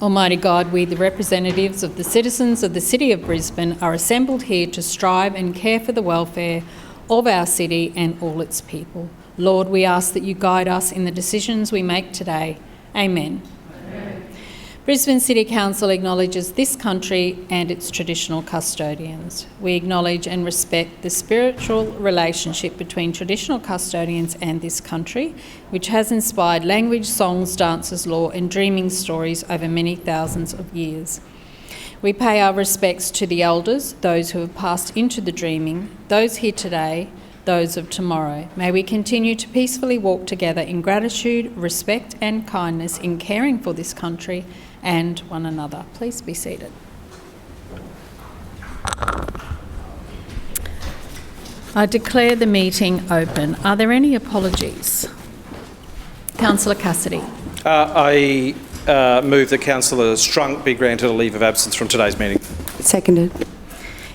Almighty God, we, the representatives of the citizens of the City of Brisbane, are assembled here to strive and care for the welfare of our city and all its people. Lord, we ask that you guide us in the decisions we make today. Amen. Brisbane City Council acknowledges this country and its traditional custodians. We acknowledge and respect the spiritual relationship between traditional custodians and this country, which has inspired language, songs, dances, law and dreaming stories over many thousands of years. We pay our respects to the elders, those who have passed into the dreaming, those here today, those of tomorrow. May we continue to peacefully walk together in gratitude, respect and kindness in caring for this country and one another. Please be seated. I declare the meeting open. Are there any apologies? Councillor Cassidy. I move that Councillor Strunk be granted a leave of absence from today's meeting. Seconded.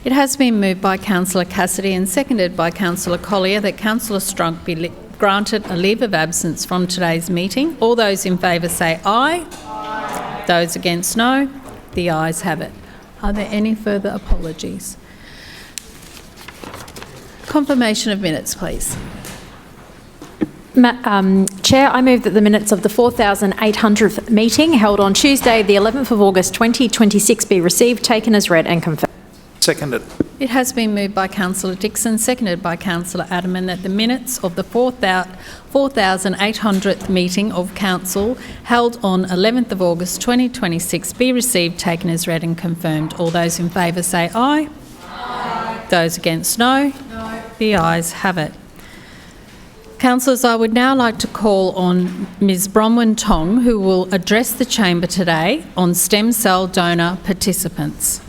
It has been moved by Councillor Cassidy and seconded by Councillor Collier that Councillor Strunk be granted a leave of absence from today's meeting. All those in favour say aye. Aye. Those against no. The ayes have it. Are there any further apologies? Confirmation of minutes, please. Chair, I move that the minutes of the 4,800th meeting held on Tuesday, the 11th of August 2026 be received, taken as read and confirmed. Seconded. It has been moved by Councillor Dixon, seconded by Councillor Adamant, that the minutes of the 4,800th meeting of Council held on 11th of August 2026 be received, taken as read and confirmed. All those in favour say aye. Aye. Those against no. No. The ayes have it. Councillors, I would now like to call on Ms Bronwyn Tong, who will address the chamber today on stem cell donor participants.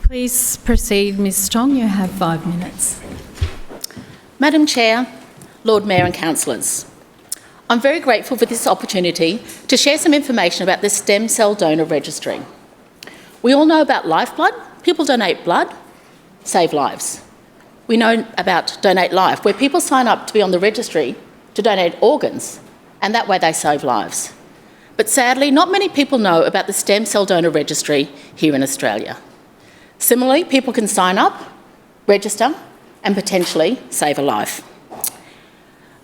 Please proceed, Ms Tong. You have 5 minutes. Madam Chair, Lord Mayor and councillors, I'm very grateful for this opportunity to share some information about the Stem Cell Donor Registry. We all know about lifeblood. People donate blood, save lives. We know about Donate Life, where people sign up to be on the registry to donate organs, and that way they save lives. But sadly, not many people know about the Stem Cell Donor Registry here in Australia. Similarly, people can sign up, register, and potentially save a life.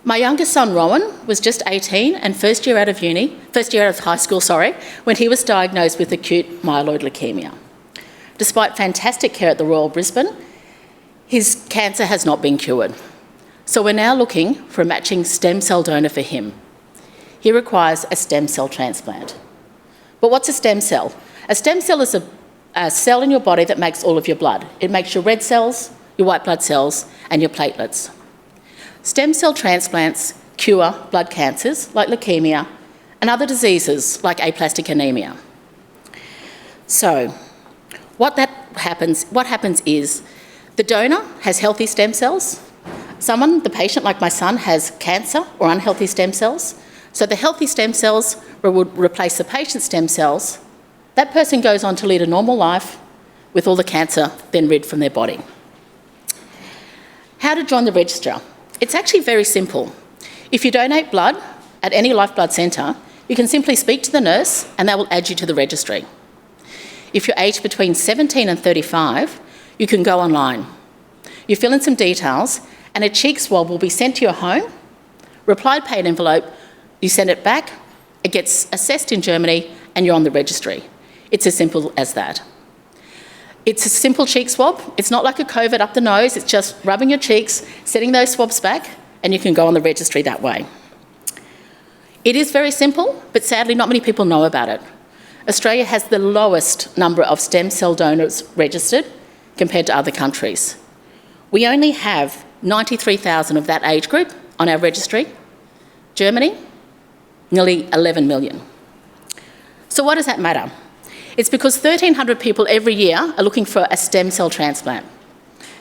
My youngest son, Rowan, was just 18 and first year out of high school, when he was diagnosed with acute myeloid leukemia. Despite fantastic care at the Royal Brisbane, his cancer has not been cured. So we're now looking for a matching stem cell donor for him. He requires a stem cell transplant. But what's a stem cell? A stem cell is a cell in your body that makes all of your blood. It makes your red cells, your white blood cells, and your platelets. Stem cell transplants cure blood cancers like leukemia and other diseases like aplastic anemia. So, what happens is the donor has healthy stem cells. The patient like my son, has cancer or unhealthy stem cells. So the healthy stem cells would replace the patient's stem cells. That person goes on to lead a normal life with all the cancer then rid from their body. How to join the register? It's actually very simple. If you donate blood at any lifeblood centre, you can simply speak to the nurse and they will add you to the registry. If you're aged between 17 and 35, you can go online. You fill in some details and a cheek swab will be sent to your home, replied paid envelope, you send it back, it gets assessed in Germany and you're on the registry. It's as simple as that. It's a simple cheek swab. It's not like a COVID up the nose. It's just rubbing your cheeks, sending those swabs back, and you can go on the registry that way. It is very simple, but sadly not many people know about it. Australia has the lowest number of stem cell donors registered compared to other countries. We only have 93,000 of that age group on our registry. Germany, nearly 11 million. So why does that matter? It's because 1,300 people every year are looking for a stem cell transplant.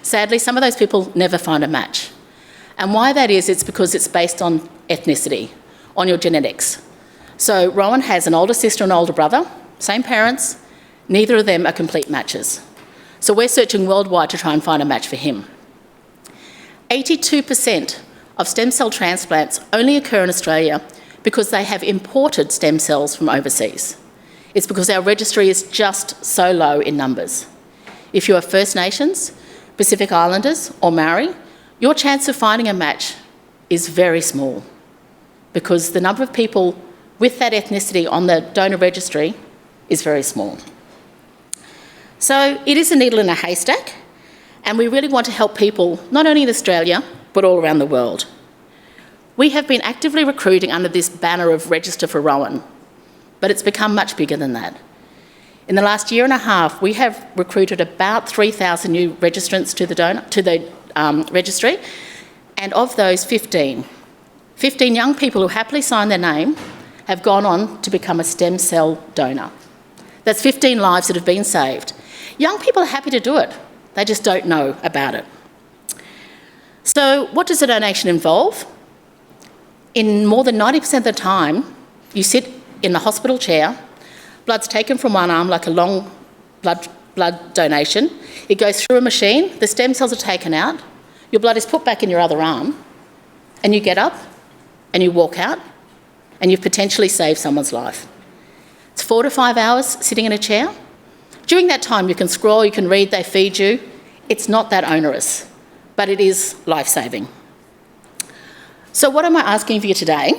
Sadly, some of those people never find a match. And why that is, it's because it's based on ethnicity, on your genetics. So Rowan has an older sister and older brother, same parents, neither of them are complete matches. So we're searching worldwide to try and find a match for him. 82% of stem cell transplants only occur in Australia because they have imported stem cells from overseas. It's because our registry is just so low in numbers. If you are First Nations, Pacific Islanders or Maori, your chance of finding a match is very small because the number of people with that ethnicity on the donor registry is very small. So it is a needle in a haystack, and we really want to help people not only in Australia but all around the world. We have been actively recruiting under this banner of Register for Rowan, but it's become much bigger than that. In the last year and a half, we have recruited about 3,000 new registrants to the registry, and of those, 15 young people who happily signed their name have gone on to become a stem cell donor. That's 15 lives that have been saved. Young people are happy to do it, they just don't know about it. So what does a donation involve? In more than 90% of the time, you sit in the hospital chair, blood's taken from one arm like a long blood donation, it goes through a machine, the stem cells are taken out, your blood is put back in your other arm, and you get up and you walk out and you've potentially saved someone's life. It's 4 to 5 hours sitting in a chair. During that time you can scroll, you can read, they feed you. It's not that onerous, but it is life-saving. So what am I asking of you today?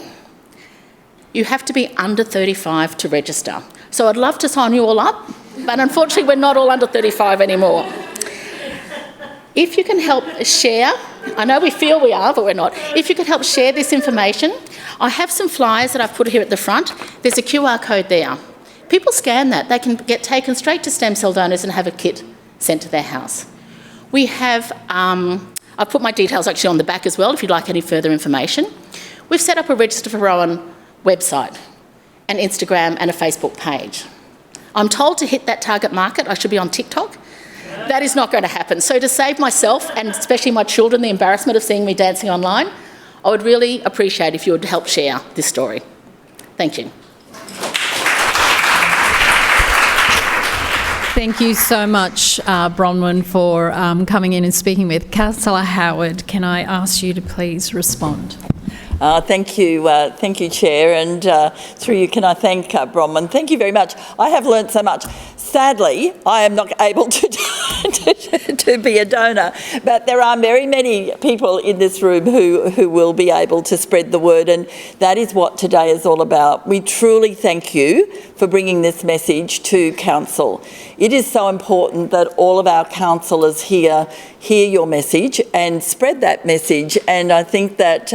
You have to be under 35 to register. So I'd love to sign you all up, but unfortunately we're not all under 35 anymore. If you can help share, I know we feel we are, but we're not. If you could help share this information, I have some flyers that I've put here at the front. There's a QR code there. People scan that. They can get taken straight to stem cell donors and have a kit sent to their house. We have, I've put my details actually on the back as well if you'd like any further information. We've set up a Register for Rowan website, an Instagram and a Facebook page. I'm told to hit that target market, I should be on TikTok. That is not going to happen. So to save myself and especially my children the embarrassment of seeing me dancing online, I would really appreciate if you would help share this story. Thank you. Thank you so much, Bronwyn, for coming in and speaking with. Councillor Howard, can I ask you to please respond? Thank you, Chair, and through you can I thank Bronwyn. Thank you very much. I have learnt so much. Sadly, I am not able to be a donor, but there are very many people in this room who will be able to spread the word, and that is what today is all about. We truly thank you for bringing this message to Council. It is so important that all of our councillors here hear your message and spread that message, and I think that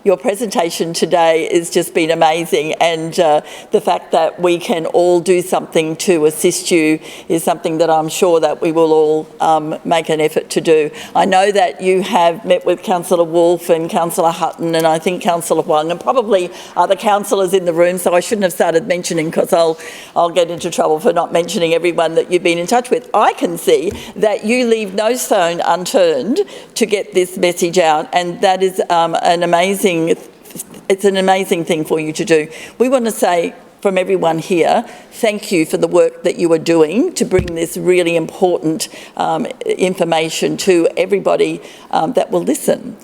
your presentation today has just been amazing, and the fact that we can all do something to assist you is something that I'm sure that we will all make an effort to do. I know that you have met with Councillor Wolfe and Councillor Hutton and I think Councillor Huang and probably other councillors in the room, so I shouldn't have started mentioning because I'll get into trouble for not mentioning everyone that you've been in touch with. I can see that you leave no stone unturned to get this message out, and that is an amazing thing for you to do. We want to say from everyone here, thank you for the work that you are doing to bring this really important information to everybody that will listen.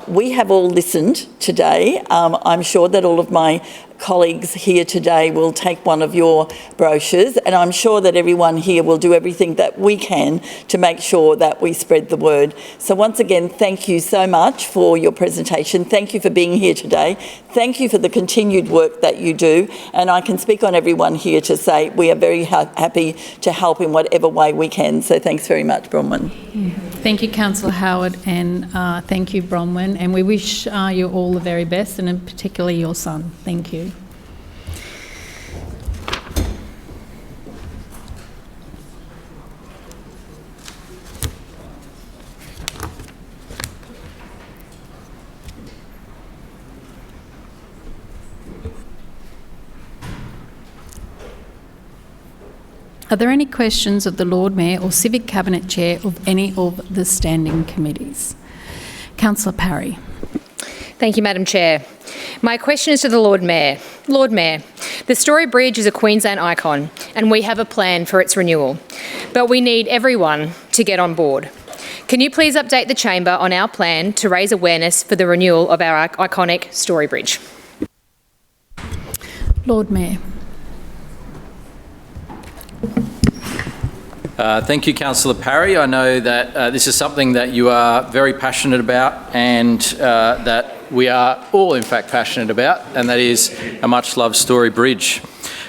We have all listened today. I'm sure that all of my colleagues here today will take one of your brochures, and I'm sure that everyone here will do everything that we can to make sure that we spread the word. So once again, thank you so much for your presentation. Thank you for being here today. Thank you for the continued work that you do, and I can speak on everyone here to say we are very happy to help in whatever way we can. So thanks very much, Bronwyn. Thank you, Councillor Howard, and thank you, Bronwyn, and we wish you all the very best, and particularly your son. Thank you. Are there any questions of the Lord Mayor or Civic Cabinet Chair of any of the standing committees? Councillor Parry. Thank you, Madam Chair. My question is to the Lord Mayor. Lord Mayor, The Story Bridge is a Queensland icon and we have a plan for its renewal, but we need everyone to get on board. Can you please update the Chamber on our plan to raise awareness for the renewal of our iconic Story Bridge? Lord Mayor. Thank you, Councillor Parry. I know that this is something that you are very passionate about and that we are all in fact passionate about, and that is a much-loved Story Bridge.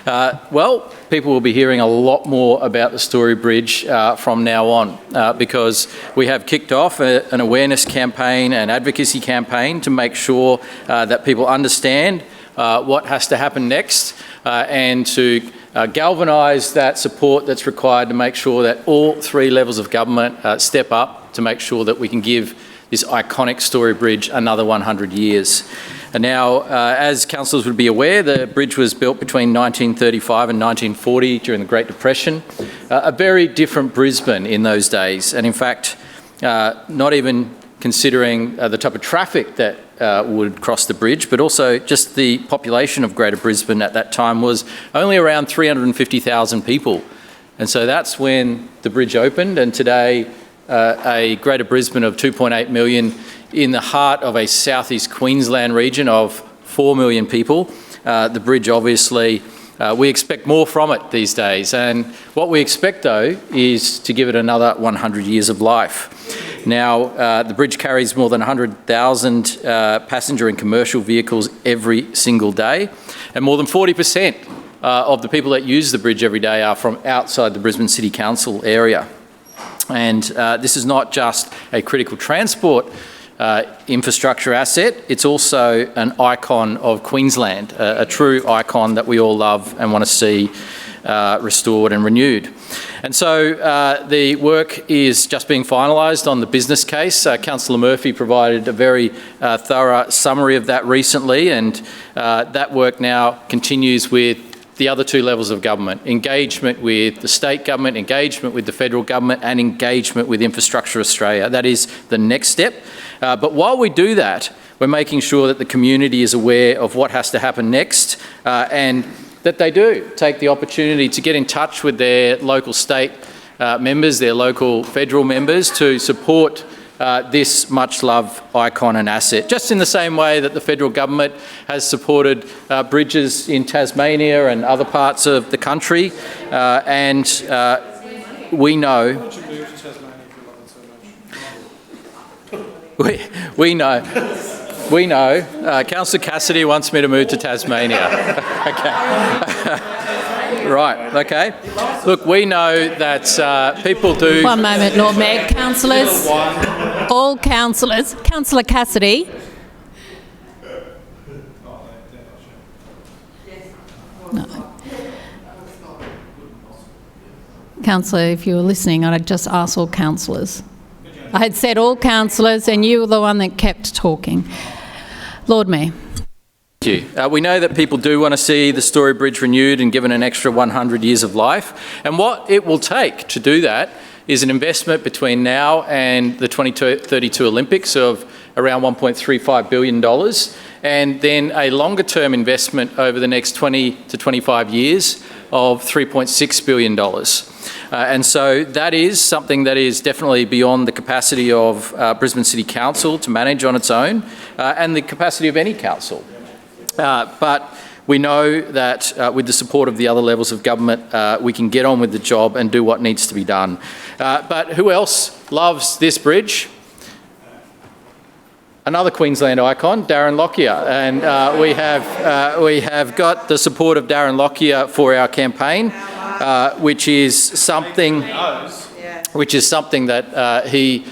Well, people will be hearing a lot more about the Story Bridge from now on because we have kicked off an awareness campaign, an advocacy campaign to make sure that people understand what has to happen next and to galvanise that support that's required to make sure that all three levels of government step up to make sure that we can give this iconic Story Bridge another 100 years. And now, as councillors would be aware, the bridge was built between 1935 and 1940 during the Great Depression. A very different Brisbane in those days, and in fact, not even considering the type of traffic that would cross the bridge, but also just the population of Greater Brisbane at that time was only around 350,000 people. And so that's when the bridge opened, and today a Greater Brisbane of 2.8 million in the heart of a southeast Queensland region of 4 million people. The bridge obviously, we expect more from it these days, and what we expect though is to give it another 100 years of life. Now, the bridge carries more than 100,000 passenger and commercial vehicles every single day, and more than 40% of the people that use the bridge every day are from outside the Brisbane City Council area. And this is not just a critical transport infrastructure asset, it's also an icon of Queensland, a true icon that we all love and want to see restored and renewed. And so the work is just being finalised on the business case. Councillor Murphy provided a very thorough summary of that recently, and that work now continues with the other two levels of government: engagement with the state government, engagement with the federal government, and engagement with Infrastructure Australia. That is the next step. But while we do that, we're making sure that the community is aware of what has to happen next, and that they do take the opportunity to get in touch with their local state members, their local federal members, to support this much-loved icon and asset, just in the same way that the federal government has supported bridges in Tasmania and other parts of the country. We know... We know. Councillor Cassidy wants me to move to Tasmania. Okay. Right, okay. Look, we know that people do... One moment, Lord Mayor. Councillors, all councillors. Councillor Cassidy. No. Councillor, if you were listening, I'd just ask all councillors. I had said all councillors, and you were the one that kept talking. Lord Mayor. Thank you. We know that people do want to see the Story Bridge renewed and given an extra 100 years of life. And what it will take to do that is an investment between now and the 2032 Olympics of around $1.35 billion, and then a longer term investment over the next 20 to 25 years of $3.6 billion. And so that is something that is definitely beyond the capacity of Brisbane City Council to manage on its own, and the capacity of any council. But we know that with the support of the other levels of government, we can get on with the job and do what needs to be done. But who else loves this bridge? Another Queensland icon, Darren Lockyer, and we have got the support of Darren Lockyer for our campaign, which is something that he,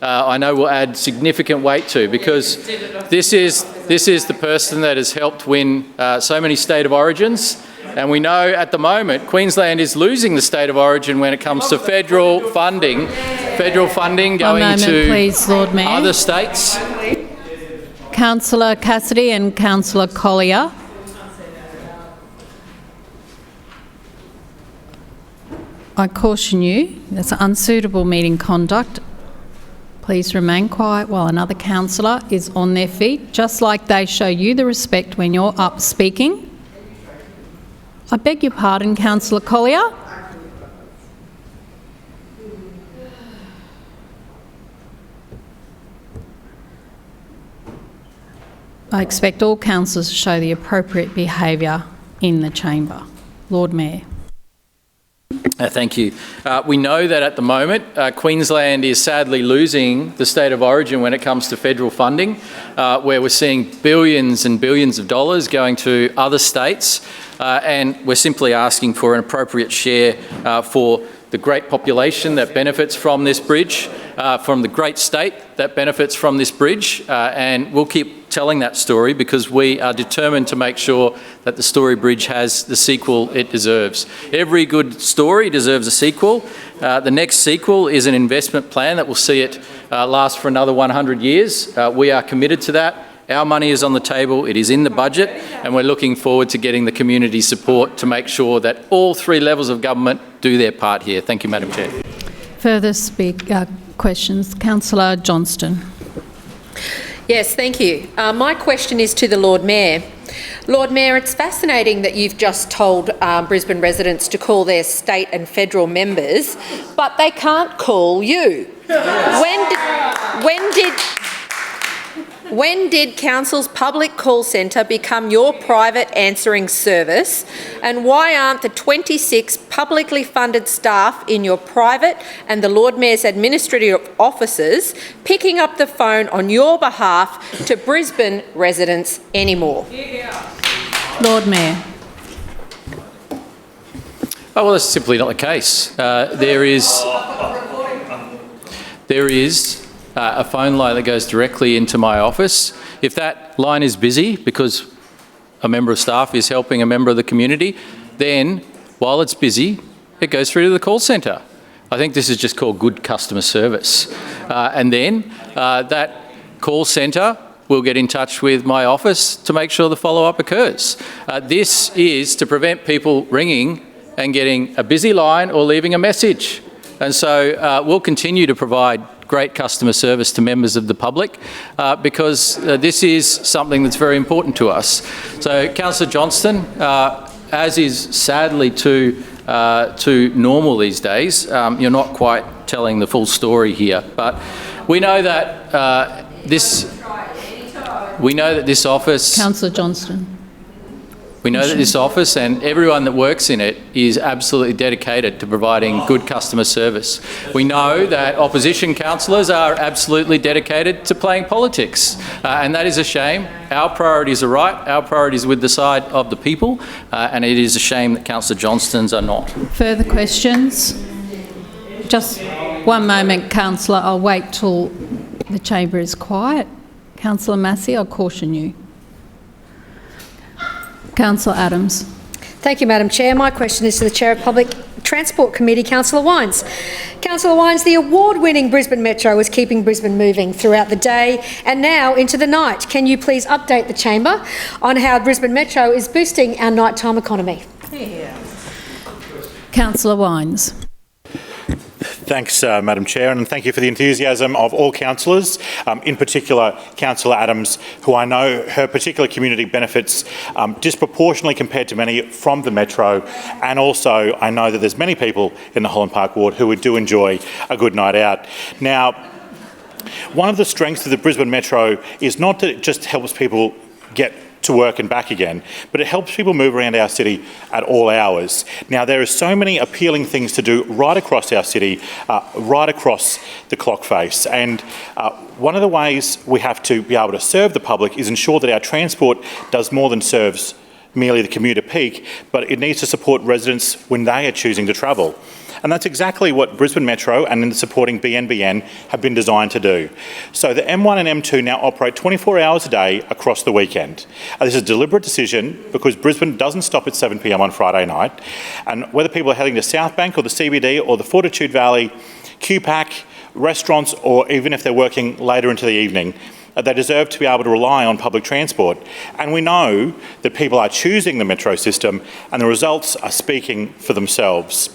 I know, will add significant weight to, because this is the person that has helped win so many state of origins. And we know at the moment Queensland is losing the state of origin when it comes to federal funding going to please, Lord Mayor. Other states. Councillor Cassidy and Councillor Collier. I caution you, that's unsuitable meeting conduct. Please remain quiet while another councillor is on their feet, just like they show you the respect when you're up speaking. I beg your pardon, Councillor Collier. I expect all councillors to show the appropriate behaviour in the chamber. Lord Mayor. Thank you. We know that at the moment, Queensland is sadly losing the state of origin when it comes to federal funding, where we're seeing billions and billions of dollars going to other states, and we're simply asking for an appropriate share for the great population that benefits from this bridge, from the great state that benefits from this bridge, and we'll keep telling that story because we are determined to make sure that the Story Bridge has the sequel it deserves. Every good story deserves a sequel. The next sequel is an investment plan that will see it last for another 100 years. We are committed to that. Our money is on the table, it is in the budget, and we're looking forward to getting the community support to make sure that all three levels of government do their part here. Thank you, Madam Chair. Further questions. Councillor Johnston. Yes, thank you. My question is to the Lord Mayor. Lord Mayor, it's fascinating that you've just told Brisbane residents to call their state and federal members, but they can't call you. When did Council's public call centre become your private answering service, and why aren't the 26 publicly funded staff in your private and the Lord Mayor's administrative offices picking up the phone on your behalf to Brisbane residents anymore? Lord Mayor. Oh, well, that's simply not the case. There is a phone line that goes directly into my office. If that line is busy because a member of staff is helping a member of the community, then while it's busy, it goes through to the call centre. I think this is just called good customer service. And then that call centre will get in touch with my office to make sure the follow-up occurs. This is to prevent people ringing and getting a busy line or leaving a message. And so we'll continue to provide great customer service to members of the public because this is something that's very important to us. So, Councillor Johnston, as is sadly too normal these days, you're not quite telling the full story here. But we know that this office. Councillor Johnston. We know that this office and everyone that works in it is absolutely dedicated to providing good customer service. We know that opposition councillors are absolutely dedicated to playing politics, and that is a shame. Our priorities are right. Our priorities are with the side of the people, and it is a shame that Councillor Johnston's are not. Further questions? Just one moment, Councillor. I'll wait till the chamber is quiet. Councillor Massey, I'll caution you. Councillor Adams. Thank you, Madam Chair. My question is to the Chair of Public Transport Committee, Councillor Wines. Councillor Wines, the award-winning Brisbane Metro is keeping Brisbane moving throughout the day and now into the night. Can you please update the chamber on how Brisbane Metro is boosting our nighttime economy? Councillor Wines. Thanks, Madam Chair, and thank you for the enthusiasm of all councillors, in particular Councillor Adams, who I know her particular community benefits disproportionately compared to many from the Metro, and also I know that there's many people in the Holland Park ward who do enjoy a good night out. Now, one of the strengths of the Brisbane Metro is not that it just helps people get to work and back again, but it helps people move around our city at all hours. Now, there are so many appealing things to do right across our city, right across the clock face, and one of the ways we have to be able to serve the public is ensure that our transport does more than serves merely the commuter peak, but it needs to support residents when they are choosing to travel. And that's exactly what Brisbane Metro and the supporting BNBN have been designed to do. So the M1 and M2 now operate 24 hours a day across the weekend. This is a deliberate decision because Brisbane doesn't stop at 7 p.m. on Friday night. And whether people are heading to South Bank or the CBD or the Fortitude Valley, QPAC, restaurants, or even if they're working later into the evening, they deserve to be able to rely on public transport. And we know that people are choosing the Metro system and the results are speaking for themselves.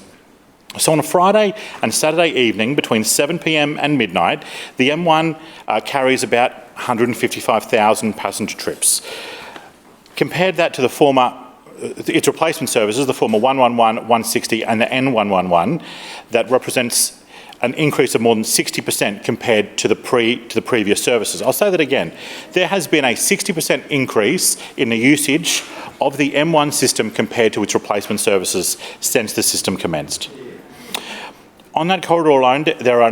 So on a Friday and Saturday evening between 7 p.m. and midnight, the M1 carries about 155,000 passenger trips. Compared that to the former its replacement services, the former 111, 160 and the N111, that represents an increase of more than 60% compared to the previous services. I'll say that again. There has been a 60% increase in the usage of the M1 system compared to its replacement services since the system commenced. On that corridor alone, there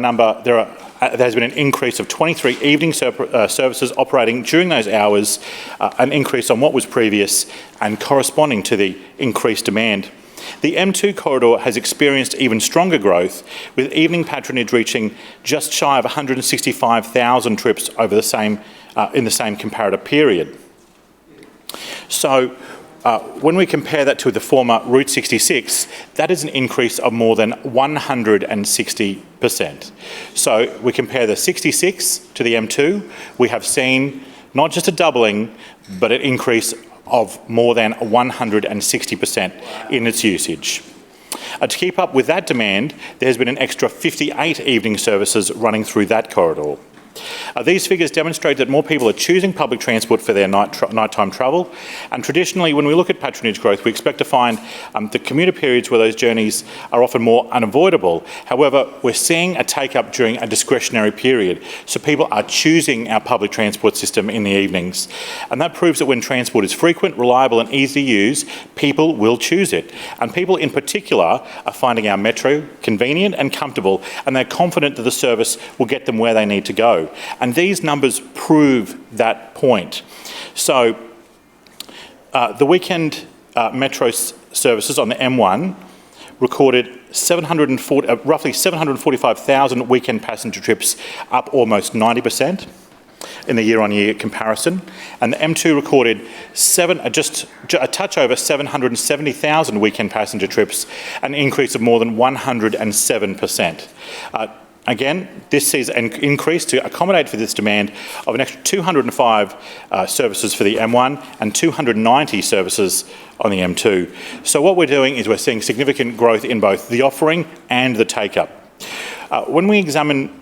has been an increase of 23 evening services operating during those hours, an increase on what was previous and corresponding to the increased demand. The M2 corridor has experienced even stronger growth, with evening patronage reaching just shy of 165,000 trips over in the same comparative period. So, when we compare that to the former Route 66, that is an increase of more than 160%. So we compare the 66 to the M2, we have seen not just a doubling, but an increase of more than 160% in its usage. To keep up with that demand, there has been an extra 58 evening services running through that corridor. These figures demonstrate that more people are choosing public transport for their nighttime travel, and traditionally when we look at patronage growth we expect to find the commuter periods where those journeys are often more unavoidable. However, we're seeing a take-up during a discretionary period, so people are choosing our public transport system in the evenings, and that proves that when transport is frequent, reliable and easy to use, people will choose it, and people in particular are finding our metro convenient and comfortable, and they're confident that the service will get them where they need to go. And these numbers prove that point. So the weekend metro services on the M1 recorded roughly 745,000 weekend passenger trips, up almost 90% in the year-on-year comparison. And the M2 recorded just a touch over 770,000 weekend passenger trips, an increase of more than 107%. Again, this sees an increase to accommodate for this demand of an extra 205 services for the M1 and 290 services on the M2. So what we're doing is we're seeing significant growth in both the offering and the take-up. When we examine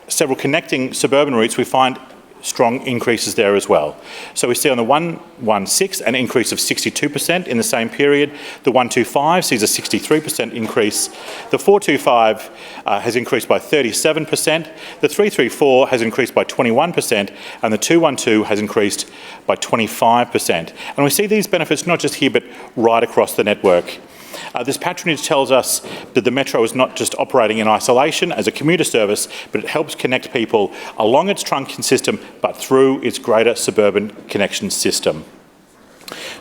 several connecting suburban routes, we find strong increases there as well. So we see on the 116 an increase of 62% in the same period. The 125 sees a 63% increase. The 425 has increased by 37%. The 334 has increased by 21%, and the 212 has increased by 25%. And we see these benefits not just here but right across the network. This patronage tells us that the Metro is not just operating in isolation as a commuter service, but it helps connect people along its trunking system, but through its greater suburban connection system.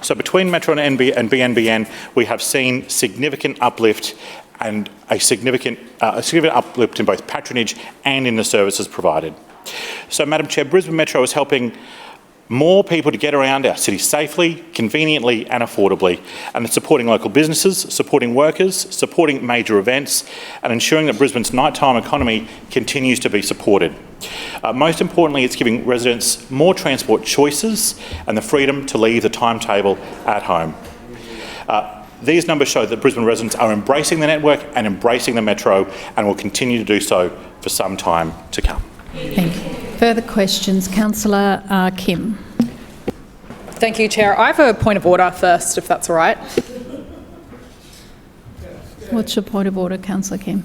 So between Metro and BNBN, we have seen significant uplift and a significant uplift in both patronage and in the services provided. So, Madam Chair, Brisbane Metro is helping more people to get around our city safely, conveniently and affordably, and it's supporting local businesses, supporting workers, supporting major events and ensuring that Brisbane's nighttime economy continues to be supported. Most importantly, it's giving residents more transport choices and the freedom to leave the timetable at home. These numbers show that Brisbane residents are embracing the network and embracing the Metro and will continue to do so for some time to come. Thank you. Further questions? Councillor Kim. Thank you, Chair. I have a point of order first, if that's all right. What's your point of order, Councillor Kim?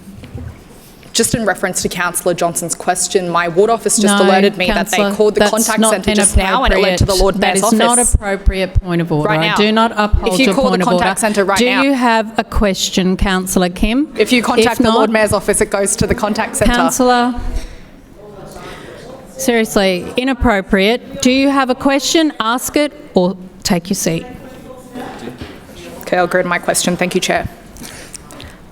Just in reference to Councillor Johnson's question, my ward office just alerted me that they called the contact centre just now and it led to the Lord Mayor's office. That is not appropriate point of order. Right now. I do not uphold your point of order. If you call the contact centre right now. Do you have a question, Councillor Kim? If you contact the Lord Mayor's office, it goes to the contact centre. Councillor, seriously, inappropriate. Do you have a question? Ask it or take your seat. Okay, I'll go to my question. Thank you, Chair.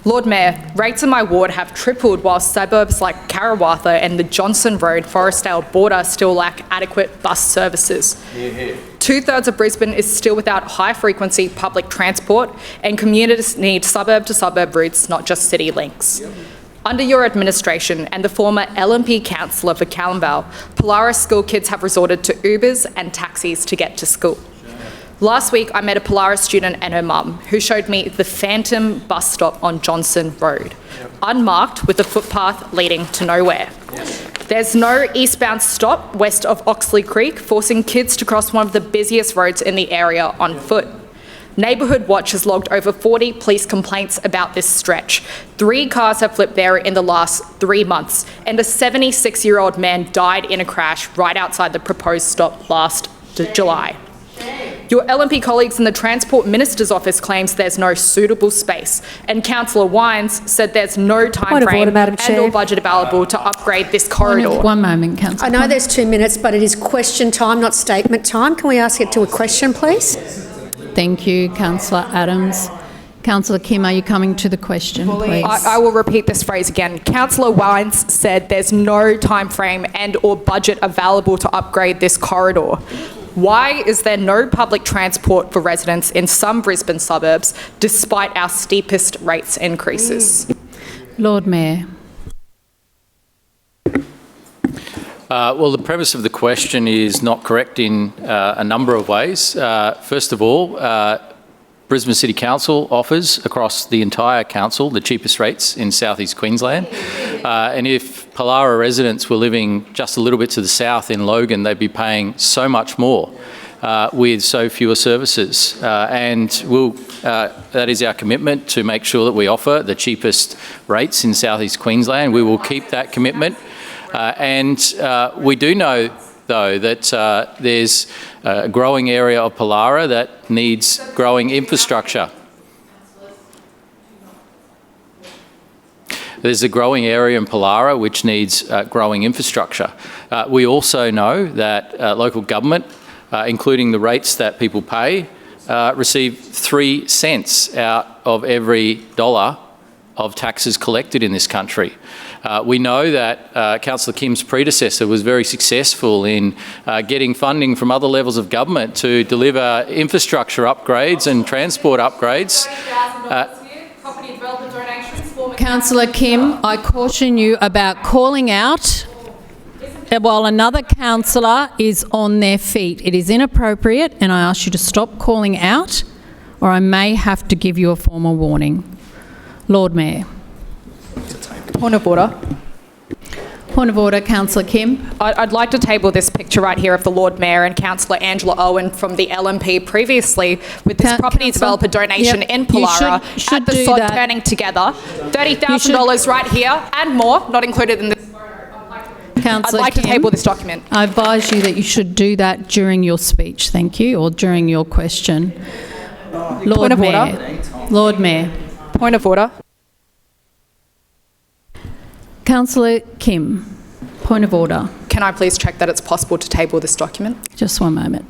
Lord Mayor, rates in my ward have tripled while suburbs like Karawatha and the Johnson Road Forestdale border still lack adequate bus services. Two-thirds of Brisbane is still without high-frequency public transport and commuters need suburb-to-suburb routes, not just city links. Under your administration and the former LNP councillor for Callumvale, Polaris school kids have resorted to Ubers and taxis to get to school. Last week, I met a Polaris student and her mum who showed me the phantom bus stop on Johnson Road, unmarked with a footpath leading to nowhere. There's no eastbound stop west of Oxley Creek, forcing kids to cross one of the busiest roads in the area on foot. Neighbourhood Watch has logged over 40 police complaints about this stretch. 3 cars have flipped there in the last 3 months, and a 76-year-old man died in a crash right outside the proposed stop last July. Your LNP colleagues in the Transport Minister's office claims there's no suitable space, and Councillor Wines said there's no time frame and or budget available to upgrade this corridor. One moment, Councillor. I know there's 2 minutes, but it is question time, not statement time. Can we ask it to a question, please? Thank you, Councillor Adams. Councillor Kim, are you coming to the question, please? I will repeat this phrase again. Councillor Wines said there's no time frame and or budget available to upgrade this corridor. Why is there no public transport for residents in some Brisbane suburbs despite our steepest rates increases? Lord Mayor. Well, the premise of the question is not correct in a number of ways. First of all, Brisbane City Council offers across the entire council the cheapest rates in southeast Queensland. And if Pallara residents were living just a little bit to the south in Logan, they'd be paying so much more with so fewer services. That is our commitment, to make sure that we offer the cheapest rates in southeast Queensland. We will keep that commitment. We do know, though, that there's a growing area of Pallara that needs growing infrastructure. There's a growing area in Pallara which needs growing infrastructure. We also know that local government, including the rates that people pay, receive 3 cents out of every dollar of taxes collected in this country. We know that Councillor Kim's predecessor was very successful in getting funding from other levels of government to deliver infrastructure upgrades and transport upgrades. Councillor Kim, I caution you about calling out while another councillor is on their feet. It is inappropriate, and I ask you to stop calling out, or I may have to give you a formal warning. Lord Mayor. Point of order. Point of order, Councillor Kim. I'd like to table this picture right here of the Lord Mayor and Councillor Angela Owen from the LNP previously with this property developer donation in Pallara at the sod turning together. $30,000 right here and more, not included in this. I'd like to table this document. I advise you that you should do that during your speech, thank you, or during your question. Lord Mayor. Lord Mayor. Point of order. Councillor Kim, point of order. Can I please check that it's possible to table this document? Just one moment.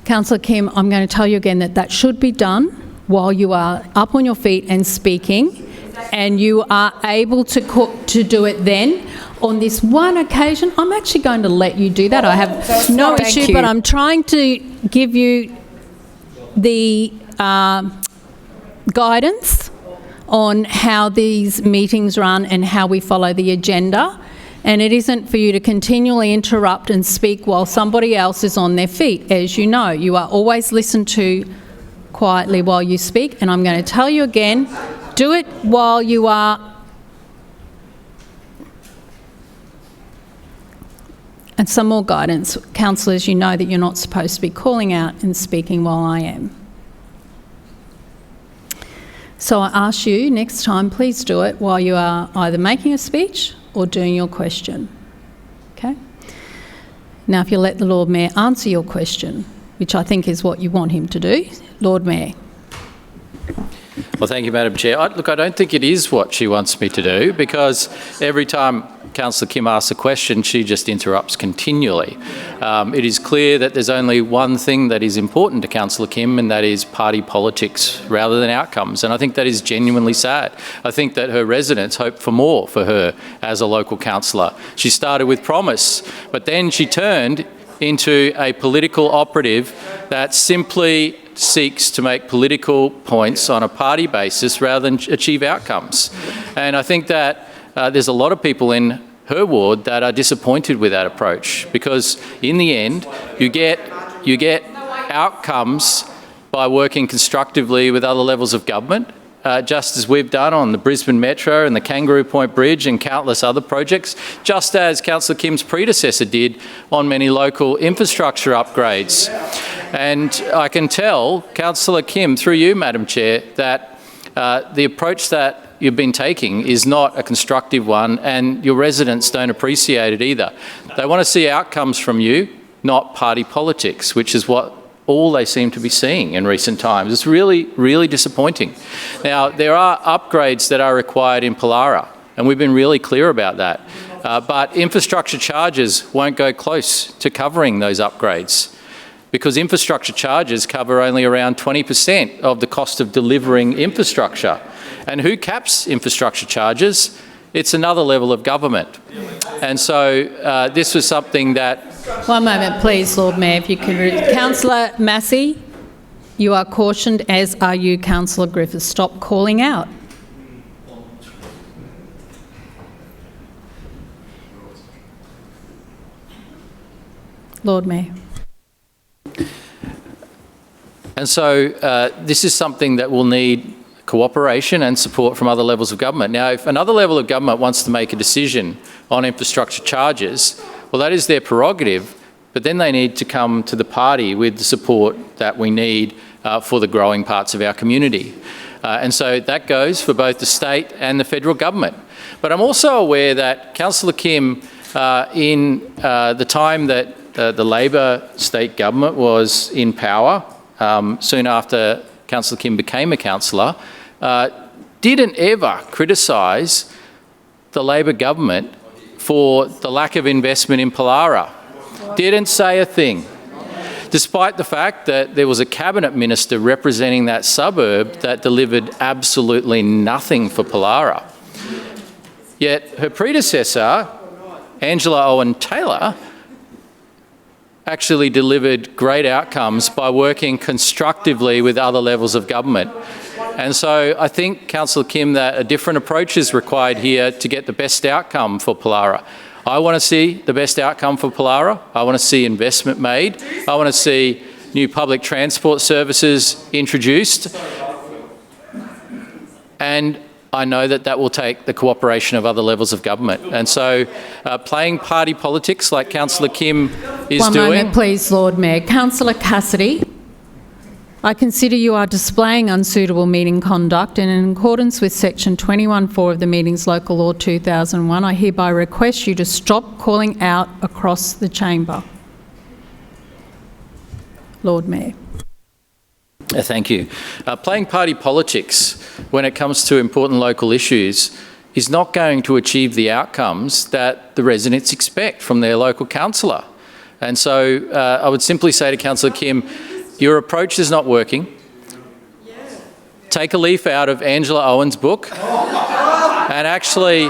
Councillor Kim, I'm going to tell you again that that should be done while you are up on your feet and speaking, and you are able to do it then. On this one occasion, I'm actually going to let you do that. I have no issue, but I'm trying to give you the guidance on how these meetings run and how we follow the agenda. And it isn't for you to continually interrupt and speak while somebody else is on their feet. As you know, you are always listened to quietly while you speak. And I'm going to tell you again, do it while you are. And some more guidance. Councillors, you know that you're not supposed to be calling out and speaking while I am. So I ask you next time, please do it while you are either making a speech or doing your question. Okay? Now, if you let the Lord Mayor answer your question, which I think is what you want him to do, Lord Mayor. Well, thank you, Madam Chair. Look, I don't think it is what she wants me to do, because every time Councillor Kim asks a question, she just interrupts continually. It is clear that there's only one thing that is important to Councillor Kim, and that is party politics rather than outcomes. And I think that is genuinely sad. I think that her residents hope for more for her as a local councillor. She started with promise, but then she turned into a political operative that simply seeks to make political points on a party basis rather than achieve outcomes. And I think that there's a lot of people in her ward that are disappointed with that approach, because in the end you get outcomes by working constructively with other levels of government, just as we've done on the Brisbane Metro and the Kangaroo Point Bridge and countless other projects, just as Councillor Kim's predecessor did on many local infrastructure upgrades. And I can tell Councillor Kim, through you, Madam Chair, that the approach that you've been taking is not a constructive one, and your residents don't appreciate it either. They want to see outcomes from you, not party politics, which is what all they seem to be seeing in recent times. It's really, really disappointing. Now, there are upgrades that are required in Pollara, and we've been really clear about that. But infrastructure charges won't go close to covering those upgrades, because infrastructure charges cover only around 20% of the cost of delivering infrastructure. And who caps infrastructure charges? It's another level of government. And so this was something that... One moment, please, Lord Mayor, if you could... Councillor Massey, you are cautioned, as are you, Councillor Griffiths. Stop calling out. Lord Mayor. And so this is something that will need cooperation and support from other levels of government. Now, if another level of government wants to make a decision on infrastructure charges, well, that is their prerogative, but then they need to come to the party with the support that we need for the growing parts of our community. And so that goes for both the state and the federal government. But I'm also aware that Councillor Kim, in the time that the Labor state government was in power, soon after Councillor Kim became a councillor, didn't ever criticise the Labor government for the lack of investment in Pollara. Didn't say a thing, despite the fact that there was a cabinet minister representing that suburb that delivered absolutely nothing for Pollara. Yet her predecessor, Angela Owen-Taylor, actually delivered great outcomes by working constructively with other levels of government. And so I think, Councillor Kim, that a different approach is required here to get the best outcome for Pollara. I want to see the best outcome for Pollara. I want to see investment made. I want to see new public transport services introduced. And I know that that will take the cooperation of other levels of government. And so playing party politics like Councillor Kim is One doing... moment, please, Lord Mayor. Councillor Cassidy, I consider you are displaying unsuitable meeting conduct, and in accordance with section 21(4) of the Meetings Local Law 2001, I hereby request you to stop calling out across the chamber. Lord Mayor. Thank you. Playing party politics when it comes to important local issues is not going to achieve the outcomes that the residents expect from their local councillor. And so I would simply say to Councillor Kim, your approach is not working. Take a leaf out of Angela Owen's book and actually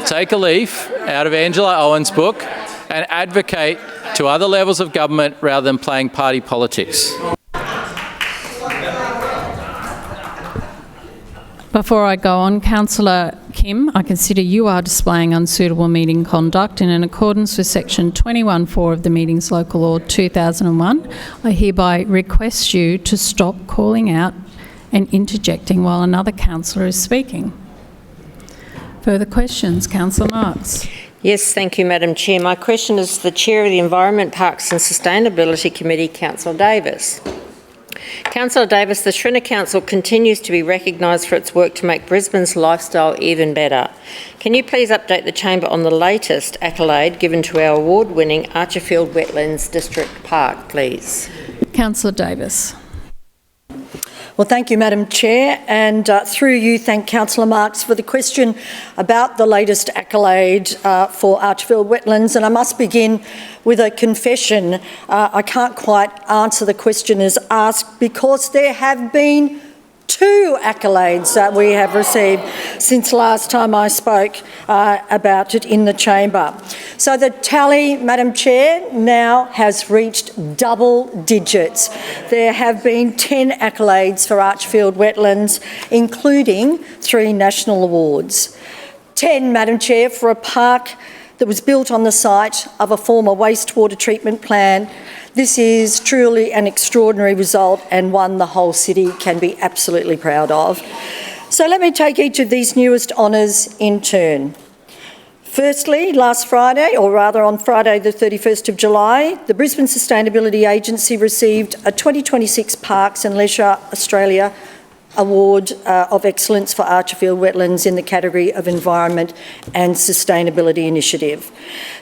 take a leaf out of Angela Owen's book and advocate to other levels of government rather than playing party politics. Before I go on, Councillor Kim, I consider you are displaying unsuitable meeting conduct, and in accordance with section 21(4) of the Meetings Local Law 2001, I hereby request you to stop calling out and interjecting while another councillor is speaking. Further questions? Councillor Marx. Yes, thank you, Madam Chair. My question is to the Chair of the Environment, Parks and Sustainability Committee, Councillor Davis. Councillor Davis, the Schrinner Council continues to be recognised for its work to make Brisbane's lifestyle even better. Can you please update the Chamber on the latest accolade given to our award-winning Archerfield Wetlands District Park, please? Councillor Davis. Well, thank you, Madam Chair, and through you, thank Councillor Marx for the question about the latest accolade for Archerfield Wetlands. And I must begin with a confession. I can't quite answer the question as asked because there have been 2 accolades that we have received since last time I spoke about it in the chamber. So the tally, Madam Chair, now has reached double digits. There have been 10 accolades for Archerfield Wetlands, including 3 national awards. 10, Madam Chair, for a park that was built on the site of a former wastewater treatment plant This is truly an extraordinary result and one the whole city can be absolutely proud of. So let me take each of these newest honours in turn. Firstly, last Friday, or rather on Friday the 31st of July, the Brisbane Sustainability Agency received a 2026 Parks and Leisure Australia Award of Excellence for Archerfield Wetlands in the category of Environment and Sustainability Initiative.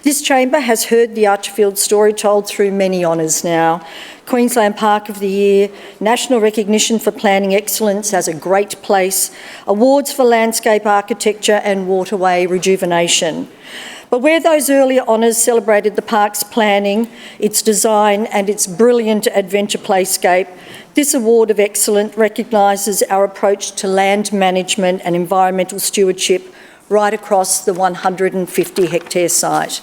This chamber has heard the Archerfield story told through many honours now. Queensland Park of the Year, national recognition for planning excellence as a great place, awards for landscape architecture and waterway rejuvenation. But where those earlier honours celebrated the park's planning, its design and its brilliant adventure playscape, this Award of Excellence recognises our approach to land management and environmental stewardship right across the 150 hectare site.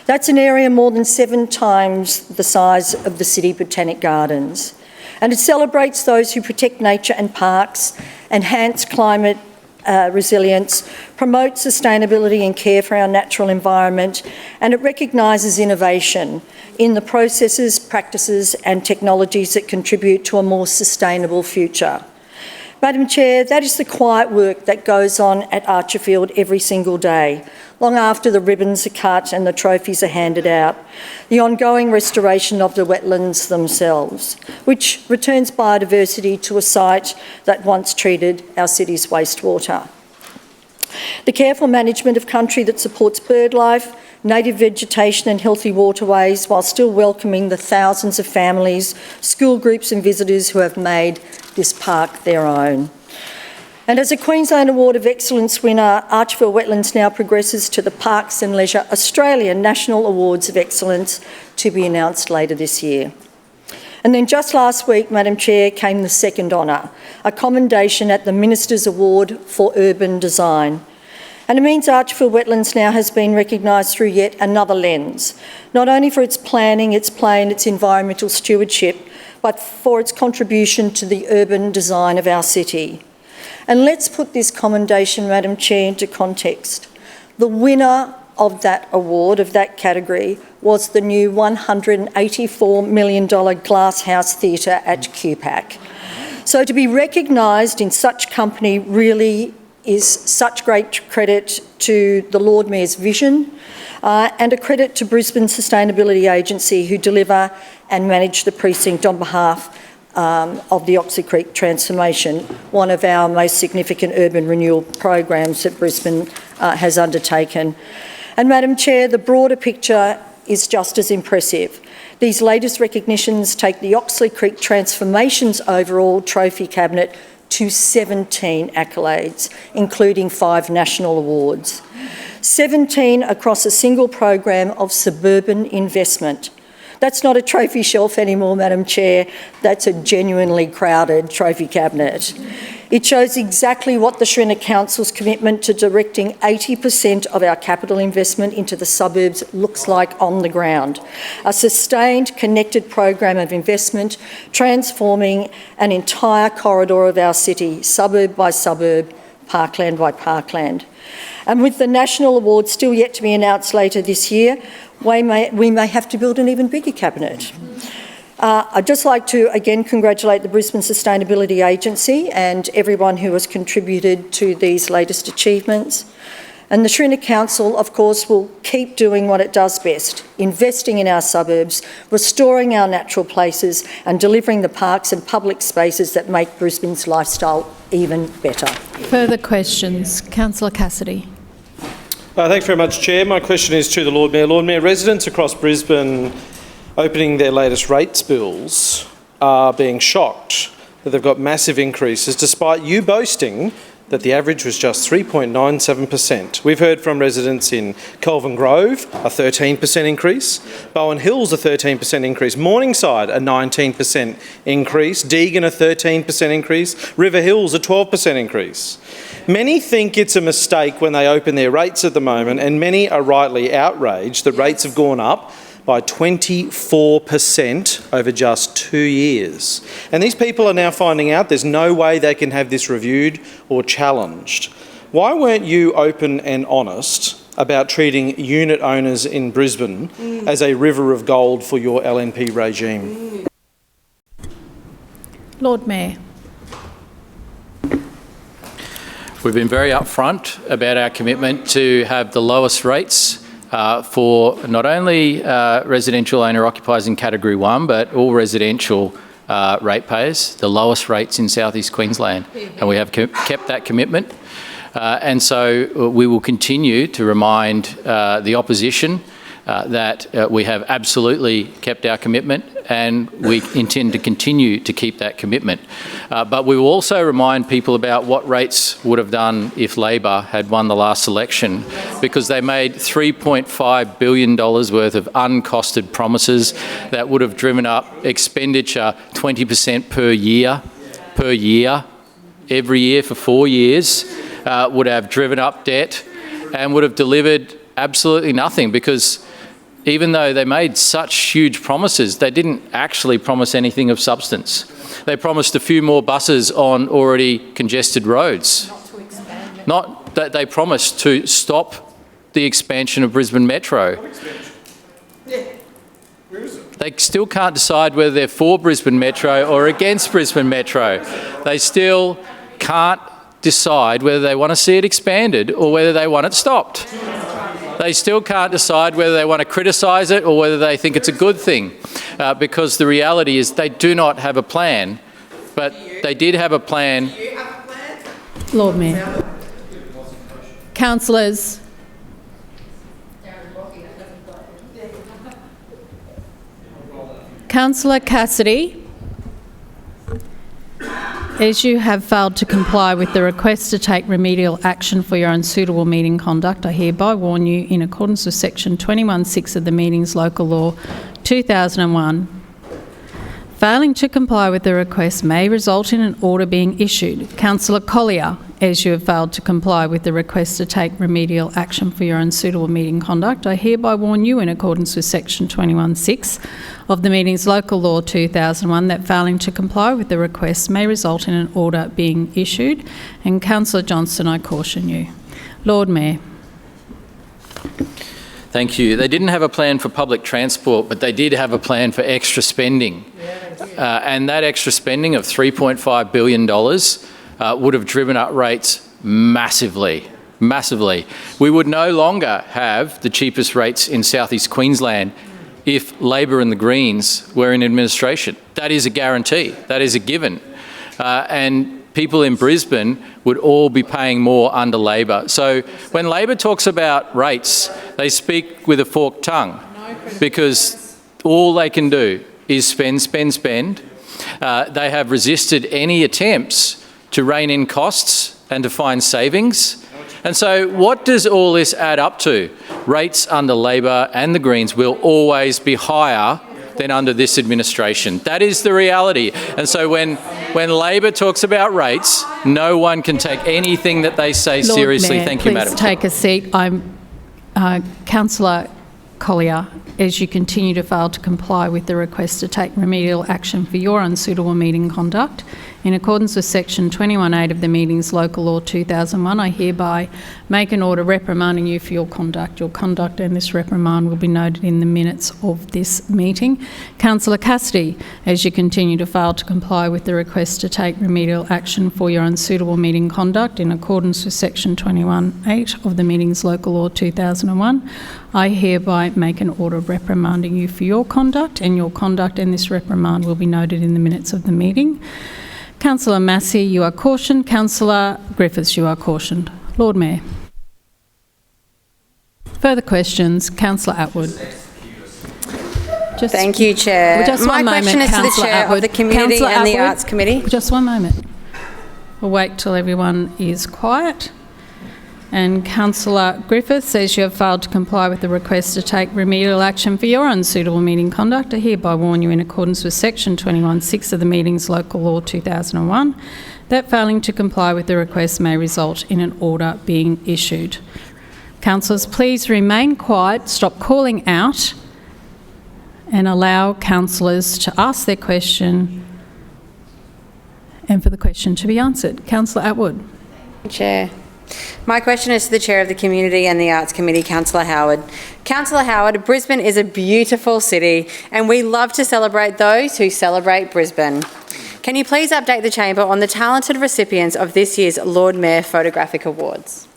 That's an area more than 7 times the size of the City Botanic Gardens. And it celebrates those who protect nature and parks, enhance climate resilience, promote sustainability and care for our natural environment, and it recognises innovation in the processes, practices and technologies that contribute to a more sustainable future. Madam Chair, that is the quiet work that goes on at Archerfield every single day, long after the ribbons are cut and the trophies are handed out. The ongoing restoration of the wetlands themselves, which returns biodiversity to a site that once treated our city's wastewater. The careful management of country that supports bird life, native vegetation and healthy waterways while still welcoming the thousands of families, school groups and visitors who have made this park their own. And as a Queensland Award of Excellence winner, Archerfield Wetlands now progresses to the Parks and Leisure Australian National Awards of Excellence to be announced later this year. And then just last week, Madam Chair, came the second honour, a commendation at the Minister's Award for Urban Design. And it means Archerfield Wetlands now has been recognised through yet another lens, not only for its planning, its play and its environmental stewardship, but for its contribution to the urban design of our city. And let's put this commendation, Madam Chair, into context. The winner of that award, of that category, was the new $184 million Glasshouse Theatre at QPAC. So to be recognised in such company really is such great credit to the Lord Mayor's vision and a credit to Brisbane Sustainability Agency who deliver and manage the precinct on behalf of the Oxley Creek transformation, one of our most significant urban renewal programs that Brisbane has undertaken. And Madam Chair, the broader picture is just as impressive. These latest recognitions take the Oxley Creek Transformation's overall trophy cabinet to 17 accolades, including 5 national awards. 17 across a single program of suburban investment. That's not a trophy shelf anymore, Madam Chair. That's a genuinely crowded trophy cabinet. It shows exactly what the Schrinner Council's commitment to directing 80% of our capital investment into the suburbs looks like on the ground. A sustained, connected program of investment transforming an entire corridor of our city, suburb by suburb, parkland by parkland. And with the national award still yet to be announced later this year, we may have to build an even bigger cabinet. I'd just like to again congratulate the Brisbane Sustainability Agency and everyone who has contributed to these latest achievements. And the Schrinner Council, of course, will keep doing what it does best, investing in our suburbs, restoring our natural places and delivering the parks and public spaces that make Brisbane's lifestyle even better. Further questions? Councillor Cassidy. Thanks very much, Chair. My question is to the Lord Mayor. Lord Mayor, residents across Brisbane opening their latest rates bills are being shocked that they've got massive increases despite you boasting that the average was just 3.97%. We've heard from residents in Kelvin Grove, a 13% increase, Bowen Hills a 13% increase, Morningside a 19% increase, Deagon a 13% increase, River Hills a 12% increase. Many think it's a mistake when they open their rates at the moment, and many are rightly outraged that rates have gone up by 24% over just 2 years. And these people are now finding out there's no way they can have this reviewed or challenged. Why weren't you open and honest about treating unit owners in Brisbane as a river of gold for your LNP regime? Lord Mayor. We've been very upfront about our commitment to have the lowest rates for not only residential owner-occupiers in Category 1, but all residential ratepayers, the lowest rates in South East Queensland. And we have kept that commitment. And so we will continue to remind the opposition that we have absolutely kept our commitment, and we intend to continue to keep that commitment. But we will also remind people about what rates would have done if Labor had won the last election, because they made $3.5 billion worth of uncosted promises that would have driven up expenditure 20% per year, every year for 4 years, would have driven up debt and would have delivered absolutely nothing, because even though they made such huge promises, they didn't actually promise anything of substance. They promised a few more buses on already congested roads. Not that they promised to stop the expansion of Brisbane Metro. They still can't decide whether they're for Brisbane Metro or against Brisbane Metro. They still can't decide whether they want to see it expanded or whether they want it stopped. They still can't decide whether they want to criticise it or whether they think it's a good thing, because the reality is they do not have a plan, but they did have a plan. Lord Mayor. Councillors. Councillor Cassidy. As you have failed to comply with the request to take remedial action for your unsuitable meeting conduct, I hereby warn you, in accordance with section 21(6) of the Meetings Local Law 2001, failing to comply with the request may result in an order being issued. Councillor Collier, as you have failed to comply with the request to take remedial action for your unsuitable meeting conduct, I hereby warn you, in accordance with section 21(6) of the Meetings Local Law 2001, that failing to comply with the request may result in an order being issued. And Councillor Johnston, I caution you. Lord Mayor. Thank you. They didn't have a plan for public transport, but they did have a plan for extra spending. And that extra spending of $3.5 billion would have driven up rates massively. We would no longer have the cheapest rates in South East Queensland if Labor and the Greens were in administration. That is a guarantee. That is a given. And people in Brisbane would all be paying more under Labor. So when Labor talks about rates, they speak with a forked tongue, because all they can do is spend. They have resisted any attempts to rein in costs and to find savings. And so what does all this add up to? Rates under Labor and the Greens will always be higher than under this administration. That is the reality. And so when Labor talks about rates, no one can take anything that they say seriously. Mayor, thank you, Madam. Please take a seat. Councillor Collier, as you continue to fail to comply with the request to take remedial action for your unsuitable meeting conduct, in accordance with section 21(8) of the Meetings Local Law 2001, I hereby make an order reprimanding you for your conduct. Your conduct and this reprimand will be noted in the minutes of this meeting. Councillor Cassidy, as you continue to fail to comply with the request to take remedial action for your unsuitable meeting conduct, in accordance with section 21(8) of the Meetings Local Law 2001, I hereby make an order reprimanding you for your conduct, and your conduct and this reprimand will be noted in the minutes of the meeting. Councillor Massey, you are cautioned. Councillor Griffiths, you are cautioned. Lord Mayor. Further questions? Councillor Atwood. Thank you, Chair. Just My one moment, question is to the Councillor Chair Atwood. of the Community Councillor and the Atwood, Arts Committee. Just one moment. We'll wait till everyone is quiet. And Councillor Griffiths, as you have failed to comply with the request to take remedial action for your unsuitable meeting conduct, I hereby warn you, in accordance with section 21(6) of the Meetings Local Law 2001, that failing to comply with the request may result in an order being issued. Councillors, please remain quiet, stop calling out, and allow councillors to ask their question and for the question to be answered. Councillor Atwood. Chair. My question is to the Chair of the Community and the Arts Committee, Councillor Howard. Councillor Howard, Brisbane is a beautiful city and we love to celebrate those who celebrate Brisbane. Can you please update the Chamber on the talented recipients of this year's Lord Mayor Photographic Awards?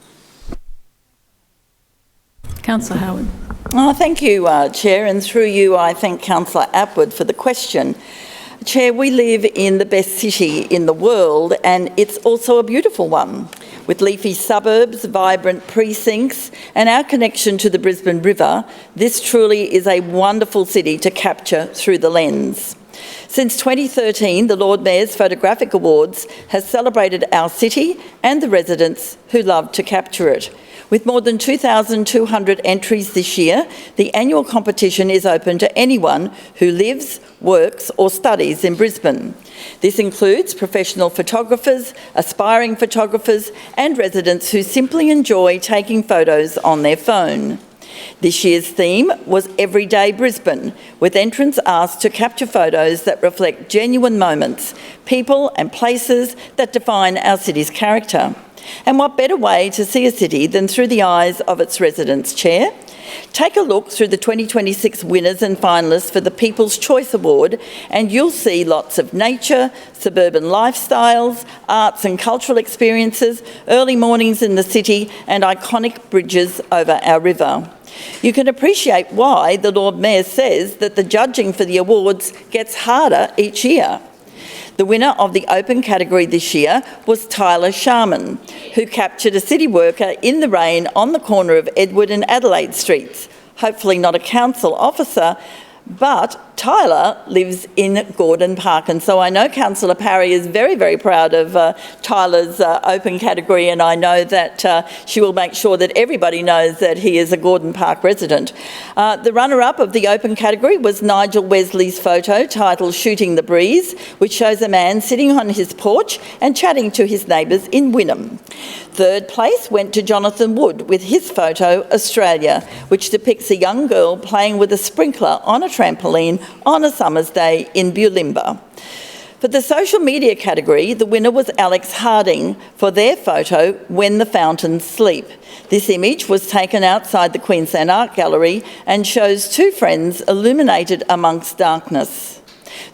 Councillor Howard. Oh, thank you, Chair, and through you I thank Councillor Atwood for the question. Chair, we live in the best city in the world and it's also a beautiful one. With leafy suburbs, vibrant precincts and our connection to the Brisbane River, this truly is a wonderful city to capture through the lens. Since 2013, the Lord Mayor's Photographic Awards has celebrated our city and the residents who love to capture it. With more than 2,200 entries this year, the annual competition is open to anyone who lives, works or studies in Brisbane. This includes professional photographers, aspiring photographers and residents who simply enjoy taking photos on their phone. This year's theme was Everyday Brisbane, with entrants asked to capture photos that reflect genuine moments, people and places that define our city's character. And what better way to see a city than through the eyes of its residents, Chair? Take a look through the 2026 winners and finalists for the People's Choice Award and you'll see lots of nature, suburban lifestyles, arts and cultural experiences, early mornings in the city and iconic bridges over our river. You can appreciate why the Lord Mayor says that the judging for the awards gets harder each year. The winner of the open category this year was Tyler Sharman, who captured a city worker in the rain on the corner of Edward and Adelaide Streets. Hopefully not a council officer, but Tyler lives in Gordon Park, and so I know Councillor Parry is very, very proud of Tyler's open category, and I know that she will make sure that everybody knows that he is a Gordon Park resident. The runner-up of the open category was Nigel Wesley's photo titled Shooting the Breeze, which shows a man sitting on his porch and chatting to his neighbours in Wynnum. Third place went to Jonathan Wood with his photo Australia, which depicts a young girl playing with a sprinkler on a trampoline on a summer's day in Bulimba. For the social media category, the winner was Alex Harding for their photo When the Fountains Sleep. This image was taken outside the Queensland Art Gallery and shows two friends illuminated amongst darkness.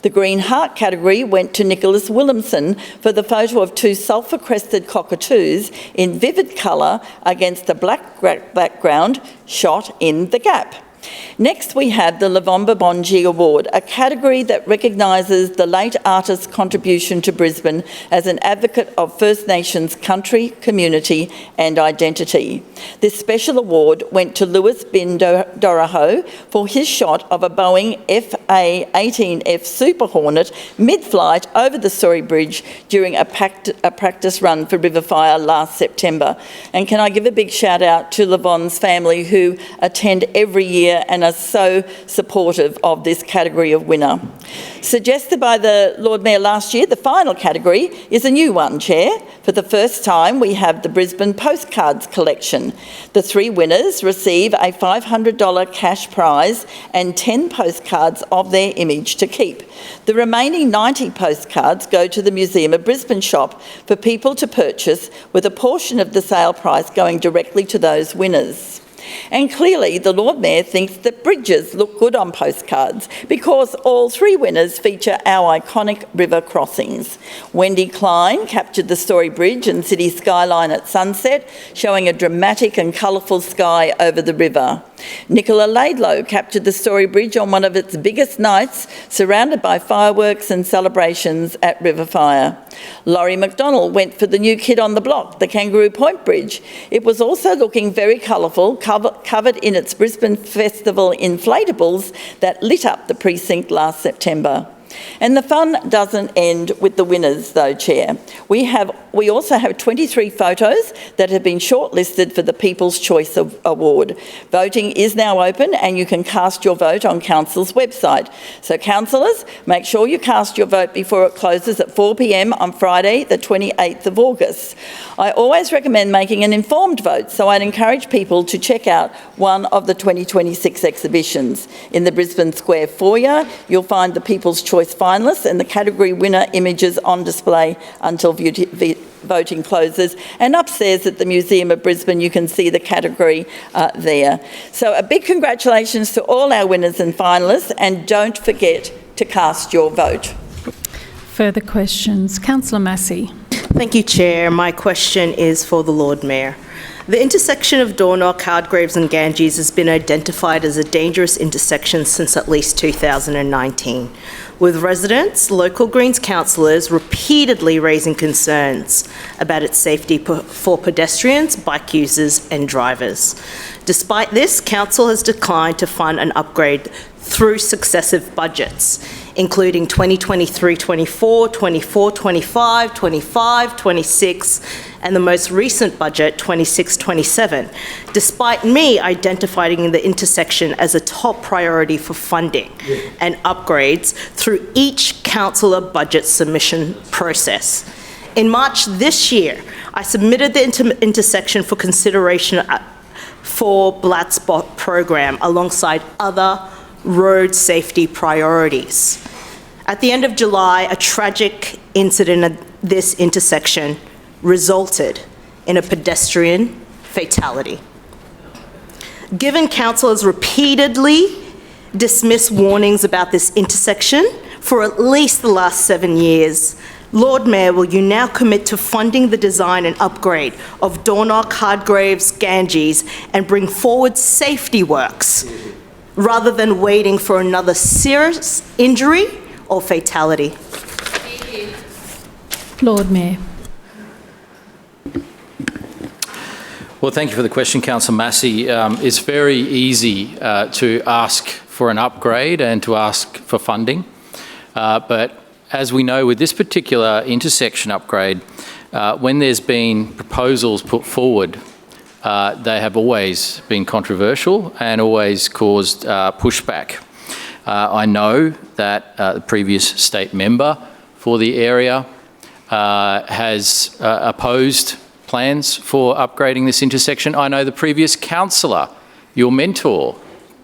The Green Heart category went to Nicholas Williamson for the photo of two sulphur-crested cockatoos in vivid colour against a black background shot in the gap. Next, we have the Lavomba Bonji Award, a category that recognises the late artist's contribution to Brisbane as an advocate of First Nations country, community and identity. This special award went to Lewis Bin Doraho for his shot of a Boeing FA-18F Super Hornet mid-flight over the Surrey Bridge during a practice run for River Fire last September. And can I give a big shout out to Lavon's family who attend every year and are so supportive of this category of winner. Suggested by the Lord Mayor last year, the final category is a new one, Chair. For the first time, we have the Brisbane Postcards Collection. The three winners receive a $500 cash prize and 10 postcards of their image to keep. The remaining 90 postcards go to the Museum of Brisbane shop for people to purchase, with a portion of the sale price going directly to those winners. And clearly the Lord Mayor thinks that bridges look good on postcards because all three winners feature our iconic river crossings. Wendy Klein captured the Story Bridge and city skyline at sunset, showing a dramatic and colourful sky over the river. Nicola Laidlow captured the Story Bridge on one of its biggest nights, surrounded by fireworks and celebrations at River Fire. Laurie McDonald went for the new kid on the block, the Kangaroo Point Bridge. It was also looking very colourful, covered in its Brisbane Festival inflatables that lit up the precinct last September. And the fun doesn't end with the winners though, Chair. We also have 23 photos that have been shortlisted for the People's Choice Award. Voting is now open and you can cast your vote on Council's website. So councillors, make sure you cast your vote before it closes at 4 p.m. on Friday the 28th of August. I always recommend making an informed vote, so I'd encourage people to check out one of the 2026 exhibitions. In the Brisbane Square foyer, you'll find the People's Choice choice finalists and the category winner images on display until voting closes. And upstairs at the Museum of Brisbane, you can see the category there. So a big congratulations to all our winners and finalists, and don't forget to cast your vote. Further questions? Councillor Massey. Thank you, Chair. My question is for the Lord Mayor. The intersection of Dornoch, Cardgraves and Ganges has been identified as a dangerous intersection since at least 2019, with residents, local Greens councillors repeatedly raising concerns about its safety for pedestrians, bike users and drivers. Despite this, Council has declined to fund an upgrade through successive budgets, including 2023-24, 24-25, 25-26, and the most recent budget, 26-27, despite me identifying the intersection as a top priority for funding and upgrades through each councillor budget submission process. In March this year, I submitted the intersection for consideration for Black Spot program alongside other road safety priorities. At the end of July, a tragic incident at this intersection resulted in a pedestrian fatality. Given Council has repeatedly dismissed warnings about this intersection for at least the last 7 years, Lord Mayor, will you now commit to funding the design and upgrade of Dornoch, Cardgraves, Ganges, and bring forward safety works rather than waiting for another serious injury or fatality? Thank you. Lord Mayor. Well, thank you for the question, Councillor Massey. It's very easy to ask for an upgrade and to ask for funding. But as we know, with this particular intersection upgrade, when there's been proposals put forward, they have always been controversial and always caused pushback. I know that the previous state member for the area has opposed plans for upgrading this intersection. I know the previous councillor, your mentor,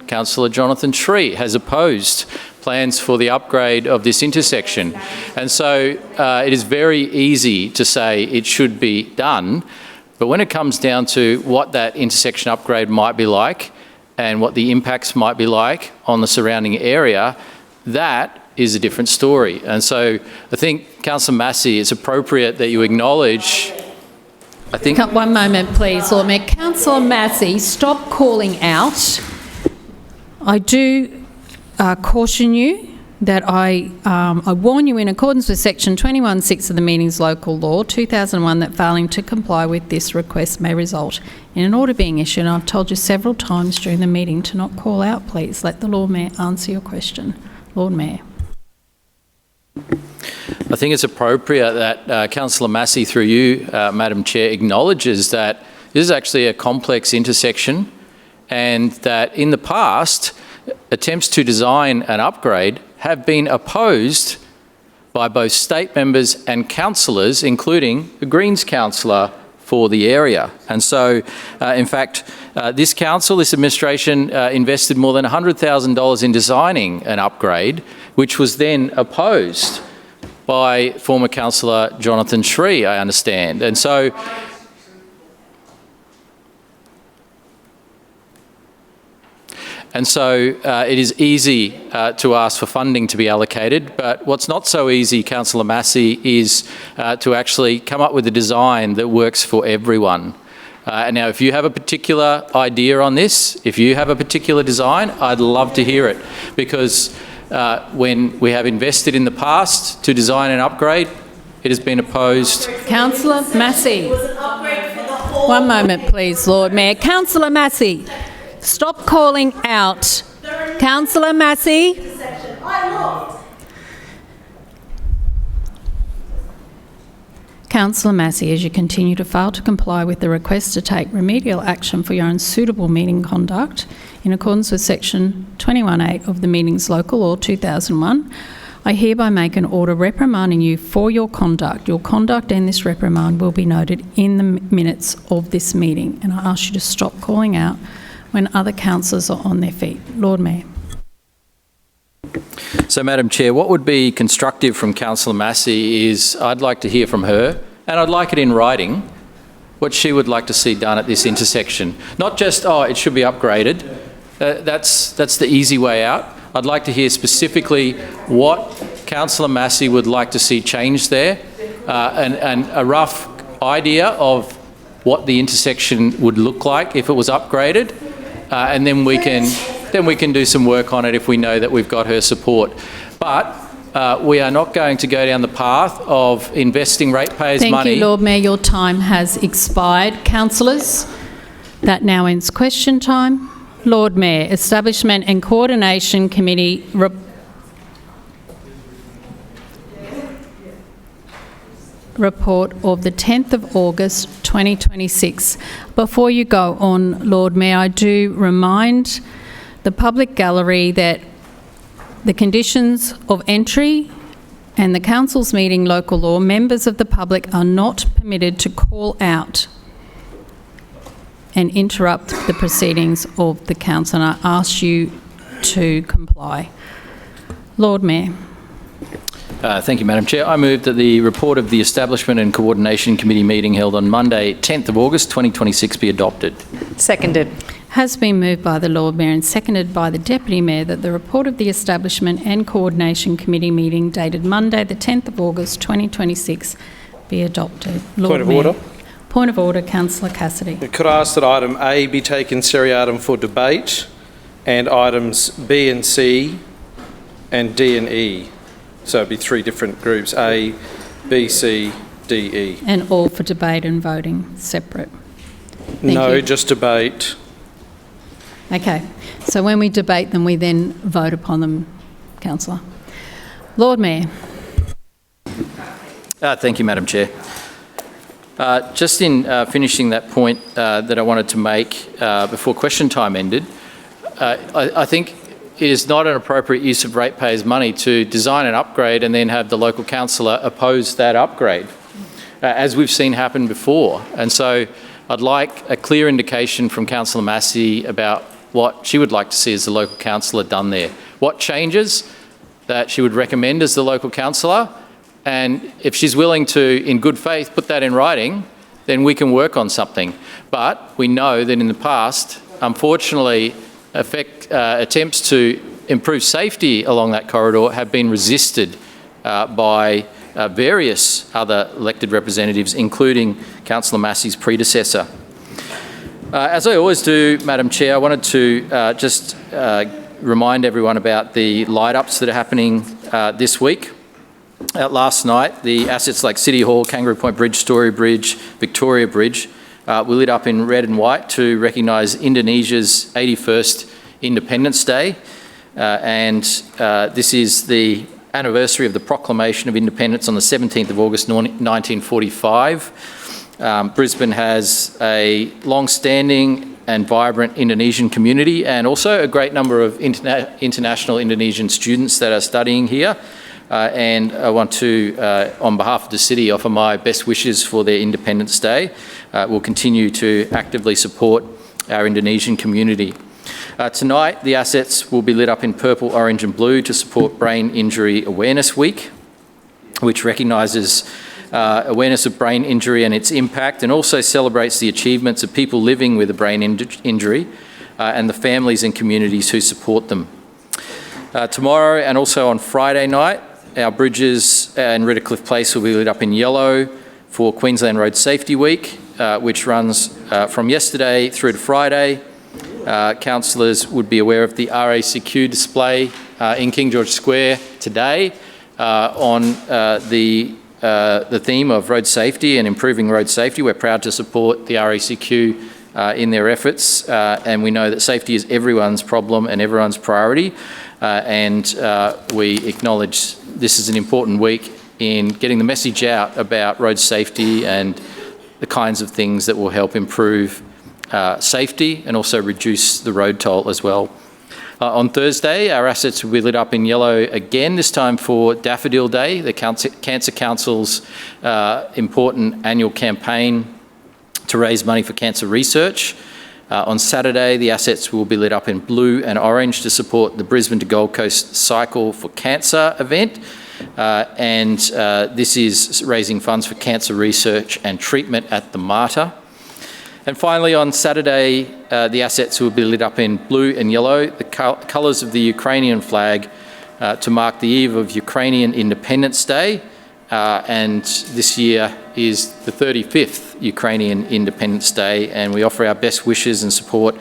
Councillor Jonathan Tree, has opposed plans for the upgrade of this intersection. And so it is very easy to say it should be done, but when it comes down to what that intersection upgrade might be like and what the impacts might be like on the surrounding area, that is a different story. And so I think, Councillor Massey, it's appropriate that you acknowledge. I think. One moment, please, Lord Mayor. Councillor Massey, stop calling out. I do caution you that I warn you in accordance with section 21(6) of the Meetings Local Law 2001 that failing to comply with this request may result in an order being issued. And I've told you several times during the meeting to not call out, please. Let the Lord Mayor answer your question. Lord Mayor. I think it's appropriate that Councillor Massey, through you, Madam Chair, acknowledges that this is actually a complex intersection and that in the past, attempts to design an upgrade have been opposed by both state members and councillors, including the Greens councillor for the area. And so, in fact, this council, this administration invested more than $100,000 in designing an upgrade, which was then opposed by former councillor Jonathan Tree, I understand. And so, it is easy to ask for funding to be allocated, but what's not so easy, Councillor Massey, is to actually come up with a design that works for everyone. Now, if you have a particular idea on this, if you have a particular design, I'd love to hear it, because when we have invested in the past to design an upgrade, it has been opposed. Councillor Massey. One moment, please, Lord Mayor. Councillor Massey. Stop calling out. Councillor Massey. Councillor Massey, as you continue to fail to comply with the request to take remedial action for your unsuitable meeting conduct in accordance with section 21(8) of the Meetings Local Law 2001, I hereby make an order reprimanding you for your conduct. Your conduct and this reprimand will be noted in the minutes of this meeting, and I ask you to stop calling out when other councillors are on their feet. Lord Mayor. So, Madam Chair, what would be constructive from Councillor Massey is I'd like to hear from her, and I'd like it in writing, what she would like to see done at this intersection. Not just, oh, it should be upgraded. That's the easy way out. I'd like to hear specifically what Councillor Massey would like to see changed there, and a rough idea of what the intersection would look like if it was upgraded, and then we can do some work on it if we know that we've got her support. But we are not going to go down the path of investing ratepayers' money. Thank you, Lord Mayor. Your time has expired. Councillors, that now ends question time. Lord Mayor, Establishment and Coordination Committee report of the 10th of August 2026. Before you go on, Lord Mayor, I do remind the public gallery that the conditions of entry and the Council's meeting local law, members of the public are not permitted to call out and interrupt the proceedings of the Council, and I ask you to comply. Lord Mayor. Thank you, Madam Chair. I move that the report of the Establishment and Coordination Committee meeting held on Monday, 10th of August 2026 be adopted. Seconded. Has been moved by the Lord Mayor and seconded by the Deputy Mayor that the report of the Establishment and Coordination Committee meeting dated Monday the 10th of August 2026 be adopted. Point of order. Point of order, Councillor Cassidy. Could I ask that item A be taken seriatim for debate and items B and C and D and E? So it'd be three different groups, A, B, C, D, E. And all for debate and voting separate. No, you. just debate. Okay, so when we debate them, we then vote upon them, Councillor. Lord Mayor. Thank you, Madam Chair. Just in finishing that point that I wanted to make before question time ended, I think it is not an appropriate use of ratepayers' money to design an upgrade and then have the local councillor oppose that upgrade, as we've seen happen before. And so I'd like a clear indication from Councillor Massey about what she would like to see as the local councillor done there. What changes that she would recommend as the local councillor, and if she's willing to, in good faith, put that in writing, then we can work on something. But we know that in the past, unfortunately, attempts to improve safety along that corridor have been resisted by various other elected representatives, including Councillor Massey's predecessor. As I always do, Madam Chair, I wanted to just remind everyone about the light-ups that are happening this week. Last night, the assets like City Hall, Kangaroo Point Bridge, Story Bridge, Victoria Bridge were lit up in red and white to recognise Indonesia's 81st Independence Day. This is the anniversary of the proclamation of independence on the 17th of August 1945. Brisbane has a long-standing and vibrant Indonesian community, and also a great number of international Indonesian students that are studying here. And I want to, on behalf of the city, offer my best wishes for their Independence Day. We'll continue to actively support our Indonesian community. Tonight, the assets will be lit up in purple, orange and blue to support Brain Injury Awareness Week, which recognises awareness of brain injury and its impact, and also celebrates the achievements of people living with a brain injury and the families and communities who support them. Tomorrow and also on Friday night, our bridges in Redcliffe Place will be lit up in yellow for Queensland Road Safety Week, which runs from yesterday through to Friday. Councillors would be aware of the RACQ display in King George Square today on the theme of road safety and improving road safety. We're proud to support the RACQ in their efforts, and we know that safety is everyone's problem and everyone's priority, and we acknowledge this is an important week in getting the message out about road safety and the kinds of things that will help improve safety and also reduce the road toll as well. On Thursday, our assets will be lit up in yellow again, this time for Daffodil Day, the Cancer Council's important annual campaign to raise money for cancer research. On Saturday, the assets will be lit up in blue and orange to support the Brisbane to Gold Coast Cycle for Cancer event. This is raising funds for cancer research and treatment at the Mater. And finally, on Saturday, the assets will be lit up in blue and yellow, the colours of the Ukrainian flag, to mark the eve of Ukrainian Independence Day. And this year is the 35th Ukrainian Independence Day, and we offer our best wishes and support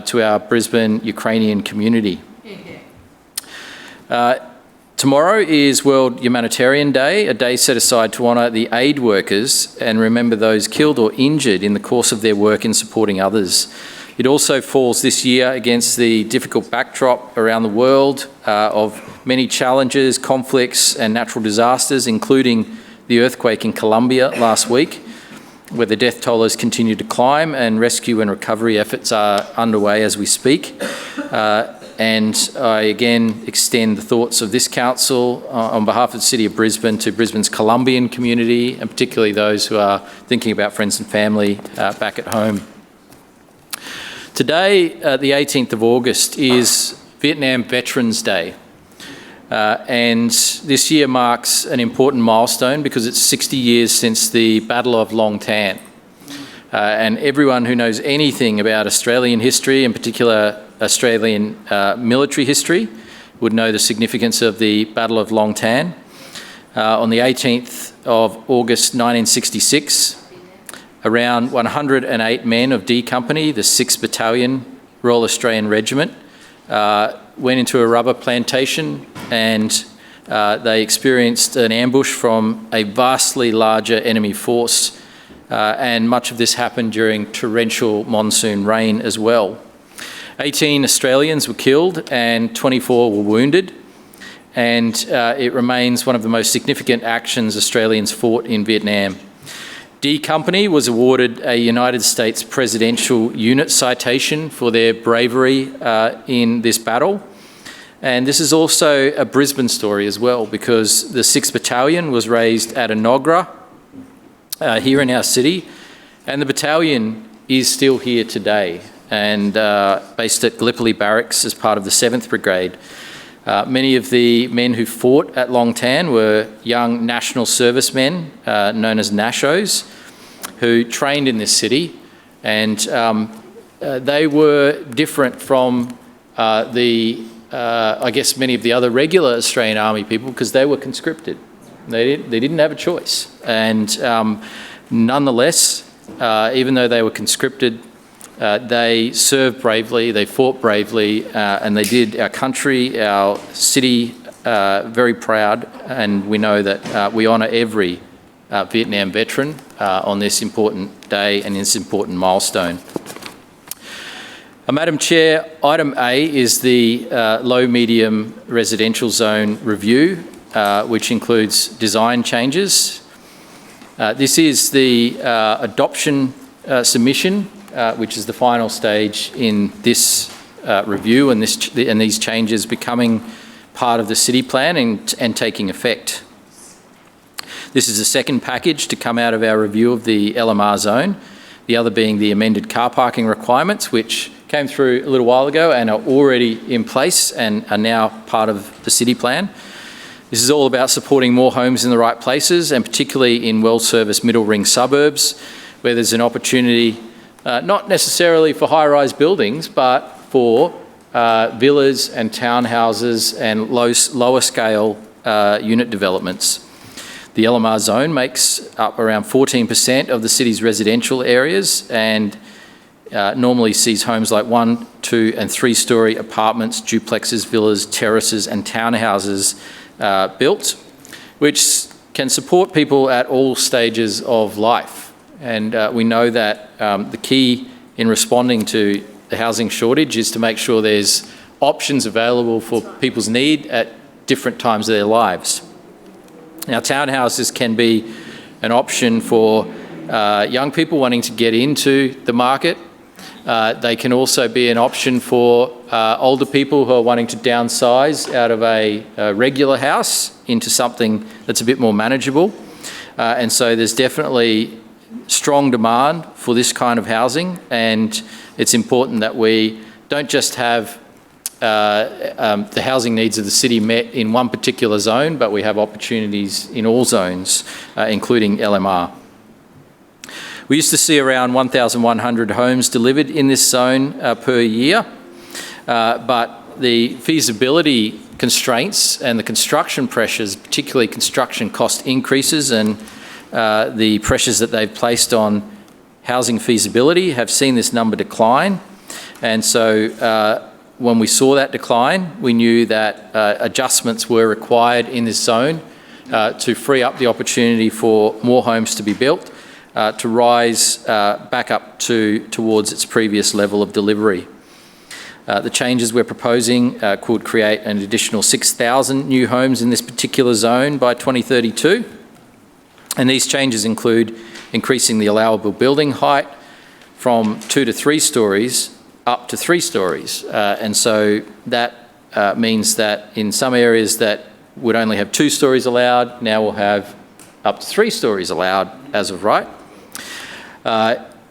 to our Brisbane Ukrainian community. Tomorrow is World Humanitarian Day, a day set aside to honour the aid workers and remember those killed or injured in the course of their work in supporting others. It also falls this year against the difficult backdrop around the world of many challenges, conflicts and natural disasters, including the earthquake in Colombia last week, where the death toll has continued to climb and rescue and recovery efforts are underway as we speak. And I again extend the thoughts of this council on behalf of the City of Brisbane to Brisbane's Colombian community, and particularly those who are thinking about friends and family back at home. Today, the 18th of August, is Vietnam Veterans Day. And this year marks an important milestone because it's 60 years since the Battle of Long Tan. And everyone who knows anything about Australian history, in particular Australian military history, would know the significance of the Battle of Long Tan. On the 18th of August 1966, around 108 men of D Company, the 6th Battalion, Royal Australian Regiment, went into a rubber plantation and they experienced an ambush from a vastly larger enemy force, and much of this happened during torrential monsoon rain as well. 18 Australians were killed and 24 were wounded, and it remains one of the most significant actions Australians fought in Vietnam. D Company was awarded a United States Presidential Unit Citation for their bravery in this battle. And this is also a Brisbane story as well, because the 6th Battalion was raised at Enoggera here in our city, and the battalion is still here today and based at Gallipoli Barracks as part of the 7th Brigade. Many of the men who fought at Long Tan were young national servicemen known as NASHOs who trained in this city, and they were different from I guess many of the other regular Australian Army people because they were conscripted. They didn't have a choice, and nonetheless, even though they were conscripted, they served bravely, they fought bravely, and they did our country, our city very proud, and we know that we honour every Vietnam veteran on this important day and this important milestone. Madam Chair, item A is the low-medium residential zone review, which includes design changes. This is the adoption submission, which is the final stage in this review and these changes becoming part of the city plan and taking effect. This is the second package to come out of our review of the LMR zone, the other being the amended car parking requirements, which came through a little while ago and are already in place and are now part of the city plan. This is all about supporting more homes in the right places, and particularly in well-serviced middle ring suburbs, where there's an opportunity not necessarily for high-rise buildings, but for villas and townhouses and lower scale unit developments. The LMR zone makes up around 14% of the city's residential areas and normally sees homes like 1, 2 and 3-storey apartments, duplexes, villas, terraces and townhouses built, which can support people at all stages of life. And we know that the key in responding to the housing shortage is to make sure there's options available for people's need at different times of their lives. Now, townhouses can be an option for young people wanting to get into the market. They can also be an option for older people who are wanting to downsize out of a regular house into something that's a bit more manageable. And so there's definitely strong demand for this kind of housing, and it's important that we don't just have the housing needs of the city met in one particular zone, but we have opportunities in all zones, including LMR. We used to see around 1,100 homes delivered in this zone per year, but the feasibility constraints and the construction pressures, particularly construction cost increases and the pressures that they've placed on housing feasibility, have seen this number decline. And so when we saw that decline, we knew that adjustments were required in this zone to free up the opportunity for more homes to be built, to rise back up towards its previous level of delivery. The changes we're proposing could create an additional 6,000 new homes in this particular zone by 2032. And these changes include increasing the allowable building height from 2 to 3 stories up to 3 stories. And so that means that in some areas that would only have 2 stories allowed, now will have up to 3 stories allowed as of right.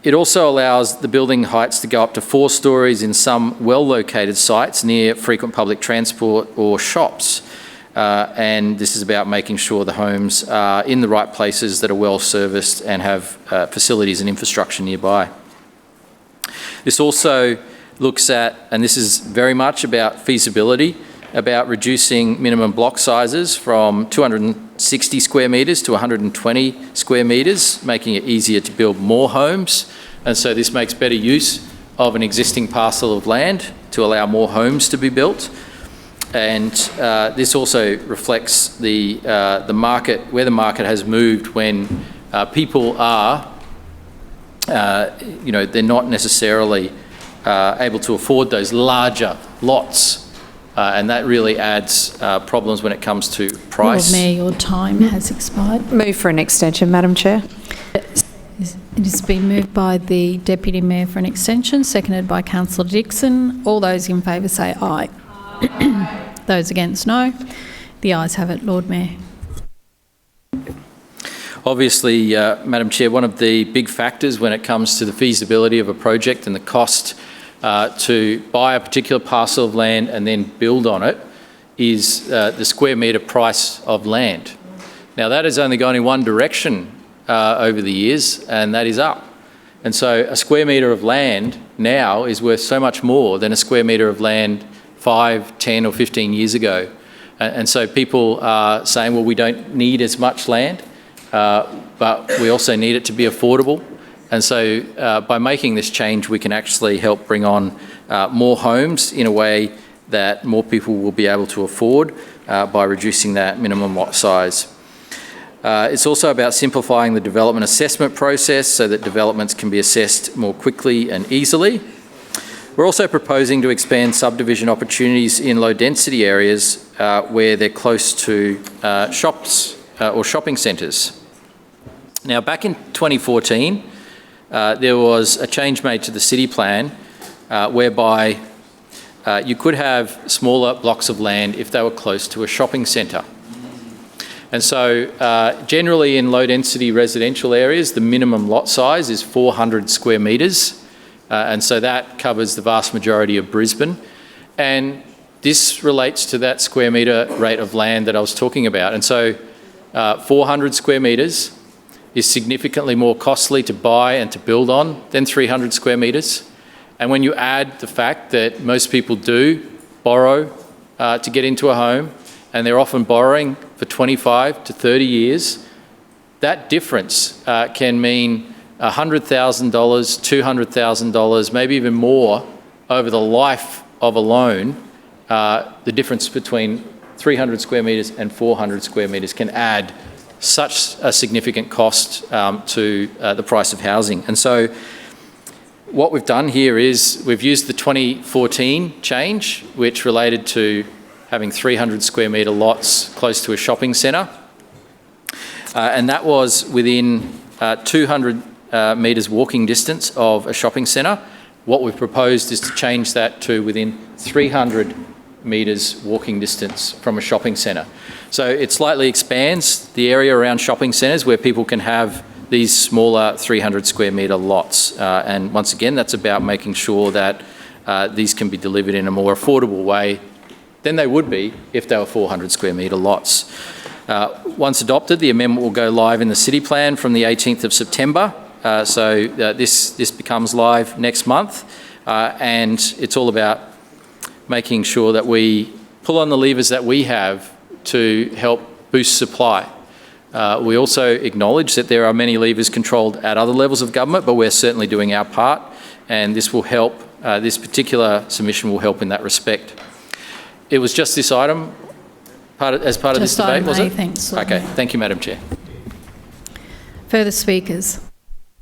It also allows the building heights to go up to 4 stories in some well-located sites near frequent public transport or shops. And this is about making sure the homes are in the right places that are well-serviced and have facilities and infrastructure nearby. This also looks at, and this is very much about feasibility, about reducing minimum block sizes from 260 square metres to 120 square metres, making it easier to build more homes. And so this makes better use of an existing parcel of land to allow more homes to be built. And this also reflects the market, where the market has moved when people are, they're not necessarily able to afford those larger lots. And that really adds problems when it comes to price. Lord Mayor, your time has expired. Move for an extension, Madam Chair. It has been moved by the Deputy Mayor for an extension, seconded by Councillor Dixon. All those in favour say aye. Those against, no. The ayes have it, Lord Mayor. Obviously, Madam Chair, one of the big factors when it comes to the feasibility of a project and the cost to buy a particular parcel of land and then build on it is the square metre price of land. Now, that has only gone in one direction over the years, and that is up. And so a square metre of land now is worth so much more than a square metre of land 5, 10 or 15 years ago. And so people are saying, well, we don't need as much land, but we also need it to be affordable. And so by making this change, we can actually help bring on more homes in a way that more people will be able to afford by reducing that minimum lot size. It's also about simplifying the development assessment process so that developments can be assessed more quickly and easily. We're also proposing to expand subdivision opportunities in low density areas where they're close to shops or shopping centres. Now, back in 2014, there was a change made to the city plan whereby you could have smaller blocks of land if they were close to a shopping centre. And so generally in low density residential areas, the minimum lot size is 400 square metres. And so that covers the vast majority of Brisbane. And this relates to that square metre rate of land that I was talking about. And so 400 square metres is significantly more costly to buy and to build on than 300 square metres. And when you add the fact that most people do borrow to get into a home, and they're often borrowing for 25 to 30 years, that difference can mean $100,000, $200,000, maybe even more over the life of a loan. The difference between 300 square metres and 400 square metres can add such a significant cost to the price of housing. And so what we've done here is we've used the 2014 change, which related to having 300 square metre lots close to a shopping centre. And that was within 200 metres walking distance of a shopping centre. What we've proposed is to change that to within 300 metres walking distance from a shopping centre. So it slightly expands the area around shopping centres where people can have these smaller 300 square metre lots. And once again, that's about making sure that these can be delivered in a more affordable way than they would be if they were 400 square metre lots. Once adopted, the amendment will go live in the city plan from the 18th of September. So this becomes live next month. And it's all about making sure that we pull on the levers that we have to help boost supply. We also acknowledge that there are many levers controlled at other levels of government, but we're certainly doing our part, and this will help, this particular submission will help in that respect. It was just this item as part of this debate, was it? Thanks. Okay, thank you, Madam Chair. Further speakers?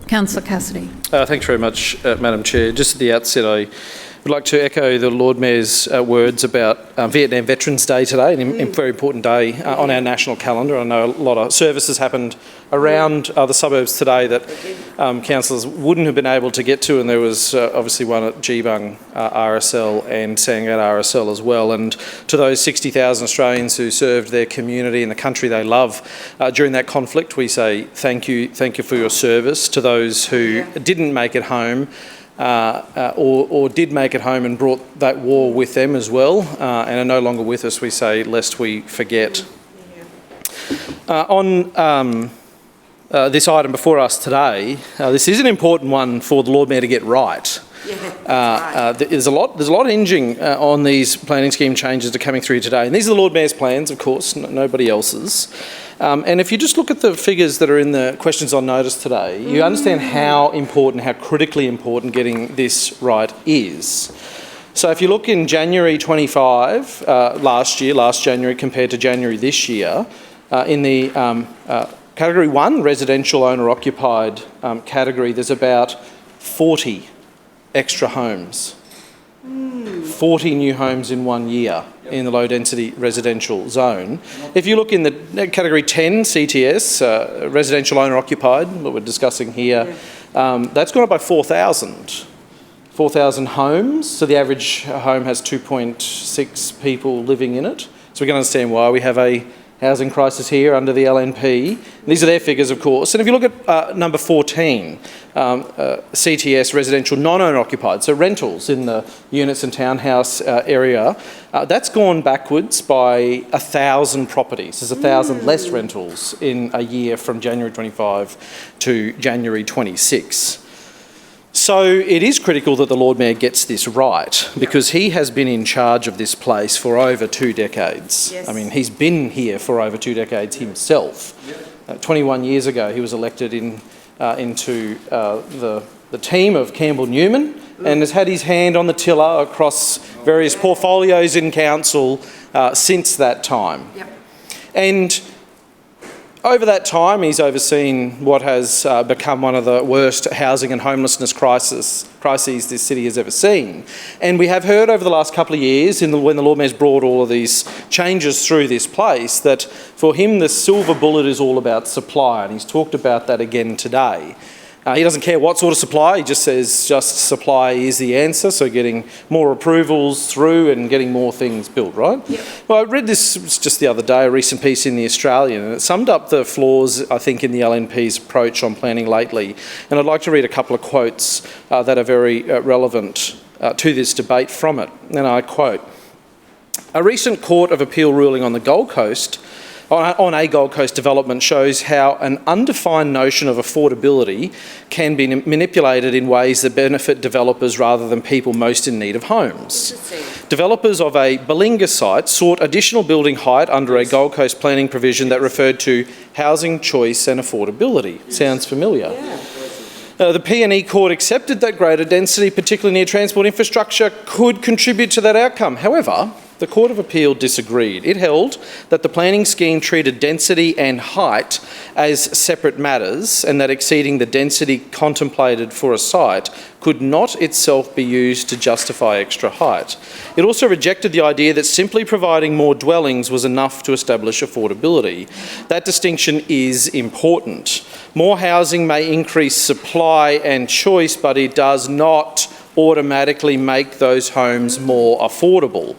Councillor Cassidy. Thanks very much, Madam Chair. Just at the outset, I would like to echo the Lord Mayor's words about Vietnam Veterans Day today, a very important day on our national calendar. I know a lot of services happened around the suburbs today that councillors wouldn't have been able to get to, and there was obviously one at Geebung RSL and Sandgate RSL as well. And to those 60,000 Australians who served their community and the country they love during that conflict, we say thank you for your service. To those who didn't make it home, or did make it home and brought that war with them as well, and are no longer with us, we say, lest we forget. On this item before us today, this is an important one for the Lord Mayor to get right. There's a lot hinging on these planning scheme changes that are coming through today. And these are the Lord Mayor's plans, of course, nobody else's. And if you just look at the figures that are in the questions on notice today, you understand how important, how critically important getting this right is. So if you look in January 25, last January compared to January this year, in the Category 1, residential owner-occupied category, there's about 40 extra homes. 40 new homes in 1 year in the low-density residential zone. If you look in the Category 10, CTS, residential owner-occupied, what we're discussing here, that's gone up by 4,000 homes. So the average home has 2.6 people living in it. So we can understand why we have a housing crisis here under the LNP. These are their figures, of course. And if you look at number 14, CTS, residential non-owner-occupied, so rentals in the units and townhouse area, that's gone backwards by 1,000 properties. There's 1,000 less rentals in a year from January 25 to January 26. So it is critical that the Lord Mayor gets this right, because he has been in charge of this place for over 2 decades. Yes. I mean, he's been here for over 2 decades himself. 21 years ago, he was elected into the team of Campbell Newman and has had his hand on the tiller across various portfolios in council since that time. Yep. And over that time, he's overseen what has become one of the worst housing and homelessness crises this city has ever seen. And we have heard over the last couple of years, when the Lord Mayor's brought all of these changes through this place, that for him the silver bullet is all about supply, and he's talked about that again today. He doesn't care what sort of supply, he just says just supply is the answer, so getting more approvals through and getting more things built, right? Yep. Well, I read this just the other day, a recent piece in The Australian, and it summed up the flaws, I think, in the LNP's approach on planning lately. And I'd like to read a couple of quotes that are very relevant to this debate from it. And I quote, "A recent Court of Appeal ruling on the Gold Coast on a Gold Coast development shows how an undefined notion of affordability can be manipulated in ways that benefit developers rather than people most in need of homes. Developers of a Balinga site sought additional building height under a Gold Coast planning provision that referred to housing choice and affordability." Sounds familiar? Yeah. The P&E Court accepted that greater density, particularly near transport infrastructure, could contribute to that outcome. However, the Court of Appeal disagreed. It held that the planning scheme treated density and height as separate matters, and that exceeding the density contemplated for a site could not itself be used to justify extra height. It also rejected the idea that simply providing more dwellings was enough to establish affordability. That distinction is important. More housing may increase supply and choice, but it does not automatically make those homes more affordable.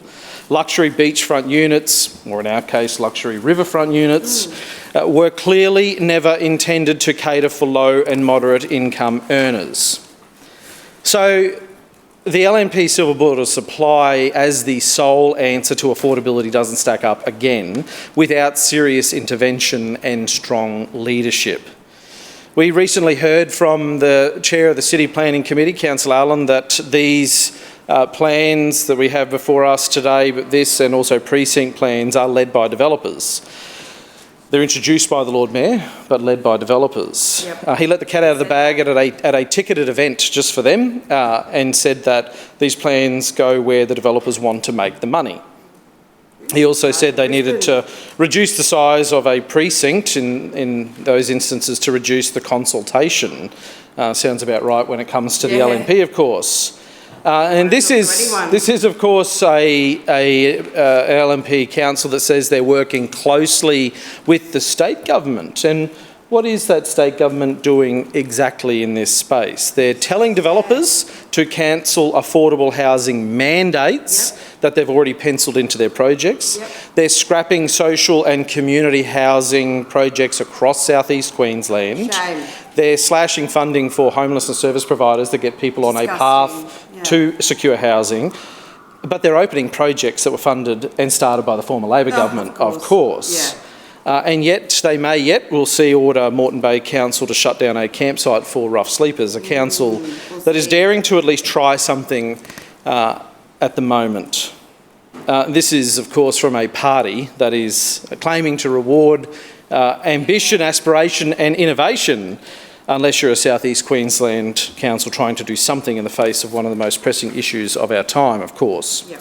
luxury beachfront units, or in our case, luxury riverfront units, were clearly never intended to cater for low and moderate income earners. So the LNP Silver Bullet of supply as the sole answer to affordability doesn't stack up again without serious intervention and strong leadership. We recently heard from the Chair of the City Planning Committee, Councillor Allen, that these plans that we have before us today, but this and also precinct plans, are led by developers. They're introduced by the Lord Mayor, but led by developers. Yep. He let the cat out of the bag at a ticketed event just for them and said that these plans go where the developers want to make the money. He also said they needed to reduce the size of a precinct in those instances to reduce the consultation. Sounds about right when it comes to the LNP, of course. And this is of course a LNP council that says they're working closely with the state government. And what is that state government doing exactly in this space? They're telling developers to cancel affordable housing mandates that they've already penciled into their projects. They're scrapping social and community housing projects across southeast Queensland. Shame. They're slashing funding for homelessness service providers that get people on a path to secure housing. But they're opening projects that were funded and started by the former Labor government, of course. And yet, we'll see order Moreton Bay Council to shut down a campsite for rough sleepers, a council that is daring to at least try something at the moment. This is, of course, from a party that is claiming to reward ambition, aspiration and innovation, unless you're a South East Queensland council trying to do something in the face of one of the most pressing issues of our time, of course.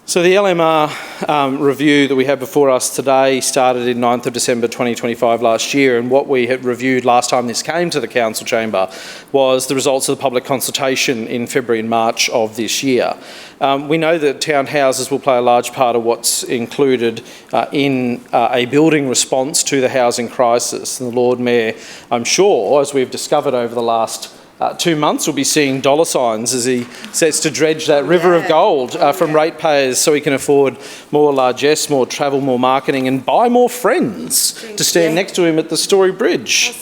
So the LMR review that we have before us today started in 9th of December 2025 last year, and what we had reviewed last time this came to the council chamber was the results of the public consultation in February and March of this year. We know that townhouses will play a large part of what's included in a building response to the housing crisis, and the Lord Mayor, I'm sure, as we've discovered over the last 2 months, we'll be seeing dollar signs as he sets to dredge that river of gold from ratepayers so he can afford more largesse, more travel, more marketing and buy more friends to stand next to him at the Story Bridge.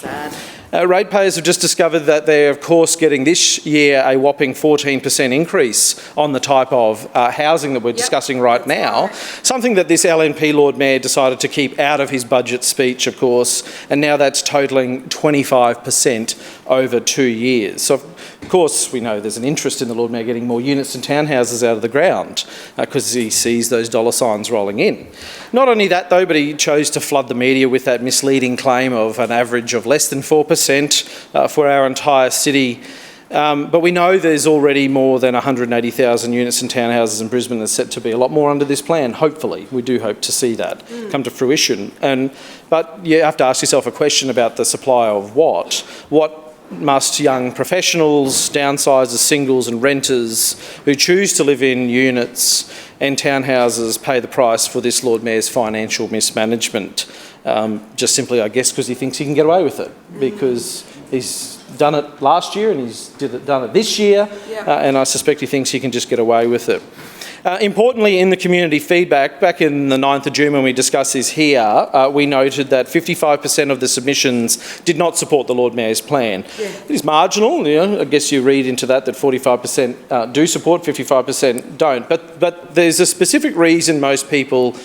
Ratepayers have just discovered that they're, of course, getting this year a whopping 14% increase on the type of housing that we're discussing right now, something that this LNP Lord Mayor decided to keep out of his budget speech, of course, and now that's totalling 25% over 2 years. So, of course, we know there's an interest in the Lord Mayor getting more units and townhouses out of the ground because he sees those dollar signs rolling in. Not only that, though, but he chose to flood the media with that misleading claim of an average of less than 4% for our entire city. But we know there's already more than 180,000 units and townhouses in Brisbane. There's set to be a lot more under this plan, hopefully. We do hope to see that come to fruition. But you have to ask yourself a question about the supply of what? What must young professionals, downsizers, singles and renters who choose to live in units and townhouses pay the price for this Lord Mayor's financial mismanagement? Just simply, I guess, because he thinks he can get away with it, because he's done it last year and he's done it this year, and I suspect he thinks he can just get away with it. Importantly, in the community feedback, back in the 9th of June when we discussed this here, we noted that 55% of the submissions did not support the Lord Mayor's plan. It is marginal, I guess you read into that 45% do support, 55% don't. But there's a specific reason most people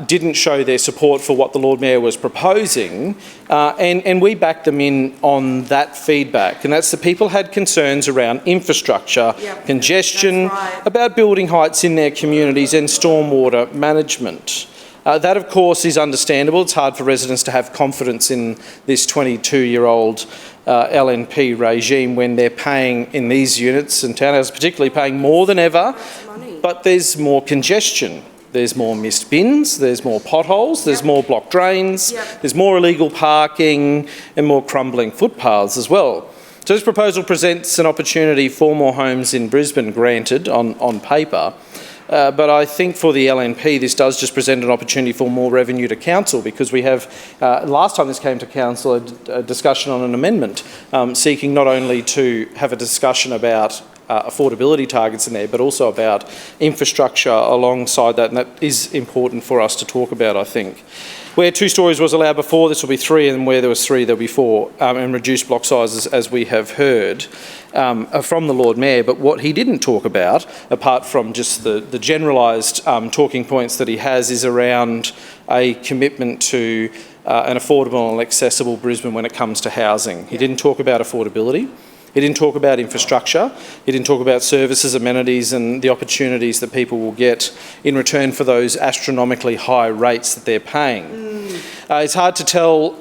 didn't show their support for what the Lord Mayor was proposing, and we backed them in on that feedback, and that's the people had concerns around infrastructure, congestion, about building heights in their communities and stormwater management. That, of course, is understandable. It's hard for residents to have confidence in this 22-year-old LNP regime when they're paying, in these units and townhouses particularly, paying more than ever, but there's more congestion. There's more missed bins, there's more potholes, there's more blocked drains, there's more illegal parking and more crumbling footpaths as well. So this proposal presents an opportunity for more homes in Brisbane, granted, on paper. But I think for the LNP, this does just present an opportunity for more revenue to council, because we have, last time this came to council, a discussion on an amendment seeking not only to have a discussion about affordability targets in there, but also about infrastructure alongside that, and that is important for us to talk about, I think. Where 2 stories was allowed before, this will be 3, and where there was 3, there'll be 4, and reduced block sizes, as we have heard from the Lord Mayor. But what he didn't talk about, apart from just the generalised talking points that he has, is around a commitment to an affordable and accessible Brisbane when it comes to housing. He didn't talk about affordability. He didn't talk about infrastructure. He didn't talk about services, amenities and the opportunities that people will get in return for those astronomically high rates that they're paying. It's hard to tell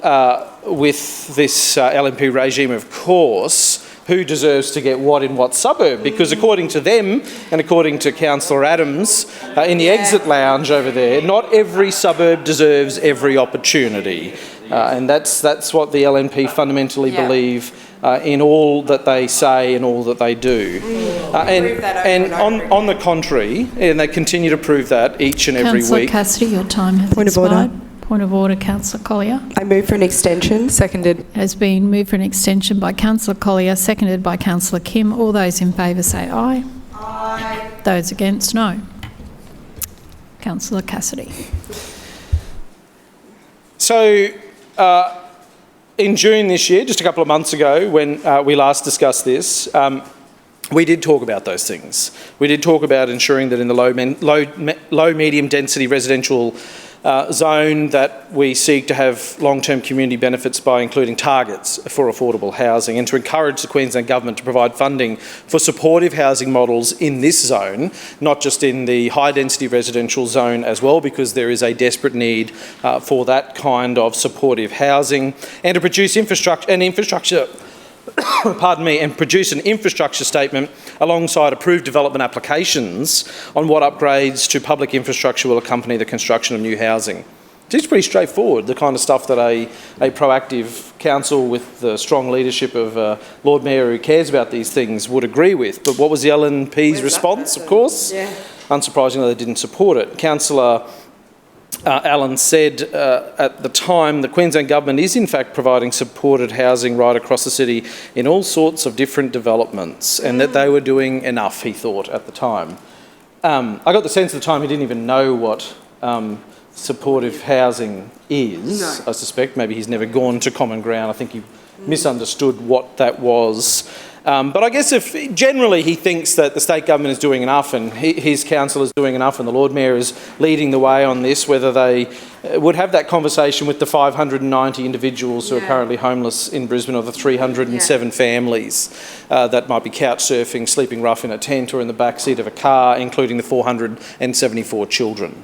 with this LNP regime, of course, who deserves to get what in what suburb, because according to them and according to Councillor Adams in the exit lounge over there, not every suburb deserves every opportunity. And that's what the LNP fundamentally believe in all that they say and all that they do. And on the contrary, and they continue to prove that each and every Councillor week. Cassidy, your time has expired. Point of order, Councillor Collier. I move for an extension. Seconded. It has been moved for an extension by Councillor Collier, seconded by Councillor Kim. All those in favour say aye. Aye. Those against, no. Councillor Cassidy. So, in June this year, just a couple of months ago, when we last discussed this, we did talk about those things. We did talk about ensuring that in the low medium density residential zone that we seek to have long-term community benefits by including targets for affordable housing, and to encourage the Queensland Government to provide funding for supportive housing models in this zone, not just in the high-density residential zone as well, because there is a desperate need for that kind of supportive housing, and to produce produce an infrastructure statement alongside approved development applications on what upgrades to public infrastructure will accompany the construction of new housing. It's pretty straightforward, the kind of stuff that a proactive council with the strong leadership of Lord Mayor who cares about these things would agree with. But what was the LNP's response, of course? Yeah. Unsurprisingly, they didn't support it. Councillor Allen said at the time the Queensland Government is in fact providing supported housing right across the city in all sorts of different developments, and that they were doing enough, he thought, at the time. I got the sense at the time he didn't even know what supportive housing is. No. I suspect maybe he's never gone to common ground. I think he misunderstood what that was. But I guess if generally he thinks that the state government is doing enough and his council is doing enough and the Lord Mayor is leading the way on this, whether they would have that conversation with the 590 individuals who are currently homeless in Brisbane, or the 307 families that might be couch surfing, sleeping rough in a tent or in the back seat of a car, including the 474 children.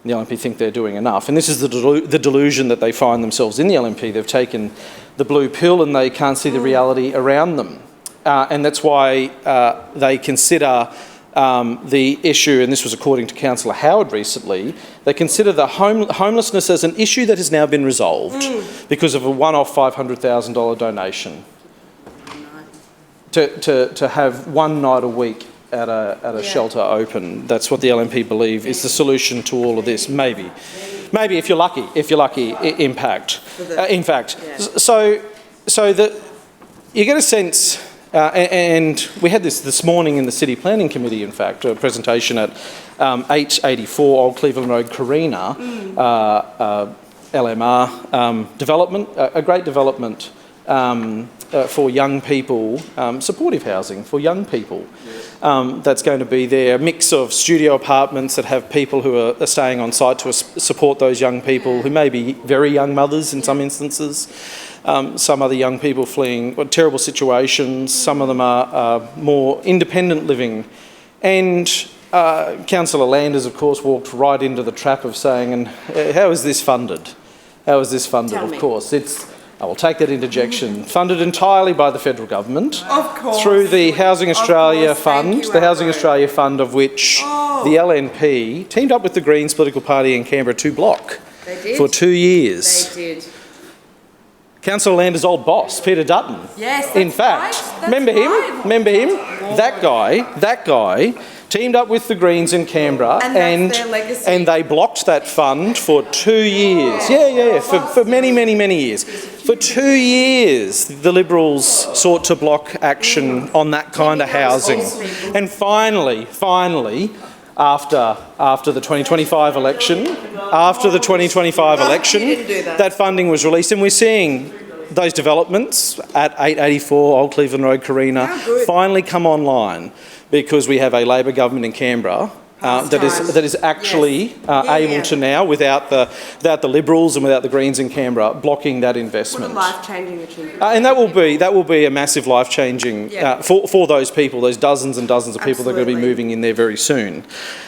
The LNP think they're doing enough. And this is the delusion that they find themselves in, the LNP. They've taken the blue pill and they can't see the reality around them. And that's why they consider the issue, and this was according to Councillor Howard recently, they consider the homelessness as an issue that has now been resolved because of a one-off $500,000 donation to have one night a week at a shelter open. That's what the LNP believe is the solution to all of this. Maybe if you're lucky, impact. In fact, so that you get a sense, and we had this morning in the City Planning Committee, in fact, a presentation at 884 Old Cleveland Road, Carina, LMR development, a great development for young people, supportive housing for young people. That's going to be there, a mix of studio apartments that have people who are staying on site to support those young people who may be very young mothers in some instances, some other young people fleeing terrible situations, some of them are more independent living. And Councillor Landers, of course, walked right into the trap of saying, and how is this funded? How is this funded? Of course, I will take that interjection. Funded entirely by the federal government, of course, through the Housing Australia Fund, the Housing Australia Fund, of which the LNP teamed up with the Greens political party in Canberra to block for 2 years. They did. Councillor Landers' old boss, Peter Dutton. Yes, in fact, remember him? That guy teamed up with the Greens in Canberra, And that's their legacy. and they blocked that fund for 2 years. For many years. For 2 years, the Liberals sought to block action on that kind of housing. And finally, after the 2025 election, that funding was released, and we're seeing those developments at 884 Old Cleveland Road, Carina, finally come online because we have a Labor government in Canberra that is actually able to now, without the Liberals and without the Greens in Canberra, blocking that investment. What a life-changing achievement. And that will be a massive life-changing for those people, those dozens and dozens of people that are going to be moving in there very soon.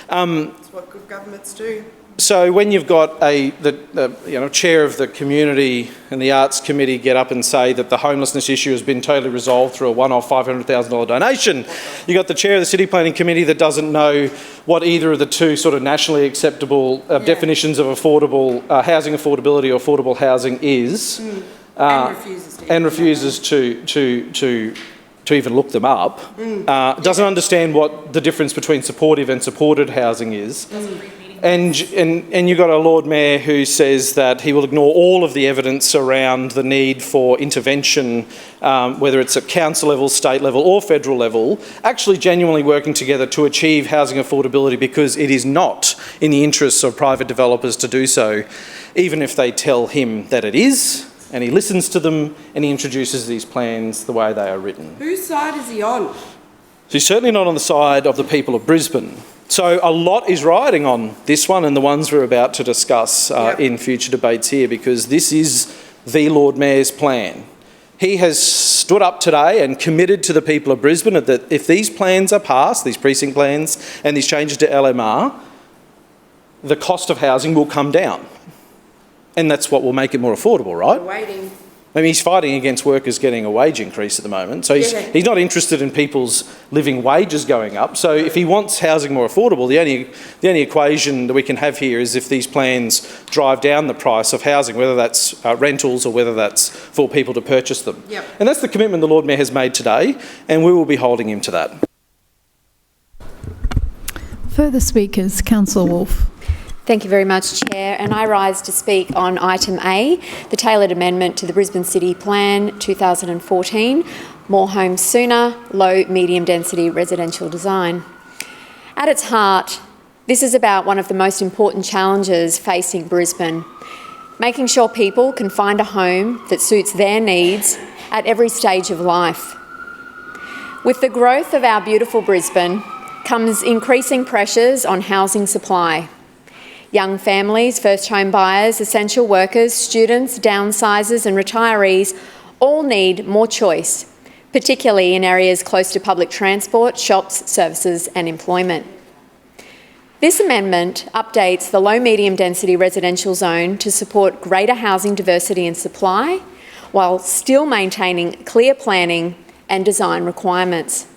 That's what good governments do. So when you've got the chair of the community and the arts committee get up and say that the homelessness issue has been totally resolved through a one-off $500,000 donation, you got the chair of the city planning committee that doesn't know what either of the two sort of nationally acceptable definitions of affordable housing affordability or affordable housing is, and refuses to even look them up, doesn't understand what the difference between supportive and supported housing is. And you've got a Lord Mayor who says that he will ignore all of the evidence around the need for intervention, whether it's at council level, state level or federal level, actually genuinely working together to achieve housing affordability, because it is not in the interests of private developers to do so, even if they tell him that it is, and he listens to them and he introduces these plans the way they are written. Whose side is he on? He's certainly not on the side of the people of Brisbane. So a lot is riding on this one and the ones we're about to discuss in future debates here, because this is the Lord Mayor's plan. He has stood up today and committed to the people of Brisbane that if these plans are passed, these precinct plans and these changes to LMR, the cost of housing will come down. And that's what will make it more affordable, right? We're waiting. I mean, he's fighting against workers getting a wage increase at the moment. So he's not interested in people's living wages going up. So if he wants housing more affordable, the only equation that we can have here is if these plans drive down the price of housing, whether that's rentals or whether that's for people to purchase them. Yep. And that's the commitment the Lord Mayor has made today, and we will be holding him to that. Further speakers, Councillor Wolfe. Thank you very much, Chair. And I rise to speak on item A, the tailored amendment to the Brisbane City Plan 2014, More Homes Sooner, Low Medium Density Residential Design. At its heart, this is about one of the most important challenges facing Brisbane, making sure people can find a home that suits their needs at every stage of life. With the growth of our beautiful Brisbane comes increasing pressures on housing supply. Young families, first home buyers, essential workers, students, downsizers and retirees all need more choice, particularly in areas close to public transport, shops, services and employment. This amendment updates the low-medium density residential zone to support greater housing diversity and supply, while still maintaining clear planning and design requirements.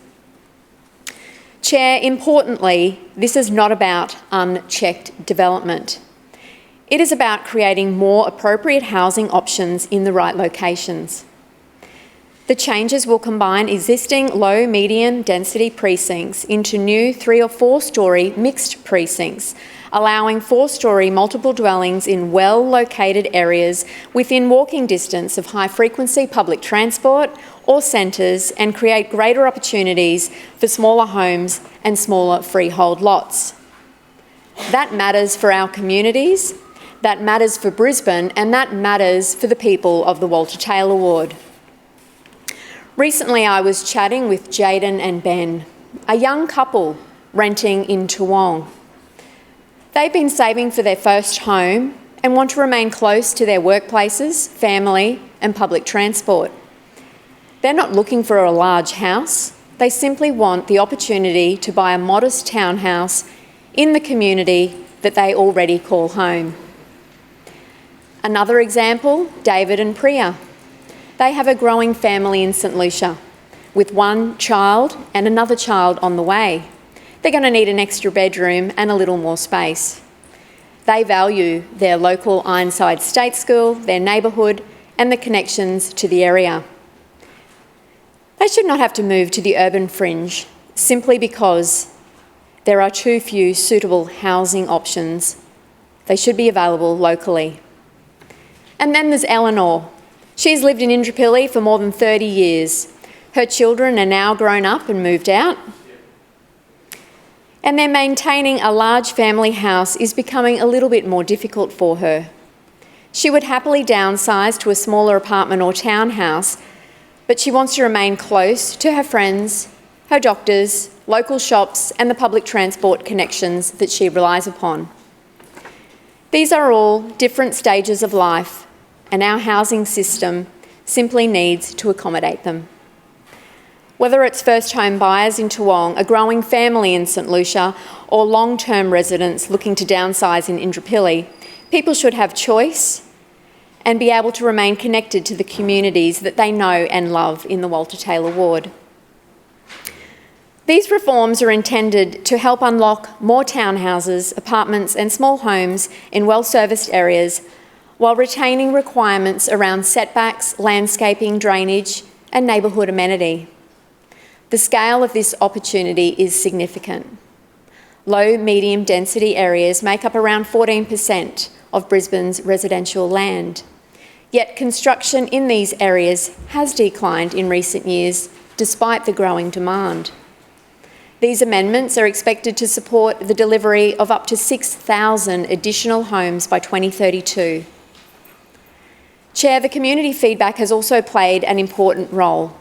Chair, importantly, this is not about unchecked development. It is about creating more appropriate housing options in the right locations. The changes will combine existing low-medium density precincts into new 3- or 4-storey mixed precincts, allowing 4-storey multiple dwellings in well-located areas within walking distance of high-frequency public transport or centres, and create greater opportunities for smaller homes and smaller freehold lots. That matters for our communities, that matters for Brisbane, and that matters for the people of the Walter Taylor ward. Recently I was chatting with Jayden and Ben, a young couple renting in Toowong. They've been saving for their first home and want to remain close to their workplaces, family and public transport. They're not looking for a large house. They simply want the opportunity to buy a modest townhouse in the community that they already call home. Another example, David and Priya. They have a growing family in St Lucia, with one child and another child on the way. They're going to need an extra bedroom and a little more space. They value their local Ironside State School, their neighbourhood and the connections to the area. They should not have to move to the urban fringe simply because there are too few suitable housing options. They should be available locally. And then there's Eleanor. She's lived in Indooroopilly for more than 30 years. Her children are now grown up and moved out. And then maintaining a large family house is becoming a little bit more difficult for her. She would happily downsize to a smaller apartment or townhouse, but she wants to remain close to her friends, her doctors, local shops, and the public transport connections that she relies upon. These are all different stages of life, and our housing system simply needs to accommodate them. Whether it's first home buyers in Toowong, a growing family in St Lucia, or long-term residents looking to downsize in Indooroopilly, people should have choice and be able to remain connected to the communities that they know and love in the Walter Taylor ward. These reforms are intended to help unlock more townhouses, apartments and small homes in well-serviced areas while retaining requirements around setbacks, landscaping, drainage and neighbourhood amenity. The scale of this opportunity is significant. Low, medium density areas make up around 14% of Brisbane's residential land. Yet construction in these areas has declined in recent years despite the growing demand. These amendments are expected to support the delivery of up to 6,000 additional homes by 2032. Chair, the community feedback has also played an important role.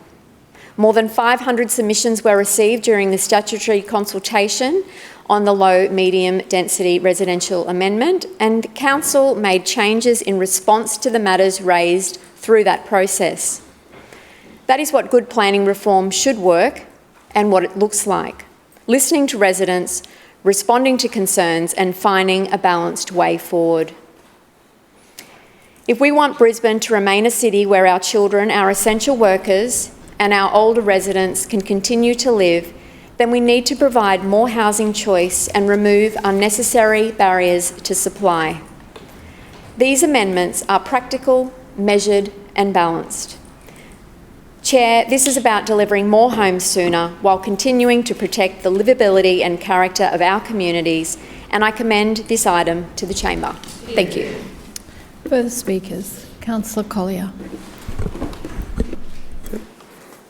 More than 500 submissions were received during the statutory consultation on the low-medium density residential amendment, and Council made changes in response to the matters raised through that process. That is what good planning reform should work and what it looks like: listening to residents, responding to concerns and finding a balanced way forward. If we want Brisbane to remain a city where our children, our essential workers and our older residents can continue to live, then we need to provide more housing choice and remove unnecessary barriers to supply. These amendments are practical, measured and balanced. Chair, this is about delivering more homes sooner while continuing to protect the livability and character of our communities, and I commend this item to the Chamber. Thank you. Further speakers. Councillor Collier.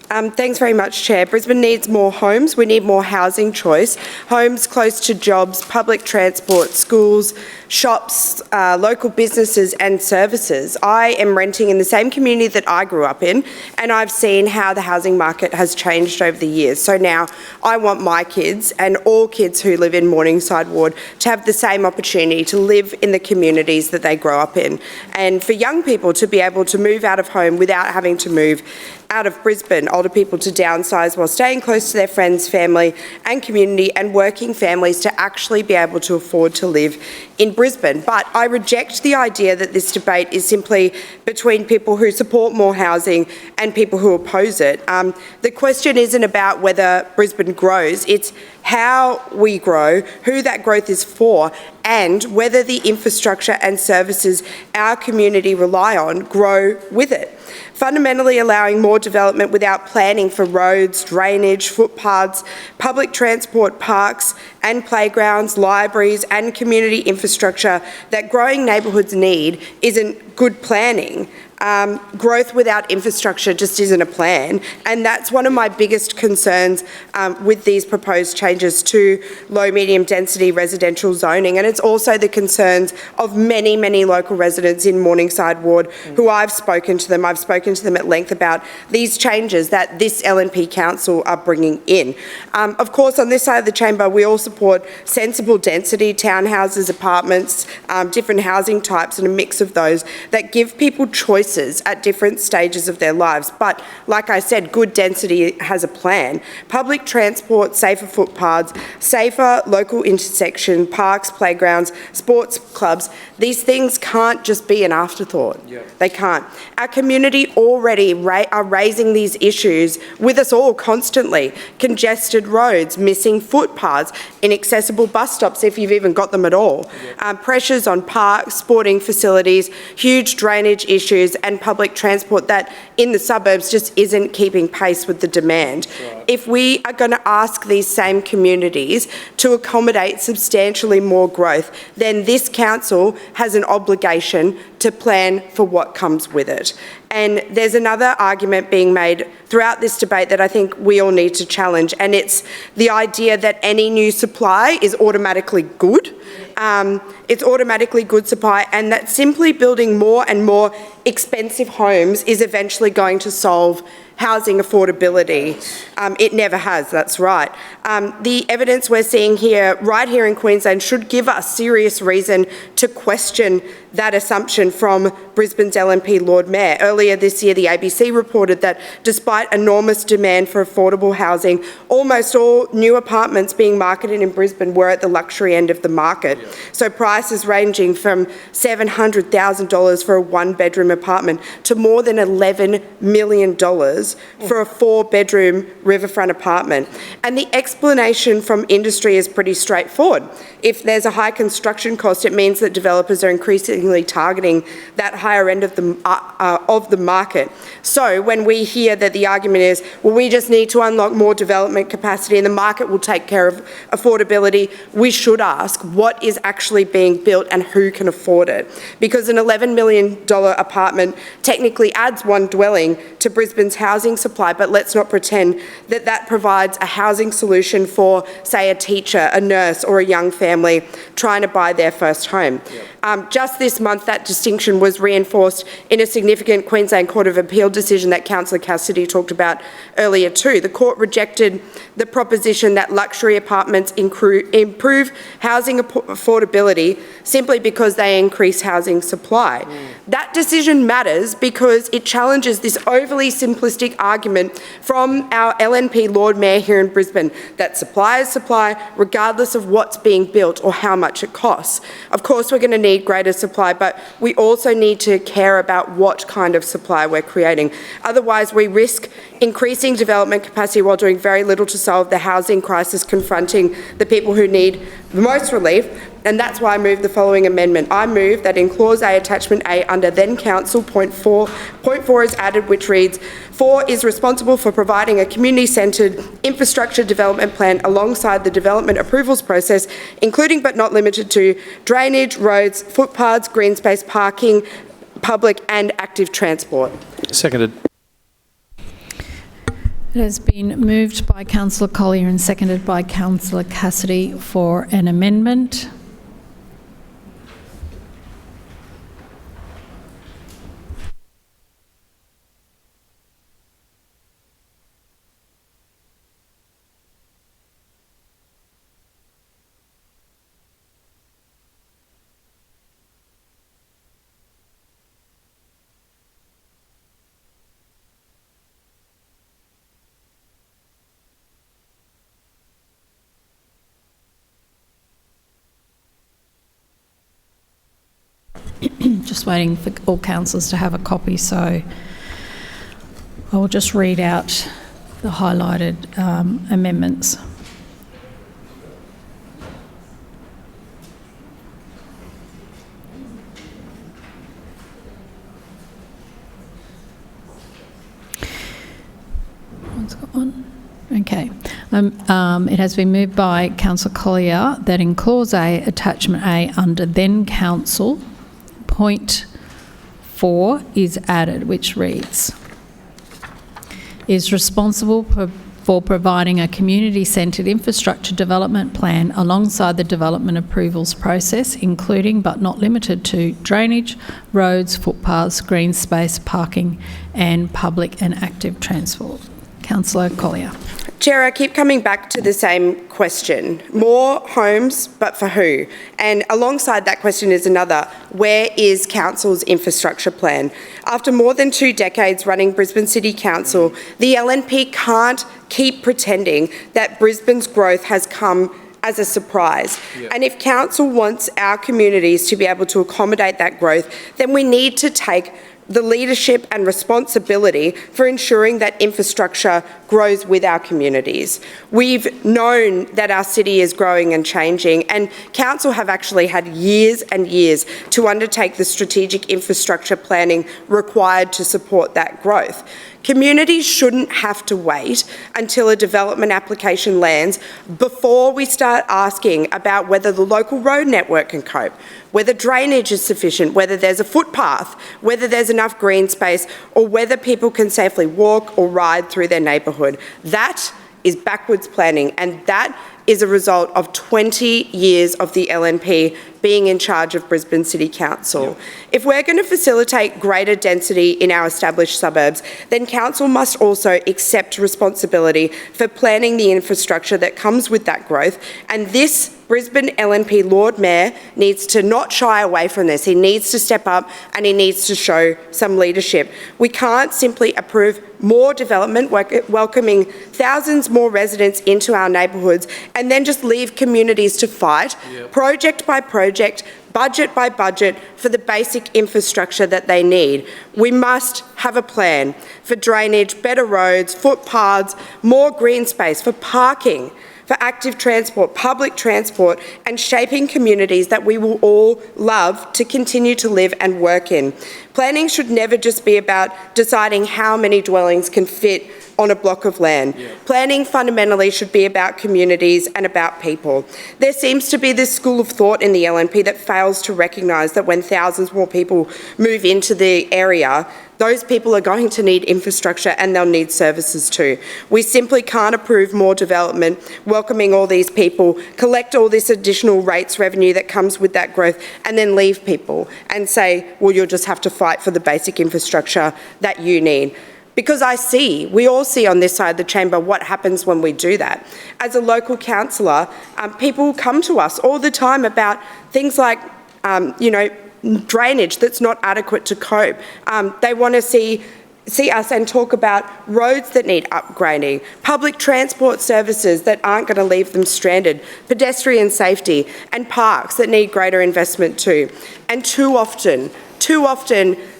Thanks very much, Chair. Brisbane needs more homes. We need more housing choice. Homes close to jobs, public transport, schools, shops, local businesses and services. I am renting in the same community that I grew up in, and I've seen how the housing market has changed over the years. So now I want my kids and all kids who live in Morningside Ward to have the same opportunity to live in the communities that they grow up in, and for young people to be able to move out of home without having to move out of Brisbane, older people to downsize while staying close to their friends, family and community, and working families to actually be able to afford to live in Brisbane. But I reject the idea that this debate is simply between people who support more housing and people who oppose it. The question isn't about whether Brisbane grows, it's how we grow, who that growth is for, and whether the infrastructure and services our community rely on grow with it. Fundamentally allowing more development without planning for roads, drainage, footpaths, public transport, parks and playgrounds, libraries and community infrastructure that growing neighbourhoods need isn't good planning. Growth without infrastructure just isn't a plan, and that's one of my biggest concerns with these proposed changes to low medium density residential zoning, and it's also the concerns of many, many local residents in Morningside Ward who I've spoken to them at length about these changes that this LNP Council are bringing in. Of course, on this side of the chamber, we all support sensible density, townhouses, apartments, different housing types and a mix of those that give people choices at different stages of their lives. But like I said, good density has a plan. Public transport, safer footpaths, safer local intersection, parks, playgrounds, sports clubs, these things can't just be an afterthought. They can't. Our community already are raising these issues with us all constantly. Congested roads, missing footpaths, inaccessible bus stops if you've even got them at all. Pressures on parks, sporting facilities, huge drainage issues and public transport that in the suburbs just isn't keeping pace with the demand. Right. If we are going to ask these same communities to accommodate substantially more growth, then this council has an obligation to plan for what comes with it. And there's another argument being made throughout this debate that I think we all need to challenge, and it's the idea that any new supply is automatically good. It's automatically good supply, and that simply building more and more expensive homes is eventually going to solve housing affordability. It never has, that's right. The evidence we're seeing here, right here in Queensland, should give us serious reason to question that assumption from Brisbane's LNP Lord Mayor. Earlier this year, the ABC reported that despite enormous demand for affordable housing, almost all new apartments being marketed in Brisbane were at the luxury end of the market. Yeah. So prices ranging from $700,000 for a one-bedroom apartment to more than $11 million for a four-bedroom riverfront apartment. And the explanation from industry is pretty straightforward. If there's a high construction cost, it means that developers are increasingly targeting that higher end of the market. So when we hear that the argument is, well, we just need to unlock more development capacity and the market will take care of affordability, we should ask what is actually being built and who can afford it. Because an $11 million apartment technically adds one dwelling to Brisbane's housing supply, but let's not pretend that that provides a housing solution for, say, a teacher, a nurse or a young family trying to buy their first home. Yep. Just this month, that distinction was reinforced in a significant Queensland Court of Appeal decision that Councillor Cassidy talked about earlier too. The court rejected the proposition that luxury apartments improve housing affordability simply because they increase housing supply. That decision matters because it challenges this overly simplistic argument from our LNP Lord Mayor here in Brisbane that supply is supply regardless of what's being built or how much it costs. Of course, we're going to need greater supply, but we also need to care about what kind of supply we're creating. Otherwise, we risk increasing development capacity while doing very little to solve the housing crisis confronting the people who need the most relief. And that's why I move the following amendment. I move that in Clause A, Attachment A, under then Council, point 4 is added, which reads, 4 is responsible for providing a community-centred infrastructure development plan alongside the development approvals process, including but not limited to drainage, roads, footpaths, green space, parking, public and active transport. Seconded. It has been moved by Councillor Collier and seconded by Councillor Cassidy for an amendment. Just waiting for all councillors to have a copy, so I will just read out the highlighted amendments. One's got one. Okay. It has been moved by Councillor Collier that in Clause A, Attachment A, under then Council, point 4 is added, which reads, is responsible for providing a community-centred infrastructure development plan alongside the development approvals process, including but not limited to drainage, roads, footpaths, green space, parking and public and active transport. Councillor Collier. Chair, I keep coming back to the same question. More homes, but for who? And alongside that question is another, where is Council's infrastructure plan? After more than 2 decades running Brisbane City Council, the LNP can't keep pretending that Brisbane's growth has come as a surprise. Yeah. And if Council wants our communities to be able to accommodate that growth, then we need to take the leadership and responsibility for ensuring that infrastructure grows with our communities. We've known that our city is growing and changing, and council have actually had years and years to undertake the strategic infrastructure planning required to support that growth. Communities shouldn't have to wait until a development application lands before we start asking about whether the local road network can cope, whether drainage is sufficient, whether there's a footpath, whether there's enough green space, or whether people can safely walk or ride through their neighbourhood. That is backwards planning, and that is a result of 20 years of the LNP being in charge of Brisbane City Council. Yep. If we're going to facilitate greater density in our established suburbs, then council must also accept responsibility for planning the infrastructure that comes with that growth, and this Brisbane LNP Lord Mayor needs to not shy away from this. He needs to step up and he needs to show some leadership. We can't simply approve more development, welcoming thousands more residents into our neighbourhoods, and then just leave communities to fight, project by project, budget by budget, for the basic infrastructure that they need. We must have a plan for drainage, better roads, footpaths, more green space, for parking, for active transport, public transport, and shaping communities that we will all love to continue to live and work in. Planning should never just be about deciding how many dwellings can fit on a block of land. Planning fundamentally should be about communities and about people. There seems to be this school of thought in the LNP that fails to recognise that when thousands more people move into the area, those people are going to need infrastructure and they'll need services too. We simply can't approve more development, welcoming all these people, collect all this additional rates revenue that comes with that growth, and then leave people and say, well, you'll just have to fight for the basic infrastructure that you need. Because we all see on this side of the chamber what happens when we do that. As a local councillor, people come to us all the time about things like, drainage that's not adequate to cope. They want to see us and talk about roads that need upgrading, public transport services that aren't going to leave them stranded, pedestrian safety, and parks that need greater investment too. And too often,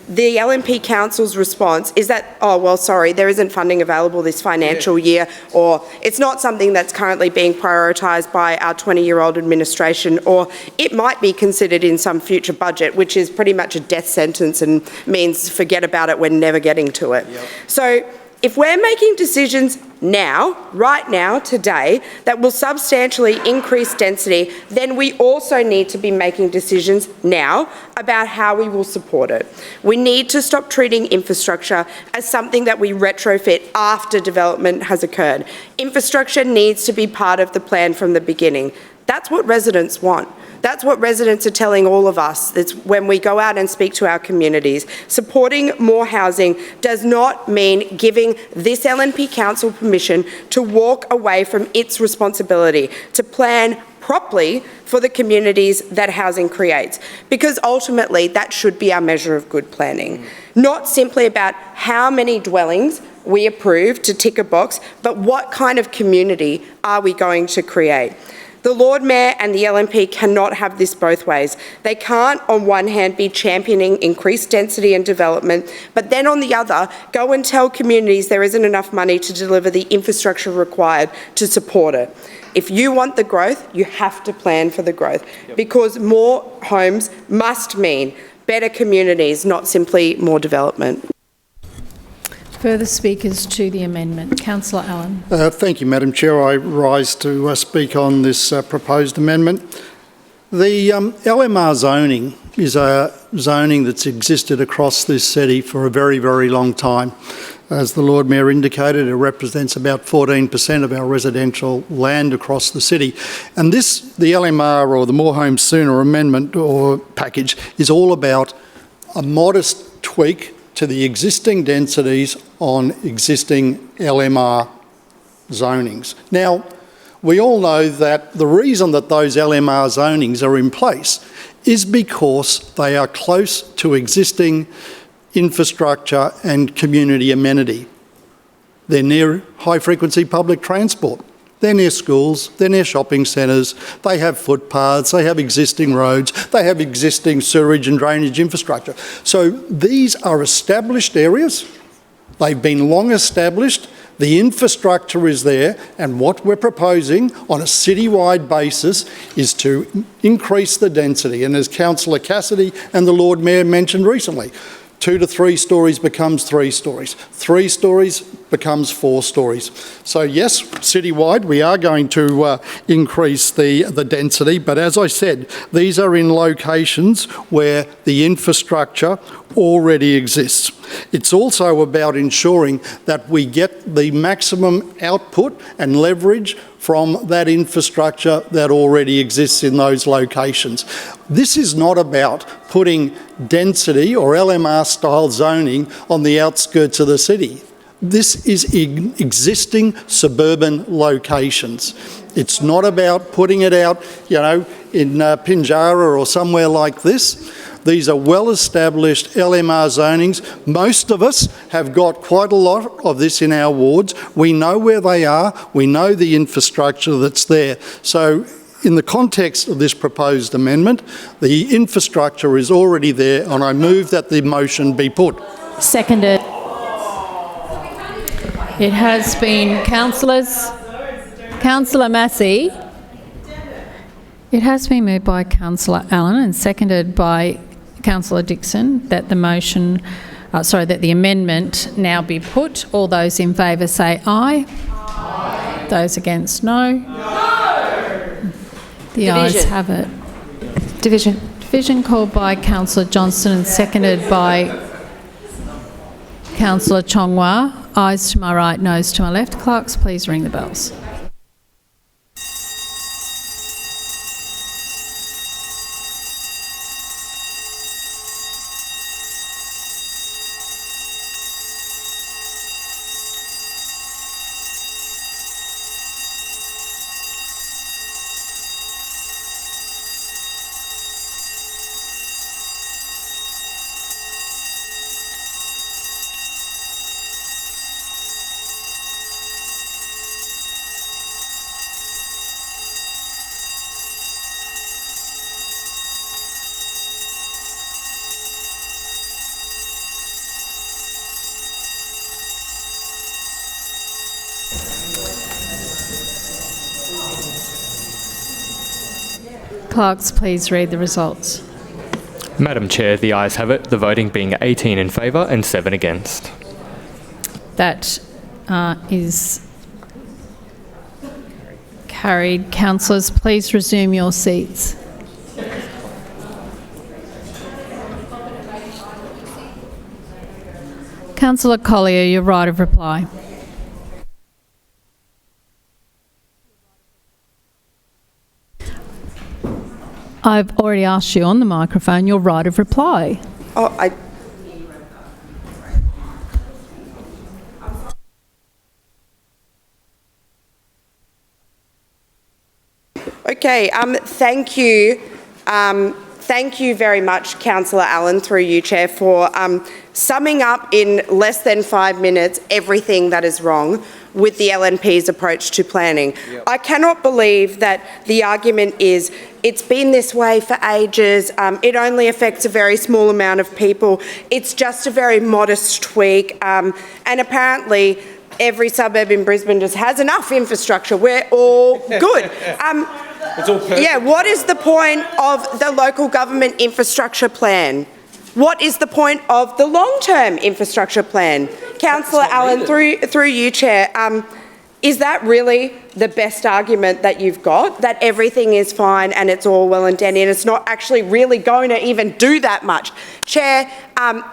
the LNP Council's response is that, oh, well, sorry, there isn't funding available this financial year, or it's not something that's currently being prioritised by our 20-year-old administration, or it might be considered in some future budget, which is pretty much a death sentence and means forget about it, we're never getting to it. Yep. So if we're making decisions now, right now, today, that will substantially increase density, then we also need to be making decisions now about how we will support it. We need to stop treating infrastructure as something that we retrofit after development has occurred. Infrastructure needs to be part of the plan from the beginning. That's what residents want. That's what residents are telling all of us. It's when we go out and speak to our communities. Supporting more housing does not mean giving this LNP Council permission to walk away from its responsibility to plan properly for the communities that housing creates, because ultimately that should be our measure of good planning. Not simply about how many dwellings we approve to tick a box, but what kind of community are we going to create? The Lord Mayor and the LNP cannot have this both ways. They can't, on one hand, be championing increased density and development, but then on the other, go and tell communities there isn't enough money to deliver the infrastructure required to support it. If you want the growth, you have to plan for the growth, because more homes must mean better communities, not simply more development. Further speakers to the amendment. Councillor Allen. Thank you, Madam Chair. I rise to speak on this proposed amendment. The LMR zoning is a zoning that's existed across this city for a very, very long time. As the Lord Mayor indicated, it represents about 14% of our residential land across the city. And the LMR, or the More Homes Sooner amendment or package, is all about a modest tweak to the existing densities on existing LMR zonings. Now, we all know that the reason that those LMR zonings are in place is because they are close to existing infrastructure and community amenity. They're near high-frequency public transport. They're near schools, they're near shopping centres, they have footpaths, they have existing roads, they have existing sewerage and drainage infrastructure. So these are established areas, they've been long established, the infrastructure is there, and what we're proposing on a citywide basis is to increase the density. And as Councillor Cassidy and the Lord Mayor mentioned recently, 2 to 3 storeys becomes 3 storeys. 3 storeys becomes 4 storeys. So yes, citywide, we are going to increase the density, but as I said, these are in locations where the infrastructure already exists. It's also about ensuring that we get the maximum output and leverage from that infrastructure that already exists in those locations. This is not about putting density or LMR-style zoning on the outskirts of the city. This is existing suburban locations. It's not about putting it out, you know, in Pinjarra or somewhere like this. These are well-established LMR zonings. Most of us have got quite a lot of this in our wards. We know where they are. We know the infrastructure that's there. So in the context of this proposed amendment, the infrastructure is already there, and I move that the motion be put. Seconded. It has been, Councillor Massey. It has been moved by Councillor Allen and seconded by Councillor Dixon that the motion, that the amendment now be put. All those in favour say aye. Aye. Those against no. No. The ayes have it. Division. Division called by Councillor Johnston and seconded by Councillor Chongwa. Ayes to my right, noes to my left. Clerks, please ring the bells. Clerks, please read the results. Madam Chair, the ayes have it, the voting being 18 in favour and 7 against. That is carried. Councillors, please resume your seats. Councillor Collier, your right of reply. I've already asked you on the microphone your right of reply. Okay, thank you. Thank you very much, Councillor Allen, through you, Chair, for summing up in less than 5 minutes everything that is wrong with the LNP's approach to planning. Yep. I cannot believe that the argument is it's been this way for ages, it only affects a very small amount of people, it's just a very modest tweak, and apparently every suburb in Brisbane just has enough infrastructure. We're all good. It's all perfect. Yeah, what is the point of the local government infrastructure plan? What is the point of the long-term infrastructure plan? Councillor Allen, through you, Chair, is that really the best argument that you've got, that everything is fine and it's all well and dandy and it's not actually really going to even do that much? Chair,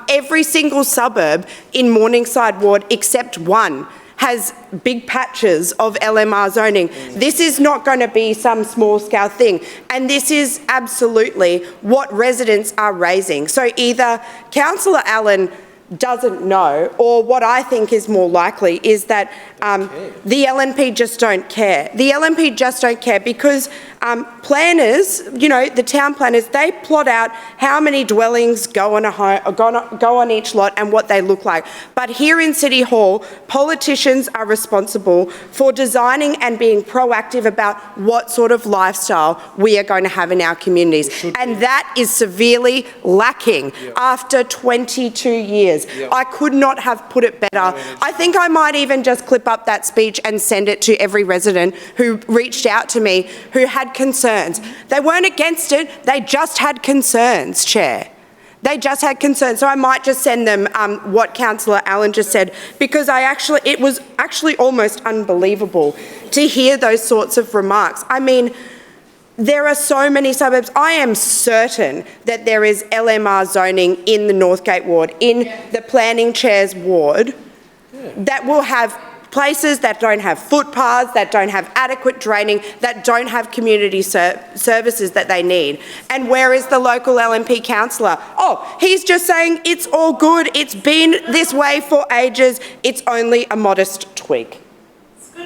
every single suburb in Morningside Ward except one has big patches of LMR zoning. This is not going to be some small-scale thing, and this is absolutely what residents are raising. So either Councillor Allen doesn't know, or what I think is more likely, is that the LNP just don't care. The LNP just don't care because planners, the town planners, they plot out how many dwellings go on a home, go on each lot and what they look like. But here in City Hall, politicians are responsible for designing and being proactive about what sort of lifestyle we are going to have in our communities. And that is severely lacking after 22 years. I could not have put it better. I think I might even just clip up that speech and send it to every resident who reached out to me who had concerns. They weren't against it, they just had concerns, Chair. They just had concerns. So I might just send them what Councillor Allen just said, because it was actually almost unbelievable to hear those sorts of remarks. I mean, there are so many suburbs. I am certain that there is LMR zoning in the Northgate ward, in the planning chair's ward, that will have places that don't have footpaths, that don't have adequate draining, that don't have community services that they need. And where is the local LNP councillor? Oh, he's just saying it's all good, it's been this way for ages, it's only a modest tweak.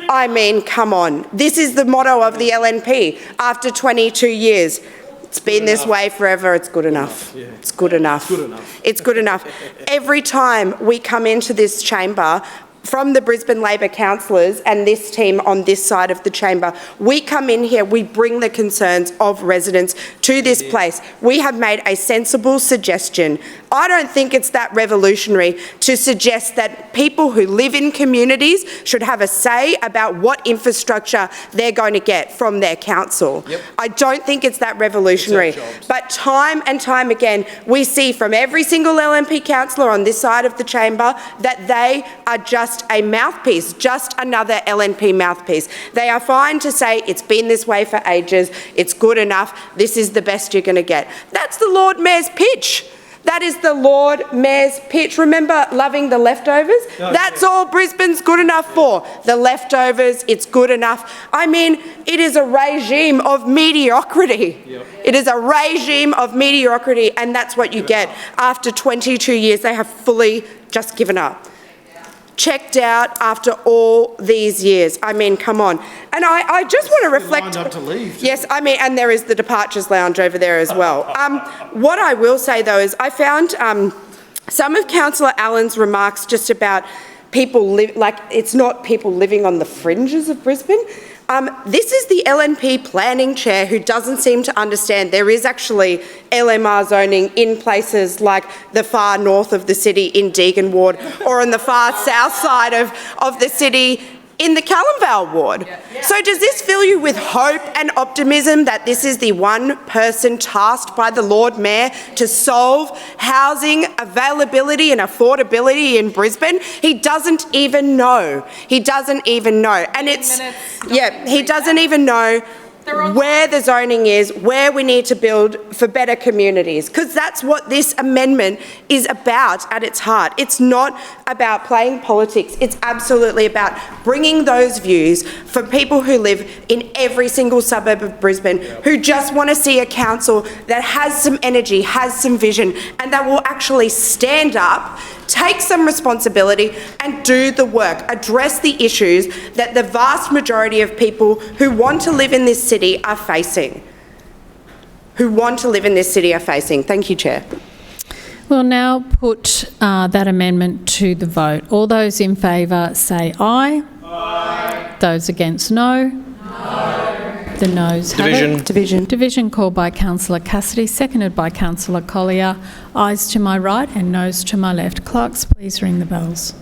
I mean, come on. This is the motto of the LNP after 22 years. It's been this way forever, it's good enough. It's good enough. It's good enough. Every time we come into this chamber, from the Brisbane Labor councillors and this team on this side of the chamber, we come in here, we bring the concerns of residents to this place. We have made a sensible suggestion. I don't think it's that revolutionary to suggest that people who live in communities should have a say about what infrastructure they're going to get from their council. I don't think it's that revolutionary. But time and time again, we see from every single LNP councillor on this side of the chamber that they are just a mouthpiece, just another LNP mouthpiece. They are fine to say it's been this way for ages, it's good enough, this is the best you're going to get. That's the Lord Mayor's pitch. That is the Lord Mayor's pitch. Remember loving the leftovers? That's all Brisbane's good enough for. The leftovers, it's good enough. I mean, it is a regime of mediocrity. It is a regime of mediocrity, and that's what you get. After 22 years, they have fully just given up. Checked out after all these years. I mean, come on. And I just want to reflect. Lined up to leave. Yes, I mean, and there is the departures lounge over there as well. What I will say though is I found some of Councillor Allen's remarks just about people it's not people living on the fringes of Brisbane. This is the LNP planning chair who doesn't seem to understand there is actually LMR zoning in places like the far north of the city in Deagon Ward or on the far south side of the city in the Callumvale ward. So does this fill you with hope and optimism that this is the one person tasked by the Lord Mayor to solve housing availability and affordability in Brisbane? He doesn't even know. He doesn't even know. And he doesn't even know where the zoning is, where we need to build for better communities, because that's what this amendment is about at its heart. It's not about playing politics. It's absolutely about bringing those views for people who live in every single suburb of Brisbane, who just want to see a council that has some energy, has some vision, and that will actually stand up, take some responsibility and do the work, address the issues that the vast majority of people who want to live in this city are facing. Thank you, Chair. We'll now put that amendment to the vote. All those in favour say aye. Aye. Those against no. No. The noes have it. Division called by Councillor Cassidy, seconded by Councillor Collier. Ayes to my right and noes to my left. Clerks, please ring the bells.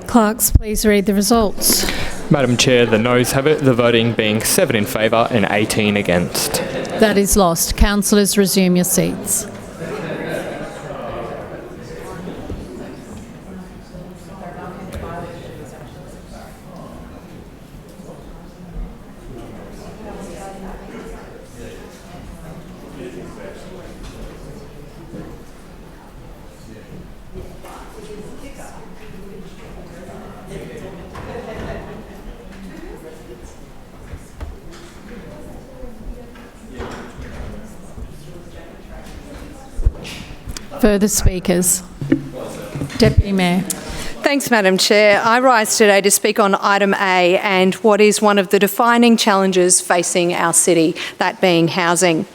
Clerks, please read the results. Madam Chair, the noes have it, the voting being 7 in favour and 18 against. That is lost. Councillors, resume your seats. Further speakers? Deputy Mayor. Thanks, Madam Chair. I rise today to speak on item A and what is one of the defining challenges facing our city, that being housing.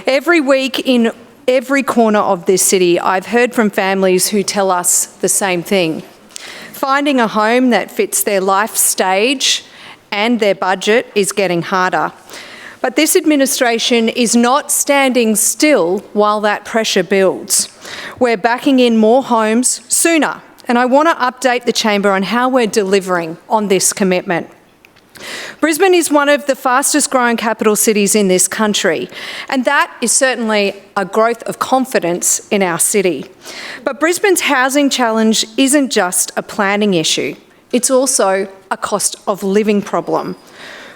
Every week in every corner of this city, I've heard from families who tell us the same thing. Finding a home that fits their life stage and their budget is getting harder. But this administration is not standing still while that pressure builds. We're backing in more homes sooner, and I want to update the chamber on how we're delivering on this commitment. Brisbane is one of the fastest growing capital cities in this country, and that is certainly a growth of confidence in our city. But Brisbane's housing challenge isn't just a planning issue, it's also a cost of living problem.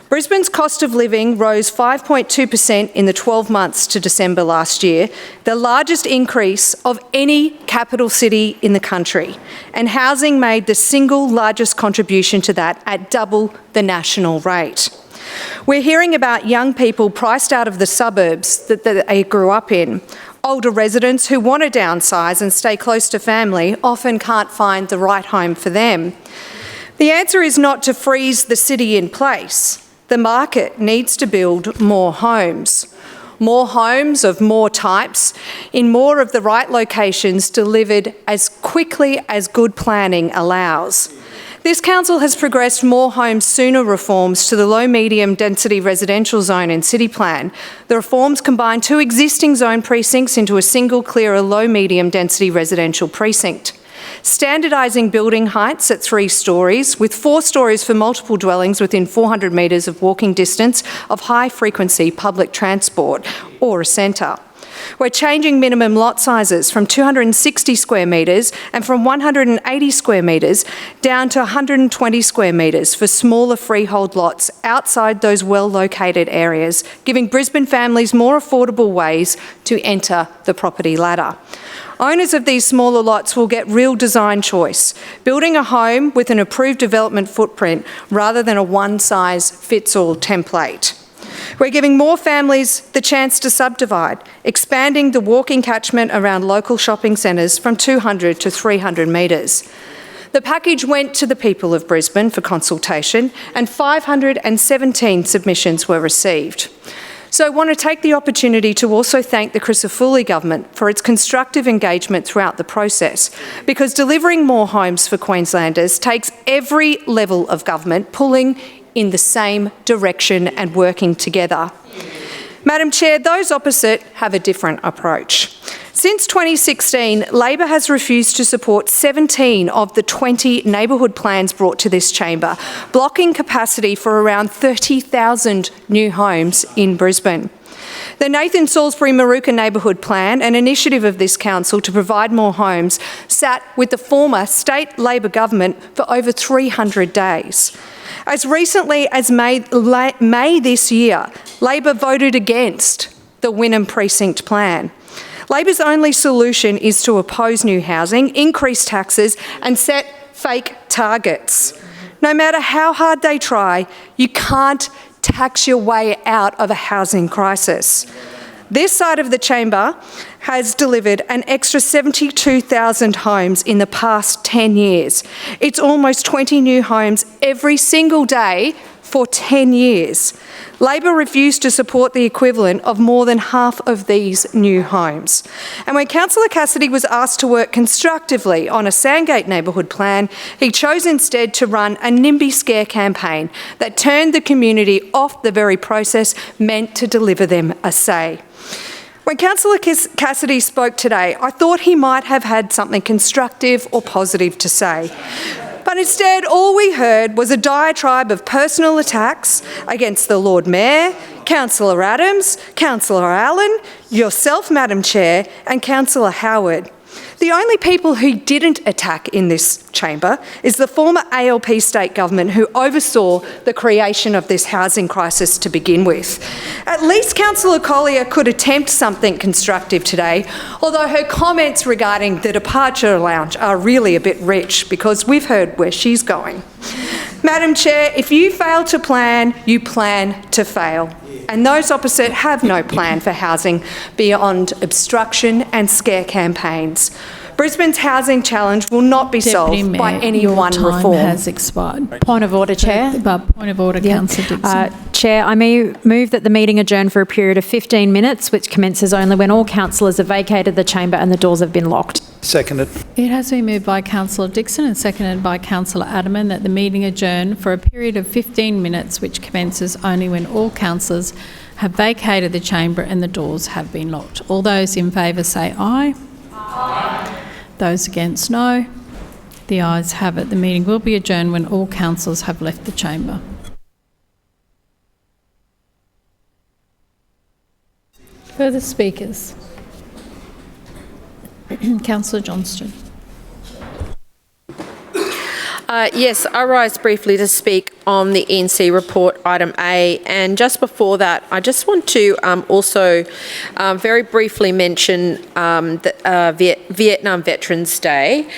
Brisbane's cost of living rose 5.2% in the 12 months to December last year, the largest increase of any capital city in the country, and housing made the single largest contribution to that at double the national rate. We're hearing about young people priced out of the suburbs that they grew up in. Older residents who want to downsize and stay close to family often can't find the right home for them. The answer is not to freeze the city in place. The market needs to build more homes of more types, in more of the right locations, delivered as quickly as good planning allows. This council has progressed more homes sooner reforms to the low-medium density residential zone in City Plan. The reforms combine 2 existing zone precincts into a single clearer low-medium density residential precinct. Standardising building heights at 3 storeys, with 4 storeys for multiple dwellings within 400 metres of walking distance of high-frequency public transport or a centre. We're changing minimum lot sizes from 260 square metres and from 180 square metres down to 120 square metres for smaller freehold lots outside those well-located areas, giving Brisbane families more affordable ways to enter the property ladder. Owners of these smaller lots will get real design choice, building a home with an approved development footprint rather than a one-size-fits-all template. We're giving more families the chance to subdivide, expanding the walking catchment around local shopping centres from 200 to 300 metres. The package went to the people of Brisbane for consultation and 517 submissions were received. So I want to take the opportunity to also thank the Crisafulli government for its constructive engagement throughout the process, because delivering more homes for Queenslanders takes every level of government pulling in the same direction and working together. Madam Chair, those opposite have a different approach. Since 2016, Labor has refused to support 17 of the 20 neighbourhood plans brought to this chamber, blocking capacity for around 30,000 new homes in Brisbane. The Nathan Salisbury Maruka Neighbourhood Plan, an initiative of this council to provide more homes, sat with the former state Labor government for over 300 days. As recently as May this year, Labor voted against the Wynnum Precinct Plan. Labor's only solution is to oppose new housing, increase taxes and set fake targets. No matter how hard they try, you can't tax your way out of a housing crisis. This side of the chamber has delivered an extra 72,000 homes in the past 10 years. It's almost 20 new homes every single day for 10 years. Labor refused to support the equivalent of more than half of these new homes. And when Councillor Cassidy was asked to work constructively on a Sandgate neighbourhood plan, he chose instead to run a NIMBY scare campaign that turned the community off the very process meant to deliver them a say. When Councillor Cassidy spoke today, I thought he might have had something constructive or positive to say. But instead, all we heard was a diatribe of personal attacks against the Lord Mayor, Councillor Adams, Councillor Allen, yourself, Madam Chair, and Councillor Howard. The only people who didn't attack in this chamber is the former ALP state government who oversaw the creation of this housing crisis to begin with. At least Councillor Collier could attempt something constructive today, although her comments regarding the departure lounge are really a bit rich because we've heard where she's going. Madam Chair, if you fail to plan, you plan to fail. And those opposite have no plan for housing beyond obstruction and scare campaigns. Brisbane's housing challenge will not be solved by any one reform. Your time has expired. Point of order, Chair. Point of order, Councillor Dixon. Chair, I move that the meeting adjourn for a period of 15 minutes, which commences only when all councillors have vacated the chamber and the doors have been locked. Seconded. It has been moved by Councillor Dixon and seconded by Councillor Adamant that the meeting adjourn for a period of 15 minutes, which commences only when all councillors have vacated the chamber and the doors have been locked. All those in favour say aye. Aye. Those against, no. The ayes have it. The meeting will be adjourned when all councillors have left the chamber. Further speakers? Councillor Johnston. Yes, I rise briefly to speak on the ENC report, item A. And just before that, I just want to also very briefly mention the Vietnam Veterans Day,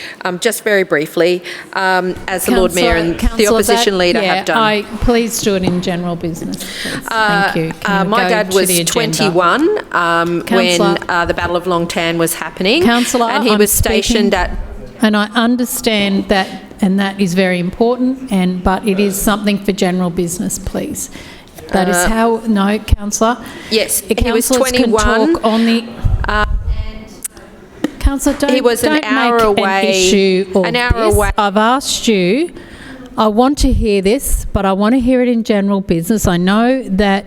just very briefly, as the Lord Mayor and the Opposition Leader have done. Please do it in general business, please. Thank you. My dad was 21 when the Battle of Long Tan was happening. Councillor, and he was stationed at... And I understand that, and that is very important, but it is something for general business, please. That is how... No, Councillor. Yes, he was 21. Can talk on the... Councillor, don't, he was don't an hour make away. An issue of an hour this. away. I've asked you... I want to hear this, but I want to hear it in general business. I know that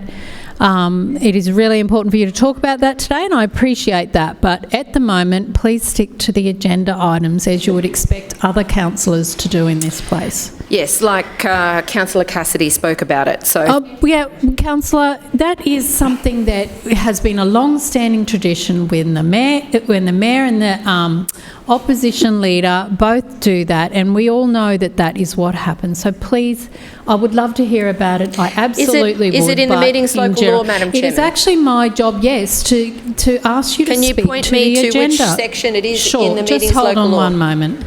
it is really important for you to talk about that today, and I appreciate that. But at the moment, please stick to the agenda items as you would expect other councillors to do in this place. Yes, like Councillor Cassidy spoke about it. So, yeah, Councillor, that is something that has been a long-standing tradition when the mayor and the opposition leader both do that, and we all know that that is what happens. So please, I would love to hear about it. I absolutely would. Is it in the meeting's local law, Madam Chairman? It is actually my job, yes, to ask you to speak to the agenda. Can you point me to which section it is in the meeting's just hold local on law? one moment.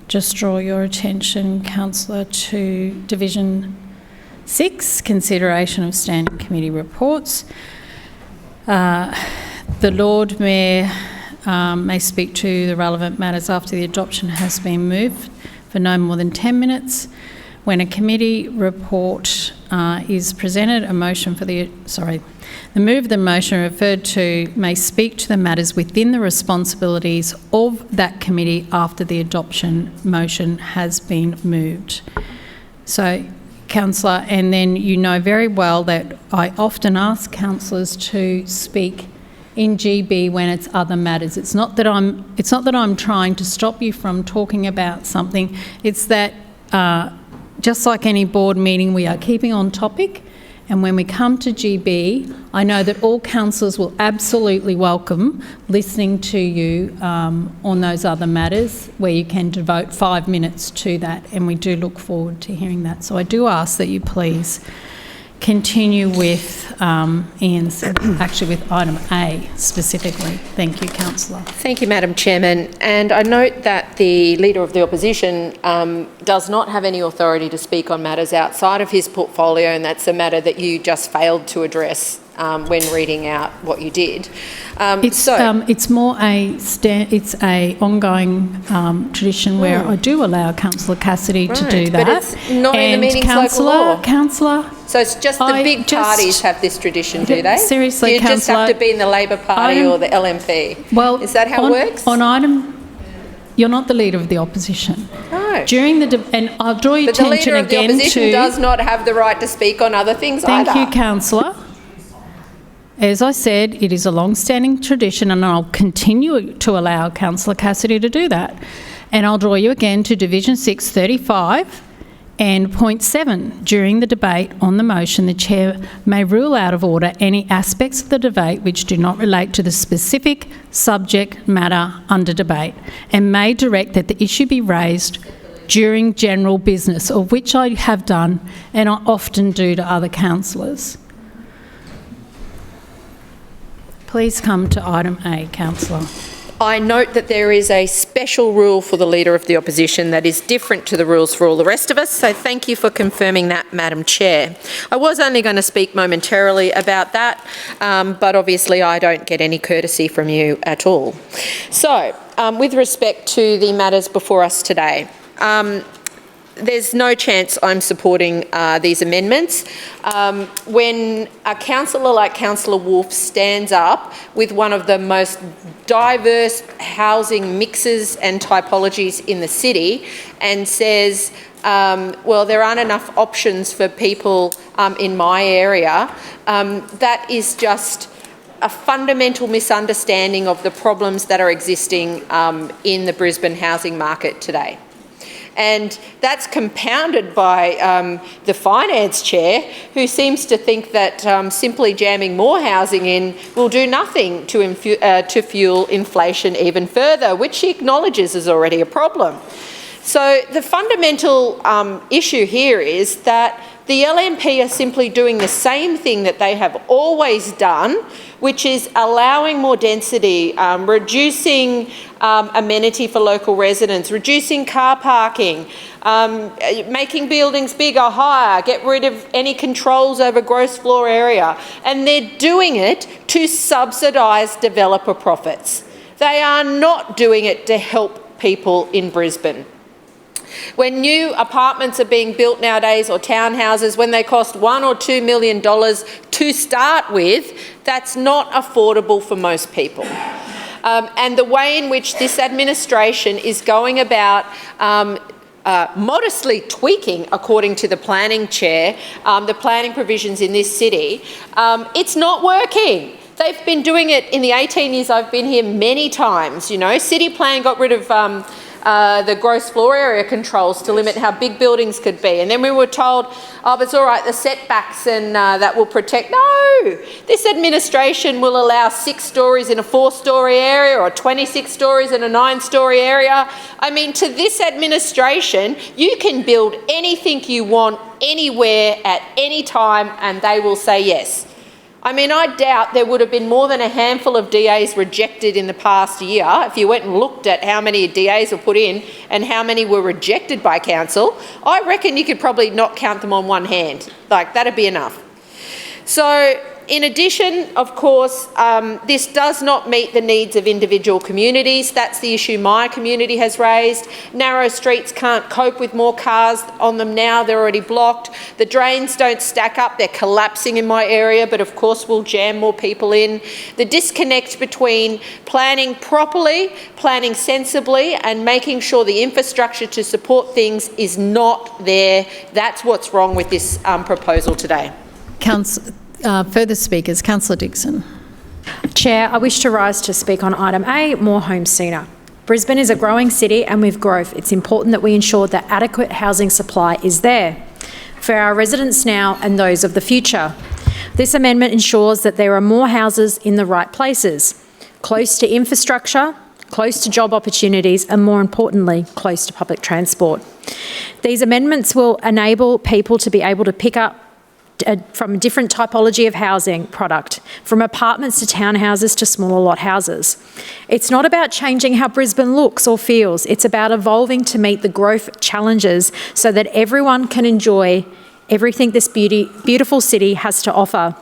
Just draw your attention, Councillor, to Division 6, consideration of standing committee reports. The Lord Mayor may speak to the relevant matters after the adoption has been moved for no more than 10 minutes. When a committee report is presented, the mover of the motion referred to may speak to the matters within the responsibilities of that committee after the adoption motion has been moved. So, Councillor, and then you know very well that I often ask councillors to speak in GB when it's other matters. It's not that I'm trying to stop you from talking about something. It's that just like any board meeting, we are keeping on topic. And when we come to GB, I know that all councillors will absolutely welcome listening to you on those other matters where you can devote 5 minutes to that, and we do look forward to hearing that. So I do ask that you please continue with actually with item A specifically. Thank you, Councillor. Thank you, Madam Chairman. And I note that the Leader of the Opposition does not have any authority to speak on matters outside of his portfolio, and that's a matter that you just failed to address when reading out what you did. It's more it's a ongoing tradition where I do allow Councillor Cassidy to do that. But it's not in the meetings local law. Councillor, so it's just the big parties have this tradition, do they? Seriously, you just have to be in the Labor Party or the LNP. Well, is that how it works? On item, you're not the Leader of the Opposition. No. During the and I'll draw your attention again to. But the Leader of the Opposition does not have the right to speak on other things either. Thank you, Councillor. As I said, it is a long-standing tradition, and I'll continue to allow Councillor Cassidy to do that. And I'll draw you again to Division 635 and point 7. During the debate on the motion, the Chair may rule out of order any aspects of the debate which do not relate to the specific subject matter under debate, and may direct that the issue be raised during general business, of which I have done and I often do to other councillors. Please come to item A, Councillor. I note that there is a special rule for the Leader of the Opposition that is different to the rules for all the rest of us, so thank you for confirming that, Madam Chair. I was only going to speak momentarily about that, but obviously I don't get any courtesy from you at all. So, with respect to the matters before us today, there's no chance I'm supporting these amendments. When a councillor like Councillor Wolfe stands up with one of the most diverse housing mixes and typologies in the city and says, well, there aren't enough options for people in my area, that is just a fundamental misunderstanding of the problems that are existing in the Brisbane housing market today. And that's compounded by the Finance Chair, who seems to think that simply jamming more housing in will do nothing to fuel inflation even further, which she acknowledges is already a problem. So the fundamental issue here is that the LNP are simply doing the same thing that they have always done, which is allowing more density, reducing amenity for local residents, reducing car parking, making buildings bigger, higher, get rid of any controls over gross floor area. And they're doing it to subsidise developer profits. They are not doing it to help people in Brisbane. When new apartments are being built nowadays, or townhouses, when they cost $1 or $2 million to start with, that's not affordable for most people. And the way in which this administration is going about modestly tweaking, according to the Planning Chair, the planning provisions in this city, it's not working. They've been doing it in the 18 years I've been here many times. You know, City Plan got rid of the gross floor area controls to limit how big buildings could be. And then we were told, oh, but it's all right, the setbacks and that will protect. No, this administration will allow 6 stories in a 4-storey area or 26 stories in a 9-storey area. I mean, to this administration, you can build anything you want anywhere at any time and they will say yes. I mean, I doubt there would have been more than a handful of DAs rejected in the past year. If you went and looked at how many DAs were put in and how many were rejected by council, I reckon you could probably not count them on one hand. Like, that'd be enough. So in addition, of course, this does not meet the needs of individual communities. That's the issue my community has raised. Narrow streets can't cope with more cars on them now. They're already blocked. The drains don't stack up. They're collapsing in my area, but of course will jam more people in. The disconnect between planning properly, planning sensibly, and making sure the infrastructure to support things is not there. That's what's wrong with this proposal today. Further speakers, Councillor Dixon. Chair, I wish to rise to speak on item A, more homes sooner. Brisbane is a growing city, and with growth, it's important that we ensure that adequate housing supply is there for our residents now and those of the future. This amendment ensures that there are more houses in the right places, close to infrastructure, close to job opportunities, and more importantly, close to public transport. These amendments will enable people to be able to pick up from a different typology of housing product, from apartments to townhouses to smaller lot houses. It's not about changing how Brisbane looks or feels, it's about evolving to meet the growth challenges so that everyone can enjoy everything this beautiful city has to offer.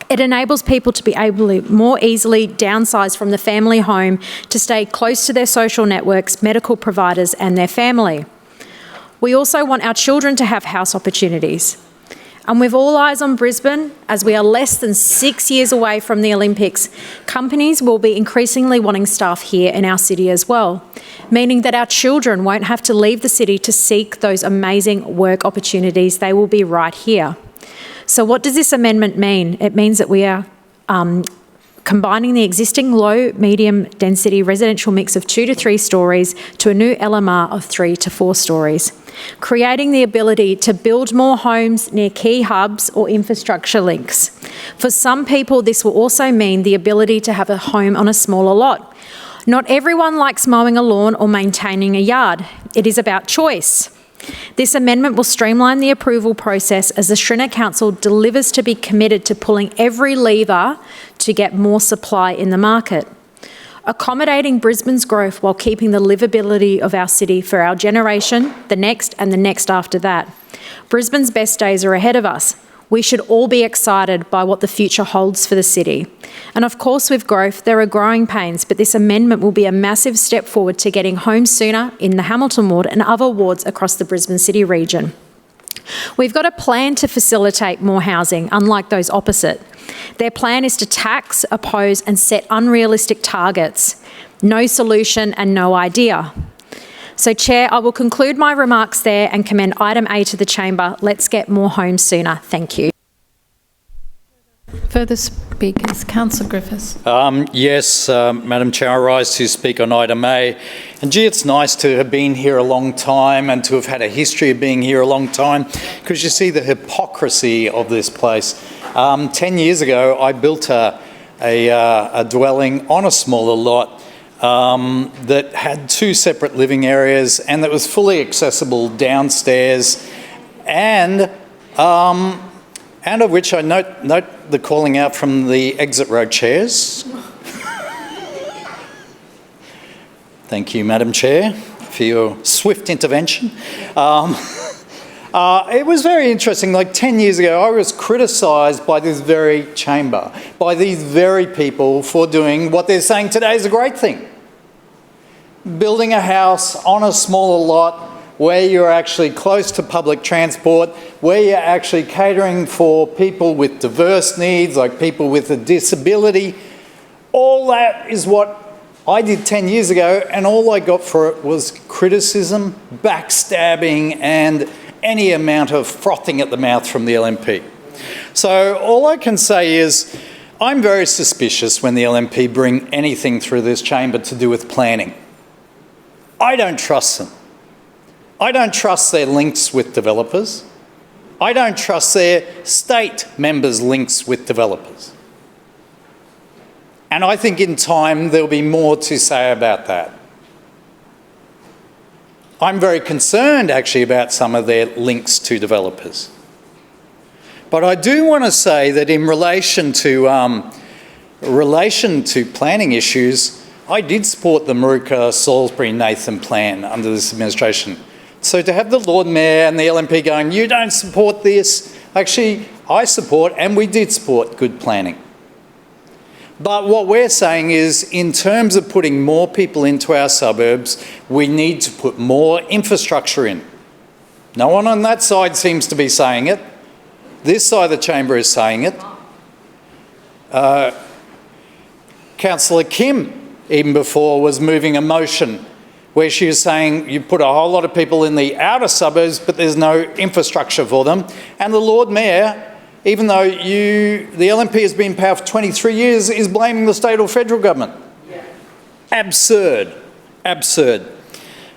It enables people to be able to more easily downsize from the family home to stay close to their social networks, medical providers and their family. We also want our children to have house opportunities. And with all eyes on Brisbane, as we are less than 6 years away from the Olympics, companies will be increasingly wanting staff here in our city as well, meaning that our children won't have to leave the city to seek those amazing work opportunities. They will be right here. So what does this amendment mean? It means that we are combining the existing low, medium density residential mix of 2 to 3 stories to a new LMR of 3 to 4 stories, creating the ability to build more homes near key hubs or infrastructure links. For some people, this will also mean the ability to have a home on a smaller lot. Not everyone likes mowing a lawn or maintaining a yard. It is about choice. This amendment will streamline the approval process as the Shrinner Council delivers to be committed to pulling every lever to get more supply in the market, accommodating Brisbane's growth while keeping the livability of our city for our generation, the next and the next after that. Brisbane's best days are ahead of us. We should all be excited by what the future holds for the city. And of course, with growth, there are growing pains, but this amendment will be a massive step forward to getting homes sooner in the Hamilton ward and other wards across the Brisbane City region. We've got a plan to facilitate more housing, unlike those opposite. Their plan is to tax, oppose and set unrealistic targets. No solution and no idea. So, Chair, I will conclude my remarks there and commend item A to the chamber. Let's get more homes sooner. Thank you. Further speakers, Councillor Griffiths. Yes, Madam Chair, I rise to speak on item A. And gee, it's nice to have been here a long time and to have had a history of being here a long time, because you see the hypocrisy of this place. 10 years ago, I built a dwelling on a smaller lot that had 2 separate living areas and that was fully accessible downstairs, and of which I note the calling out from the exit row chairs. Thank you, Madam Chair, for your swift intervention. It was very interesting. Like 10 years ago, I was criticised by this very chamber, by these very people, for doing what they're saying today is a great thing. Building a house on a smaller lot where you're actually close to public transport, where you're actually catering for people with diverse needs, like people with a disability. All that is what I did 10 years ago, and all I got for it was criticism, backstabbing, and any amount of frothing at the mouth from the LNP. So all I can say is I'm very suspicious when the LNP bring anything through this chamber to do with planning. I don't trust them. I don't trust their links with developers. I don't trust their state members' links with developers. And I think in time there'll be more to say about that. I'm very concerned actually about some of their links to developers. But I do want to say that in relation to planning issues, I did support the Maruka Salisbury Nathan plan under this administration. So to have the Lord Mayor and the LNP going, you don't support this, actually I support, and we did support, good planning. But what we're saying is, in terms of putting more people into our suburbs, we need to put more infrastructure in. No one on that side seems to be saying it. This side of the chamber is saying it. Councillor Kim, even before, was moving a motion where she was saying you put a whole lot of people in the outer suburbs, but there's no infrastructure for them. And the Lord Mayor, even though the LNP has been in power for 23 years, is blaming the state or federal government. Yeah. Absurd. Absurd.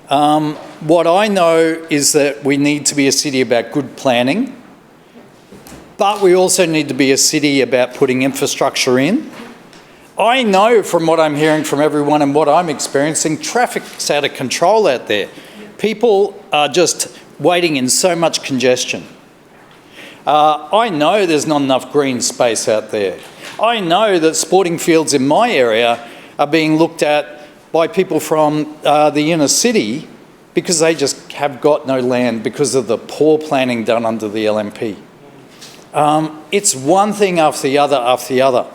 What I know is that we need to be a city about good planning, but we also need to be a city about putting infrastructure in. I know from what I'm hearing from everyone and what I'm experiencing, traffic's out of control out there. People are just waiting in so much congestion. I know there's not enough green space out there. I know that sporting fields in my area are being looked at by people from the inner city because they just have got no land because of the poor planning done under the LNP. It's one thing after the other after the other.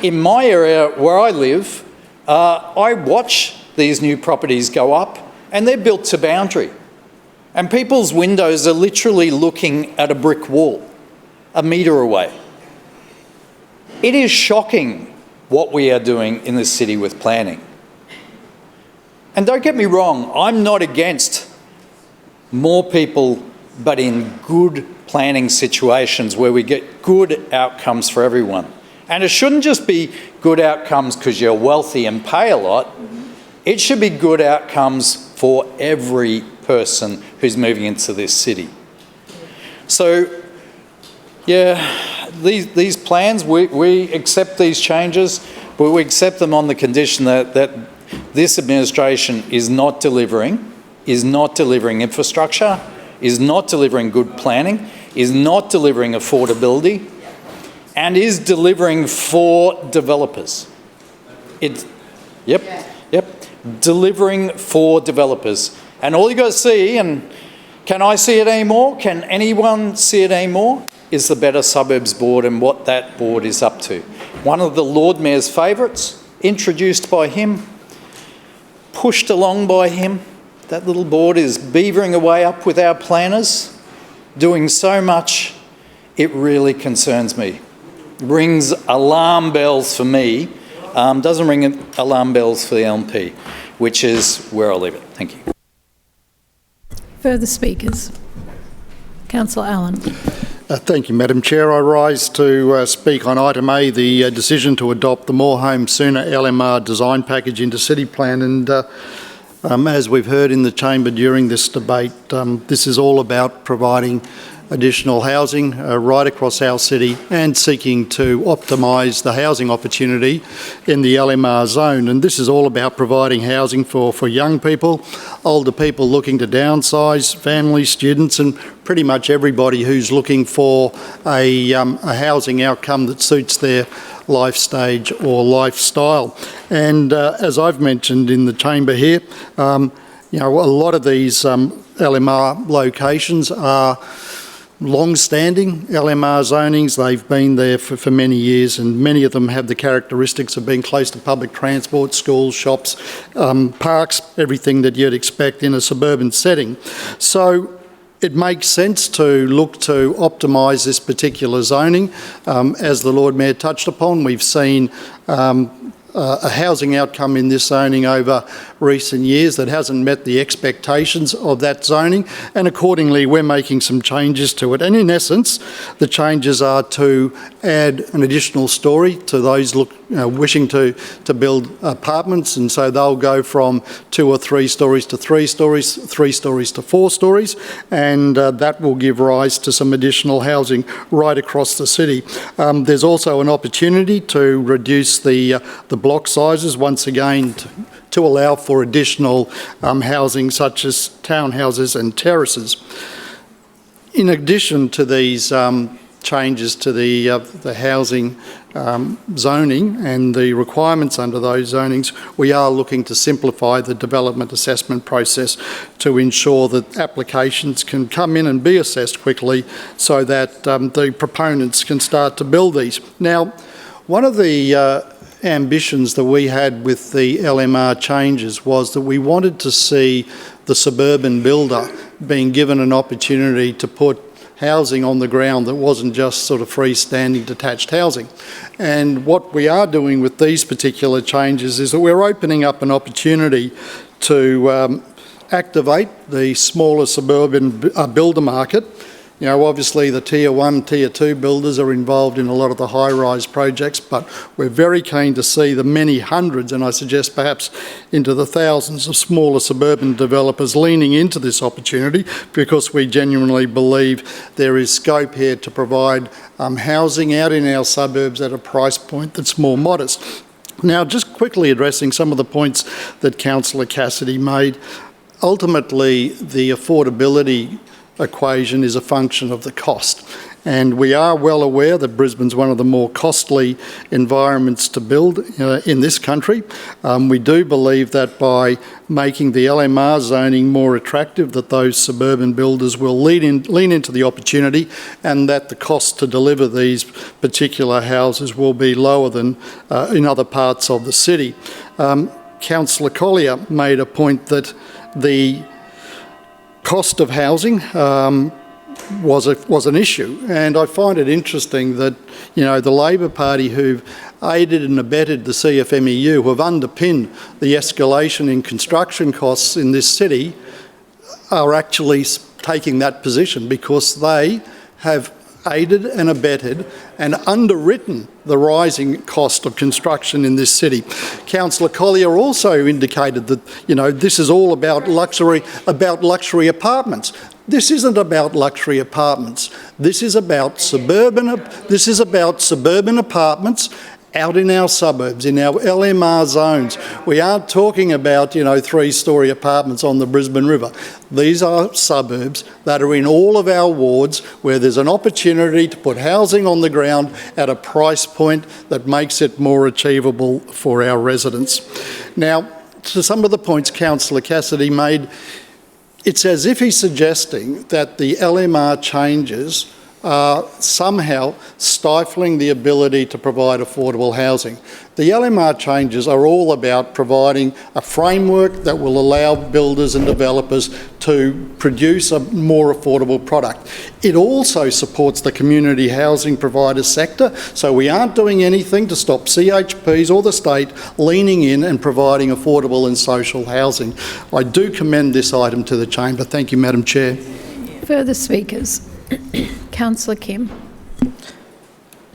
In my area where I live, I watch these new properties go up and they're built to boundary. And people's windows are literally looking at a brick wall, a metre away. It is shocking what we are doing in this city with planning. And don't get me wrong, I'm not against more people, but in good planning situations where we get good outcomes for everyone. And it shouldn't just be good outcomes because you're wealthy and pay a lot. It should be good outcomes for every person who's moving into this city. So, yeah, these plans, we accept these changes, but we accept them on the condition that this administration is not delivering infrastructure, is not delivering good planning, is not delivering affordability, and is delivering for developers. Delivering for developers. And all you got to see, and can I see it anymore? Can anyone see it anymore? Is the Better Suburbs Board and what that board is up to. One of the Lord Mayor's favourites, introduced by him, pushed along by him. That little board is beavering away up with our planners, doing so much. It really concerns me. Rings alarm bells for me. Doesn't ring alarm bells for the LNP, which is where I'll leave it. Thank you. Further speakers? Councillor Allen. Thank you, Madam Chair. I rise to speak on item A, the decision to adopt the More Homes Sooner LMR design package into City Plan. And as we've heard in the chamber during this debate, this is all about providing additional housing right across our city and seeking to optimise the housing opportunity in the LMR zone. And this is all about providing housing for young people, older people looking to downsize, families, students, and pretty much everybody who's looking for a housing outcome that suits their life stage or lifestyle. And as I've mentioned in the chamber here, a lot of these LMR locations are long-standing LMR zonings. They've been there for many years, and many of them have the characteristics of being close to public transport, schools, shops, parks, everything that you'd expect in a suburban setting. So it makes sense to look to optimise this particular zoning. As the Lord Mayor touched upon, we've seen a housing outcome in this zoning over recent years that hasn't met the expectations of that zoning, and accordingly we're making some changes to it. And in essence, the changes are to add an additional story to those wishing to build apartments, and so they'll go from 2 or 3 stories to 3 stories, 3 stories to 4 stories, and that will give rise to some additional housing right across the city. There's also an opportunity to reduce the block sizes once again to allow for additional housing such as townhouses and terraces. In addition to these changes to the housing zoning and the requirements under those zonings, we are looking to simplify the development assessment process to ensure that applications can come in and be assessed quickly so that the proponents can start to build these. Now, one of the ambitions that we had with the LMR changes was that we wanted to see the suburban builder being given an opportunity to put housing on the ground that wasn't just sort of freestanding detached housing. And what we are doing with these particular changes is that we're opening up an opportunity to activate the smaller suburban builder market. You know, obviously the Tier 1, Tier 2 builders are involved in a lot of the high-rise projects, but we're very keen to see the many hundreds, and I suggest perhaps into the thousands of smaller suburban developers leaning into this opportunity, because we genuinely believe there is scope here to provide housing out in our suburbs at a price point that's more modest. Now, just quickly addressing some of the points that Councillor Cassidy made, ultimately the affordability equation is a function of the cost. And we are well aware that Brisbane's one of the more costly environments to build in this country. We do believe that by making the LMR zoning more attractive, that those suburban builders will lean into the opportunity, and that the cost to deliver these particular houses will be lower than in other parts of the city. Councillor Collier made a point that the cost of housing was an issue, and I find it interesting that, you know, the Labor Party, who've aided and abetted the CFMEU, who have underpinned the escalation in construction costs in this city, are actually taking that position because they have aided and abetted and underwritten the rising cost of construction in this city. Councillor Collier also indicated that, you know, this is all about luxury apartments. This isn't about luxury apartments. This is about suburban apartments out in our suburbs, in our LMR zones. We aren't talking about, you know, 3-storey apartments on the Brisbane River. These are suburbs that are in all of our wards where there's an opportunity to put housing on the ground at a price point that makes it more achievable for our residents. Now, to some of the points Councillor Cassidy made, it's as if he's suggesting that the LMR changes are somehow stifling the ability to provide affordable housing. The LMR changes are all about providing a framework that will allow builders and developers to produce a more affordable product. It also supports the community housing provider sector, so we aren't doing anything to stop CHPs or the state leaning in and providing affordable and social housing. I do commend this item to the chamber. Thank you, Madam Chair. Further speakers? Councillor Kim.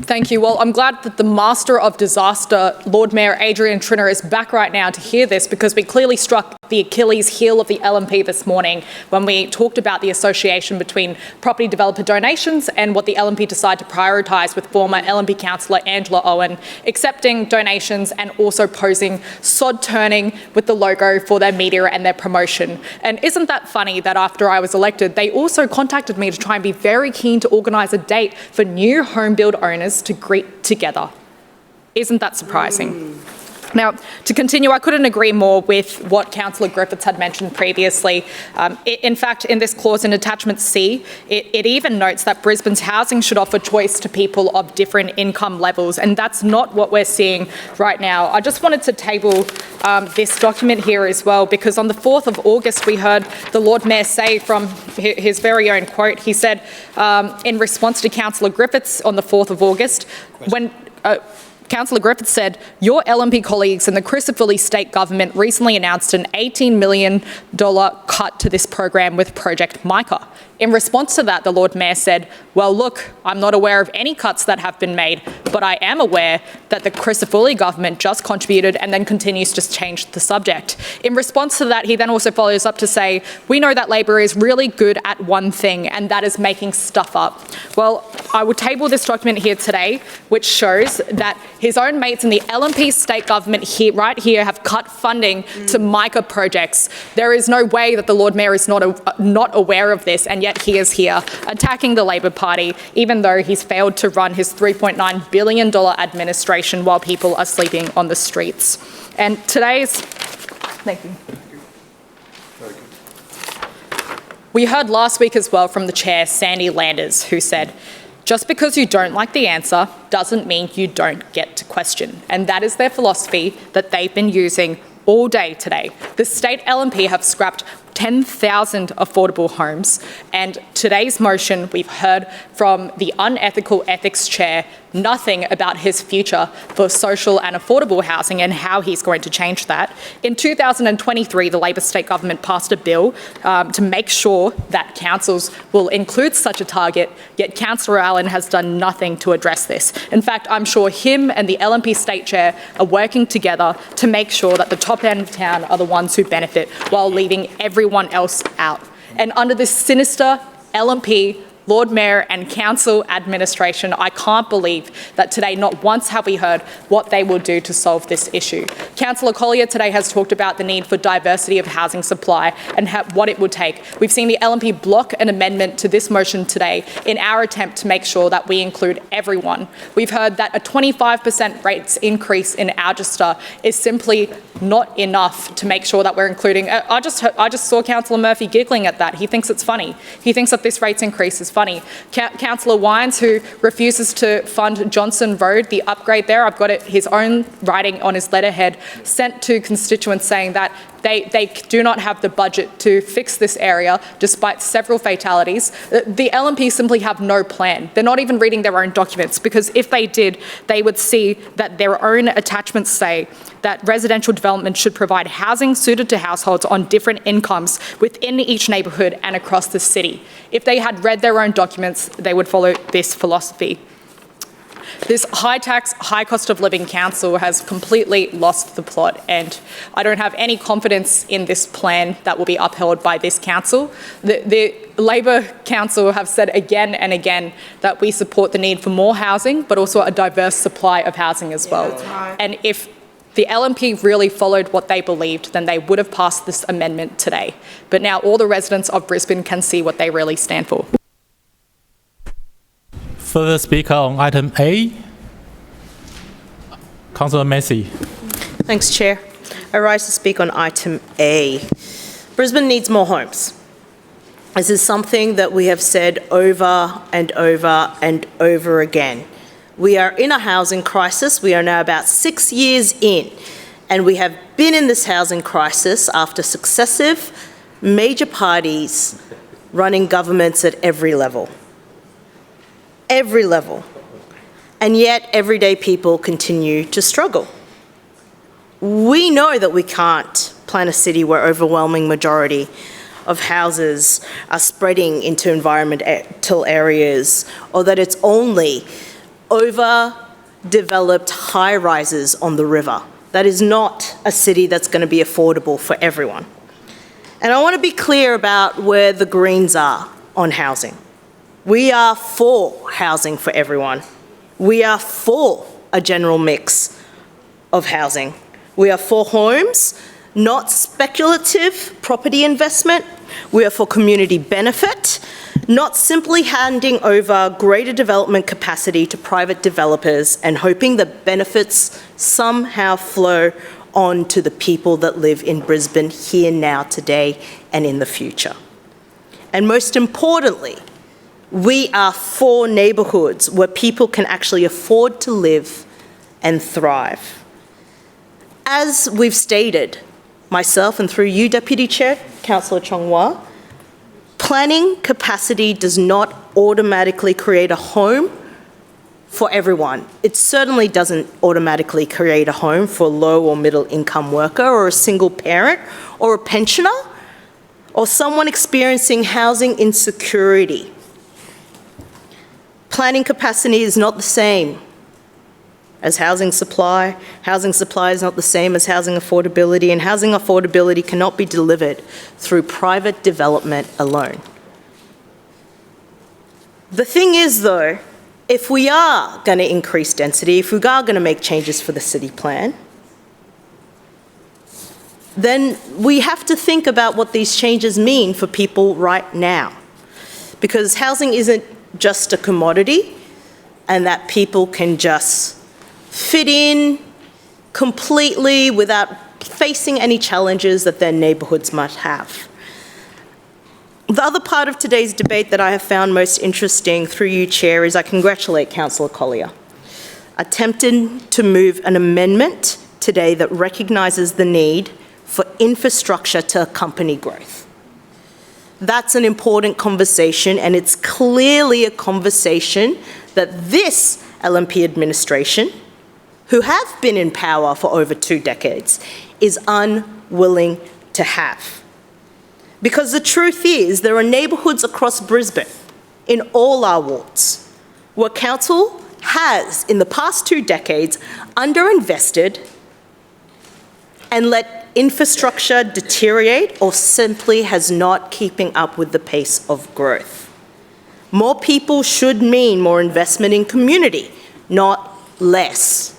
Thank you. Well, I'm glad that the master of disaster, Lord Mayor Adrian Trinner, is back right now to hear this, because we clearly struck the Achilles heel of the LNP this morning when we talked about the association between property developer donations and what the LNP decided to prioritise, with former LNP councillor Angela Owen accepting donations and also posing sod turning with the logo for their media and their promotion. And isn't that funny that after I was elected, they also contacted me to try and be very keen to organise a date for new home build owners to greet together. Isn't that surprising? Now, to continue, I couldn't agree more with what Councillor Griffiths had mentioned previously. In fact, in this clause in attachment C, it even notes that Brisbane's housing should offer choice to people of different income levels, and that's not what we're seeing right now. I just wanted to table this document here as well, because on the 4th of August, we heard the Lord Mayor say from his very own quote, he said, in response to Councillor Griffiths on the 4th of August, when Councillor Griffiths said, your LNP colleagues in the Christopherly State Government recently announced an $18 million cut to this program with Project Micah. In response to that, the Lord Mayor said, well, look, I'm not aware of any cuts that have been made, but I am aware that the Christopherly government just contributed and then continues to change the subject. In response to that, he then also follows up to say, we know that Labor is really good at one thing, and that is making stuff up. Well, I would table this document here today, which shows that his own mates in the LNP state government here, right here, have cut funding to Micah projects. There is no way that the Lord Mayor is not aware of this, and yet he is here attacking the Labor Party, even though he's failed to run his $3.9 billion billion administration while people are sleeping on the streets. And today's... Thank you. We heard last week as well from the chair, Sandy Landers, who said, just because you don't like the answer doesn't mean you don't get to question. And that is their philosophy that they've been using all day today. The state LNP have scrapped 10,000 affordable homes, and today's motion we've heard from the unethical ethics chair nothing about his future for social and affordable housing and how he's going to change that. In 2023, the Labor state government passed a bill to make sure that councils will include such a target, yet Councillor Allen has done nothing to address this. In fact, I'm sure him and the LNP state chair are working together to make sure that the top end of town are the ones who benefit while leaving everyone else out. And under this sinister LNP, Lord Mayor and Council administration, I can't believe that today not once have we heard what they will do to solve this issue. Councillor Collier today has talked about the need for diversity of housing supply and what it would take. We've seen the LNP block an amendment to this motion today in our attempt to make sure that we include everyone. We've heard that a 25% rates increase in Algester is simply not enough to make sure that we're including. I just saw Councillor Murphy giggling at that. He thinks it's funny. He thinks that this rates increase is funny. Councillor Wines, who refuses to fund Johnson Road, the upgrade there, I've got his own writing on his letterhead, sent to constituents saying that they do not have the budget to fix this area despite several fatalities. The LNP simply have no plan. They're not even reading their own documents, because if they did, they would see that their own attachments say that residential development should provide housing suited to households on different incomes within each neighbourhood and across the city. If they had read their own documents, they would follow this philosophy. This high tax, high cost of living council has completely lost the plot, and I don't have any confidence in this plan that will be upheld by this council. The Labor Council have said again and again that we support the need for more housing, but also a diverse supply of housing as well. Right. And if the LNP really followed what they believed, then they would have passed this amendment today. But now all the residents of Brisbane can see what they really stand for. Further speaker on item A, Councillor Massey. Thanks, Chair. I rise to speak on item A. Brisbane needs more homes. This is something that we have said over and over and over again. We are in a housing crisis. We are now about 6 years in, and we have been in this housing crisis after successive major parties running governments at every level. Every level. And yet everyday people continue to struggle. We know that we can't plan a city where overwhelming majority of houses are spreading into environmental areas, or that it's only overdeveloped high-rises on the river. That is not a city that's going to be affordable for everyone. And I want to be clear about where the Greens are on housing. We are for housing for everyone. We are for a general mix of housing. We are for homes, not speculative property investment. We are for community benefit, not simply handing over greater development capacity to private developers and hoping that benefits somehow flow on to the people that live in Brisbane here, now, today, and in the future. And most importantly, we are for neighbourhoods where people can actually afford to live and thrive. As we've stated, myself and through you, Deputy Chair, Councillor Chong-Wah, planning capacity does not automatically create a home for everyone. It certainly doesn't automatically create a home for a low or middle income worker or a single parent or a pensioner or someone experiencing housing insecurity. Planning capacity is not the same as housing supply. Housing supply is not the same as housing affordability, and housing affordability cannot be delivered through private development alone. The thing is, though, if we are going to increase density, if we are going to make changes for the city plan, then we have to think about what these changes mean for people right now. Because housing isn't just a commodity. and that people can just fit in completely without facing any challenges that their neighbourhoods might have. The other part of today's debate that I have found most interesting, through you, Chair, is I congratulate Councillor Collier, attempting to move an amendment today that recognises the need for infrastructure to accompany growth. That's an important conversation, and it's clearly a conversation that this LNP administration, who have been in power for over 2 decades, is unwilling to have. Because the truth is, there are neighbourhoods across Brisbane, in all our wards, where council has, in the past 2 decades, underinvested and let infrastructure deteriorate or simply has not keeping up with the pace of growth. More people should mean more investment in community, not less.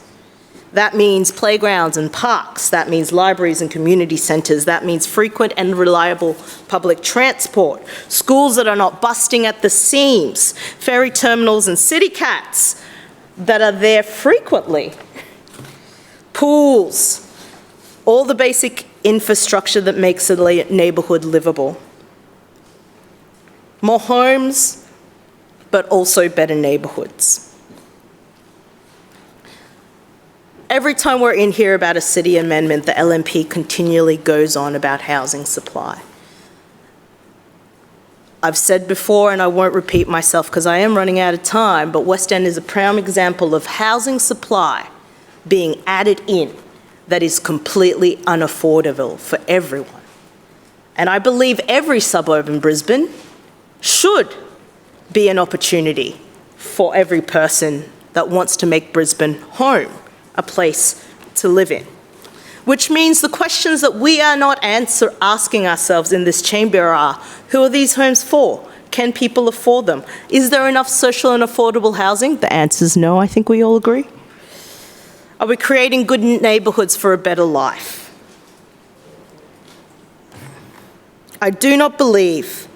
That means playgrounds and parks. That means libraries and community centres. That means frequent and reliable public transport. Schools that are not busting at the seams. Ferry terminals and city cats that are there frequently. Pools. All the basic infrastructure that makes a neighbourhood livable. More homes, but also better neighbourhoods. Every time we're in here about a city amendment, the LNP continually goes on about housing supply. I've said before, and I won't repeat myself because I am running out of time, but West End is a prime example of housing supply being added in that is completely unaffordable for everyone. And I believe every suburb in Brisbane should be an opportunity for every person that wants to make Brisbane home, a place to live in. Which means the questions that we are not asking ourselves in this chamber are, who are these homes for? Can people afford them? Is there enough social and affordable housing? The answer is no, I think we all agree. Are we creating good neighbourhoods for a better life? I do not believe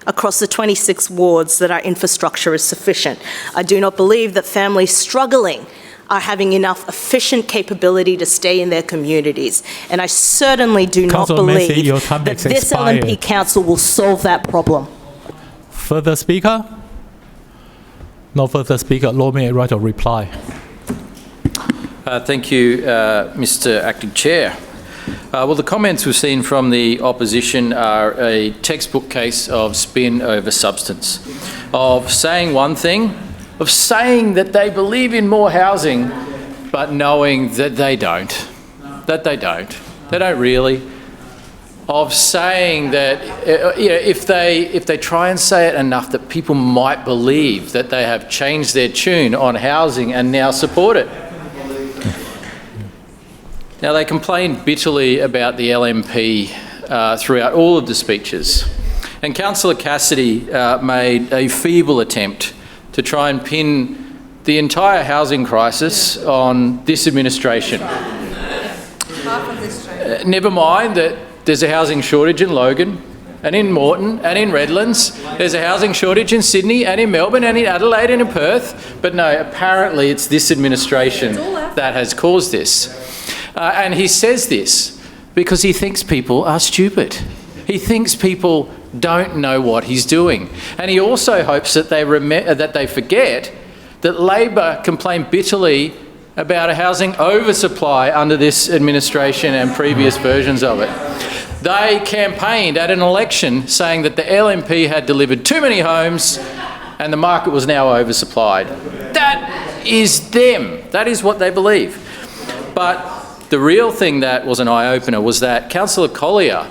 across the 26 wards that our infrastructure is sufficient. I do not believe that families struggling are having enough efficient capability to stay in their communities. And I certainly do not believe that this LNP council will solve that problem. Further speaker? No further speaker. Lord Mayor, right of reply. Thank you, Mr. Acting Chair. Well, the comments we've seen from the opposition are a textbook case of spin over substance, of saying one thing, of saying that they believe in more housing, but knowing that they don't. They don't really. Of saying that if they try and say it enough, that people might believe that they have changed their tune on housing and now support it. Now, they complained bitterly about the LNP throughout all of the speeches. And Councillor Cassidy made a feeble attempt to try and pin the entire housing crisis on this administration. Never mind that there's a housing shortage in Logan and in Moreton and in Redlands. There's a housing shortage in Sydney and in Melbourne and in Adelaide and in Perth. But no, apparently it's this administration that has caused this. And he says this because he thinks people are stupid. He thinks people don't know what he's doing. And he also hopes that they forget that Labor complained bitterly about a housing oversupply under this administration and previous versions of it. They campaigned at an election saying that the LNP had delivered too many homes and the market was now oversupplied. That is them. That is what they believe. But the real thing that was an eye-opener was that Councillor Collier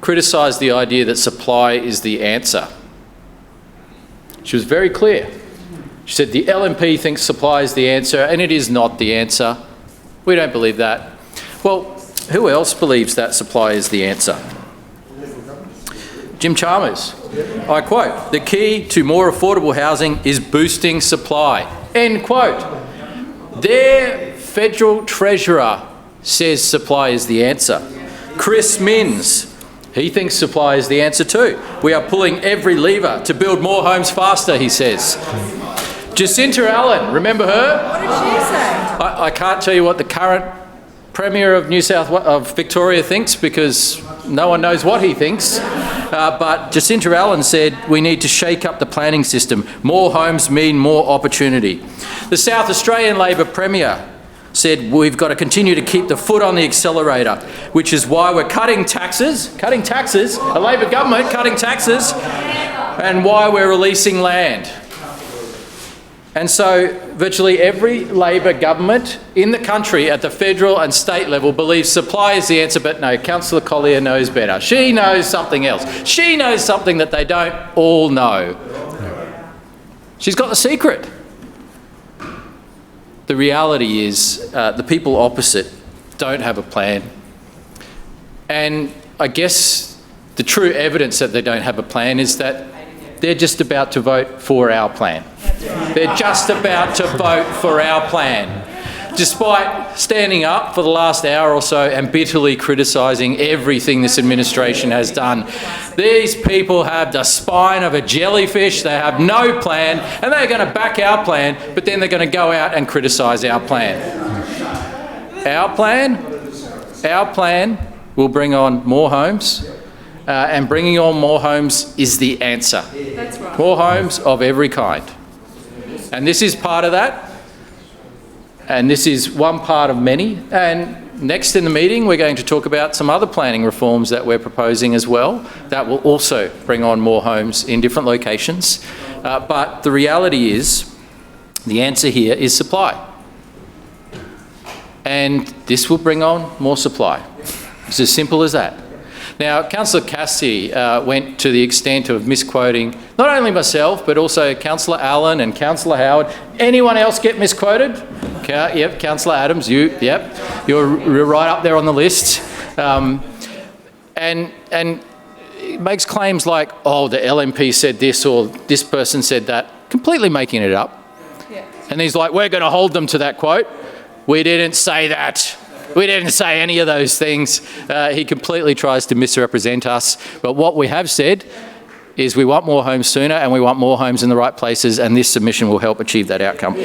criticised the idea that supply is the answer. She was very clear. She said the LNP thinks supply is the answer, and it is not the answer. We don't believe that. Well, who else believes that supply is the answer? Jim Chalmers. I quote, "The key to more affordable housing is boosting supply." End quote. Their federal treasurer says supply is the answer. Chris Minns, he thinks supply is the answer too. We are pulling every lever to build more homes faster, he says. Jacinta Allen, remember her? What did she say? I can't tell you what the current Premier of Victoria thinks because no one knows what he thinks. But Jacinta Allen said we need to shake up the planning system. More homes mean more opportunity. The South Australian Labor Premier said we've got to continue to keep the foot on the accelerator, which is why we're cutting taxes, a Labor government cutting taxes, and why we're releasing land. And so virtually every Labor government in the country at the federal and state level believes supply is the answer, but no, Councillor Collier knows better. She knows something else. She knows something that they don't all know. She's got the secret. The reality is the people opposite don't have a plan. And I guess the true evidence that they don't have a plan is that they're just about to vote for our plan. They're just about to vote for our plan. Despite standing up for the last hour or so and bitterly criticising everything this administration has done, these people have the spine of a jellyfish, they have no plan, and they're going to back our plan, but then they're going to go out and criticise our plan. Our plan will bring on more homes, and bringing on more homes is the answer. That's right. More homes of every kind. And this is part of that. And this is one part of many. And next in the meeting, we're going to talk about some other planning reforms that we're proposing as well that will also bring on more homes in different locations. But the reality is, the answer here is supply. And this will bring on more supply. It's as simple as that. Now, Councillor Cassidy went to the extent of misquoting not only myself, but also Councillor Allen and Councillor Howard. Anyone else get misquoted? Yep, Councillor Adams, yep. You're right up there on the list. And it makes claims like, oh, the LNP said this or this person said that, completely making it up. Yeah. And he's like, we're going to hold them to that quote. We didn't say that. We didn't say any of those things. He completely tries to misrepresent us. But what we have said is we want more homes sooner and we want more homes in the right places, and this submission will help achieve that outcome.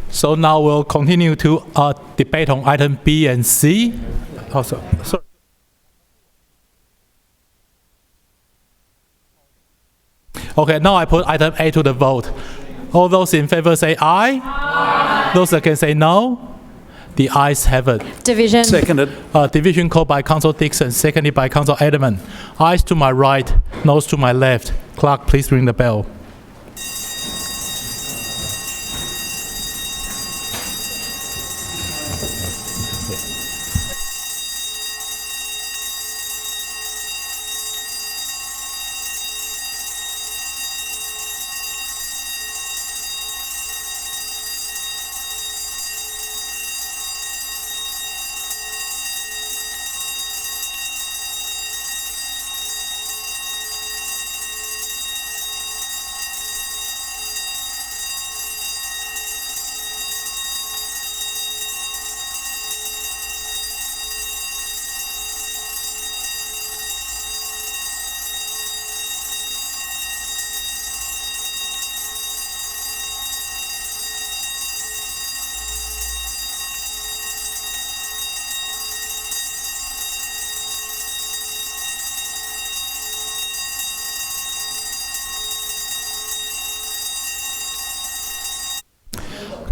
So now we'll continue to debate on item B and C. Also, sorry. Okay, now I put item A to the vote. All those in favour say aye. Aye. Those against say no. The ayes have it. Division. Seconded. Division called by Councillor Dixon, seconded by Councillor Edelman. Ayes to my right, noes to my left. Clerk, please ring the bell.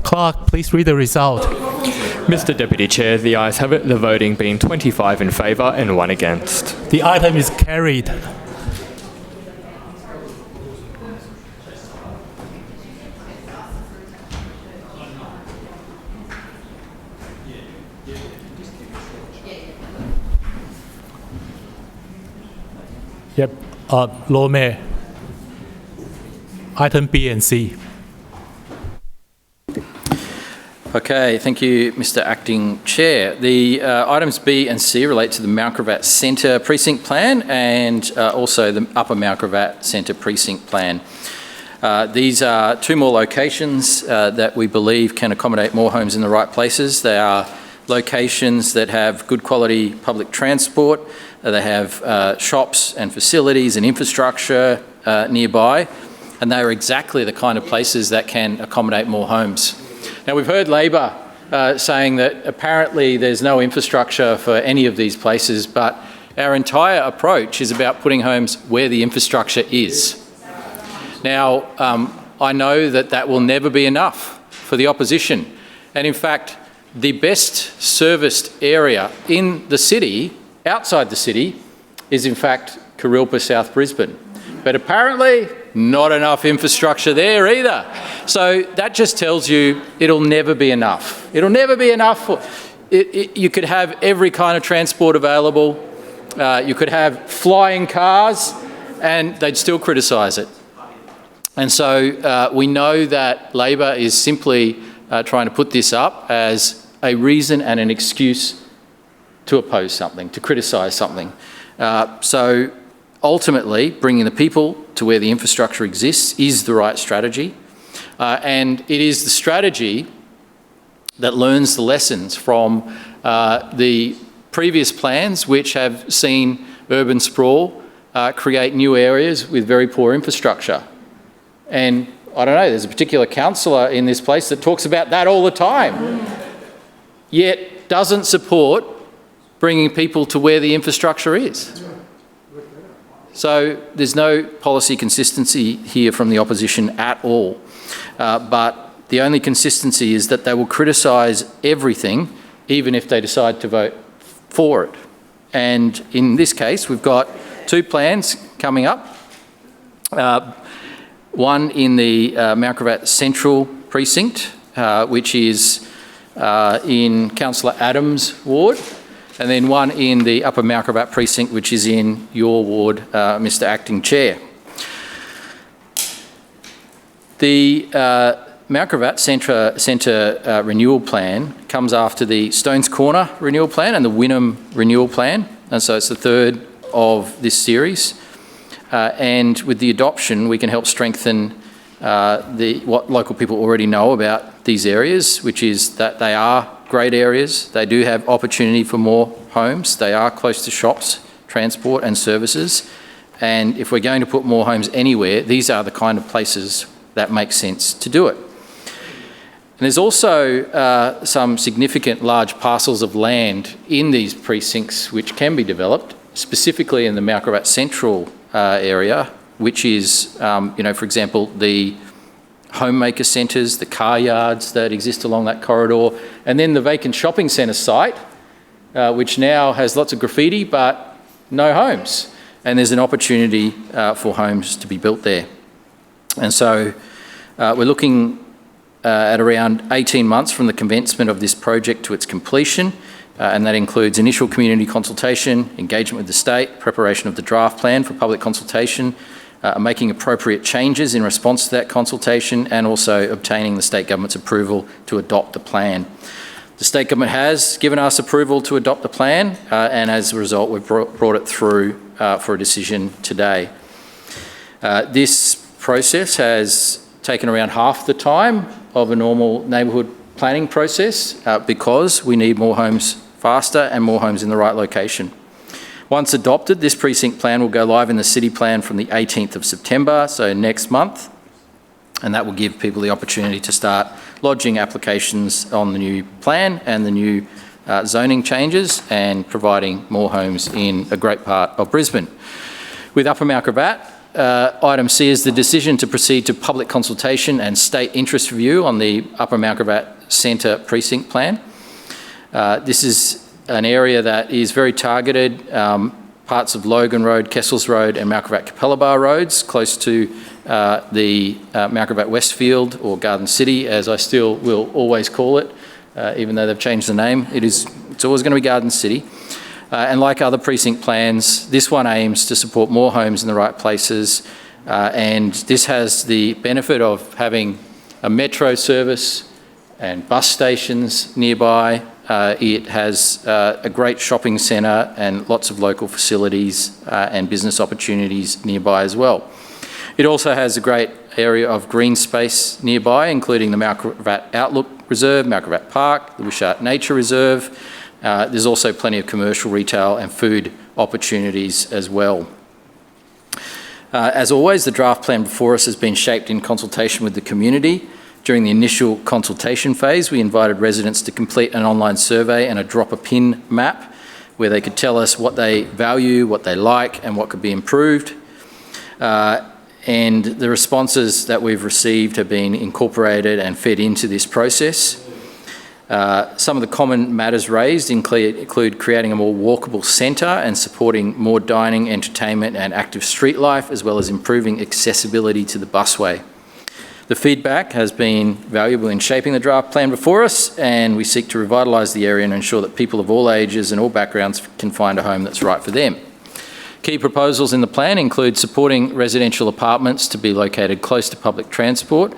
Clerk, please read the result. Mr Deputy Chair, the ayes have it, the voting being 25 in favour and 1 against. The item is carried. Yep, Lord Mayor. Item B and C. Okay, thank you, Mr Acting Chair. The items B and C relate to the Mount Gravatt Centre Precinct Plan and also the Upper Mount Gravatt Centre Precinct Plan. These are two more locations that we believe can accommodate more homes in the right places. They are locations that have good quality public transport. They have shops and facilities and infrastructure nearby. And they are exactly the kind of places that can accommodate more homes. Now, we've heard Labor saying that apparently there's no infrastructure for any of these places, but our entire approach is about putting homes where the infrastructure is. Now, I know that that will never be enough for the opposition. And in fact, the best serviced area in the city, outside the city, is in fact Kurilpa, South Brisbane. But apparently not enough infrastructure there either. So that just tells you it'll never be enough. It'll never be enough. You could have every kind of transport available. You could have flying cars and they'd still criticise it. And so we know that Labor is simply trying to put this up as a reason and an excuse to oppose something, to criticise something. So ultimately, bringing the people to where the infrastructure exists is the right strategy. And it is the strategy that learns the lessons from the previous plans, which have seen urban sprawl create new areas with very poor infrastructure. And I don't know, there's a particular councillor in this place that talks about that all the time, yet doesn't support bringing people to where the infrastructure is. So there's no policy consistency here from the opposition at all. But the only consistency is that they will criticise everything, even if they decide to vote for it. And in this case, we've got two plans coming up. One in the Mount Gravatt Central Precinct, which is in Councillor Adams' ward, and then one in the Upper Mount Gravatt Precinct, which is in your ward, Mr Acting Chair. The Mount Gravatt Centre Renewal Plan comes after the Stones Corner Renewal Plan and the Wynnum Renewal Plan, and so it's the third of this series. And with the adoption, we can help strengthen what local people already know about these areas, which is that they are great areas. They do have opportunity for more homes. They are close to shops, transport and services. And if we're going to put more homes anywhere, these are the kind of places that make sense to do it. And there's also some significant large parcels of land in these precincts which can be developed, specifically in the Mount Gravatt Central area, which is, for example, the homemaker centres, the car yards that exist along that corridor, and then the vacant shopping centre site, which now has lots of graffiti but no homes. And there's an opportunity for homes to be built there. And so we're looking at around 18 months from the commencement of this project to its completion. And that includes initial community consultation, engagement with the state, preparation of the draft plan for public consultation, making appropriate changes in response to that consultation, and also obtaining the state government's approval to adopt the plan. The state government has given us approval to adopt the plan, and as a result, we've brought it through for a decision today. This process has taken around half the time of a normal neighbourhood planning process because we need more homes faster and more homes in the right location. Once adopted, this precinct plan will go live in the city plan from the 18th of September, so next month, and that will give people the opportunity to start lodging applications on the new plan and the new zoning changes and providing more homes in a great part of Brisbane. With Upper Mount Gravatt, item C is the decision to proceed to public consultation and state interest review on the Upper Mount Gravatt Centre Precinct Plan. This is an area that is very targeted, parts of Logan Road, Kessels Road and Mount Gravatt Capella roads, close to the Mount Gravatt Westfield, or Garden City, as I still will always call it, even though they've changed the name. It's always going to be Garden City. And like other precinct plans, this one aims to support more homes in the right places, and this has the benefit of having a metro service and bus stations nearby. It has a great shopping centre and lots of local facilities and business opportunities nearby as well. It also has a great area of green space nearby, including the Mount Gravatt Outlook Reserve, Mount Gravatt Park, the Wishart Nature Reserve. There's also plenty of commercial, retail and food opportunities as well. As always, the draft plan before us has been shaped in consultation with the community. During the initial consultation phase, we invited residents to complete an online survey and a drop-a-pin map where they could tell us what they value, what they like, and what could be improved. And the responses that we've received have been incorporated and fed into this process. Some of the common matters raised include creating a more walkable centre and supporting more dining, entertainment and active street life, as well as improving accessibility to the busway. The feedback has been valuable in shaping the draft plan before us, and we seek to revitalise the area and ensure that people of all ages and all backgrounds can find a home that's right for them. Key proposals in the plan include supporting residential apartments to be located close to public transport,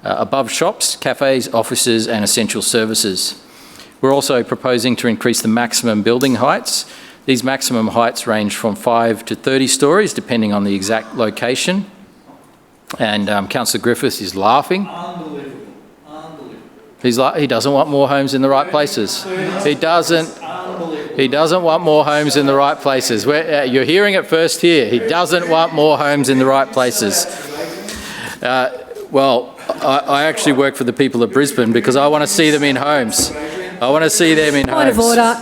above shops, cafes, offices and essential services. We're also proposing to increase the maximum building heights. These maximum heights range from 5 to 30 stories, depending on the exact location. And Councillor Griffiths is laughing. Unbelievable. He doesn't want more homes in the right places. He doesn't want more homes in the right places. You're hearing it first here. He doesn't want more homes in the right places. Well, I actually work for the people of Brisbane because I want to see them in homes. I want to see them in homes. Point of order.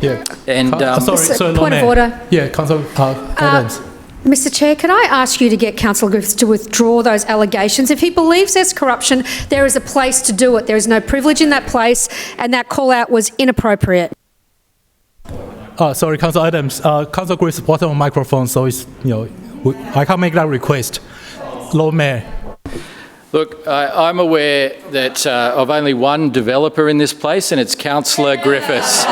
Yeah. And sorry, point of order. Yeah, Councillor Adams. Mr Chair, can I ask you to get Councillor Griffiths to withdraw those allegations? If he believes there's corruption, there is a place to do it. There is no privilege in that place, and that call-out was inappropriate. Sorry, Councillor Adams. Councillor Griffiths brought on microphone, so it's, I can't make that request. Lord Mayor. Look, I'm aware that of only one developer in this place, and it's Councillor Griffiths.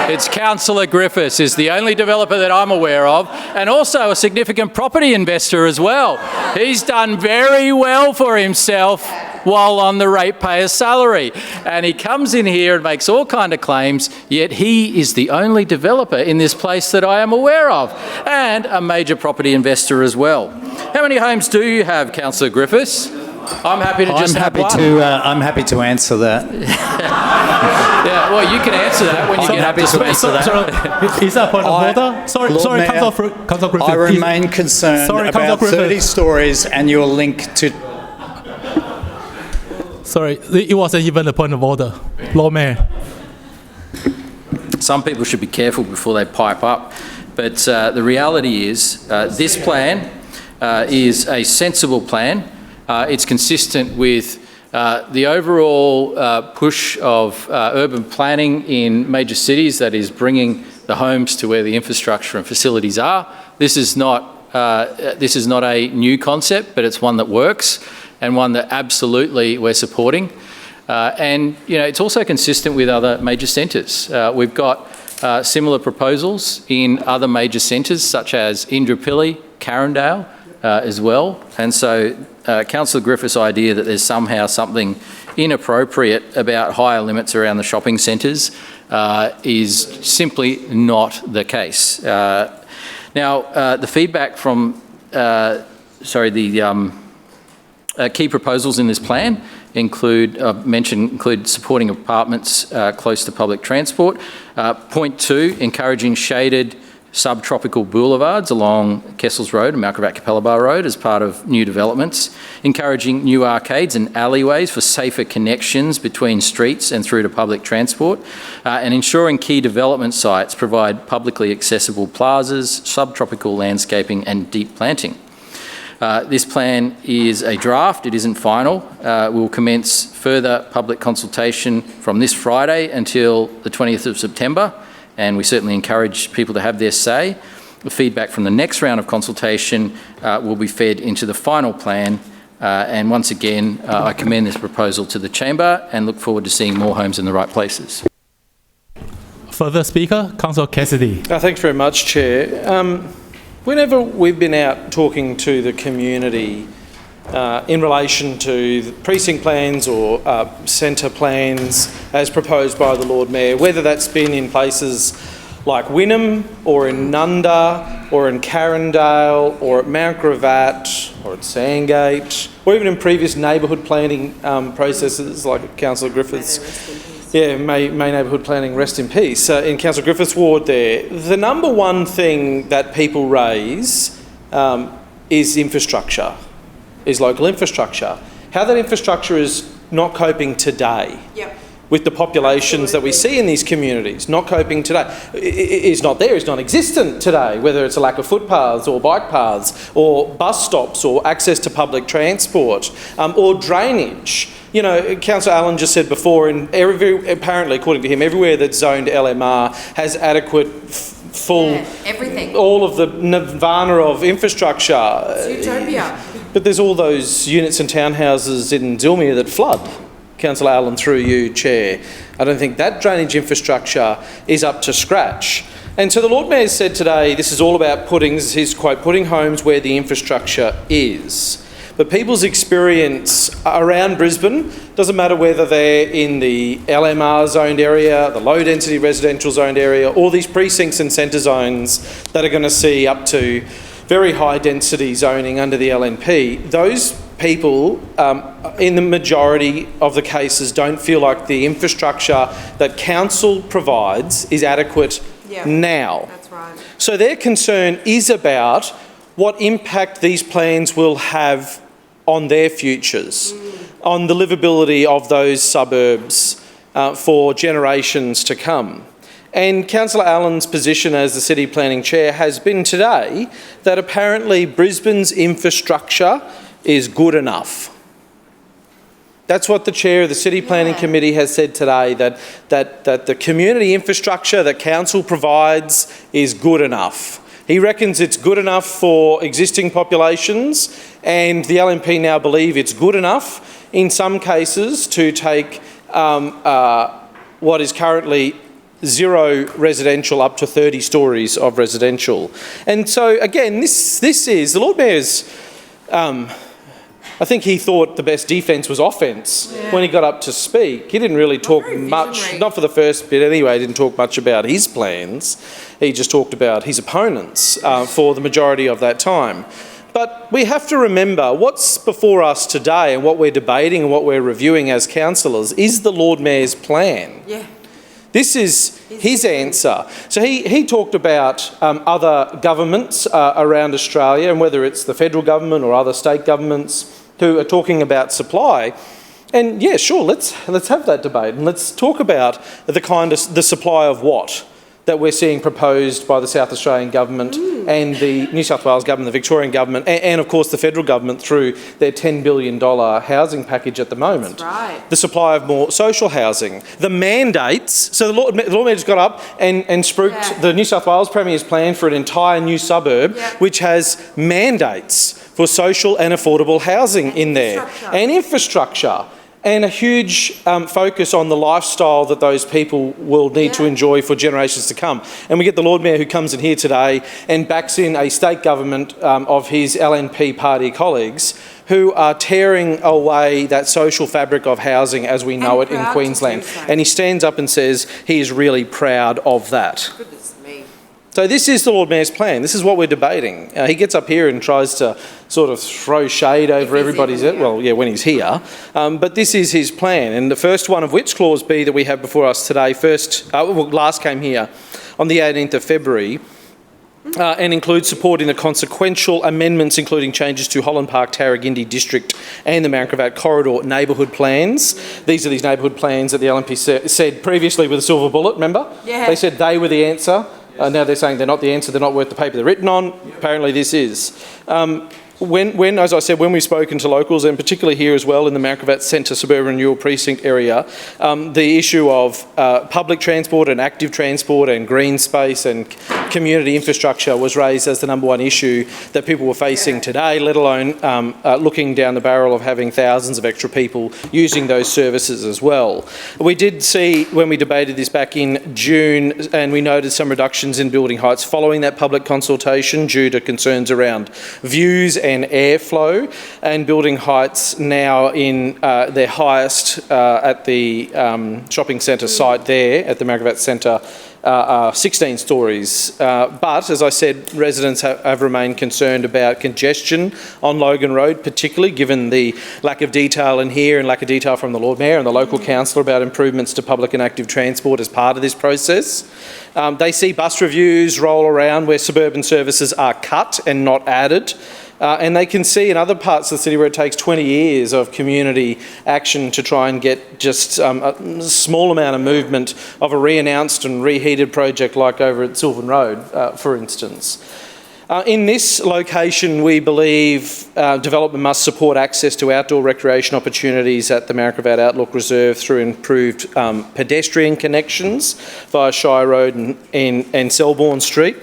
It's Councillor Griffiths is the only developer that I'm aware of, and also a significant property investor as well. He's done very well for himself while on the ratepayer's salary. And he comes in here and makes all kinds of claims, yet he is the only developer in this place that I am aware of, and a major property investor as well. How many homes do you have, Councillor Griffiths? I'm happy to just have one. I'm happy to answer that. Yeah, well, you can answer that when you get up to speak. Is that a point of order? Sorry, Councillor Griffiths. I remain concerned about 30 stories and your link to... Sorry, it wasn't even a point of order. Lord Mayor. Some people should be careful before they pipe up, but the reality is this plan is a sensible plan. It's consistent with the overall push of urban planning in major cities, that is bringing the homes to where the infrastructure and facilities are. This is not a new concept, but it's one that works and one that absolutely we're supporting. And it's also consistent with other major centres. We've got similar proposals in other major centres such as Indooroopilly, Carindale as well. And so Councillor Griffiths' idea that there's somehow something inappropriate about higher limits around the shopping centres is simply not the case. Now, the feedback from, key proposals in this plan include supporting apartments close to public transport. Point 2, encouraging shaded subtropical boulevards along Kessels Road and Malcolm Capella Road as part of new developments, encouraging new arcades and alleyways for safer connections between streets and through to public transport, and ensuring key development sites provide publicly accessible plazas, subtropical landscaping and deep planting. This plan is a draft, it isn't final. We'll commence further public consultation from this Friday until the 20th of September, and we certainly encourage people to have their say. The feedback from the next round of consultation will be fed into the final plan, and once again, I commend this proposal to the Chamber and look forward to seeing more homes in the right places. Further speaker, Councillor Cassidy. Thanks very much, Chair. Whenever we've been out talking to the community in relation to the precinct plans or centre plans as proposed by the Lord Mayor, whether that's been in places like Wynnum or in Nunda or in Carindale or at Mount Gravatt or at Sandgate, or even in previous neighbourhood planning processes like Councillor Griffiths. Yeah, May Neighbourhood Planning, rest in peace. In Councillor Griffiths' ward there, the number one thing that people raise is infrastructure, is local infrastructure. How that infrastructure is not coping today with the populations that we see in these communities, not coping today, is not there, is non-existent today, whether it's a lack of footpaths or bike paths or bus stops or access to public transport or drainage. You know, Councillor Allen just said before, apparently, according to him, everywhere that's zoned LMR has adequate full, everything. all of the nirvana of infrastructure. It's utopia. But there's all those units and townhouses in Zilmere that flood. Councillor Allen, through you, Chair. I don't think that drainage infrastructure is up to scratch. And so the Lord Mayor said today, this is all about putting, this is his quote, putting homes where the infrastructure is. But people's experience around Brisbane, doesn't matter whether they're in the LMR zoned area, the low density residential zoned area, or these precincts and centre zones that are going to see up to very high density zoning under the LNP, those people, in the majority of the cases, don't feel like the infrastructure that council provides is adequate now. That's right. So their concern is about what impact these plans will have on their futures, on the livability of those suburbs for generations to come. And Councillor Allen's position as the City Planning Chair has been today that apparently Brisbane's infrastructure is good enough. That's what the Chair of the City Planning Committee has said today, that the community infrastructure that Council provides is good enough. He reckons it's good enough for existing populations, and the LNP now believe it's good enough in some cases to take what is currently 0 residential up to 30 stories of residential. And so again, this is, the Lord Mayor's, I think he thought the best defence was offence when he got up to speak. He didn't really talk much, not for the first bit anyway, he didn't talk much about his plans. He just talked about his opponents for the majority of that time. But we have to remember what's before us today and what we're debating and what we're reviewing as councillors is the Lord Mayor's plan. This is his answer. So he talked about other governments around Australia, and whether it's the federal government or other state governments who are talking about supply. And yeah, sure, let's have that debate and let's talk about the supply of what that we're seeing proposed by the South Australian government and the New South Wales government, the Victorian government, and of course the federal government through their $10 billion housing package at the moment. That's right. The supply of more social housing, the mandates. So the Lord Mayor just got up and spruiked the New South Wales Premier's plan for an entire new suburb, which has mandates for social and affordable housing in there, and infrastructure. And a huge focus on the lifestyle that those people will need to enjoy for generations to come. And we get the Lord Mayor who comes in here today and backs in a state government of his LNP party colleagues who are tearing away that social fabric of housing as we know it in Queensland. And he stands up and says he is really proud of that. So this is the Lord Mayor's plan. This is what we're debating. He gets up here and tries to sort of throw shade over everybody's head. Well, yeah, when he's here. But this is his plan. And the first one of which, Clause B, that we have before us today, last came here on the 18th of February, and includes supporting the consequential amendments, including changes to Holland Park, Tarragindi District and the Marankavat Corridor neighbourhood plans. These are these neighbourhood plans that the LNP said previously with a silver bullet, remember? Yeah. They said they were the answer. Now they're saying they're not the answer, they're not worth the paper they're written on. Apparently this is. When, as I said, when we've spoken to locals, and particularly here as well in the Marankavat Centre Suburban Renewal Precinct area, the issue of public transport and active transport and green space and community infrastructure was raised as the number one issue that people were facing today, let alone looking down the barrel of having thousands of extra people using those services as well. We did see, when we debated this back in June, and we noted some reductions in building heights following that public consultation due to concerns around views and airflow, and building heights now in their highest at the shopping centre site there at the Marankavat Centre, 16 stories. But, as I said, residents have remained concerned about congestion on Logan Road, particularly given the lack of detail in here and lack of detail from the Lord Mayor and the local councillor about improvements to public and active transport as part of this process. They see bus reviews roll around where suburban services are cut and not added. And they can see in other parts of the city where it takes 20 years of community action to try and get just a small amount of movement of a re-announced and reheated project like over at Sylvan Road, for instance. In this location, we believe development must support access to outdoor recreation opportunities at the Maracravat Outlook Reserve through improved pedestrian connections via Shire Road and Selborne Street.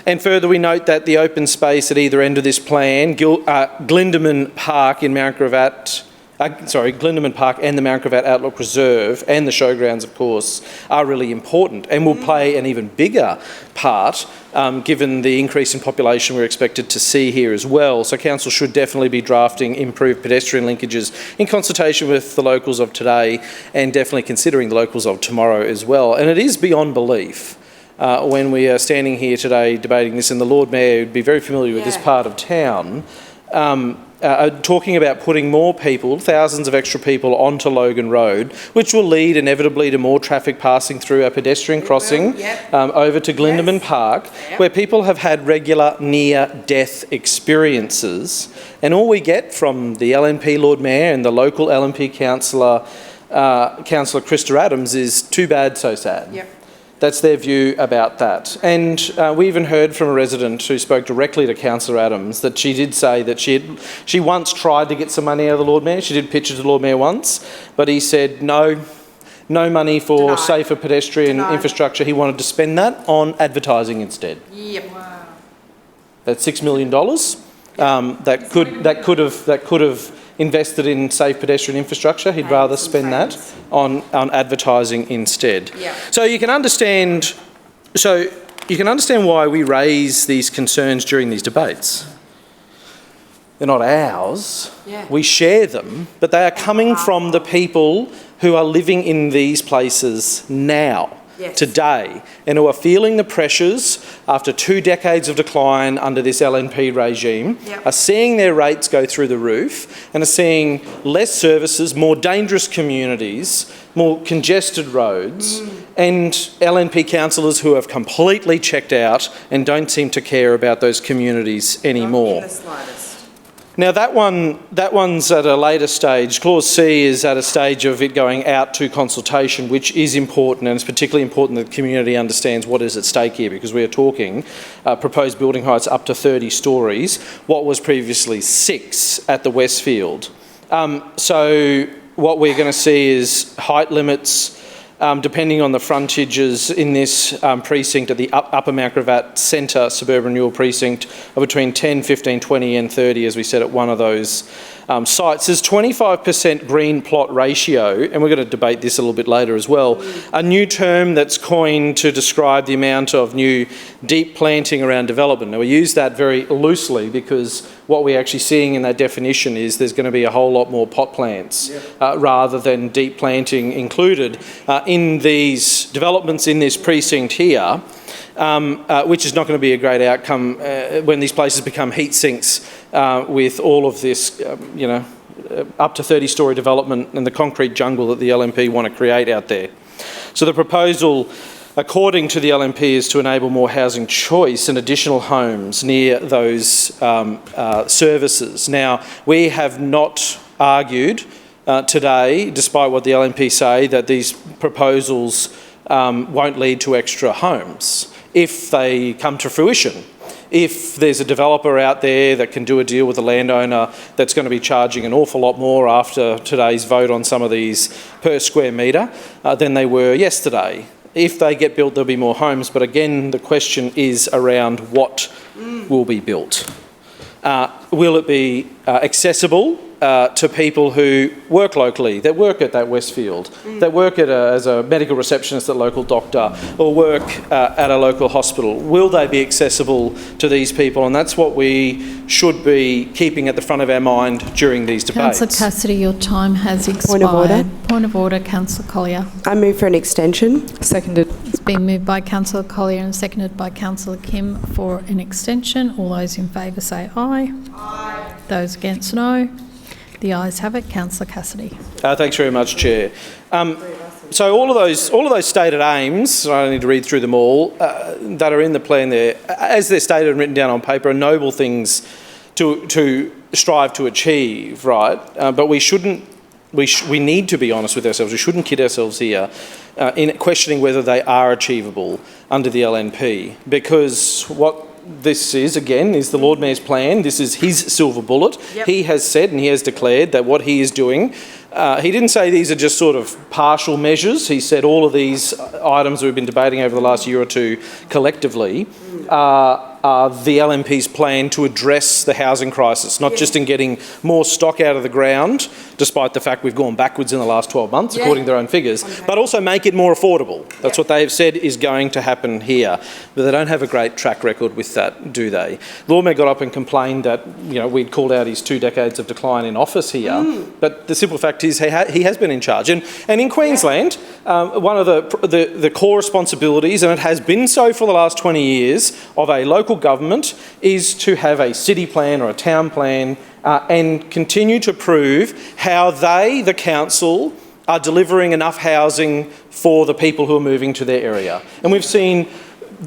And further, we note that the open space at either end of this plan, Glindeman Park in Maracravat, Glindeman Park and the Maracravat Outlook Reserve and the showgrounds, of course, are really important and will play an even bigger part given the increase in population we're expected to see here as well. So Council should definitely be drafting improved pedestrian linkages in consultation with the locals of today and definitely considering the locals of tomorrow as well. And it is beyond belief when we are standing here today debating this, and the Lord Mayor would be very familiar with this part of town, talking about putting more people, thousands of extra people, onto Logan Road, which will lead inevitably to more traffic passing through a pedestrian crossing over to Glindeman Park, where people have had regular near-death experiences. And all we get from the LNP Lord Mayor and the local LNP councillor, Councillor Krista Adams, is too bad, so sad. That's their view about that. And we even heard from a resident who spoke directly to Councillor Adams that she did say that she once tried to get some money out of the Lord Mayor. She did pitch it to the Lord Mayor once, but he said no money for safer pedestrian infrastructure. He wanted to spend that on advertising instead. Wow. That's $6 million that could have invested in safe pedestrian infrastructure. He'd rather spend that on advertising instead. So you can understand why we raise these concerns during these debates. They're not ours. We share them, but they are coming from the people who are living in these places now. Today, and who are feeling the pressures after 2 decades of decline under this LNP regime, are seeing their rates go through the roof and are seeing less services, more dangerous communities, more congested roads, and LNP councillors who have completely checked out and don't seem to care about those communities anymore. Now that one's at a later stage. Clause C is at a stage of it going out to consultation, which is important, and it's particularly important that the community understands what is at stake here, because we are talking proposed building heights up to 30 storeys, what was previously 6 at the Westfield. So what we're going to see is height limits depending on the frontages in this precinct at the Upper Maracravat Centre Suburban Renewal Precinct of between 10, 15, 20 and 30, as we said at one of those sites. There's 25% green plot ratio, and we're going to debate this a little bit later as well, a new term that's coined to describe the amount of new deep planting around development. Now, we use that very loosely because what we're actually seeing in that definition is there's going to be a whole lot more pot plants rather than deep planting included in these developments in this precinct here, which is not going to be a great outcome when these places become heat sinks with all of this, up to 30-storey development and the concrete jungle that the LNP want to create out there. So the proposal, according to the LNP, is to enable more housing choice and additional homes near those services. Now, we have not argued today, despite what the LNP say, that these proposals won't lead to extra homes if they come to fruition. If there's a developer out there that can do a deal with a landowner that's going to be charging an awful lot more after today's vote on some of these per square metre than they were yesterday. If they get built, there'll be more homes. But again, the question is around what will be built. Will it be accessible to people who work locally, that work at that Westfield, that work as a medical receptionist at a local doctor, or work at a local hospital? Will they be accessible to these people? And that's what we should be keeping at the front of our mind during these debates. Councillor Cassidy, your time has expired. Point of order. Point of order, Councillor Collier. I move for an extension. Seconded. It's been moved by Councillor Collier and seconded by Councillor Kim for an extension. All those in favour say aye. Aye. Those against, no. The ayes have it. Councillor Cassidy. Thanks very much, Chair. So all of those stated aims, I don't need to read through them all, that are in the plan there, as they're stated and written down on paper, are noble things to strive to achieve, right? But we shouldn't. We need to be honest with ourselves. We shouldn't kid ourselves here in questioning whether they are achievable under the LNP, because what this is, again, is the Lord Mayor's plan. This is his silver bullet. Yep. He has said and he has declared that what he is doing, he didn't say these are just sort of partial measures. He said all of these items we've been debating over the last year or two collectively are the LNP's plan to address the housing crisis, not just in getting more stock out of the ground, despite the fact we've gone backwards in the last 12 months, according to their own figures, but also make it more affordable. That's what they have said is going to happen here. But they don't have a great track record with that, do they? Lord Mayor got up and complained that, we'd called out his 2 decades of decline in office here, but the simple fact is he has been in charge. And in Queensland, one of the core responsibilities, and it has been so for the last 20 years, of a local government is to have a city plan or a town plan and continue to prove how they, the council, are delivering enough housing for the people who are moving to their area. And we've seen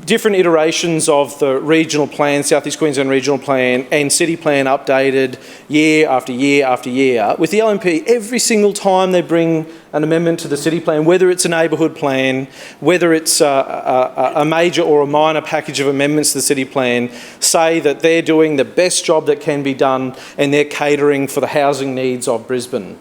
different iterations of the regional plan, South East Queensland regional plan and city plan updated year after year after year. With the LNP, every single time they bring an amendment to the city plan, whether it's a neighbourhood plan, whether it's a major or a minor package of amendments to the city plan, say that they're doing the best job that can be done and they're catering for the housing needs of Brisbane.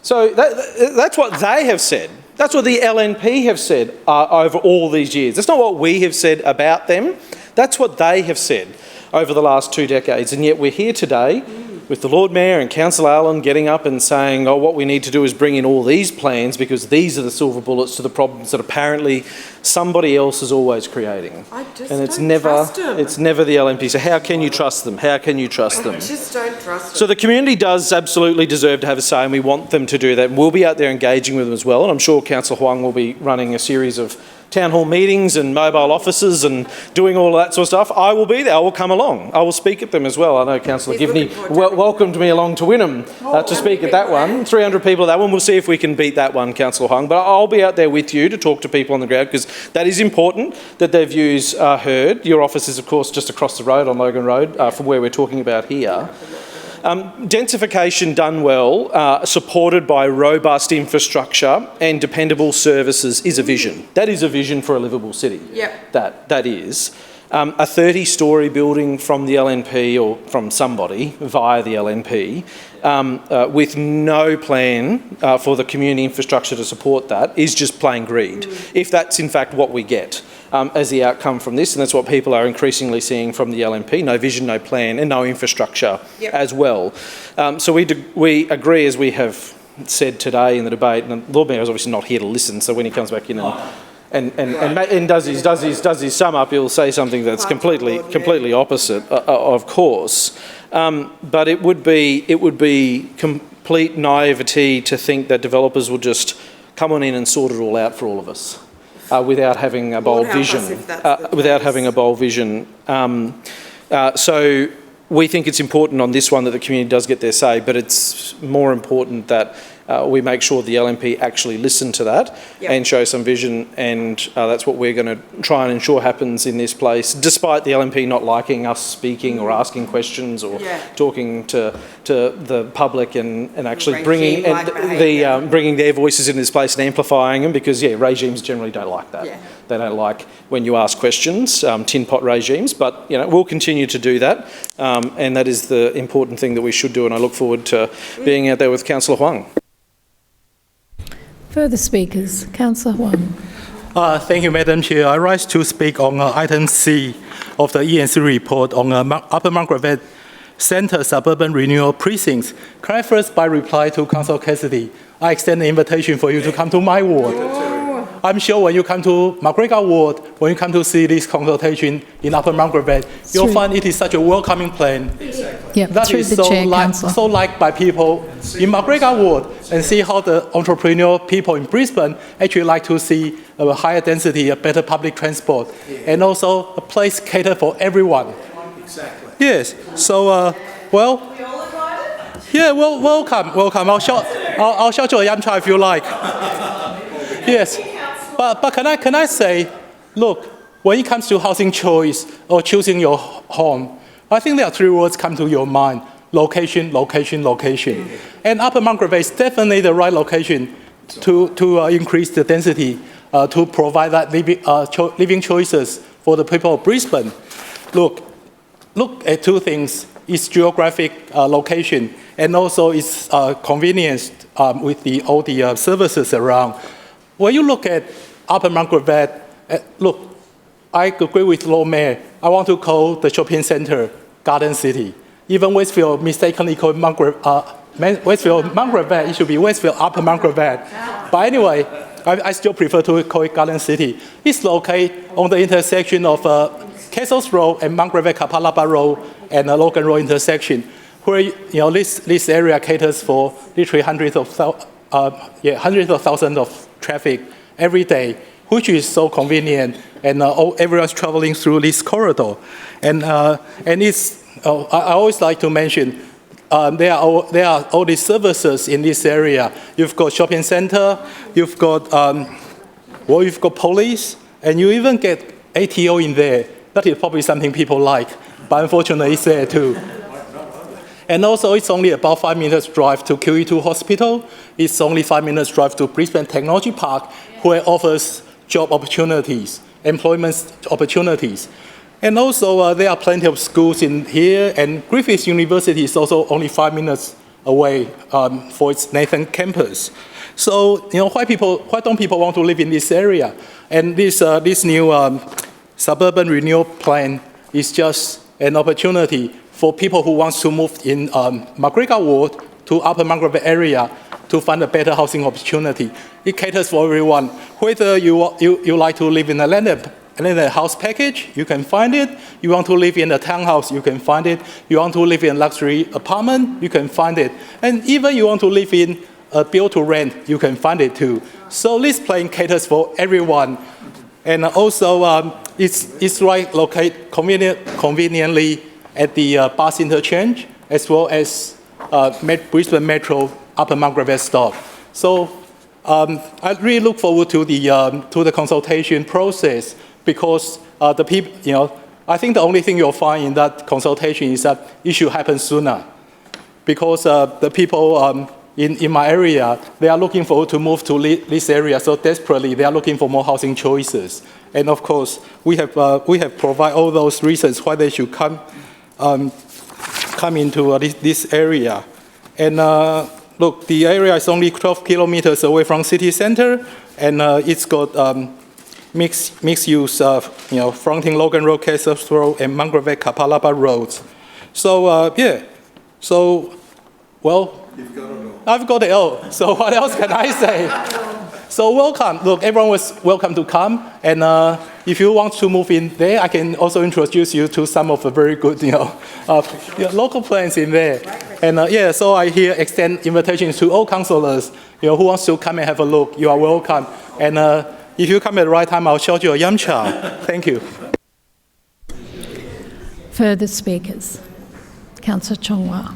So that's what they have said. That's what the LNP have said over all these years. That's not what we have said about them. That's what they have said over the last 2 decades. And yet we're here today with the Lord Mayor and Councillor Allen getting up and saying, what we need to do is bring in all these plans because these are the silver bullets to the problems that apparently somebody else is always creating. I just and it's don't never, trust them. It's never the LNP. So how can you trust them? How can you trust them? I just don't trust them. So the community does absolutely deserve to have a say, and we want them to do that. We'll be out there engaging with them as well, and I'm sure Councillor Huang will be running a series of town hall meetings and mobile offices and doing all that sort of stuff. I will be there. I will come along. I will speak at them as well. I know Councillor Givney welcomed me along to Wynnum to speak at that one. 300 people at that one. We'll see if we can beat that one, Councillor Huang. But I'll be out there with you to talk to people on the ground because that is important that their views are heard. Your office is, of course, just across the road on Logan Road from where we're talking about here. Densification done well, supported by robust infrastructure and dependable services is a vision. That is a vision for a livable city. Yep. That is. A 30-storey building from the LNP or from somebody via the LNP with no plan for the community infrastructure to support that is just plain greed, if that's in fact what we get. As the outcome from this, and that's what people are increasingly seeing from the LNP, no vision, no plan and no infrastructure as well. So we agree, as we have said today in the debate, and the Lord Mayor is obviously not here to listen, so when he comes back in and does his sum up, he'll say something that's completely opposite, of course. But it would be complete naivety to think that developers will just come on in and sort it all out for all of us. Without having a bold vision. So we think it's important on this one that the community does get their say, but it's more important that we make sure the LNP actually listen to that and show some vision, and that's what we're going to try and ensure happens in this place, despite the LNP not liking us speaking or asking questions or talking to the public and actually bringing their voices in this place and amplifying them, because regimes generally don't like that. They don't like when you ask questions, tin pot regimes, but we'll continue to do that, and that is the important thing that we should do, and I look forward to being out there with Councillor Huang. Further speakers, Councillor Huang. Thank you, Madam Chair. I rise to speak on item C of the ENC report on Upper Margaret Centre Suburban Renewal Precincts. Can I first, by reply to Councillor Cassidy, I extend the invitation for you to come to my ward. I'm sure when you come to McGregor ward, when you come to see this consultation in Upper Margaret, you'll find it is such a welcoming plan. That is so liked by people in McGregor ward, and see how the entrepreneurial people in Brisbane actually like to see a higher density, a better public transport, and also a place catered for everyone. Exactly. Yes. So, welcome. I'll shout you a yum cha if you like. Yes. But can I say, look, when it comes to housing choice or choosing your home, I think there are 3 words come to your mind: location, location, location. And Upper Margaret Bay is definitely the right location to increase the density, to provide that living choices for the people of Brisbane. Look at 2 things: its geographic location and also its convenience with all the services around. When you look at Upper Margaret Bay, look, I agree with Lord Mayor. I want to call the shopping centre Garden City. Even Westfield mistakenly called Westfield Margaret Bay. It should be Westfield Upper Margaret Bay. But anyway, I still prefer to call it Garden City. It's located on the intersection of Castles Road and Margaret Bay Kapalapa Road and Logan Road intersection, where this area caters for literally hundreds of thousands of traffic every day, which is so convenient, and everyone's traveling through this corridor. And it's I always like to mention there are all these services in this area. You've got shopping center, you've got police, and you even get ATO in there. That is probably something people like, but unfortunately it's there too. And also it's only about 5 minutes drive to QE2 Hospital. It's only 5 minutes drive to Brisbane Technology Park, where it offers job opportunities, employment opportunities. And also there are plenty of schools in here, and Griffith University is also only 5 minutes away for its Nathan campus. So, why don't people want to live in this area? And this new suburban renewal plan is just an opportunity for people who want to move in McGregor Ward to Upper Margaret Bay area to find a better housing opportunity. It caters for everyone. Whether you like to live in a landed house package, you can find it. You want to live in a townhouse, you can find it. You want to live in a luxury apartment, you can find it. And even you want to live in a build to rent, you can find it too. So this plan caters for everyone. And also it's right located conveniently at the bus interchange, as well as Brisbane Metro Upper Margaret Bay stop. So I really look forward to the consultation process, because the people, I think the only thing you'll find in that consultation is that it should happen sooner, because the people in my area, they are looking forward to move to this area so desperately. They are looking for more housing choices, and of course we have provided all those reasons why they should come into this area. And look, the area is only 12 kilometers away from city centre, and it's got mixed use, fronting Logan Road, Castles Road, and Margaret Bay Kapalapa roads. So well, I've got it all. So what else can I say? So welcome. Look, everyone was welcome to come, and if you want to move in there, I can also introduce you to some of the very good, local plans in there. And so I here extend invitations to all councillors, who wants to come and have a look. You are welcome. And if you come at the right time, I'll shout you a yum cha. Thank you. Further speakers. Councillor Chongwa.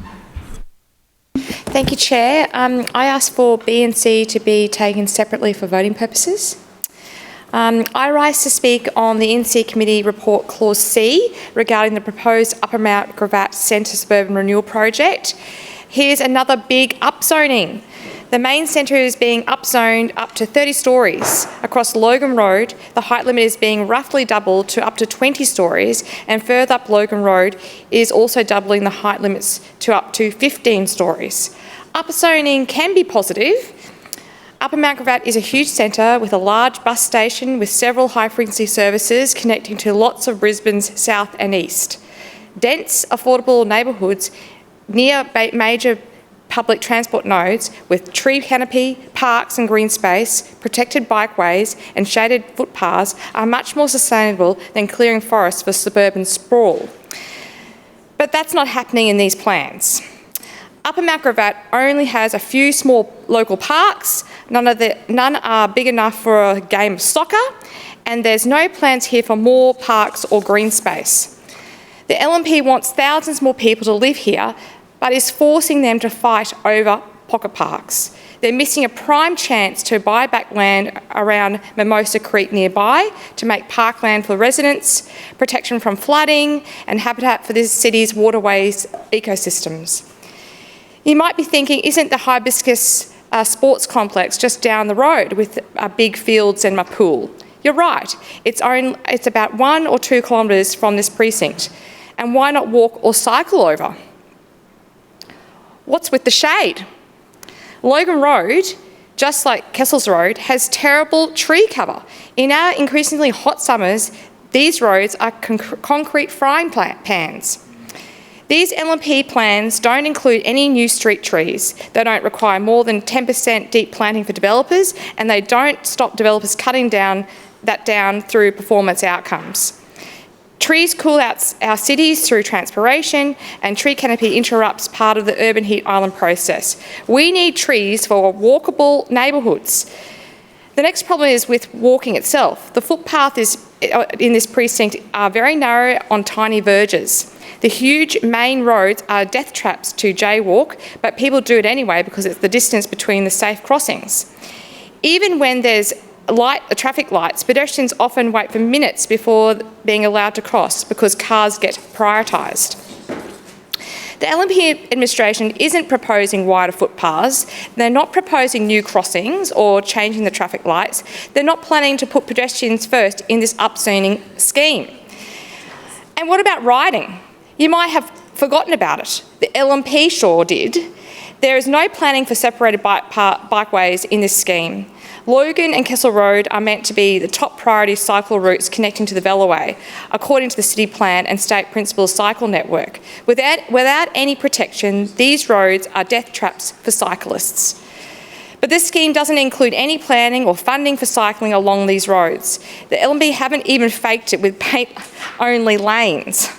Thank you, Chair. I ask for B and C to be taken separately for voting purposes. I rise to speak on the NC Committee Report Clause C regarding the proposed Upper Mount Gravatt Centre Suburban Renewal Project. Here's another big upzoning. The main centre is being upzoned up to 30 stories. Across Logan Road, the height limit is being roughly doubled to up to 20 stories, and further up Logan Road is also doubling the height limits to up to 15 stories. Upzoning can be positive. Upper Mount Gravatt is a huge centre with a large bus station with several high-frequency services connecting to lots of Brisbane's south and east. Dense, affordable neighbourhoods near major public transport nodes with tree canopy, parks and green space, protected bikeways and shaded footpaths are much more sustainable than clearing forests for suburban sprawl. But that's not happening in these plans. Upper Mount Gravatt only has a few small local parks, none are big enough for a game of soccer, and there's no plans here for more parks or green space. The LNP wants thousands more people to live here, but is forcing them to fight over pocket parks. They're missing a prime chance to buy back land around Mimosa Creek nearby to make parkland for residents, protection from flooding and habitat for this city's waterways ecosystems. You might be thinking, isn't the Hibiscus sports complex just down the road with big fields and a pool? You're right, it's about 1 or 2 kilometres from this precinct. And why not walk or cycle over? What's with the shade? Logan Road, just like Kessel's Road, has terrible tree cover. In our increasingly hot summers, these roads are concrete frying pans. These LNP plans don't include any new street trees. They don't require more than 10% deep planting for developers, and they don't stop developers cutting that down through performance outcomes. Trees cool out our cities through transpiration, and tree canopy interrupts part of the urban heat island process. We need trees for walkable neighbourhoods. The next problem is with walking itself. The footpath in this precinct are very narrow on tiny verges. The huge main roads are death traps to jaywalk, but people do it anyway because it's the distance between the safe crossings. Even when there's traffic lights, pedestrians often wait for minutes before being allowed to cross because cars get prioritised. The LNP administration isn't proposing wider footpaths, they're not proposing new crossings or changing the traffic lights, they're not planning to put pedestrians first in this upzoning scheme. And what about riding? You might have forgotten about it. The LNP sure did. There is no planning for separated bikeways in this scheme. Logan and Kessel Road are meant to be the top priority cycle routes connecting to the Bellaway, according to the City Plan and State Principles Cycle Network. Without any protection, these roads are death traps for cyclists. But this scheme doesn't include any planning or funding for cycling along these roads. The LNP haven't even faked it with paint-only lanes.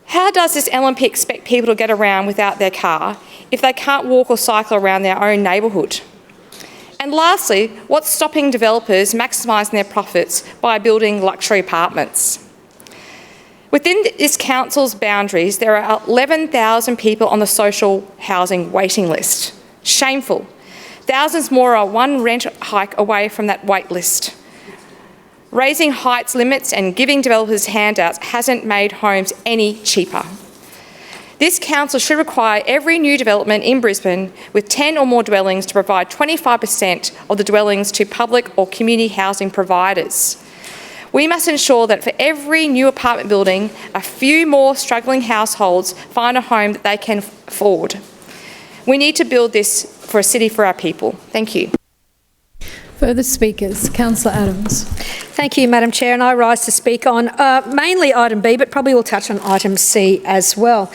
How does this LNP expect people to get around without their car if they can't walk or cycle around their own neighbourhood? And lastly, what's stopping developers maximising their profits by building luxury apartments? Within this council's boundaries, there are 11,000 people on the social housing waiting list. Shameful. Thousands more are one rent hike away from that wait list. Raising heights limits and giving developers handouts hasn't made homes any cheaper. This council should require every new development in Brisbane with 10 or more dwellings to provide 25% of the dwellings to public or community housing providers. We must ensure that for every new apartment building, a few more struggling households find a home that they can afford. We need to build this for a city for our people. Thank you. Further speakers, Councillor Adams. Thank you, Madam Chair, and I rise to speak on mainly item B, but probably will touch on item C as well.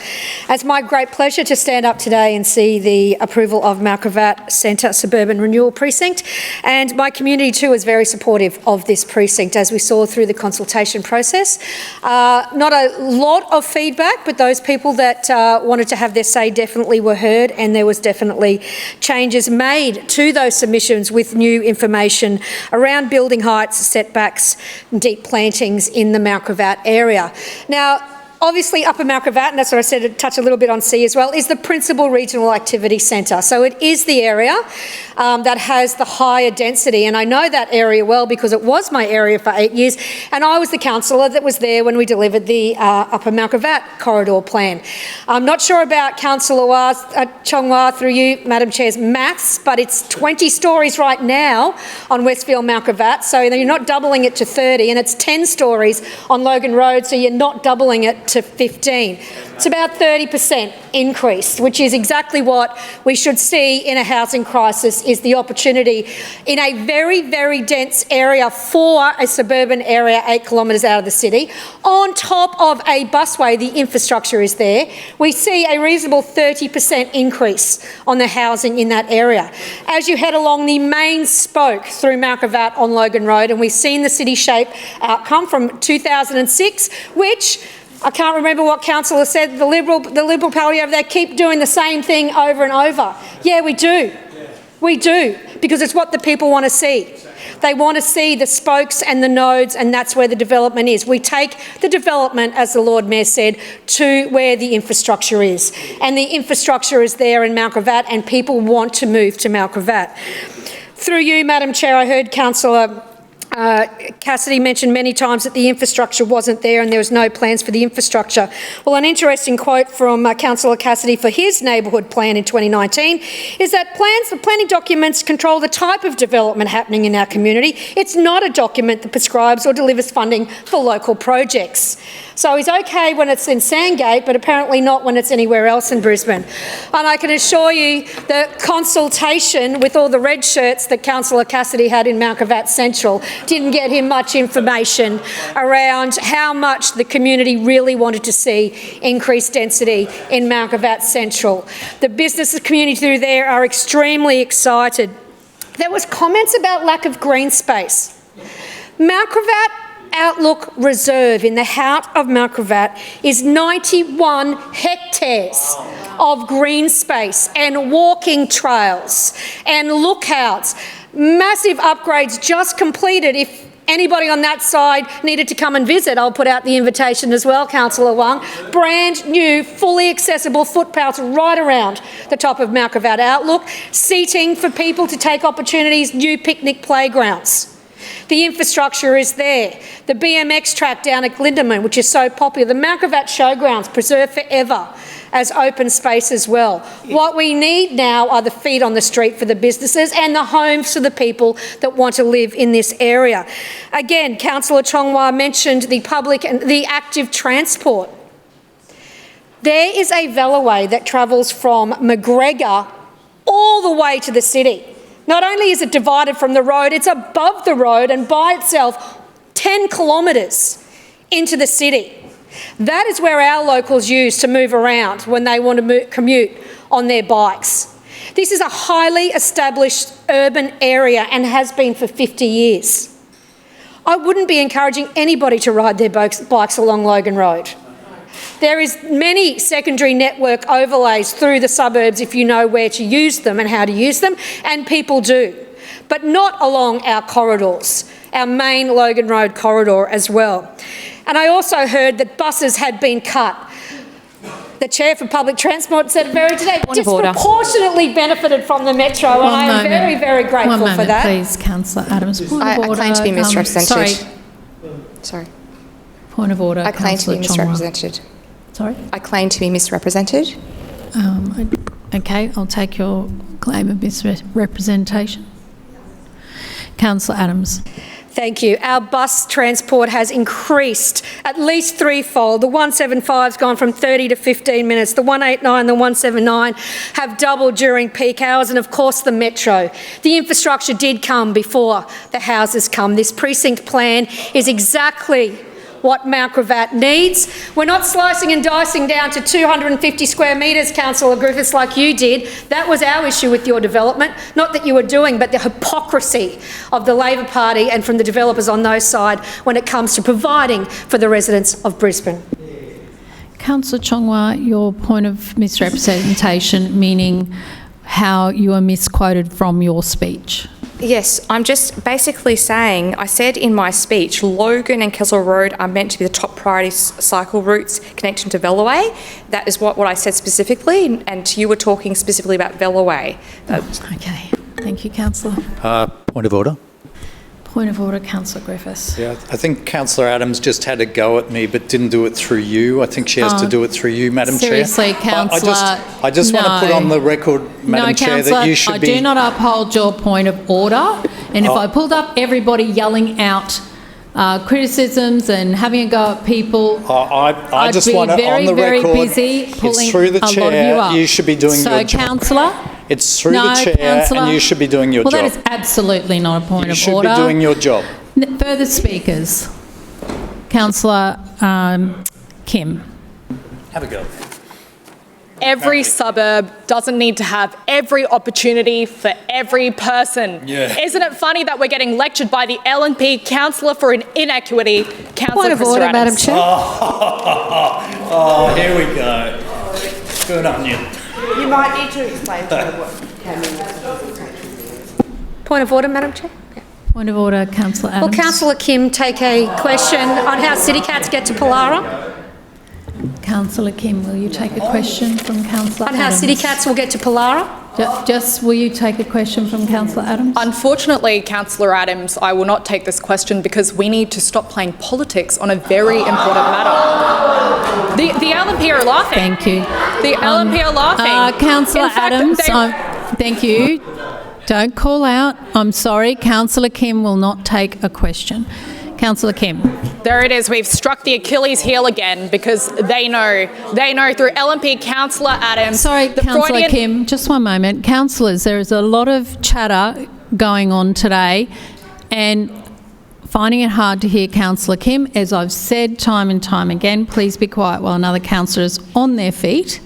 It's my great pleasure to stand up today and see the approval of Malcravat Centre Suburban Renewal Precinct, and my community too is very supportive of this precinct, as we saw through the consultation process. Not a lot of feedback, but those people that wanted to have their say definitely were heard, and there was definitely changes made to those submissions with new information around building heights, setbacks, deep plantings in the Malcravat area. Now, obviously, Upper Malcravat, and that's what I said to touch a little bit on C as well, is the principal regional activity centre. So it is the area that has the higher density, and I know that area well because it was my area for 8 years, and I was the councillor that was there when we delivered the Upper Malcravat corridor plan. I'm not sure about Councillor Chong-Wah, through you, Madam Chair's maths, but it's 20 stories right now on Westfield Malcravat, so you're not doubling it to 30, and it's 10 stories on Logan Road, so you're not doubling it to 15. It's about 30% increase, which is exactly what we should see in a housing crisis, is the opportunity in a very, very dense area for a suburban area 8 kilometres out of the city. On top of a busway, the infrastructure is there. We see a reasonable 30% increase on the housing in that area. As you head along the main spoke through Malcravat on Logan Road, and we've seen the city shape outcome from 2006, which I can't remember what councillor said, the Liberal Party over there keep doing the same thing over and over. Yeah, we do. We do, because it's what the people want to see. They want to see the spokes and the nodes, and that's where the development is. We take the development, as the Lord Mayor said, to where the infrastructure is. And the infrastructure is there in Mount Gravatt, and people want to move to Mount Gravatt. Through you, Madam Chair, I heard Councillor Cassidy mentioned many times that the infrastructure wasn't there and there was no plans for the infrastructure. Well, an interesting quote from Councillor Cassidy for his neighbourhood plan in 2019 is that the planning documents control the type of development happening in our community. It's not a document that prescribes or delivers funding for local projects. So he's okay when it's in Sandgate, but apparently not when it's anywhere else in Brisbane. And I can assure you the consultation with all the red shirts that Councillor Cassidy had in Mount Gravatt Central didn't get him much information around how much the community really wanted to see increased density in Mount Gravatt Central. The business community through there are extremely excited. There was comments about lack of green space. Mount Gravatt Outlook Reserve in the heart of Mount Gravatt is 91 hectares of green space and walking trails and lookouts. Massive upgrades just completed. If anybody on that side needed to come and visit, I'll put out the invitation as well, Councillor Wong. Brand new, fully accessible footpaths right around the top of Mount Gravatt Outlook. Seating for people to take opportunities, new picnic playgrounds. The infrastructure is there. The BMX track down at Glindeman, which is so popular. The Mount Gravatt Showgrounds, preserved forever as open space as well. What we need now are the feet on the street for the businesses and the homes for the people that want to live in this area. Again, Councillor Chongwa mentioned the public and the active transport. There is a veloway that travels from McGregor all the way to the city. Not only is it divided from the road, it's above the road and by itself 10 kilometres into the city. That is where our locals use to move around when they want to commute on their bikes. This is a highly established urban area and has been for 50 years. I wouldn't be encouraging anybody to ride their bikes along Logan Road. There is many secondary network overlays through the suburbs if you know where to use them and how to use them, and people do, but not along our corridors, our main Logan Road corridor as well. And I also heard that buses had been cut. The Chair for Public Transport said it very today, disproportionately benefited from the Metro, and I am very, very grateful for that. Please, Councillor Adams. I claim to be misrepresented. Sorry. Point of order, I claim to be misrepresented. Sorry? I claim to be misrepresented. Okay, I'll take your claim of misrepresentation. Councillor Adams. Thank you. Our bus transport has increased at least threefold. The 175's gone from 30 to 15 minutes. The 189 and the 179 have doubled during peak hours, and of course the Metro. The infrastructure did come before the houses come. This precinct plan is exactly what Mount Gravatt needs. We're not slicing and dicing down to 250 square metres, Councillor Griffiths, like you did. That was our issue with your development. Not that you were doing, but the hypocrisy of the Labor Party and from the developers on those side when it comes to providing for the residents of Brisbane. Councillor Chongwa, your point of misrepresentation, meaning how you are misquoted from your speech. Yes, I'm just basically saying, I said in my speech, Logan and Kessel Road are meant to be the top priority cycle routes connecting to Veloway. That is what I said specifically, and you were talking specifically about Veloway. Okay, thank you, Councillor. Point of order. Point of order, Councillor Griffiths. Yeah, I think Councillor Adams just had a go at me, but didn't do it through you. I think she has to do it through you, Madam seriously, Chair. Councillor. I just want to put on the record, Madam Chair, that you should be... I do not uphold your point of order. And if I pulled up everybody yelling out criticisms and having a go at people, I just want to, on the record, it's through the Chair, you should be doing your job. So, Councillor... It's through the Chair, Councillor, and you should be doing your job. Well, that is absolutely not a point of order. You should be doing your job. Further speakers. Councillor Kim. Have a go. Every suburb doesn't need to have every opportunity for every person. Yeah. Isn't it funny that we're getting lectured by the LNP councillor for an inequity? Point of order, Madam Chair. Oh, here we go. Good on you. You might need to explain to her what Point of order, Madam Chair. Point of order, Councillor Adams. Will Councillor Kim take a question on how city cats get to Pollara? Councillor Kim, will you take a question from Councillor On Adams? how city cats will get to Pollara? Just will you take a question from Councillor Adams? Unfortunately, Councillor Adams, I will not take this question because we need to stop playing politics on a very important matter. The LNP are laughing. Thank you. The LNP are laughing. Councillor In fact, Adams, they- thank you. Don't call out. I'm sorry. Councillor Kim will not take a question. Councillor Kim. There it is. We've struck the Achilles heel again because they know through LNP Councillor Adams. Sorry, Councillor Freudian- Kim, just one moment. Councillors, there is a lot of chatter going on today and finding it hard to hear Councillor Kim. As I've said time and time again, please be quiet while another councillor is on their feet.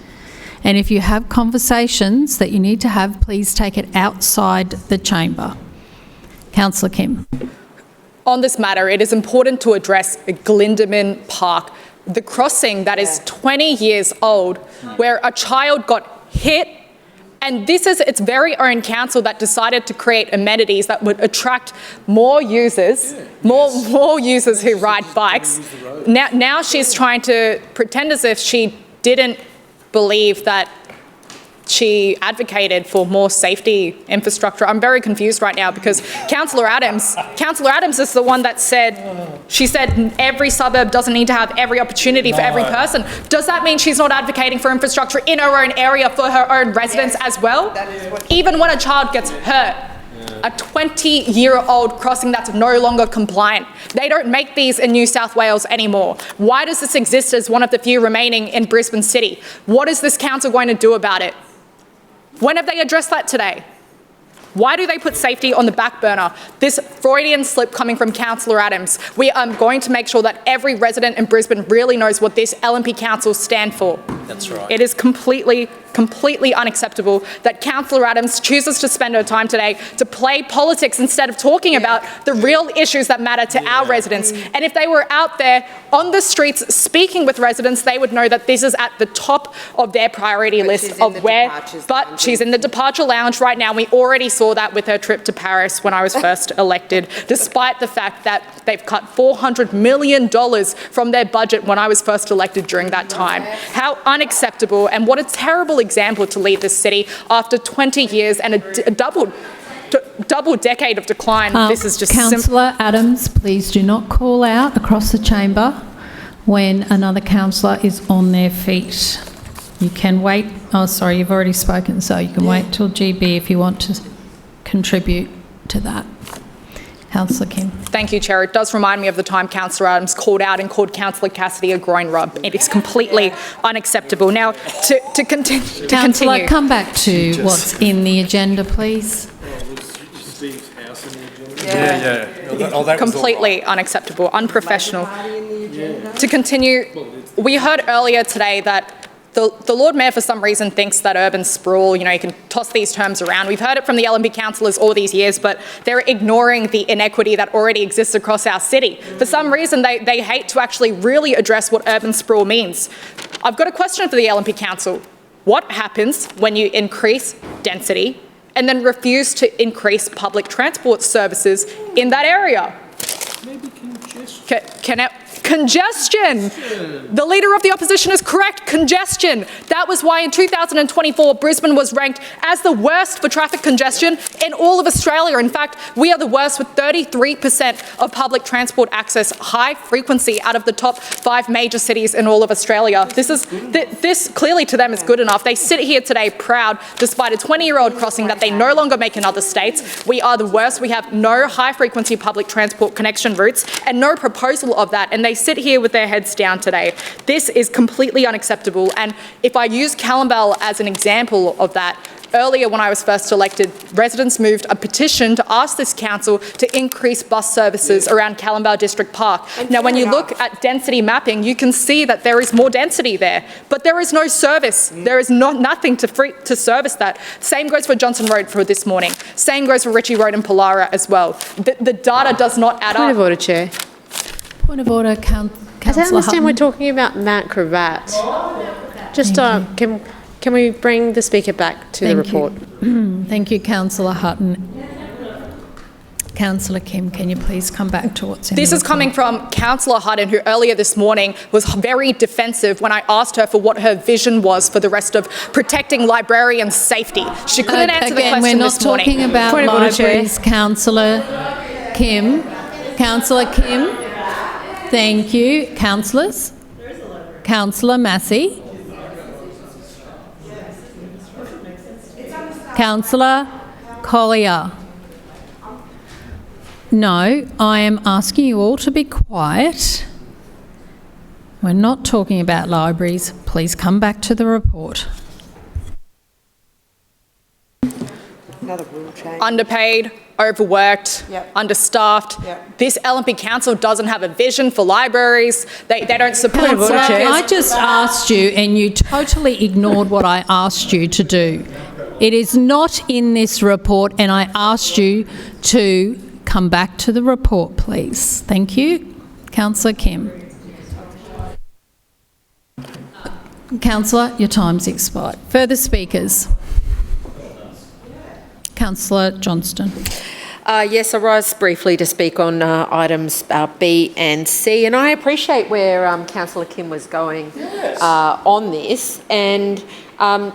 And if you have conversations that you need to have, please take it outside the chamber. Councillor Kim. On this matter, it is important to address Glindeman Park, the crossing that is 20 years old, where a child got hit. And this is its very own council that decided to create amenities that would attract more users, more users who ride bikes. Now she's trying to pretend as if she didn't believe that she advocated for more safety infrastructure. I'm very confused right now because Councillor Adams is the one that she said every suburb doesn't need to have every opportunity for every person. Does that mean she's not advocating for infrastructure in her own area for her own residents as well? Even when a child gets hurt, a 20-year-old crossing that's no longer compliant. They don't make these in New South Wales anymore. Why does this exist as one of the few remaining in Brisbane City? What is this council going to do about it? When have they addressed that today? Why do they put safety on the back burner? This Freudian slip coming from Councillor Adams. We are going to make sure that every resident in Brisbane really knows what this LNP council stand for. That's right. It is completely unacceptable that Councillor Adams chooses to spend her time today to play politics instead of talking about the real issues that matter to our residents. And if they were out there on the streets speaking with residents, they would know that this is at the top of their priority list of where. But she's in the departure lounge right now. We already saw that with her trip to Paris when I was first elected, despite the fact that they've cut $400 million from their budget when I was first elected during that time. How unacceptable, and what a terrible example to lead this city after 20 years and a double decade of decline. This is just Councillor Adams, please do not call out across the chamber when another councillor is on their feet. You can wait. Oh, sorry, you've already spoken, so you can wait till GB if you want to contribute to that. Councillor Kim. Thank you, Chair. It does remind me of the time Councillor Adams called out and called Councillor Cassidy a groin rub. It is completely unacceptable. Now, to continue. Councillor, come back to what's in the agenda, please. Completely unacceptable, unprofessional. To continue, we heard earlier today that the Lord Mayor, for some reason, thinks that urban sprawl, you can toss these terms around. We've heard it from the LNP councillors all these years, but they're ignoring the inequity that already exists across our city. For some reason, they hate to actually really address what urban sprawl means. I've got a question for the LNP council. What happens when you increase density and then refuse to increase public transport services in that area? Maybe congestion. Congestion. The Leader of the Opposition is correct. Congestion. That was why in 2024, Brisbane was ranked as the worst for traffic congestion in all of Australia. In fact, we are the worst with 33% of public transport access, high frequency out of the top 5 major cities in all of Australia. This clearly to them is good enough. They sit here today proud, despite a 20-year-old crossing that they no longer make in other states. We are the worst. We have no high frequency public transport connection routes and no proposal of that. And they sit here with their heads down today. This is completely unacceptable. And if I use Callambell as an example of that, earlier when I was first elected, residents moved a petition to ask this council to increase bus services around Callambell District Park. Now, when you look at density mapping, you can see that there is more density there, but there is no service. There is nothing to service that. Same goes for Johnson Road for this morning. Same goes for Ritchie Road and Pollara as well. The data does not add up. Point of order, Chair. Point of order, Councillor I don't understand Hutton. we're talking about Mount Cravat. Just can we bring the speaker back to the report? Thank you, Councillor Hutton. Councillor Kim, can you please come back to what's in This the is coming from Councillor Hutton, who earlier this morning was very defensive when I asked her for what her vision was for the rest of protecting librarians' safety. She couldn't answer the question we're not this morning. talking about libraries, Councillor Kim. Councillor Kim. Thank you. Councillors? Councillor Massey. Councillor Collier. No, I am asking you all to be quiet. We're not talking about libraries. Please come back to the report. Another rule change. Underpaid, overworked, understaffed. This LNP council doesn't have a vision for libraries. They don't support Councillor, workers. I just asked you and you totally ignored what I asked you to do. It is not in this report and I asked you to come back to the report, please. Thank you. Councillor Kim. Councillor, your time's expired. Further speakers? Councillor Johnston. Yes, I rise briefly to speak on items B and C, and I appreciate where Councillor Kim was going on this, and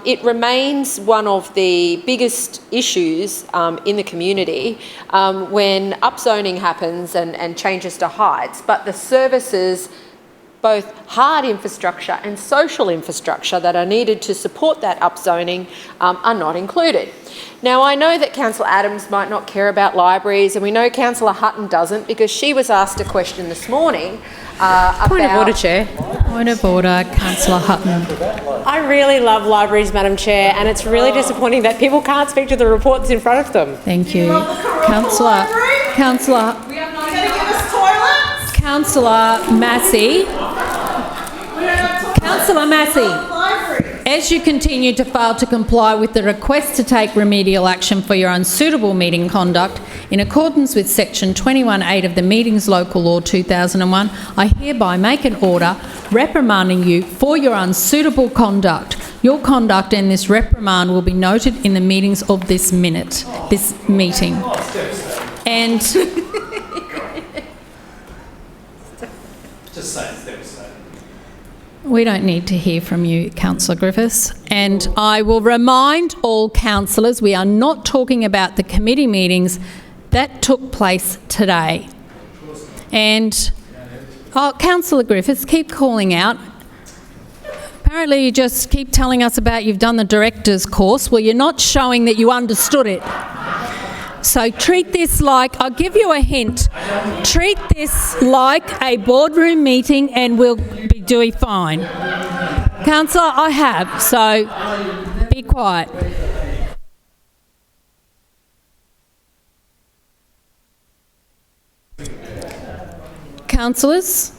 it remains one of the biggest issues in the community when upzoning happens and changes to heights, but the services, both hard infrastructure and social infrastructure that are needed to support that upzoning are not included. Now, I know that Councillor Adams might not care about libraries, and we know Councillor Hutton doesn't because she was asked a question this morning about... Point of order, Chair. Point of order, Councillor Hutton. I really love libraries, Madam Chair, and it's really disappointing that people can't speak to the reports in front of them. Thank you. Councillor Massey. Councillor Massey. As you continue to fail to comply with the request to take remedial action for your unsuitable meeting conduct, in accordance with Section 21(8) of the Meetings Local Law 2001, I hereby make an order reprimanding you for your unsuitable conduct. Your conduct and this reprimand will be noted in the meetings of this meeting. And... Just say it's devastating. We don't need to hear from you, Councillor Griffiths. And I will remind all councillors, we are not talking about the committee meetings that took place today. And, Councillor Griffiths, keep calling out. Apparently you just keep telling us about you've done the director's course. Well, you're not showing that you understood it. So treat this like, I'll give you a hint, treat this like a boardroom meeting and we'll be doing fine. Councillor, I have, so be quiet. Councillors,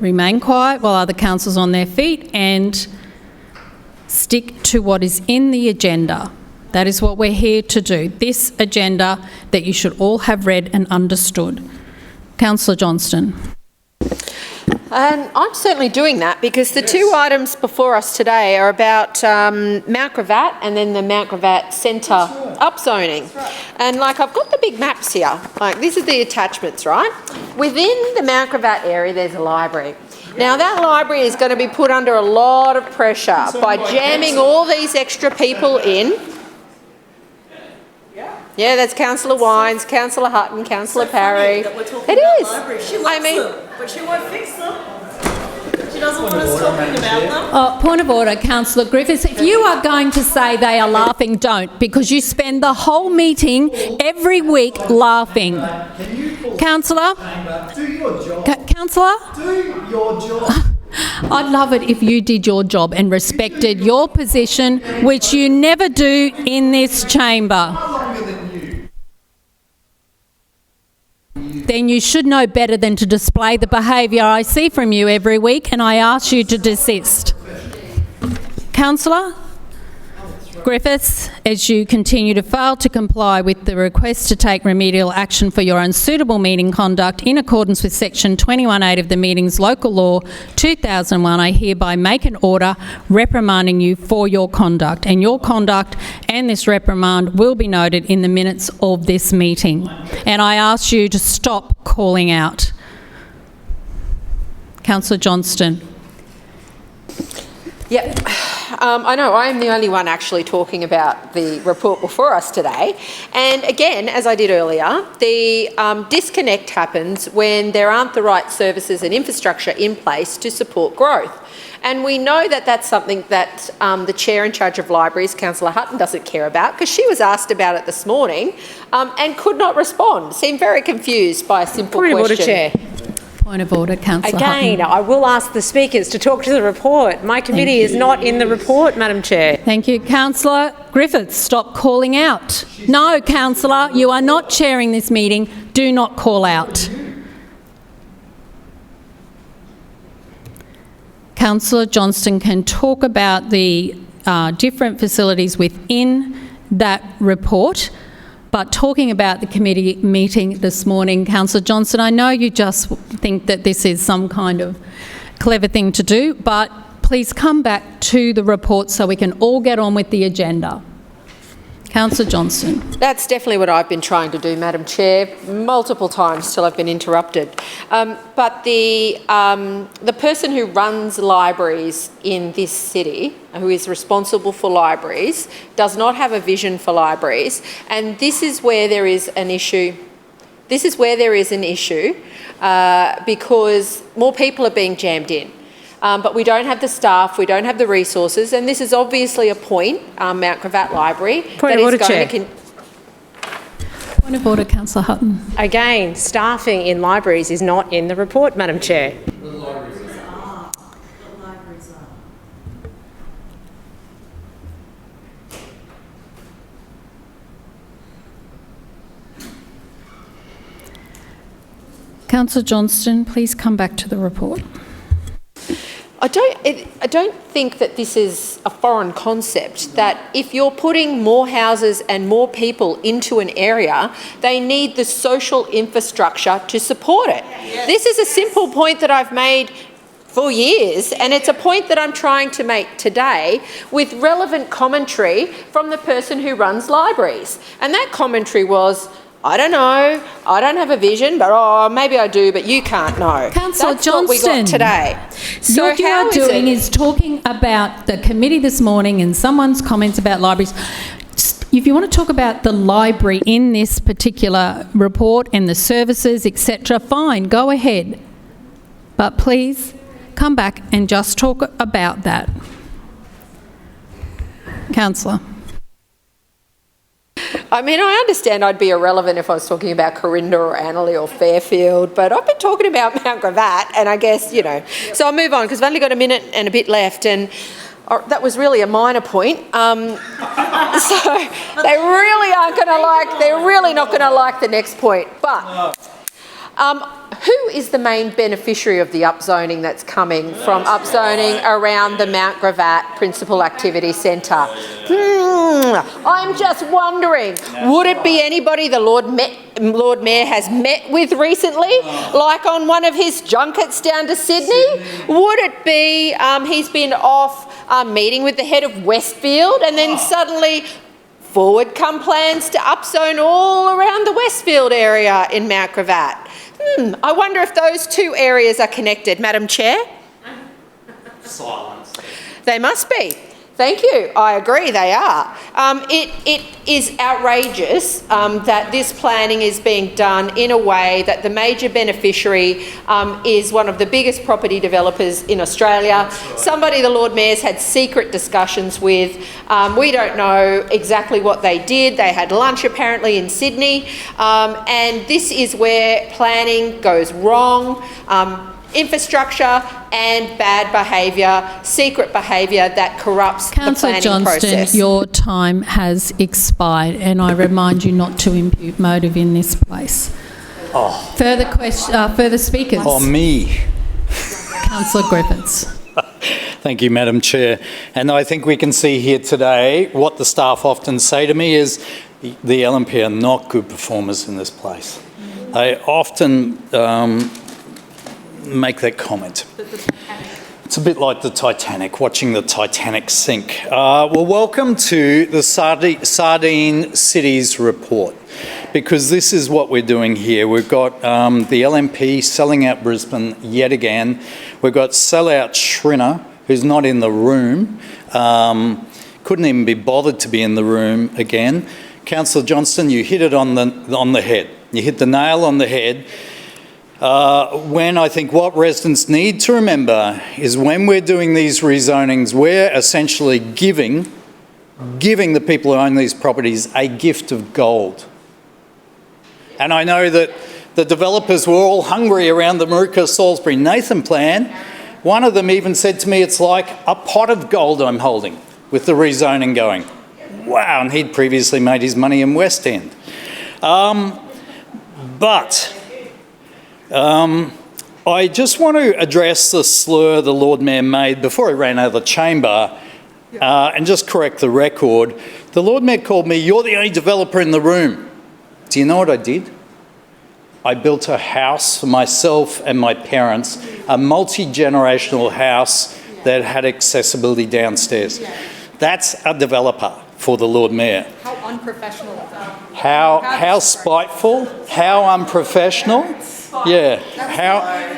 remain quiet while other councillors on their feet and stick to what is in the agenda. That is what we're here to do. This agenda that you should all have read and understood. Councillor Johnston. And I'm certainly doing that because the two items before us today are about Mount Gravatt and then the Mount Gravatt Centre upzoning. And like I've got the big maps here, like these are the attachments, right? Within the Mount Gravatt area there's a library. Now that library is going to be put under a lot of pressure by jamming all these extra people in. Yeah, that's Councillor Wines, Councillor Hutton, Councillor Parry. It is. But she won't fix them. She doesn't want us talking about them. Point of order, Councillor Griffiths. If you are going to say they are laughing, don't, because you spend the whole meeting every week laughing. Councillor? Do your job. Councillor? Do your job. I'd love it if you did your job and respected your position, which you never do in this chamber. Then you should know better than to display the behaviour I see from you every week, and I ask you to desist. Councillor? Griffiths, as you continue to fail to comply with the request to take remedial action for your unsuitable meeting conduct in accordance with section 21(8) of the Meetings Local Law 2001, I hereby make an order reprimanding you for your conduct, and your conduct and this reprimand will be noted in the minutes of this meeting. And I ask you to stop calling out. Councillor Johnston. Yep. I know I am the only one actually talking about the report before us today. And again, as I did earlier, the disconnect happens when there aren't the right services and infrastructure in place to support growth. And we know that that's something that the Chair in charge of libraries, Councillor Hutton, doesn't care about, because she was asked about it this morning and could not respond. Seemed very confused by a simple question. Point of order, Chair. Point of order, Councillor Again, Hutton. I will ask the speakers to talk to the report. My committee is not in the report, Madam Chair. Thank you. Councillor Griffiths, stop calling out. No, Councillor, you are not chairing this meeting. Do not call out. Councillor Johnston can talk about the different facilities within that report, but talking about the committee meeting this morning, Councillor Johnston, I know you just think that this is some kind of clever thing to do, but please come back to the report so we can all get on with the agenda. Councillor Johnston. That's definitely what I've been trying to do, Madam Chair, multiple times till I've been interrupted. But the person who runs libraries in this city, who is responsible for libraries, does not have a vision for libraries, and this is where there is an issue. This is where there is an issue because more people are being jammed in. But we don't have the staff, we don't have the resources, and this is obviously a point, Mount Gravatt Library. Point of order, Chair. Point of order, Councillor Hutton. Again, staffing in libraries is not in the report, Madam Chair. Councillor Johnston, please come back to the report. I don't think that this is a foreign concept, that if you're putting more houses and more people into an area, they need the social infrastructure to support it. Yes. This is a simple point that I've made for years, and it's a point that I'm trying to make today with relevant commentary from the person who runs libraries. And that commentary was, I don't know, I don't have a vision, but maybe I do, but you can't know. Councillor That's Johnston, what we got today. So what you are doing is talking about the committee this morning and someone's comments about libraries. If you want to talk about the library in this particular report and the services, etc., fine, go ahead. But please come back and just talk about that. Councillor. I mean, I understand I'd be irrelevant if I was talking about Corinda or Annerley or Fairfield, but I've been talking about Mount Gravatt, and I guess, you know. So I'll move on, because I've only got a minute and a bit left, and that was really a minor point. So they really aren't going to like, they're really not going to like the next point. But who is the main beneficiary of the upzoning that's coming from upzoning around the Mount Gravatt Principal Activity Centre? I'm just wondering, would it be anybody the Lord Mayor has met with recently, like on one of his junkets down to Sydney? Would it be he's been off meeting with the head of Westfield, and then suddenly forward come plans to upzone all around the Westfield area in Mount Gravatt? I wonder if those two areas are connected, Madam Chair? Silence. They must be. Thank you. I agree, they are. It is outrageous that this planning is being done in a way that the major beneficiary is one of the biggest property developers in Australia, somebody the Lord Mayor's had secret discussions with. We don't know exactly what they did. They had lunch apparently in Sydney, and this is where planning goes wrong. Infrastructure and bad behaviour, secret behaviour that corrupts the planning process. Councillor Johnston, your time has expired, and I remind you not to impute motive in this place. Further speakers? Me. Councillor Griffiths. Thank you, Madam Chair. And I think we can see here today what the staff often say to me is the LNP are not good performers in this place. They often make that comment. It's a bit like the Titanic, watching the Titanic sink. Well, welcome to the Sardine Cities report, because this is what we're doing here. We've got the LNP selling out Brisbane yet again. We've got sellout Schrinner, who's not in the room, couldn't even be bothered to be in the room again. Councillor Johnston, you hit it on the head. You hit the nail on the head. When I think what residents need to remember is when we're doing these rezonings, we're essentially giving the people who own these properties a gift of gold. And I know that the developers were all hungry around the Maruka Salisbury Nathan plan. One of them even said to me, it's like a pot of gold I'm holding with the rezoning going. Wow, and he'd previously made his money in West End. I just want to address the slur the Lord Mayor made before he ran out of the chamber and just correct the record. The Lord Mayor called me, "You're the only developer in the room." Do you know what I did? I built a house for myself and my parents, a multi-generational house that had accessibility downstairs. That's a developer for the Lord Mayor. How unprofessional is that? How spiteful, how unprofessional. Yeah,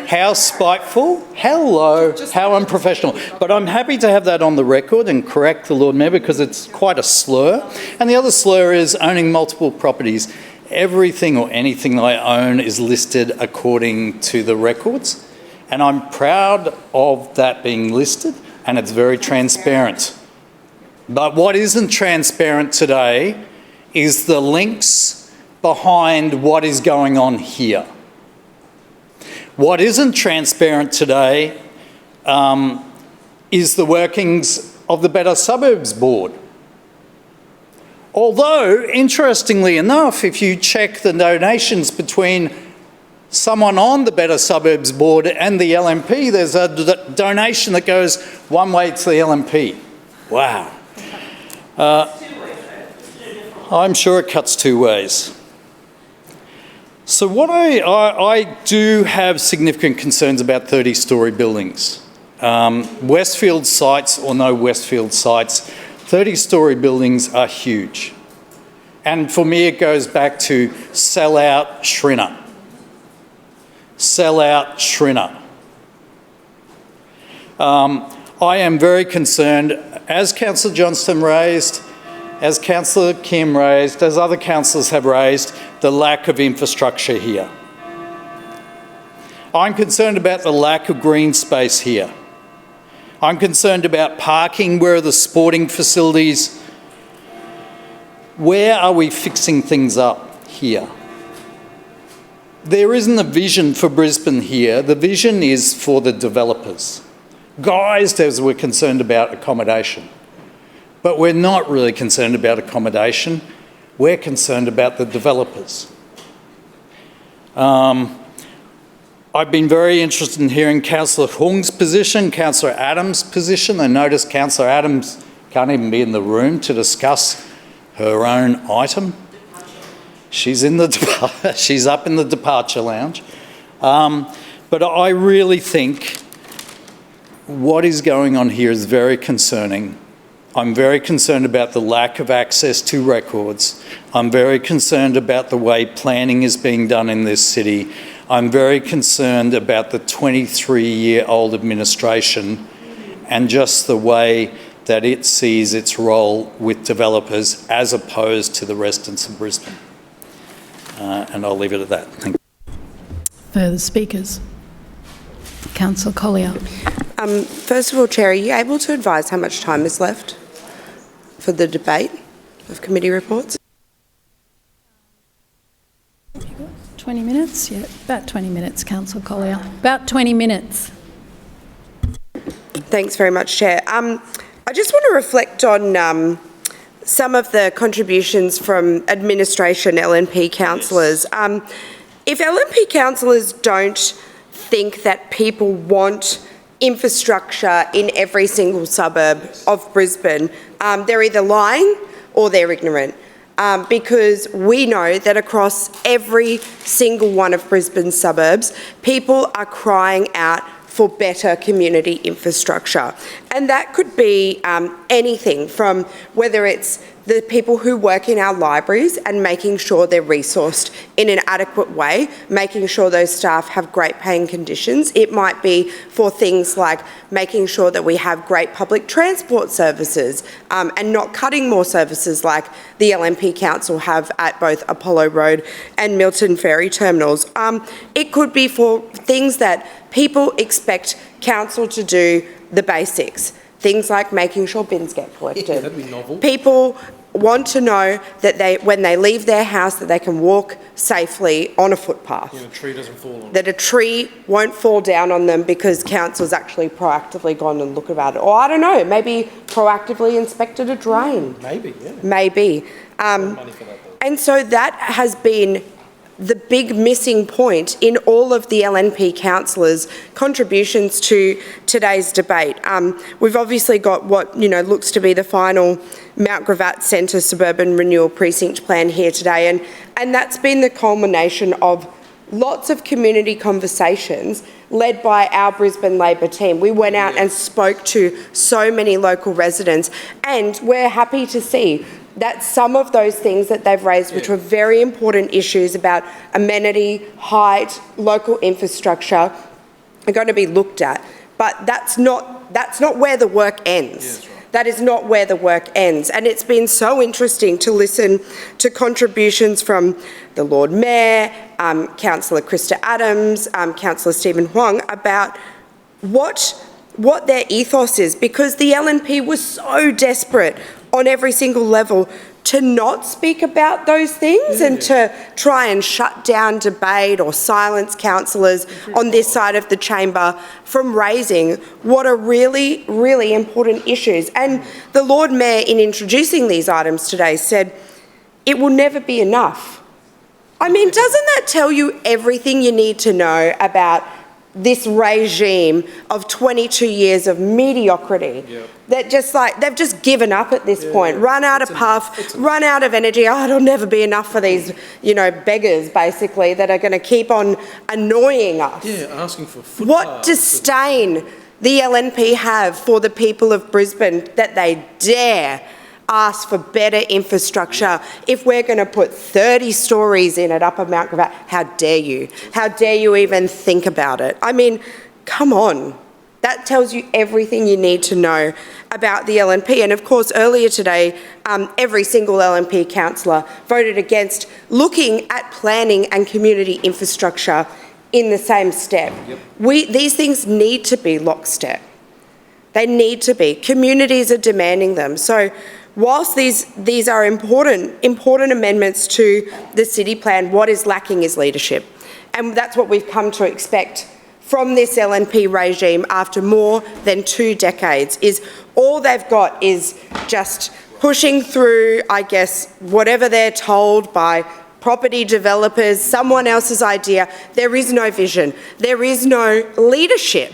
how spiteful, hello, how unprofessional. But I'm happy to have that on the record and correct the Lord Mayor because it's quite a slur. And the other slur is owning multiple properties. Everything or anything that I own is listed according to the records. And I'm proud of that being listed, and it's very transparent. But what isn't transparent today is the links behind what is going on here. What isn't transparent today is the workings of the Better Suburbs Board. Although, interestingly enough, if you check the donations between someone on the Better Suburbs Board and the LNP, there's a donation that goes one way to the LNP. Wow. I'm sure it cuts two ways. So what I do have significant concerns about 30-storey buildings. Westfield sites or no Westfield sites, 30-storey buildings are huge. And for me, it goes back to sellout Schrinner. Sellout Schrinner. I am very concerned, as Councillor Johnston raised, as Councillor Kim raised, as other councillors have raised, the lack of infrastructure here. I'm concerned about the lack of green space here. I'm concerned about parking. Where are the sporting facilities? Where are we fixing things up here? There isn't a vision for Brisbane here. The vision is for the developers. Guys, we're concerned about accommodation. But we're not really concerned about accommodation. We're concerned about the developers. I've been very interested in hearing Councillor Hung's position, Councillor Adams' position. I noticed Councillor Adams can't even be in the room to discuss her own item. She's up in the departure lounge. But I really think what is going on here is very concerning. I'm very concerned about the lack of access to records. I'm very concerned about the way planning is being done in this city. I'm very concerned about the 23-year-old administration and just the way that it sees its role with developers as opposed to the residents of Brisbane. And I'll leave it at that. Thank you. Further speakers? Councillor Collier. First of all, Chair, are you able to advise how much time is left for the debate of committee reports? 20 minutes? Yeah, about 20 minutes, Councillor Collier. About 20 minutes. Thanks very much, Chair. I just want to reflect on some of the contributions from administration LNP councillors. If LNP councillors don't think that people want infrastructure in every single suburb of Brisbane, they're either lying or they're ignorant. Because we know that across every single one of Brisbane's suburbs, people are crying out for better community infrastructure. And that could be anything from whether it's the people who work in our libraries and making sure they're resourced in an adequate way, making sure those staff have great paying conditions. It might be for things like making sure that we have great public transport services and not cutting more services like the LNP Council have at both Apollo Road and Milton Ferry terminals. It could be for things that people expect council to do the basics. Things like making sure bins get collected. Yeah, that'd be novel. People want to know that when they leave their house, that they can walk safely on a footpath. Yeah, a tree doesn't fall on them. That a tree won't fall down on them because council's actually proactively gone and looked about it. Or I don't know, maybe proactively inspected a drain. Maybe, yeah. Maybe. Money for that, though. And so that has been the big missing point in all of the LNP councillors' contributions to today's debate. We've obviously got what looks to be the final Mount Gravatt Centre Suburban Renewal Precinct Plan here today, and that's been the culmination of lots of community conversations led by our Brisbane Labor team. We went out and spoke to so many local residents, and we're happy to see that some of those things that they've raised, which were very important issues about amenity, height, local infrastructure, are going to be looked at. But that's not where the work ends. That is not where the work ends. And it's been so interesting to listen to contributions from the Lord Mayor, Councillor Krista Adams, Councillor Stephen Huang about what their ethos is, because the LNP was so desperate on every single level to not speak about those things and to try and shut down debate or silence councillors on this side of the chamber from raising what are really, really important issues. And the Lord Mayor, in introducing these items today, said, it will never be enough. I mean, doesn't that tell you everything you need to know about this regime of 22 years of mediocrity? That they've just given up at this point, run out of puff, run out of energy. Oh, it'll never be enough for these, beggars, basically, that are going to keep on annoying us. Yeah, asking for footpaths. What disdain the LNP have for the people of Brisbane that they dare ask for better infrastructure. If we're going to put 30 stories in at Upper Mount Gravatt, how dare you? How dare you even think about it? I mean, come on. That tells you everything you need to know about the LNP. And of course, earlier today, every single LNP councillor voted against looking at planning and community infrastructure in the same step. These things need to be lockstep. They need to be. Communities are demanding them. So whilst these are important amendments to the city plan, what is lacking is leadership. And that's what we've come to expect from this LNP regime after more than 2 decades, is all they've got is just pushing through, I guess, whatever they're told by property developers, someone else's idea. There is no vision. There is no leadership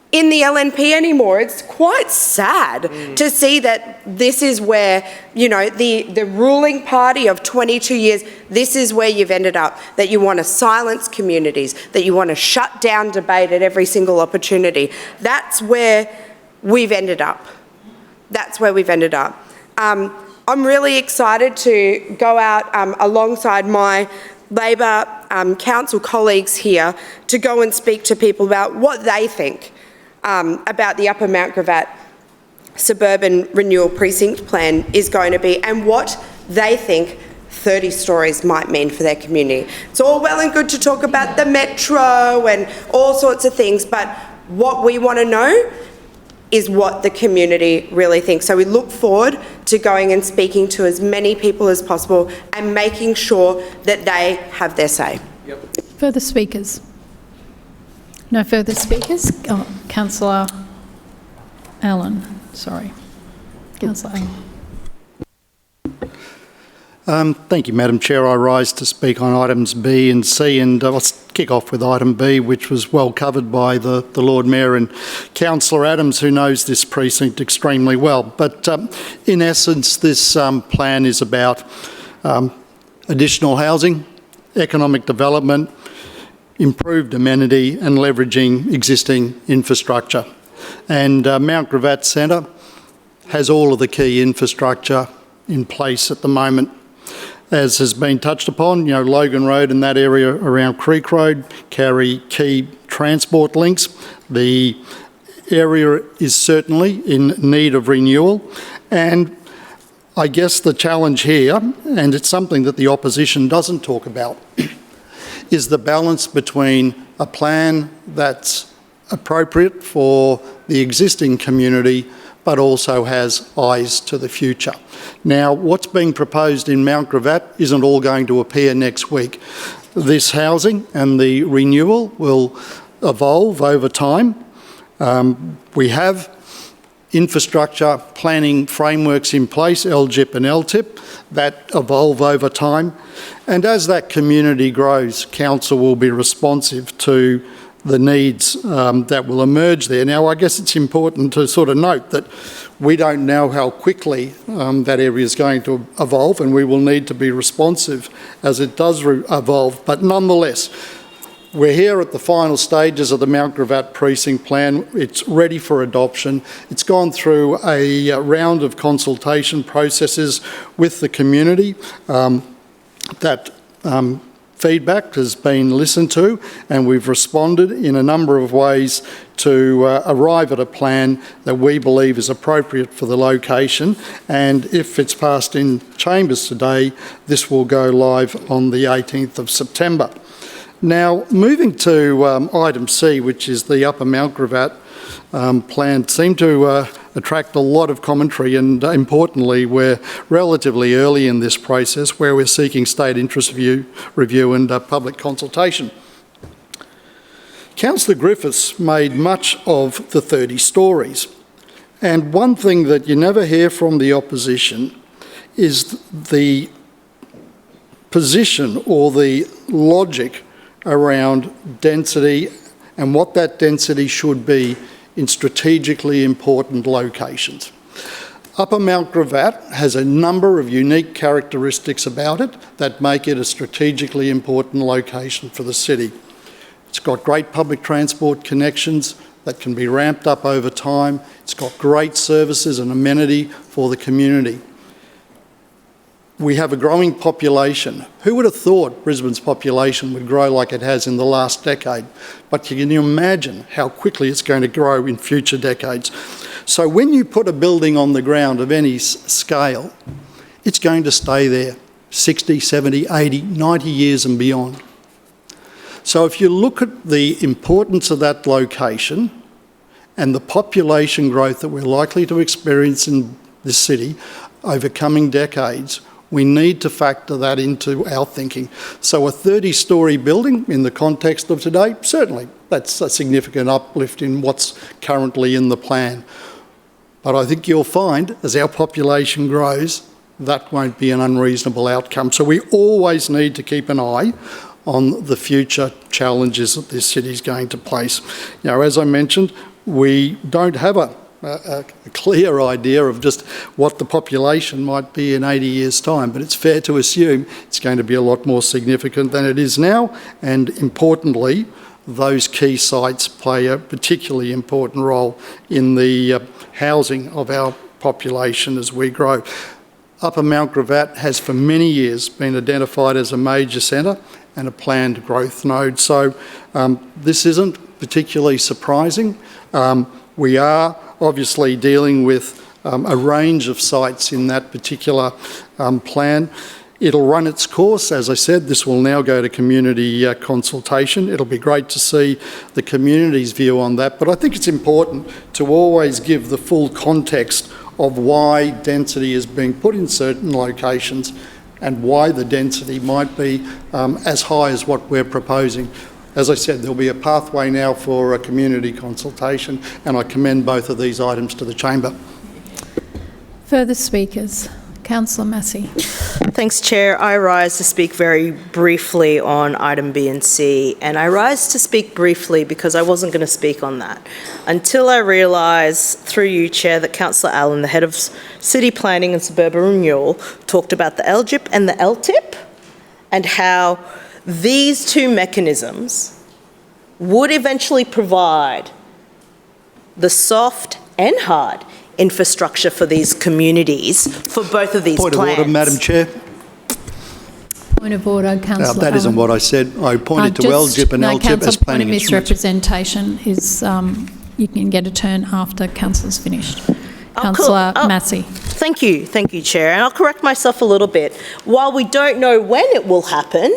in the LNP anymore. It's quite sad to see that this is where, the ruling party of 22 years, this is where you've ended up, that you want to silence communities, that you want to shut down debate at every single opportunity. That's where we've ended up. That's where we've ended up. I'm really excited to go out alongside my Labor council colleagues here to go and speak to people about what they think about the Upper Mount Gravatt Suburban Renewal Precinct Plan is going to be, and what they think 30 stories might mean for their community. It's all well and good to talk about the metro and all sorts of things, but what we want to know is what the community really thinks. So we look forward to going and speaking to as many people as possible and making sure that they have their say. Further speakers? No further speakers? Oh, Councillor Allen, sorry. Councillor Allen. Thank you, Madam Chair. I rise to speak on items B and C, and kick off with item B, which was well covered by the Lord Mayor and Councillor Adams, who knows this precinct extremely well. But in essence, this plan is about additional housing, economic development, improved amenity and leveraging existing infrastructure. And Mount Gravatt Centre has all of the key infrastructure in place at the moment. As has been touched upon, Logan Road and that area around Creek Road carry key transport links. The area is certainly in need of renewal, and I guess the challenge here, and it's something that the opposition doesn't talk about, is the balance between a plan that's appropriate for the existing community but also has eyes to the future. Now, what's being proposed in Mount Gravatt isn't all going to appear next week. This housing and the renewal will evolve over time. We have infrastructure planning frameworks in place, LGIP and LTIP, that evolve over time. And as that community grows, Council will be responsive to the needs that will emerge there. Now, I guess it's important to sort of note that we don't know how quickly that area is going to evolve, and we will need to be responsive as it does evolve. But nonetheless, we're here at the final stages of the Mount Gravatt Precinct Plan. It's ready for adoption. It's gone through a round of consultation processes with the community. That feedback has been listened to, and we've responded in a number of ways to arrive at a plan that we believe is appropriate for the location. And if it's passed in chambers today, this will go live on the 18th of September. Now, moving to item C, which is the Upper Mount Gravatt plan, seemed to attract a lot of commentary, and importantly, we're relatively early in this process where we're seeking state interest review and public consultation. Councillor Griffiths made much of the 30 stories, and one thing that you never hear from the opposition is the position or the logic around density and what that density should be in strategically important locations. Upper Mount Gravatt has a number of unique characteristics about it that make it a strategically important location for the city. It's got great public transport connections that can be ramped up over time. It's got great services and amenity for the community. We have a growing population. Who would have thought Brisbane's population would grow like it has in the last decade? But can you imagine how quickly it's going to grow in future decades? So when you put a building on the ground of any scale, it's going to stay there 60, 70, 80, 90 years and beyond. So if you look at the importance of that location and the population growth that we're likely to experience in this city over coming decades, we need to factor that into our thinking. So a 30-storey building in the context of today, certainly that's a significant uplift in what's currently in the plan. But I think you'll find as our population grows, that won't be an unreasonable outcome. So we always need to keep an eye on the future challenges that this city is going to face. As I mentioned, we don't have a clear idea of just what the population might be in 80 years' time, but it's fair to assume it's going to be a lot more significant than it is now, and importantly, those key sites play a particularly important role in the housing of our population as we grow. Upper Mount Gravatt has for many years been identified as a major centre and a planned growth node, so this isn't particularly surprising. We are obviously dealing with a range of sites in that particular plan. It'll run its course. As I said, this will now go to community consultation. It'll be great to see the community's view on that, but I think it's important to always give the full context of why density is being put in certain locations and why the density might be as high as what we're proposing. As I said, there'll be a pathway now for a community consultation, and I commend both of these items to the chamber. Further speakers? Councillor Massey. Thanks, Chair. I rise to speak very briefly on item B and C, and I rise to speak briefly because I wasn't going to speak on that until I realised, through you, Chair, that Councillor Allen, the head of City Planning and Suburban Renewal, talked about the LGIP and the LTIP and how these two mechanisms would eventually provide the soft and hard infrastructure for these communities for both of these plans. Point of order, Madam Chair. Point of order, Councillor That isn't what I said. I pointed to LGIP and LTIP as planning instruments. Point of instruments. misrepresentation is you can get a turn after councillor's finished. Councillor Massey. Thank you, Chair. And I'll correct myself a little bit. While we don't know when it will happen,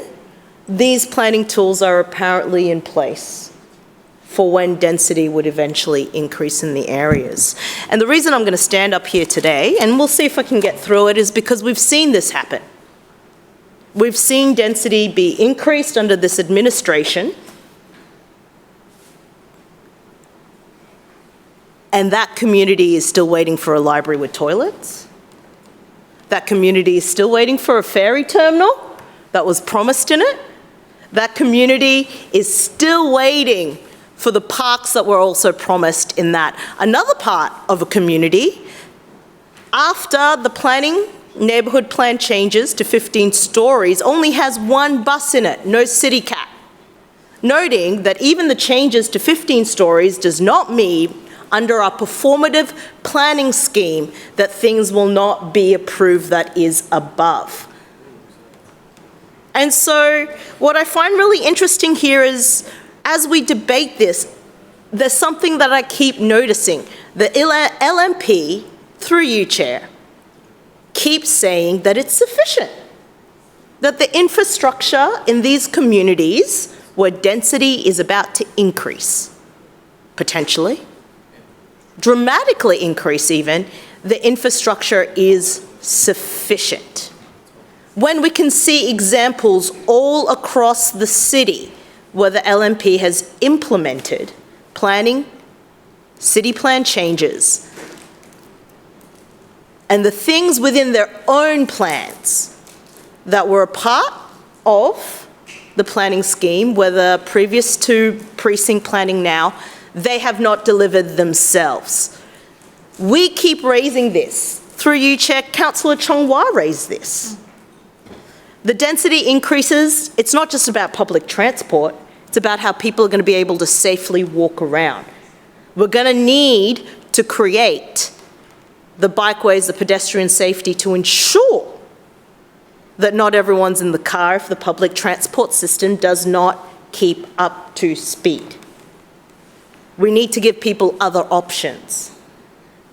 these planning tools are apparently in place for when density would eventually increase in the areas. And the reason I'm going to stand up here today, and we'll see if I can get through it, is because we've seen this happen. We've seen density be increased under this administration, and that community is still waiting for a library with toilets. That community is still waiting for a ferry terminal that was promised in it. That community is still waiting for the parks that were also promised in that. Another part of a community, after the planning, neighbourhood plan changes to 15 stories, only has one bus in it, no city cat. Noting that even the changes to 15 stories does not mean, under our performative planning scheme, that things will not be approved that is above. And so what I find really interesting here is, as we debate this, there's something that I keep noticing. The LNP, through you, Chair, keeps saying that it's sufficient, that the infrastructure in these communities where density is about to increase, potentially, dramatically increase even, the infrastructure is sufficient. When we can see examples all across the city where the LNP has implemented planning, city plan changes, and the things within their own plans that were a part of the planning scheme, whether previous to precinct planning now, they have not delivered themselves. We keep raising this. Through you, Chair, Councillor Chong-Wah raised this. The density increases, it's not just about public transport, it's about how people are going to be able to safely walk around. We're going to need to create the bikeways, the pedestrian safety to ensure that not everyone's in the car if the public transport system does not keep up to speed. We need to give people other options.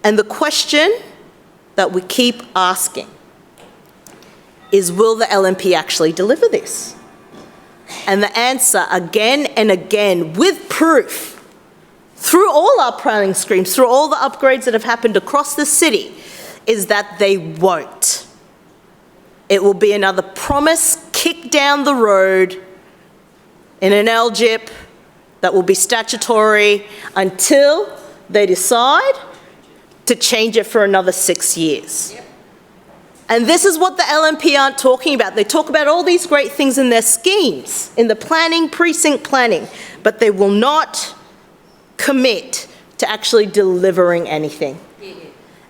And the question that we keep asking is, will the LNP actually deliver this? And the answer, again and again, with proof, through all our planning schemes, through all the upgrades that have happened across the city, is that they won't. It will be another promise kicked down the road in an LGIP that will be statutory until they decide to change it for another 6 years. And this is what the LNP aren't talking about. They talk about all these great things in their schemes, in the planning, precinct planning, but they will not commit to actually delivering anything.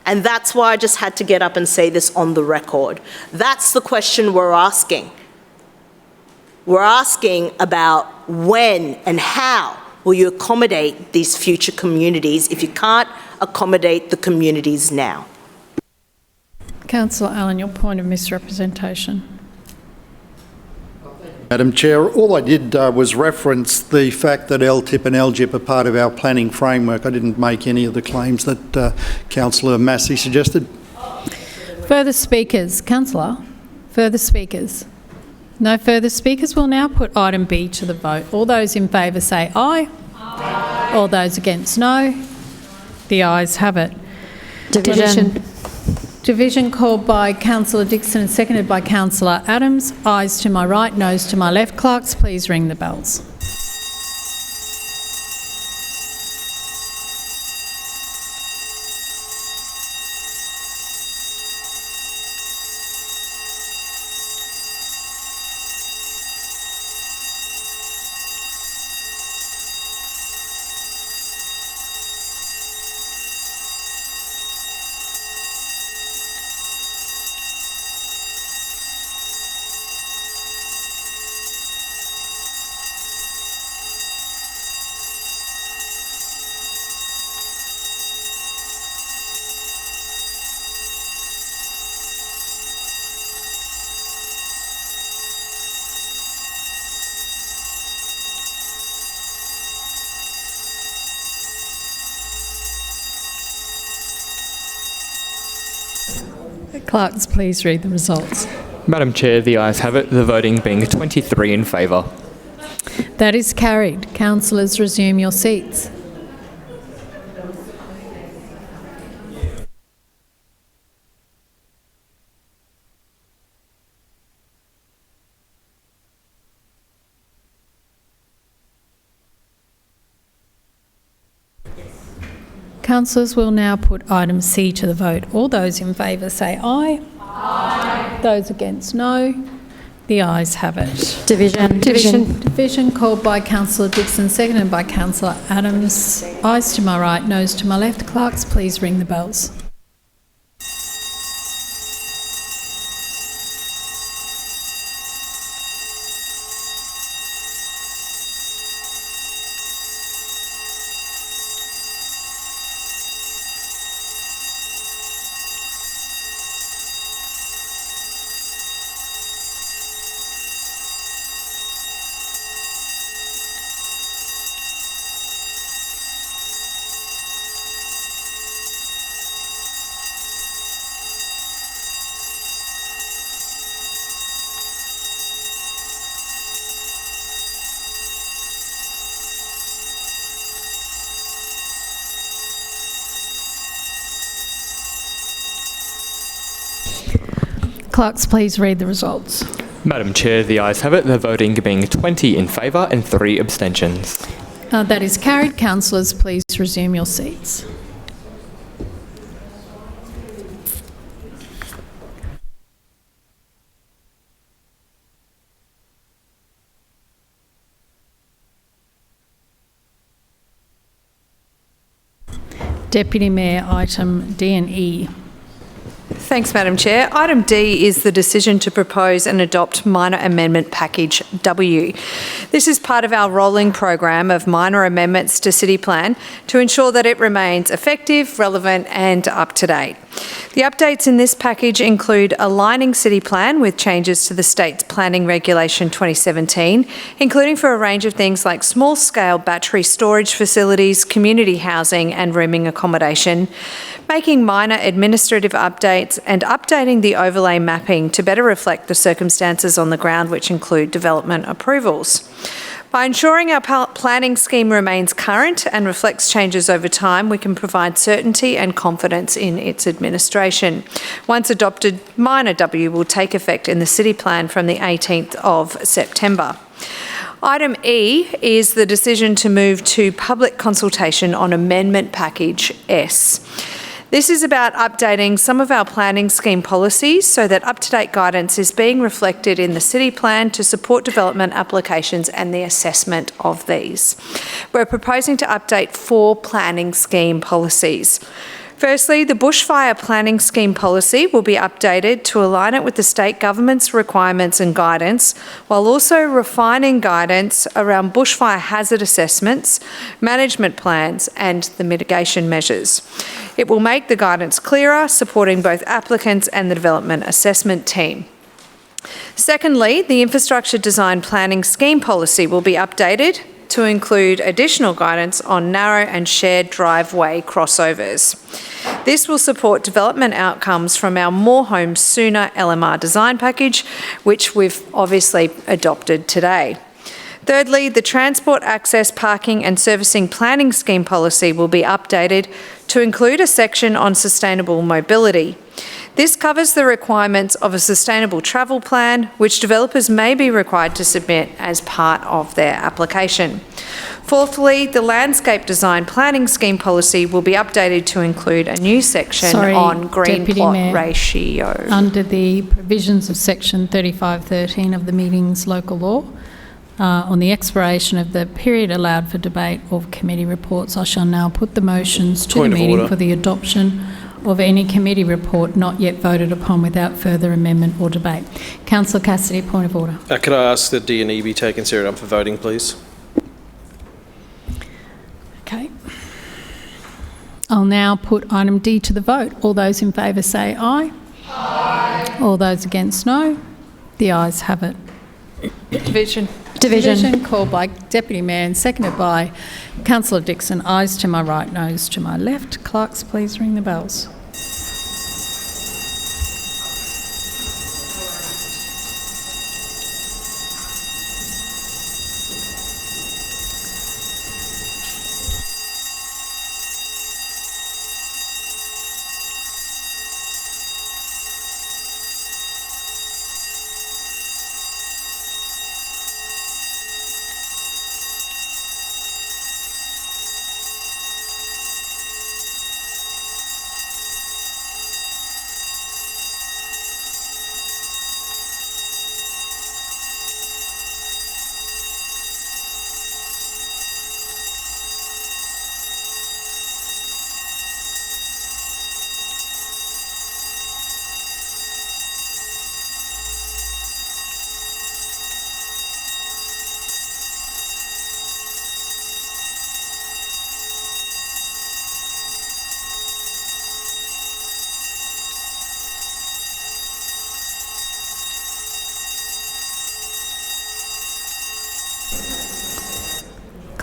And that's why I just had to get up and say this on the record. That's the question we're asking. We're asking about when and how will you accommodate these future communities if you can't accommodate the communities now. Councillor Allen, your point of misrepresentation. Madam Chair, all I did was reference the fact that LTIP and LGIP are part of our planning framework. I didn't make any of the claims that Councillor Massey suggested. Further speakers? Councillor? Further speakers? No further speakers. We'll now put item B to the vote. All those in favour say aye. Aye. All those against no. The ayes have it. Division. Division called by Councillor Dixon and seconded by Councillor Adams. Ayes to my right, noes to my left. Clerks, please ring the bells. Clerks, please read the results. Madam Chair, the ayes have it, the voting being 23 in favour. That is carried. Councillors, resume your seats. Councillors will now put item C to the vote. All those in favour say aye. Aye. Those against, no. The ayes have it. Division called by Councillor Dixon, seconded by Councillor Adams. Ayes to my right, noes to my left. Clerks, please ring the bells. Clerks, please read the results. Madam Chair, the ayes have it, the voting being 20 in favour and 3 abstentions. That is carried. Councillors, please resume your seats. Deputy Mayor, item D and E. Thanks, Madam Chair. Item D is the decision to propose and adopt minor amendment package W. This is part of our rolling program of minor amendments to City Plan to ensure that it remains effective, relevant and up to date. The updates in this package include aligning City Plan with changes to the State's Planning Regulation 2017, including for a range of things like small-scale battery storage facilities, community housing and rooming accommodation, making minor administrative updates and updating the overlay mapping to better reflect the circumstances on the ground, which include development approvals. By ensuring our planning scheme remains current and reflects changes over time, we can provide certainty and confidence in its administration. Once adopted, minor W will take effect in the City Plan from the 18th of September. Item E is the decision to move to public consultation on Amendment Package S. This is about updating some of our planning scheme policies so that up-to-date guidance is being reflected in the City Plan to support development applications and the assessment of these. We're proposing to update 4 planning scheme policies. Firstly, the bushfire planning scheme policy will be updated to align it with the state government's requirements and guidance, while also refining guidance around bushfire hazard assessments, management plans and the mitigation measures. It will make the guidance clearer, supporting both applicants and the development assessment team. Secondly, the infrastructure design planning scheme policy will be updated to include additional guidance on narrow and shared driveway crossovers. This will support development outcomes from our More Homes Sooner LMR design package, which we've obviously adopted today. Thirdly, the Transport Access, Parking and Servicing Planning Scheme policy will be updated to include a section on sustainable mobility. This covers the requirements of a sustainable travel plan, which developers may be required to submit as part of their application. Fourthly, the Landscape Design Planning Scheme policy will be updated to include a new section on green Deputy plot Mayor, ratio. Under the provisions of section 3513 of the Meetings Local Law, on the expiration of the period allowed for debate of committee reports, I shall now put the motions to the meeting for the adoption of any committee report not yet voted upon without further amendment or debate. Councillor Cassidy, point of order. Could I ask that D and E be taken serious up for voting, please? Okay. I'll now put item D to the vote. All those in favour say aye. Aye. All those against, no. The ayes have it. Division called by Deputy Mayor and seconded by Councillor Dixon. Ayes to my right, noes to my left. Clerks, please ring the bells.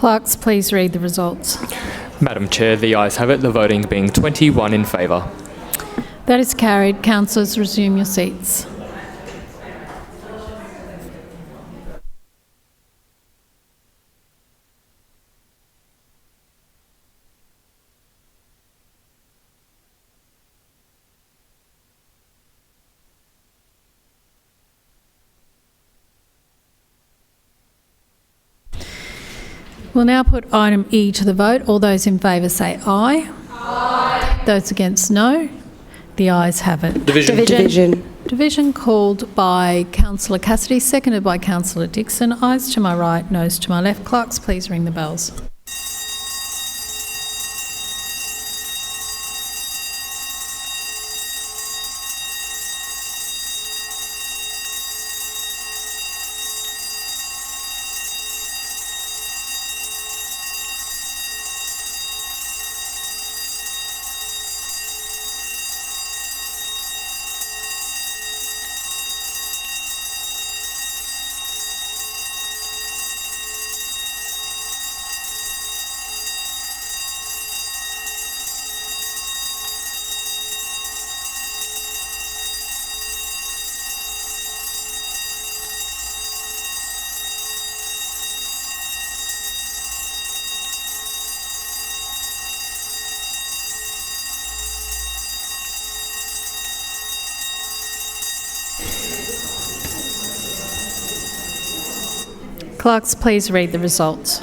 Clerks, please read the results. Madam Chair, the ayes have it, the voting being 21 in favour. That is carried. Councillors, resume your seats. We'll now put item E to the vote. All those in favour say aye. Aye. Those against, no. The ayes have it. Division called by Councillor Cassidy, seconded by Councillor Dixon. Ayes to my right, noes to my left. Clerks, please ring the bells. Clerks, please read the results.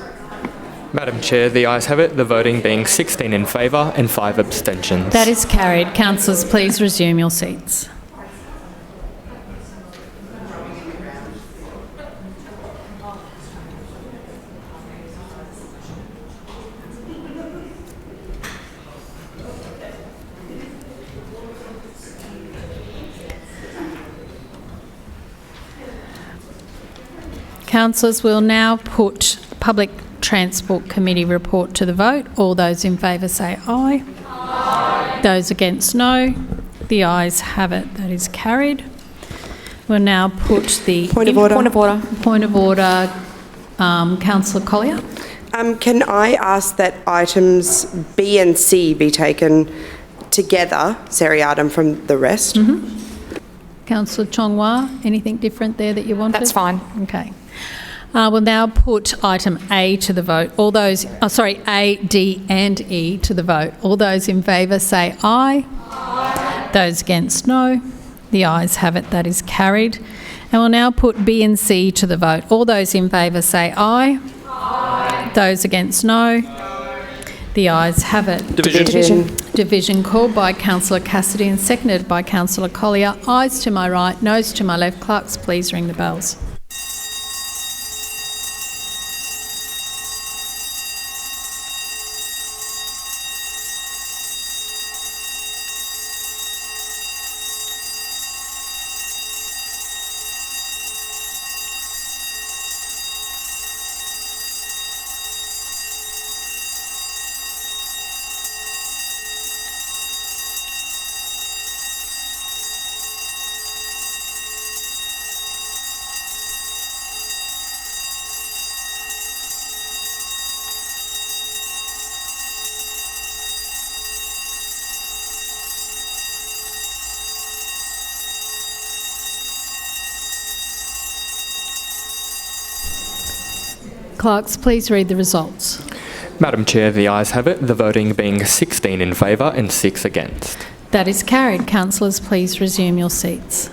Madam Chair, the ayes have it, the voting being 16 in favour and 5 abstentions. That is carried. Councillors, please resume your seats. Councillors, we'll now put Public Transport Committee report to the vote. All those in favour say aye. Aye. Those against, no. The ayes have it. That is carried. We'll now put the... Point of order. Point of order. Councillor Collier. Can I ask that items B and C be taken together, seriatim, from the rest? Councillor Chong-Wah, anything different there that you wanted? That's fine. Okay. We'll now put item A to the vote. All those, A, D and E to the vote. All those in favour say aye. Aye. Those against, no. The ayes have it. That is carried. And we'll now put B and C to the vote. All those in favour say aye. Aye. Those against, no. The ayes have it. Division called by Councillor Cassidy and seconded by Councillor Collier. Ayes to my right, noes to my left. Clerks, please ring the bells. Clerks, please read the results. Madam Chair, the ayes have it, the voting being 16 in favour and 6 against. That is carried. Councillors, please resume your seats.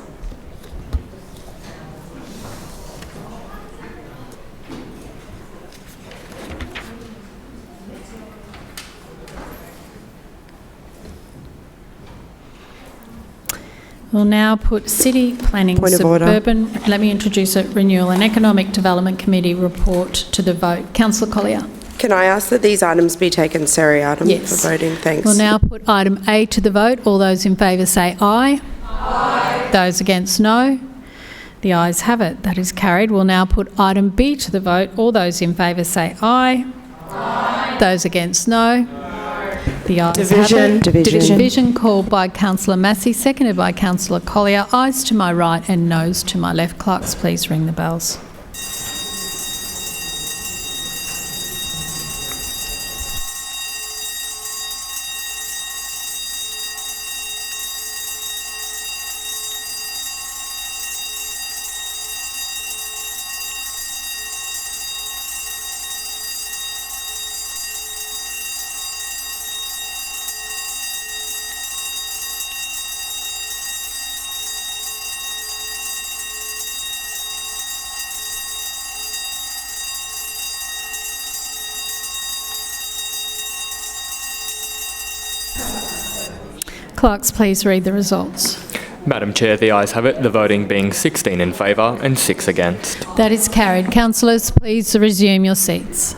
We'll now put City Planning Suburban, let me introduce it, Renewal and Economic Development Committee report to the vote. Councillor Collier. Can I ask that these items be taken seriatim Yes. for voting? Thanks. We'll now put item A to the vote. All those in favour say aye. Aye. Those against, no. The ayes have it. That is carried. We'll now put item B to the vote. All those in favour say aye. Aye. Those against, no. The ayes have it. Division called by Councillor Massey, seconded by Councillor Collier. Ayes to my right and noes to my left. Clerks, please ring the bells. Clerks, please read the results. Madam Chair, the ayes have it, the voting being 16 in favour and 6 against. That is carried. Councillors, please resume your seats.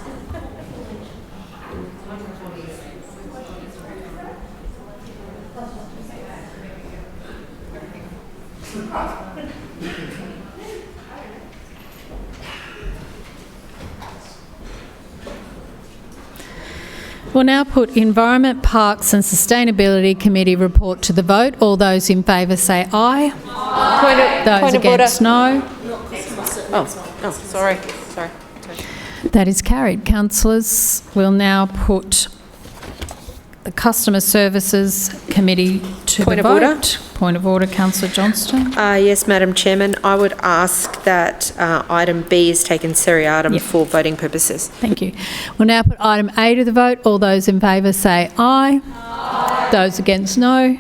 We'll now put Environment, Parks and Sustainability Committee report to the vote. All those in favour say aye. Aye. Those against, no. Sorry. That is carried. Councillors, we'll now put the Customer Services Committee to Point the of vote. order. Point of order, Councillor Johnston. Yes, Madam Chairman, I would ask that item B is taken seriatim for voting purposes. Thank you. We'll now put item A to the vote. All those in favour say aye. Those against, no.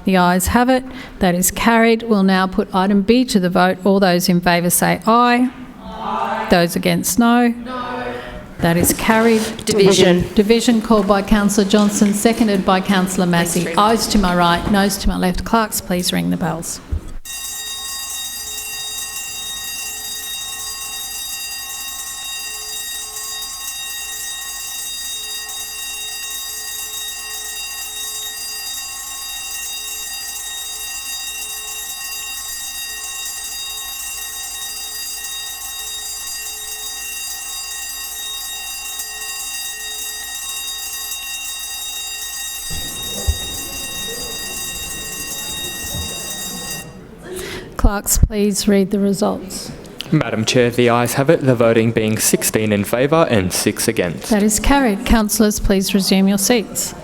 The ayes have it. That is carried. We'll now put item B to the vote. All those in favour say aye. Those against, no. That is carried. Division. Division called by Councillor Johnson, seconded by Councillor Massey. Ayes to my right, noes to my left. Clerks, please ring the bells. Clerks, please read the results. Madam Chair, the ayes have it, the voting being 16 in favour and 6 against. That is carried. Councillors, please resume your seats.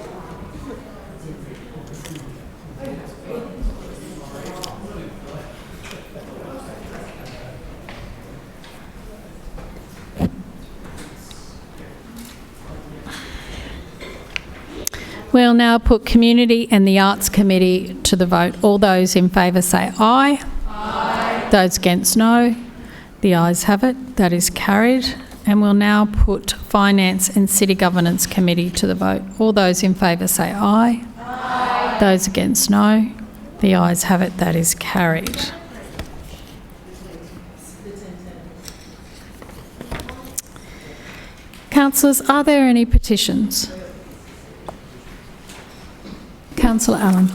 We'll now put Community and the Arts Committee to the vote. All those in favour say aye. Aye. Those against, no. The ayes have it. That is carried. And we'll now put Finance and City Governance Committee to the vote. All those in favour say aye. Aye. Those against, no. The ayes have it. That is carried. Councillors, are there any petitions? Councillor Allen.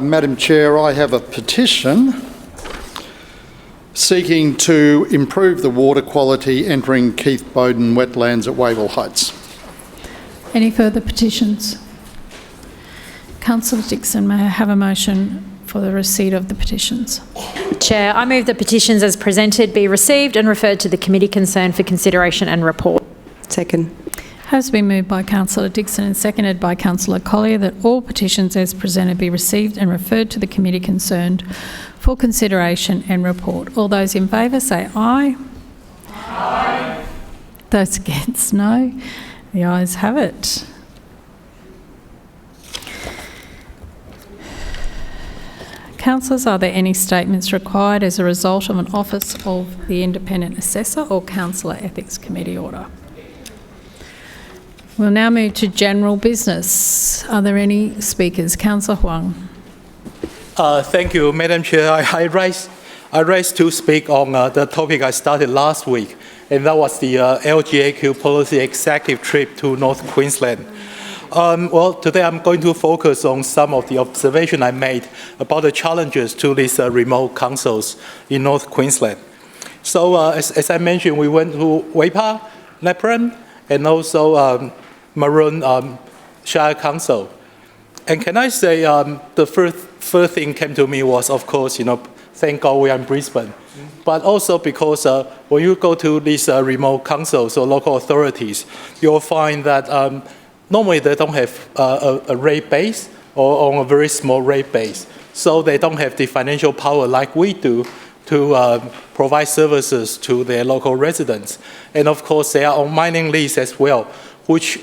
Madam Chair, I have a petition seeking to improve the water quality entering Keith Bowden wetlands at Wavell Heights. Any further petitions? Councillor Dixon, may I have a motion for the receipt of the petitions? Chair, I move that petitions as presented be received and referred to the committee concerned for consideration and report. Second. Has been moved by Councillor Dixon and seconded by Councillor Collier that all petitions as presented be received and referred to the committee concerned for consideration and report. All those in favour say aye. Aye. Those against, no. The ayes have it. Councillors, are there any statements required as a result of an Office of the Independent Assessor or Councillor Ethics Committee order? We'll now move to general business. Are there any speakers? Councillor Huang. Thank you, Madam Chair. I rise to speak on the topic I started last week, and that was the LGAQ policy executive trip to North Queensland. Well, today I'm going to focus on some of the observations I made about the challenges to these remote councils in North Queensland. So, as I mentioned, we went to Weipa, Nepran, and also Maroon Shire Council. And can I say the first thing came to me was, of course, thank God we are in Brisbane. But also because when you go to these remote councils or local authorities, you'll find that normally they don't have a rate base or on a very small rate base. So they don't have the financial power like we do to provide services to their local residents. And of course, they are on mining lease as well, which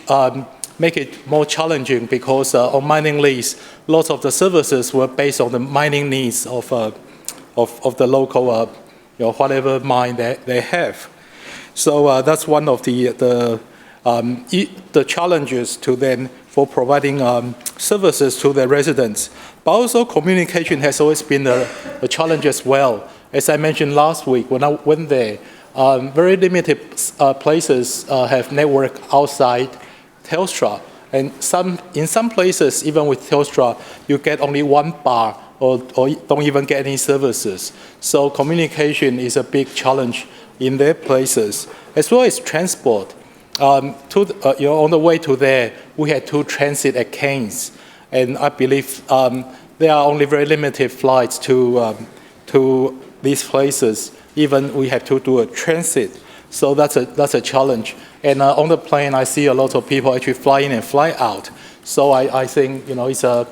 make it more challenging because on mining lease, lots of the services were based on the mining needs of the local, whatever mine they have. So that's one of the challenges to then for providing services to the residents. But also communication has always been a challenge as well. As I mentioned last week when I went there, very limited places have network outside Telstra. And in some places, even with Telstra, you get only one bar or don't even get any services. So communication is a big challenge in their places, as well as transport. On the way to there, we had 2 transit at Cairns, and I believe there are only very limited flights to these places. Even we have to do a transit, so that's a challenge. And on the plane, I see a lot of people actually fly in and fly out. So I think it's a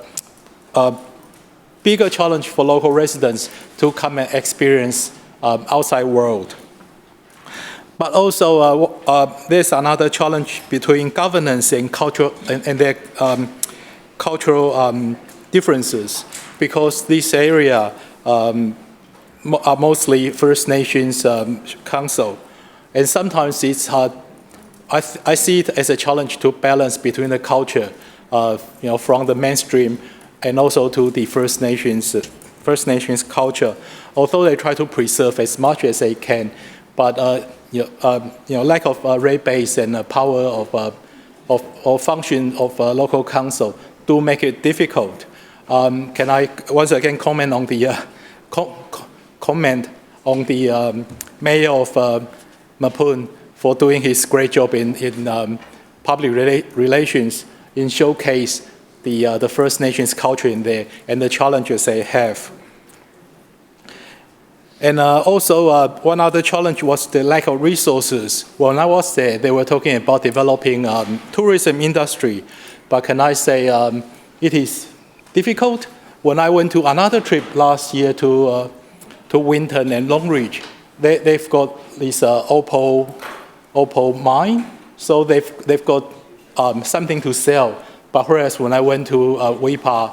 bigger challenge for local residents to come and experience outside world. But also, there's another challenge between governance and culture and their cultural differences, because this area are mostly First Nations council, and sometimes it's hard. I see it as a challenge to balance between the culture, from the mainstream, and also to the First Nations culture. Although they try to preserve as much as they can, but lack of rate base and power of function of local council do make it difficult. Can I once again comment on the mayor of Mapoon for doing his great job in public relations in showcase the First Nations culture in there and the challenges they have. And also, one other challenge was the lack of resources. When I was there, they were talking about developing tourism industry. But can I say it is difficult? When I went to another trip last year to Winton and Longreach, they've got this opal mine, so they've got something to sell. But whereas when I went to Weipa,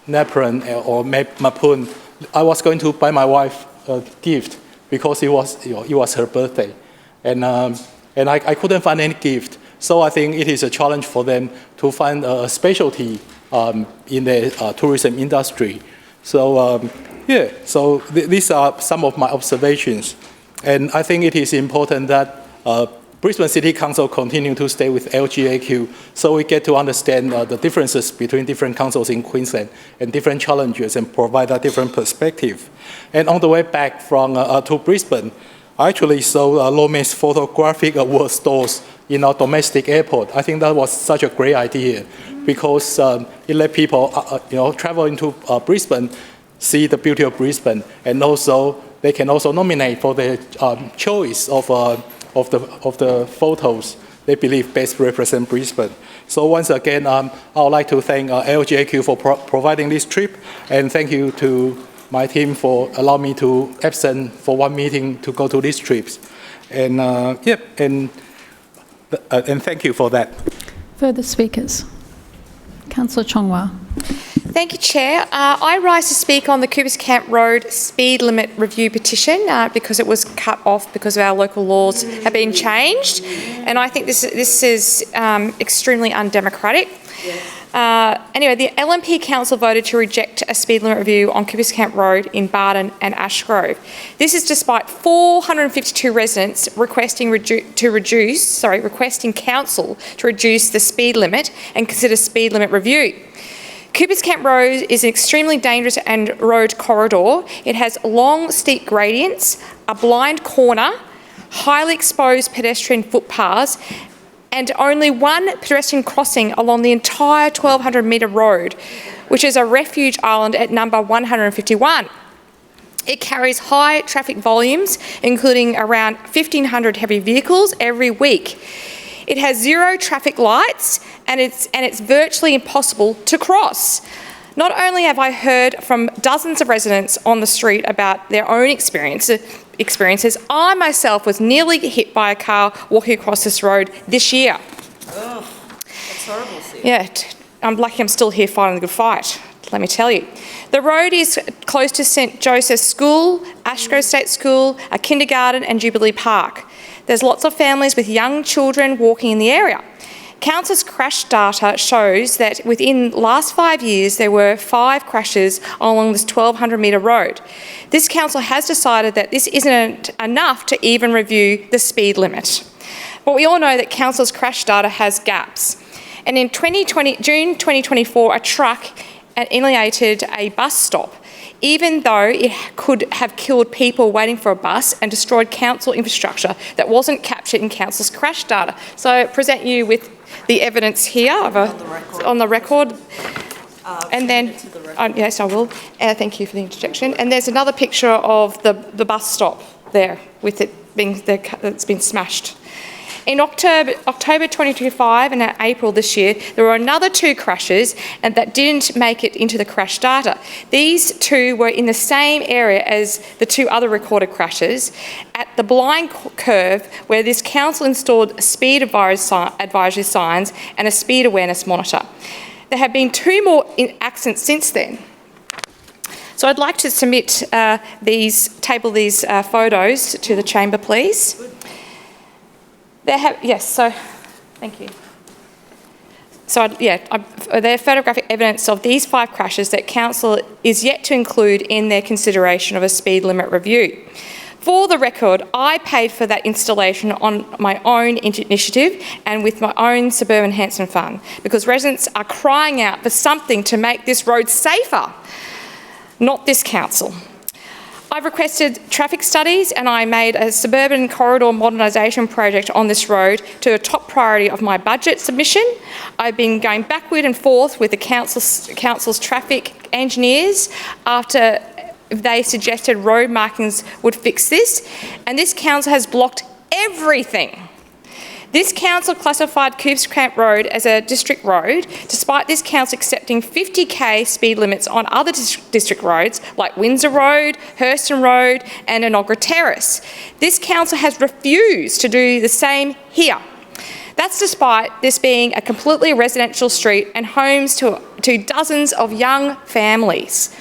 Napron, or Mapoon, I was going to buy my wife a gift because it was her birthday, and I couldn't find any gift. So I think it is a challenge for them to find a specialty in the tourism industry. So these are some of my observations, and I think it is important that Brisbane City Council continue to stay with LGAQ so we get to understand the differences between different councils in Queensland and different challenges and provide a different perspective. And on the way back from to Brisbane, I actually saw Lord Mayor's photographic award stores in our domestic airport. I think that was such a great idea because it let people travel into Brisbane, see the beauty of Brisbane, and also they can also nominate for their choice of the photos they believe best represent Brisbane. So once again, I would like to thank LGAQ for providing this trip, and thank you to my team for allowing me to absent for one meeting to go to these trips. And and thank you for that. Further speakers? Councillor Chongwa. Thank you, Chair. I rise to speak on the Coopers Camp Road speed limit review petition because it was cut off because our local laws have been changed, and I think this is extremely undemocratic. Anyway, the LNP Council voted to reject a speed limit review on Coopers Camp Road in Barton and Ashgrove. This is despite 452 residents requesting council to reduce the speed limit and consider speed limit review. Coopers Camp Road is an extremely dangerous road corridor. It has long, steep gradients, a blind corner, highly exposed pedestrian footpaths, and only one pedestrian crossing along the entire 1,200 metre road, which is a refuge island at number 151. It carries high traffic volumes, including around 1,500 heavy vehicles every week. It has 0 traffic lights, and it's virtually impossible to cross. Not only have I heard from dozens of residents on the street about their own experiences, I myself was nearly hit by a car walking across this road this year. Oh, that's horrible, Sid. Yeah, I'm lucky I'm still here fighting the good fight, let me tell you. The road is close to St Joseph's School, Ashgrove State School, a kindergarten and Jubilee Park. There's lots of families with young children walking in the area. Council's crash data shows that within the last 5 years, there were 5 crashes along this 1,200-metre road. This council has decided that this isn't enough to even review the speed limit. But we all know that council's crash data has gaps. And in June 2024, a truck annihilated a bus stop, even though it could have killed people waiting for a bus and destroyed council infrastructure that wasn't captured in council's crash data. So I present you with the evidence here on the record. And then, yes, I will. Thank you for the interjection. And there's another picture of the bus stop there with it being it's been smashed. In October 2025 and April this year, there were another 2 crashes and that didn't make it into the crash data. These 2 were in the same area as the 2 other recorded crashes at the blind curve where this council installed speed advisory signs and a speed awareness monitor. There have been 2 more accidents since then. So I'd like to submit these photos to the chamber, please. Thank you. So, they're photographic evidence of these 5 crashes that council is yet to include in their consideration of a speed limit review. For the record, I paid for that installation on my own initiative and with my own suburban enhancement fund because residents are crying out for something to make this road safer, not this council. I've requested traffic studies and I made a suburban corridor modernisation project on this road to a top priority of my budget submission. I've been going backward and forth with the council's traffic engineers after they suggested road markings would fix this, and this council has blocked everything. This council classified Coops Camp Road as a district road, despite this council accepting 50k speed limits on other district roads like Windsor Road, Hurston Road and Enoggera Terrace. This council has refused to do the same here. That's despite this being a completely residential street and homes to dozens of young families.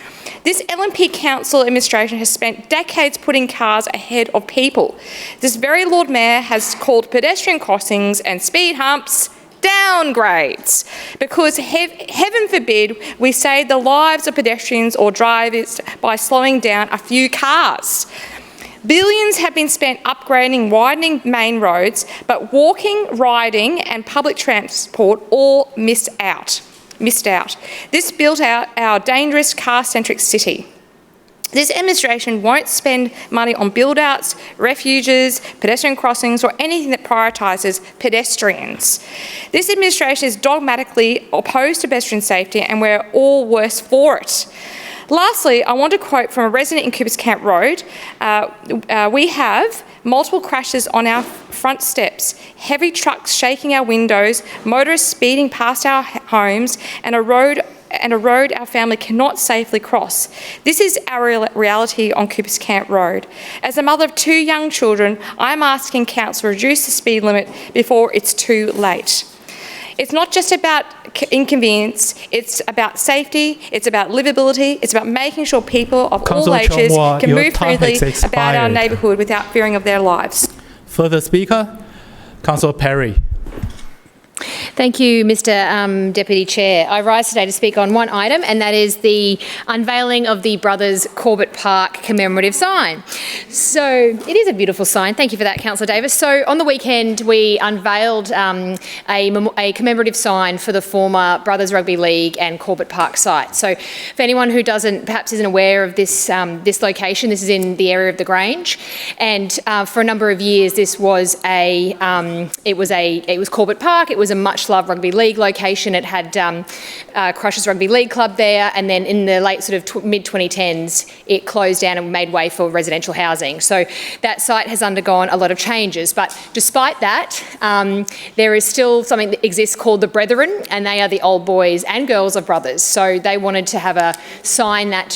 This LNP Council administration has spent decades putting cars ahead of people. This very Lord Mayor has called pedestrian crossings and speed humps downgrades because heaven forbid we save the lives of pedestrians or drivers by slowing down a few cars. Billions have been spent upgrading, widening main roads, but walking, riding and public transport all missed out. This built out our dangerous car-centric city. This administration won't spend money on build-outs, refuges, pedestrian crossings or anything that prioritises pedestrians. This administration is dogmatically opposed to pedestrian safety and we're all worse for it. Lastly, I want to quote from a resident in Cooper's Camp Road. We have multiple crashes on our front steps, heavy trucks shaking our windows, motorists speeding past our homes, and a road our family cannot safely cross. This is our reality on Cooper's Camp Road. As a mother of 2 young children, I'm asking council to reduce the speed limit before it's too late. It's not just about inconvenience, it's about safety, it's about livability, it's about making sure people of all ages can move freely about our neighbourhood without fearing of their lives. Further speaker, Councillor Perry. Thank you, Mr Deputy Chair. I rise today to speak on one item, and that is the unveiling of the Brothers Corbett Park commemorative sign. So it is a beautiful sign. Thank you for that, Councillor Davis. So on the weekend, we unveiled a commemorative sign for the former Brothers Rugby League and Corbett Park site. So for anyone who perhaps isn't aware of this this location, this is in the area of the Grange, and for a number of years, this was it was Corbett Park. It was a much-loved rugby league location. It had Crushers Rugby League Club there, and then in the late sort of mid-2010s, it closed down and made way for residential housing. So that site has undergone a lot of changes, but despite that, there is still something that exists called the Brethren, and they are the old boys and girls of Brothers. So they wanted to have a sign that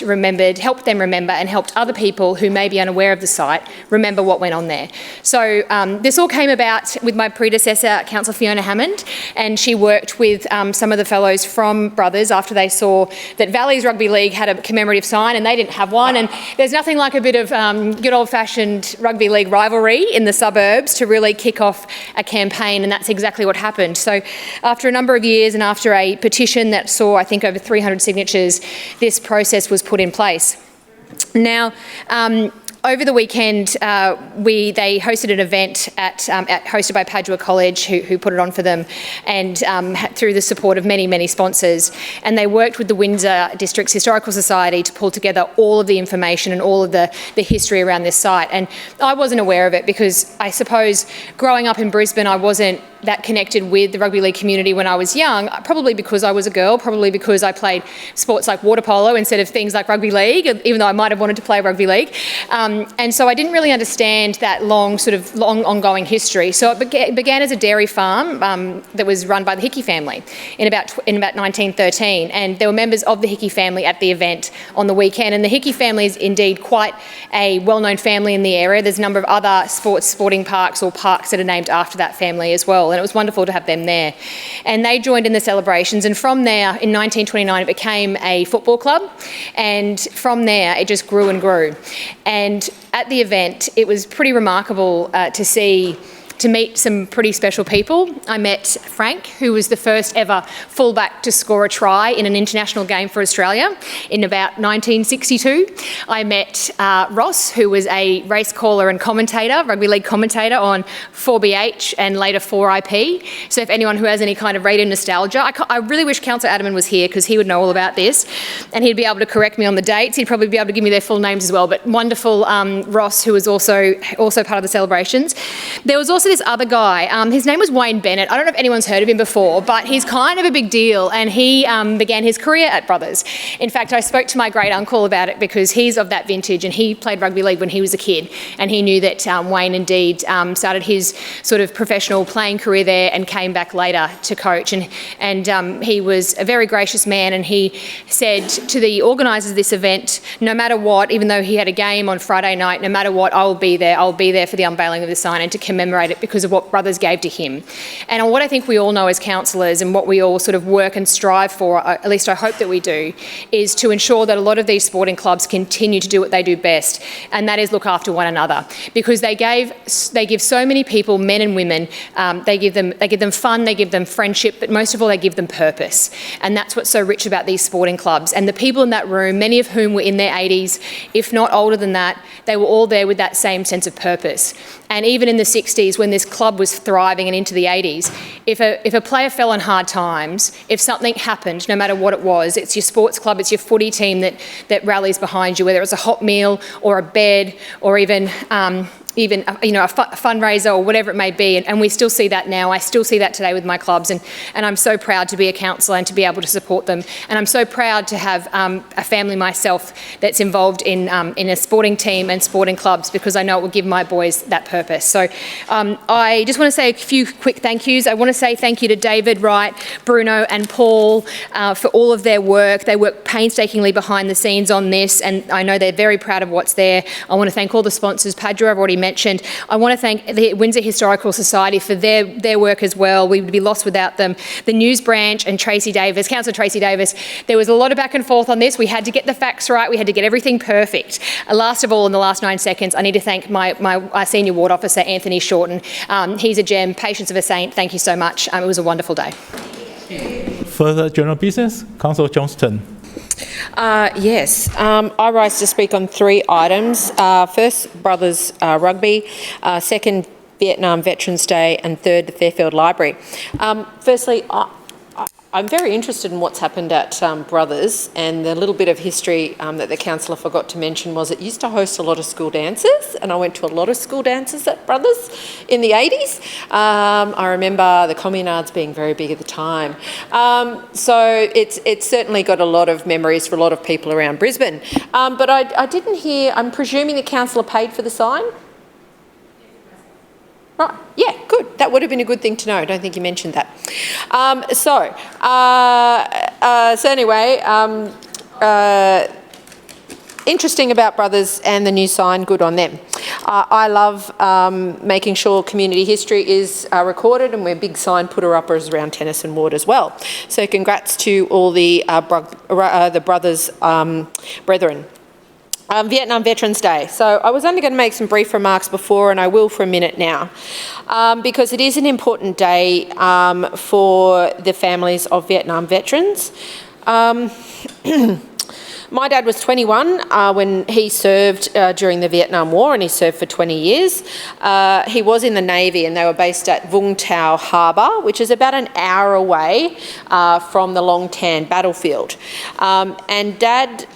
helped them remember and helped other people who may be unaware of the site remember what went on there. So this all came about with my predecessor, Councillor Fiona Hammond, night, and she worked with some of the fellows from Brothers after they saw that Valley's Rugby League had a commemorative sign and they didn't have one. And there's nothing like a bit of good old-fashioned rugby league rivalry in the suburbs to really kick off a campaign, and that's exactly what happened. So after a number of years and after a petition that saw, I think, over 300 signatures, this process was put in place. Now, over the weekend, they hosted an event hosted by Padua College, who put it on for them, and through the support of many, many sponsors. And they worked with the Windsor District's Historical Society to pull together all of the information and all of the history around this site. And I wasn't aware of it because I suppose growing up in Brisbane, I wasn't that connected with the rugby league community when I was young, probably because I was a girl, probably because I played sports like water polo instead of things like rugby league, even though I might have wanted to play rugby league. And so I didn't really understand that long ongoing history. So it began as a dairy farm that was run by the Hickey family in about 1913, and there were members of the Hickey family at the event on the weekend. And the Hickey family is indeed quite a well-known family in the area. There's a number of other sporting parks or parks that are named after that family as well. And it was wonderful to have them there. And they joined in the celebrations. And from there, in 1929, it became a football club. And from there, it just grew and grew. And at the event, it was pretty remarkable to meet some pretty special people. I met Frank, who was the first ever fullback to score a try in an international game for Australia in about 1962. I met Ross, who was a race caller and commentator, rugby league commentator on 4BH and later 4IP. So if anyone who has any kind of radio nostalgia, I really wish Councillor Adderman was here because he would know all about this and he'd be able to correct me on the dates. He'd probably be able to give me their full names as well. But wonderful Ross, who was also part of the celebrations. There was also this other guy, his name was Wayne Bennett. I don't know if anyone's heard of him before, but he's kind of a big deal, and he began his career at Brothers. In fact, I spoke to my great uncle about it because he's of that vintage and he played rugby league when he was a kid, and he knew that Wayne indeed started his sort of professional playing career there and came back later to coach, and he was a very gracious man, and he said to the organisers of this event, no matter what, even though he had a game on Friday night, no matter what, I'll be there for the unveiling of the sign and to commemorate it because of what Brothers gave to him. And what I think we all know as councillors and what we all sort of work and strive for, at least I hope that we do, is to ensure that a lot of these sporting clubs continue to do what they do best, and that is look after one another, because they give so many people, men and women, they give them fun, they give them friendship, but most of all they give them purpose. And that's what's so rich about these sporting clubs. And the people in that room, many of whom were in their 80s, if not older than that, they were all there with that same sense of purpose. And even in the 60s, when this club was thriving and into the 80s, if a player fell on hard times, if something happened, no matter what it was, it's your sports club, it's your footy team that rallies behind you, whether it's a hot meal or a bed or even a fundraiser or whatever it may be, and we still see that now. I still see that today with my clubs, and I'm so proud to be a councillor and to be able to support them, and I'm so proud to have a family myself that's involved in a sporting team and sporting clubs, because I know it will give my boys that purpose. So I just want to say a few quick thank yous. I want to say thank you to David, Wright, Bruno and Paul for all of their work. They work painstakingly behind the scenes on this, and I know they're very proud of what's there. I want to thank all the sponsors. Padua, I've already mentioned. I want to thank the Windsor Historical Society for their work as well. We would be lost without them. The News Branch and Tracy Davis, Councillor Tracy Davis, there was a lot of back and forth on this. We had to get the facts right. We had to get everything perfect. Last of all, in the last 9 seconds, I need to thank my senior ward officer, Anthony Shorten. He's a gem, patience of a saint. Thank you so much. It was a wonderful day. Further general business, Councillor Johnston. Yes, I rise to speak on 3 items. First, Brothers Rugby. Second, Vietnam Veterans Day. And third, the Fairfield Library. Firstly, I'm very interested in what's happened at Brothers, and the little bit of history that the councillor forgot to mention was it used to host a lot of school dances, and I went to a lot of school dances at Brothers in the 80s. I remember the communards being very big at the time. So it's certainly got a lot of memories for a lot of people around Brisbane. But I didn't hear, I'm presuming the councillor paid for the sign? Right, yeah, good. That would have been a good thing to know. I don't think you mentioned that. So anyway, interesting about Brothers and the new sign, good on them. I love making sure community history is recorded, and we're big sign putter-uppers around Tennyson Ward as well. So congrats to all the Brothers brethren. Vietnam Veterans Day. So I was only going to make some brief remarks before, and I will for a minute now, because it is an important day for the families of Vietnam veterans. My dad was 21 when he served during the Vietnam War, and he served for 20 years. He was in the Navy, and they were based at Vung Tau Harbour, which is about an hour away from the Long Tan battlefield. And Dad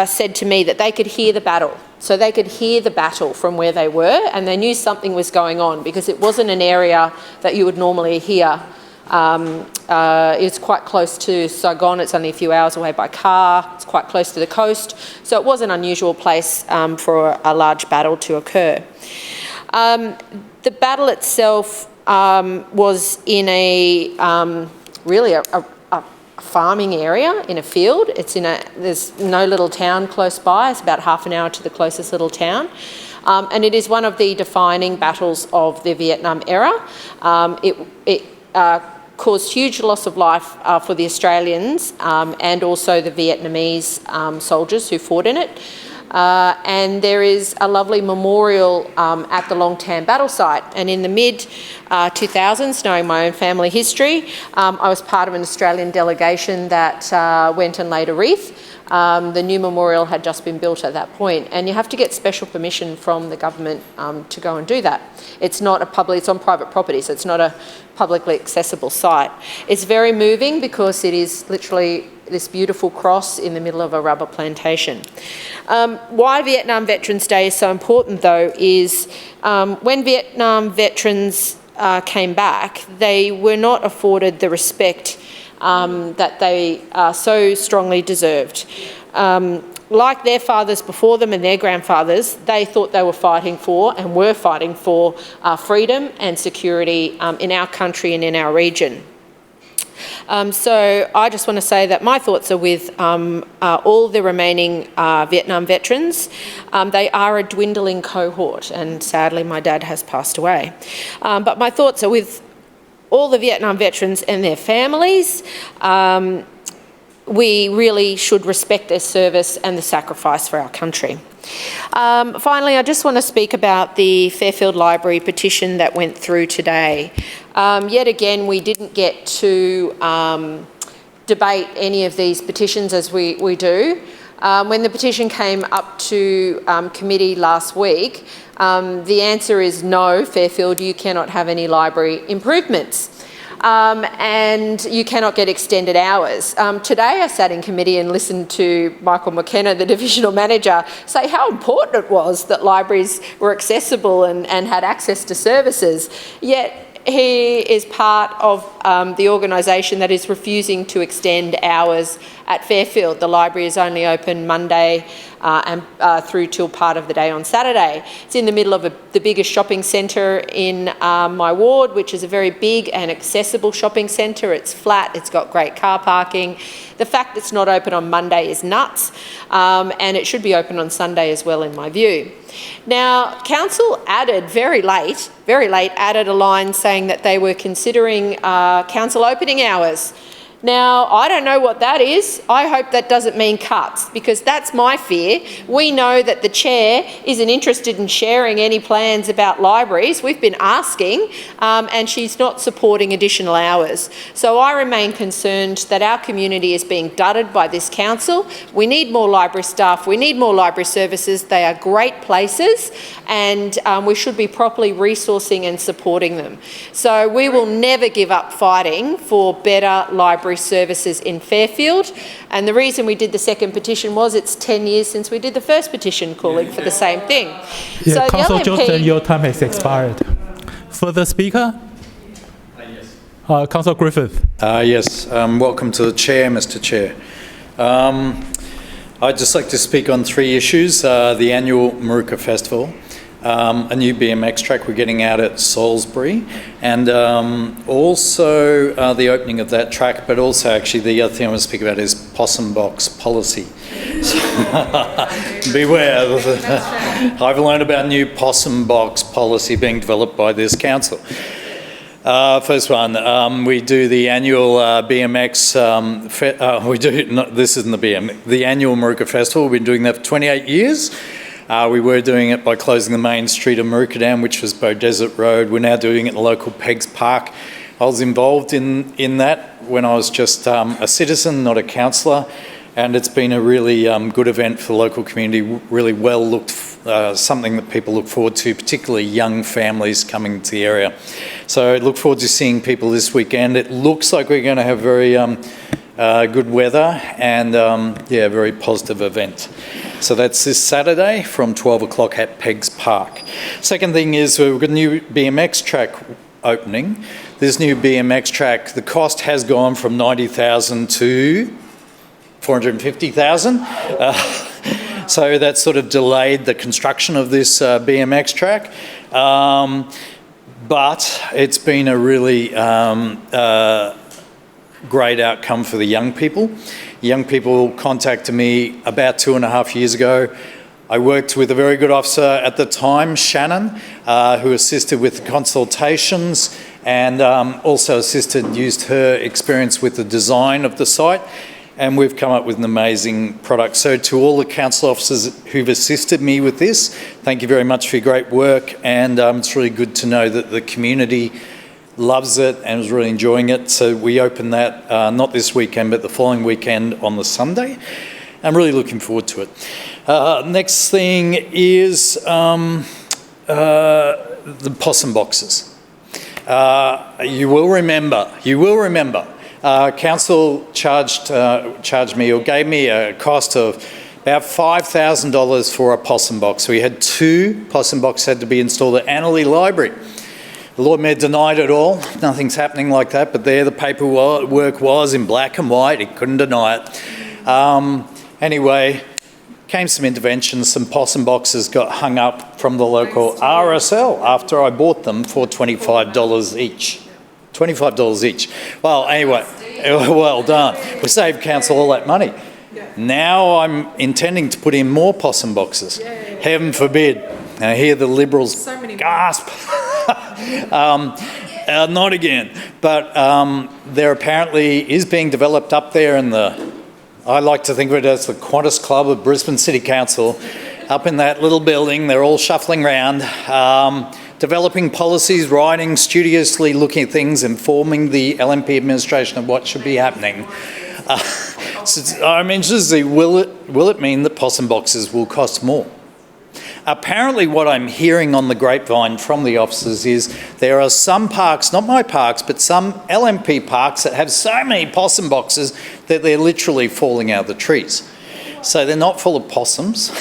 said to me that they could hear the battle. So they could hear the battle from where they were, and they knew something was going on because it wasn't an area that you would normally hear. It's quite close to Saigon. It's only a few hours away by car. It's quite close to the coast. So it was an unusual place for a large battle to occur. The battle itself was in a farming area in a field. There's no little town close by. It's about half an hour to the closest little town. And it is one of the defining battles of the Vietnam era. It caused huge loss of life for the Australians and also the Vietnamese soldiers who fought in it. And there is a lovely memorial at the Long Tan battle site. And in the mid-2000s, knowing my own family history, I was part of an Australian delegation that went and laid a wreath. The new memorial had just been built at that point, and you have to get special permission from the government to go and do that. It's not it's on private property, so it's not a publicly accessible site. It's very moving because it is literally this beautiful cross in the middle of a rubber plantation. Why Vietnam Veterans Day is so important, though, is when Vietnam veterans came back, they were not afforded the respect that they so strongly deserved. Like their fathers before them and their grandfathers, they thought they were fighting for and were fighting for freedom and security in our country and in our region. So I just want to say that my thoughts are with all the remaining Vietnam veterans. They are a dwindling cohort, and sadly my dad has passed away. But my thoughts are with all the Vietnam veterans and their families. We really should respect their service and the sacrifice for our country. Finally, I just want to speak about the Fairfield Library petition that went through today. Yet again, we didn't get to debate any of these petitions as we do. When the petition came up to committee last week, the answer is no, Fairfield, you cannot have any library improvements. And you cannot get extended hours. Today I sat in committee and listened to Michael McKenna, the divisional manager, say how important it was that libraries were accessible and had access to services. Yet he is part of the organisation that is refusing to extend hours at Fairfield. The library is only open Monday and through till part of the day on Saturday. It's in the middle of the biggest shopping centre in my ward, which is a very big and accessible shopping centre. It's flat, it's got great car parking. The fact it's not open on Monday is nuts, and it should be open on Sunday as well, in my view. Now, Council added very late, added a line saying that they were considering Council opening hours. Now, I don't know what that is. I hope that doesn't mean cuts, because that's my fear. We know that the Chair isn't interested in sharing any plans about libraries. We've been asking, and she's not supporting additional hours. So I remain concerned that our community is being dudded by this Council. We need more library staff. We need more library services. They are great places, and we should be properly resourcing and supporting them. So we will never give up fighting for better library services in Fairfield, and the reason we did the second petition was it's 10 years since we did the first petition calling for the same thing. Yeah, so Councillor the LNP, Johnston, your time has expired. Further speaker? Yes. Councillor Griffith. Yes, welcome to the Chair, Mr Chair. I'd just like to speak on three issues. The annual Maruka Festival, a new BMX track we're getting out at Salisbury, and also the opening of that track, but also actually the other thing I want to speak about is possum box policy. Beware. I've learned about new possum box policy being developed by this council. First one, we do the annual BMX, this isn't the annual Maruka Festival. We've been doing that for 28 years. We were doing it by closing the main street of Maruka Dam, which was Bow Desert Road. We're now doing it in the local Peggs Park. I was involved in that when I was just a citizen, not a councillor, and it's been a really good event for the local community, really well looked, something that people look forward to, particularly young families coming to the area. So I look forward to seeing people this weekend. It looks like we're going to have very good weather and, a very positive event. So that's this Saturday from 12 o'clock at Peggs Park. Second thing is we've got a new BMX track opening. This new BMX track, the cost has gone from $90,000 to $450,000. So that sort of delayed the construction of this BMX track. But it's been a really great outcome for the young people. Young people contacted me about 2.5 years ago. I worked with a very good officer at the time, Shannon, who assisted with the consultations and also used her experience with the design of the site. And we've come up with an amazing product. So to all the council officers who've assisted me with this, thank you very much for your great work. And it's really good to know that the community loves it and is really enjoying it. So we open that not this weekend, but the following weekend on the Sunday. I'm really looking forward to it. Next thing is the possum boxes. You will remember, council charged me or gave me a cost of about $5,000 for a possum box. We had 2 possum boxes had to be installed at Annerley Library. The Lord Mayor denied it all. Nothing's happening like that, but there the paperwork was in black and white. He couldn't deny it. Anyway, came some interventions. Some possum boxes got hung up from the local RSL after I bought them for $25 each. $25 each. Well, anyway, well done. We saved council all that money. Now I'm intending to put in more possum boxes. Heaven forbid. And I hear the Liberals gasp. Not again. But there apparently is being developed up there in I like to think of it as the Qantas Club of Brisbane City Council, up in that little building. They're all shuffling around, developing policies, writing, studiously looking at things, informing the LNP administration of what should be happening. So I'm interested to see, will it mean that possum boxes will cost more? Apparently what I'm hearing on the grapevine from the officers is there are some parks, not my parks, but some LNP parks that have so many possum boxes that they're literally falling out of the trees. So they're not full of possums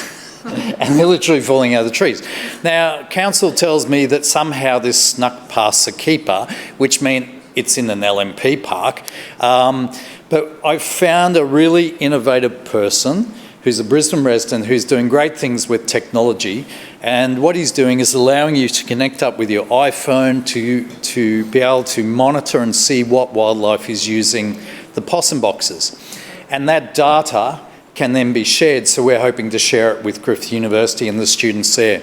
and they're literally falling out of the trees. Now, council tells me that somehow this snuck past the keeper, which means it's in an LNP park. But I've found a really innovative person who's a Brisbane resident who's doing great things with technology, and what he's doing is allowing you to connect up with your iPhone to be able to monitor and see what wildlife is using the possum boxes. And that data can then be shared, so we're hoping to share it with Griffith University and the students there.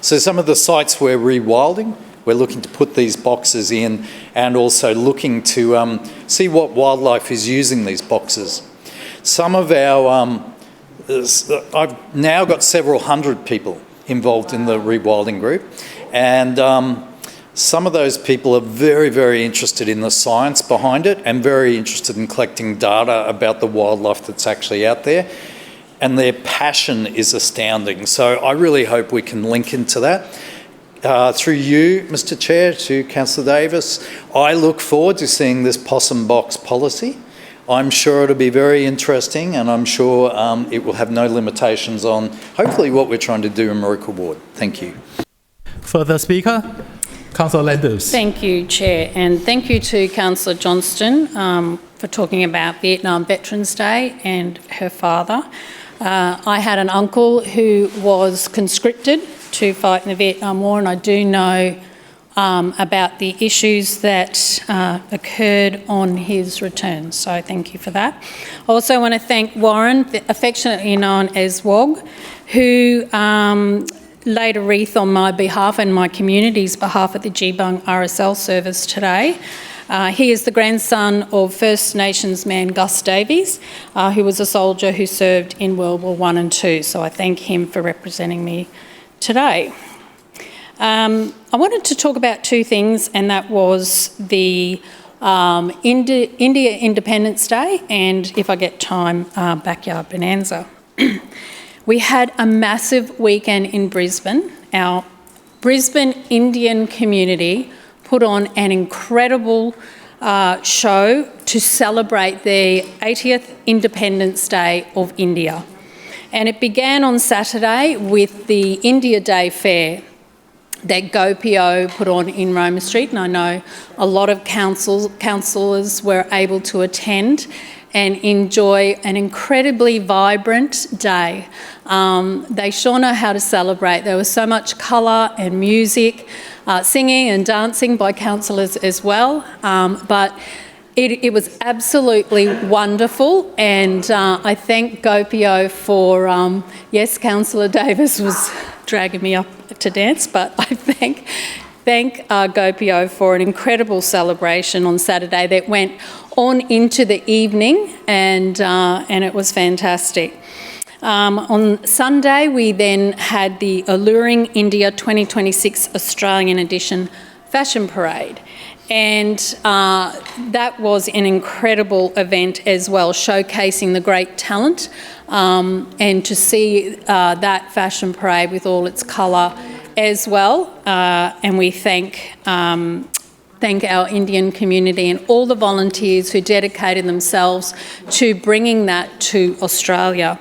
So some of the sites we're rewilding, we're looking to put these boxes in and also looking to see what wildlife is using these boxes. Some of our I've now got several hundred people involved in the rewilding group, and some of those people are very, very interested in the science behind it and very interested in collecting data about the wildlife that's actually out there, and their passion is astounding. So I really hope we can link into that. Through you, Mr Chair, to Councillor Davis, I look forward to seeing this possum box policy. I'm sure it'll be very interesting, and I'm sure it will have no limitations on hopefully what we're trying to do in Maruka Ward. Thank you. Further speaker, Councillor Landers. Thank you, Chair, and thank you to Councillor Johnston for talking about Vietnam Veterans Day and her father. I had an uncle who was conscripted to fight in the Vietnam War, and I do know about the issues that occurred on his return. So thank you for that. I also want to thank Warren, affectionately known as WOG, who laid a wreath on my behalf and my community's behalf at the Geebung RSL service today. He is the grandson of First Nations man Gus Davies, who was a soldier who served in World War I and II. So I thank him for representing me today. I wanted to talk about two things, and that was the India Independence Day and, if I get time, Backyard Bonanza. We had a massive weekend in Brisbane. Our Brisbane Indian community put on an incredible show to celebrate the 80th Independence Day of India. And it began on Saturday with the India Day Fair that GoPO put on in Roma Street, and I know a lot of councillors were able to attend and enjoy an incredibly vibrant day. They sure know how to celebrate. There was so much colour and music, singing and dancing by councillors as well, but it was absolutely wonderful, and I thank GoPO for, yes, Councillor Davis was dragging me up to dance, but I thank GoPO for an incredible celebration on Saturday that went on into the evening, and it was fantastic. On Sunday, we then had the Alluring India 2026 Australian Edition Fashion Parade. And that was an incredible event as well, showcasing the great talent, and to see that fashion parade with all its colour as well. And we thank our Indian community and all the volunteers who dedicated themselves to bringing that to Australia.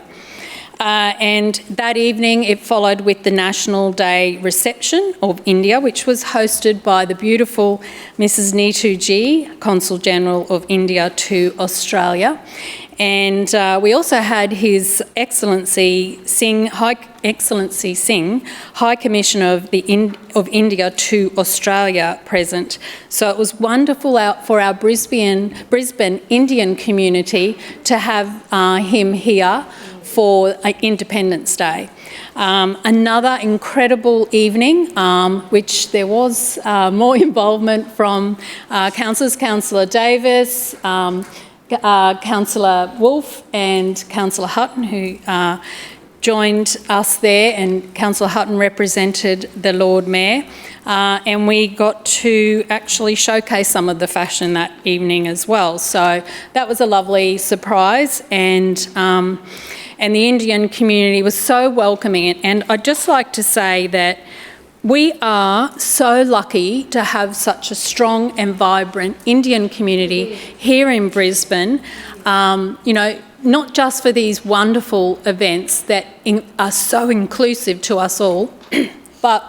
And that evening it followed with the National Day reception of India, which was hosted by the beautiful Mrs. Neetu Ji, Consul General of India to Australia. And we also had His Excellency Singh, High Commissioner of India to Australia present. So it was wonderful for our Brisbane Indian community to have him here for Independence Day. Another incredible evening, which there was more involvement from Councillor Davis, Councillor Wolfe and Councillor Hutton, who joined us there, and Councillor Hutton represented the Lord Mayor, and we got to actually showcase some of the fashion that evening as well. So that was a lovely surprise, and the Indian community was so welcoming. And I'd just like to say that we are so lucky to have such a strong and vibrant Indian community here in Brisbane, not just for these wonderful events that are so inclusive to us all, but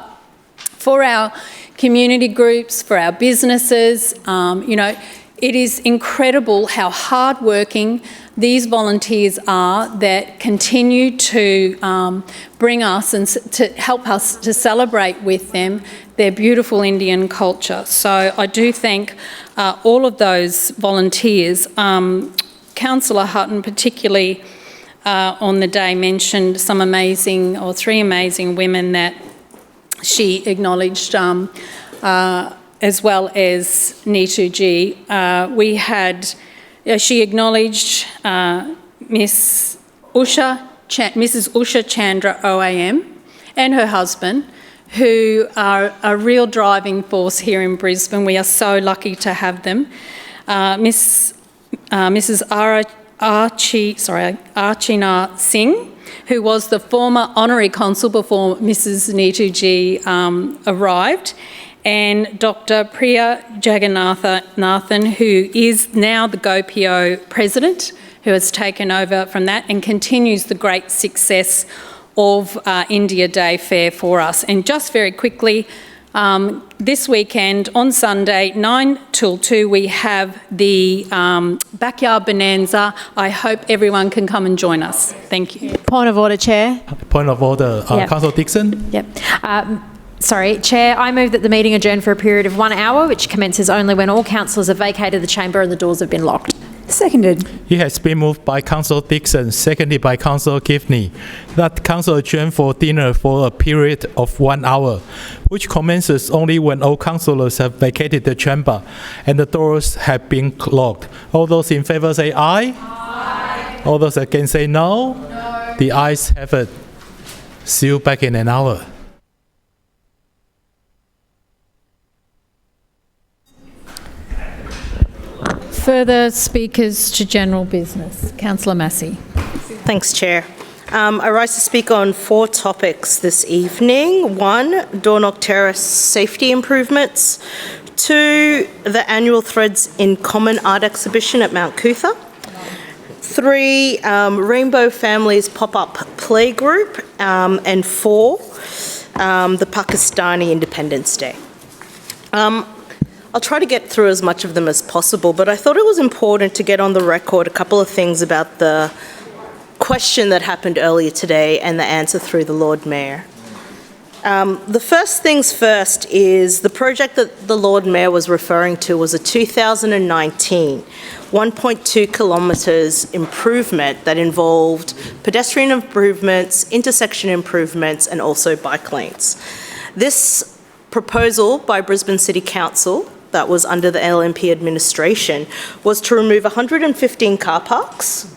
for our community groups, for our businesses. It is incredible how hardworking these volunteers are that continue to bring us and to help us to celebrate with them their beautiful Indian culture. So I do thank all of those volunteers. Councillor Hutton particularly on the day mentioned three amazing women that she acknowledged, as well as Neetu Ji. She acknowledged Mrs. Usha Chandra OAM and her husband, who are a real driving force here in Brisbane. We are so lucky to have them. Mrs. Archana Singh, who was the former honorary consul before Mrs. Neetu Ji arrived, and Dr. Priya Jagannathan, who is now the GoPO president, who has taken over from that and continues the great success of India Day Fair for us. And just very quickly, this weekend on Sunday, 9 till 2, we have the Backyard Bonanza. I hope everyone can come and join us. Thank you. Point of order, Chair. Point of order, Yep. Councillor Dixon. Yep. Chair, I move that the meeting adjourn for a period of 1 hour, which commences only when all councillors have vacated the chamber and the doors have been locked. Seconded. It has been moved by Councillor Dixon, seconded by Councillor Gifney, that council adjourn for dinner for a period of 1 hour, which commences only when all councillors have vacated the chamber and the doors have been locked. All those in favour say aye. Aye. All those against say no. No. The ayes have it. See you back in an hour. Further speakers to general business. Councillor Massey. Thanks, Chair. I rise to speak on 4 topics this evening. 1, Dornoch Terrace safety improvements. 2, the annual Threads in Common art exhibition at Mount Cootha. 3, Rainbow Families pop-up playgroup. And 4, the Pakistani Independence Day. I'll try to get through as much of them as possible, but I thought it was important to get on the record a couple of things about the question that happened earlier today and the answer through the Lord Mayor. The first things first is the project that the Lord Mayor was referring to was a 2019 1.2 kilometres improvement that involved pedestrian improvements, intersection improvements, and also bike lanes. This proposal by Brisbane City Council that was under the LNP administration was to remove 115 car parks,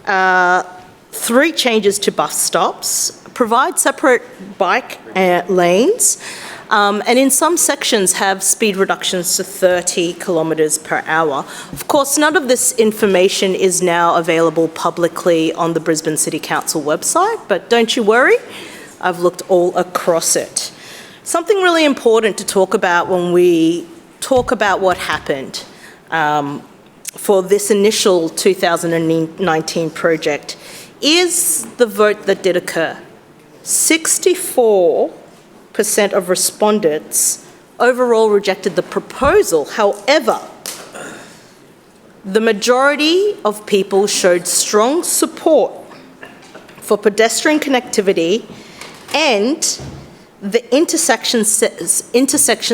3 changes to bus stops, provide separate bike lanes, and in some sections have speed reductions to 30 kilometres per hour. Of course, none of this information is now available publicly on the Brisbane City Council website, but don't you worry, I've looked all across it. Something really important to talk about when we talk about what happened for this initial 2019 project is the vote that did occur. 64% of respondents overall rejected the proposal. However, the majority of people showed strong support for pedestrian connectivity and the intersection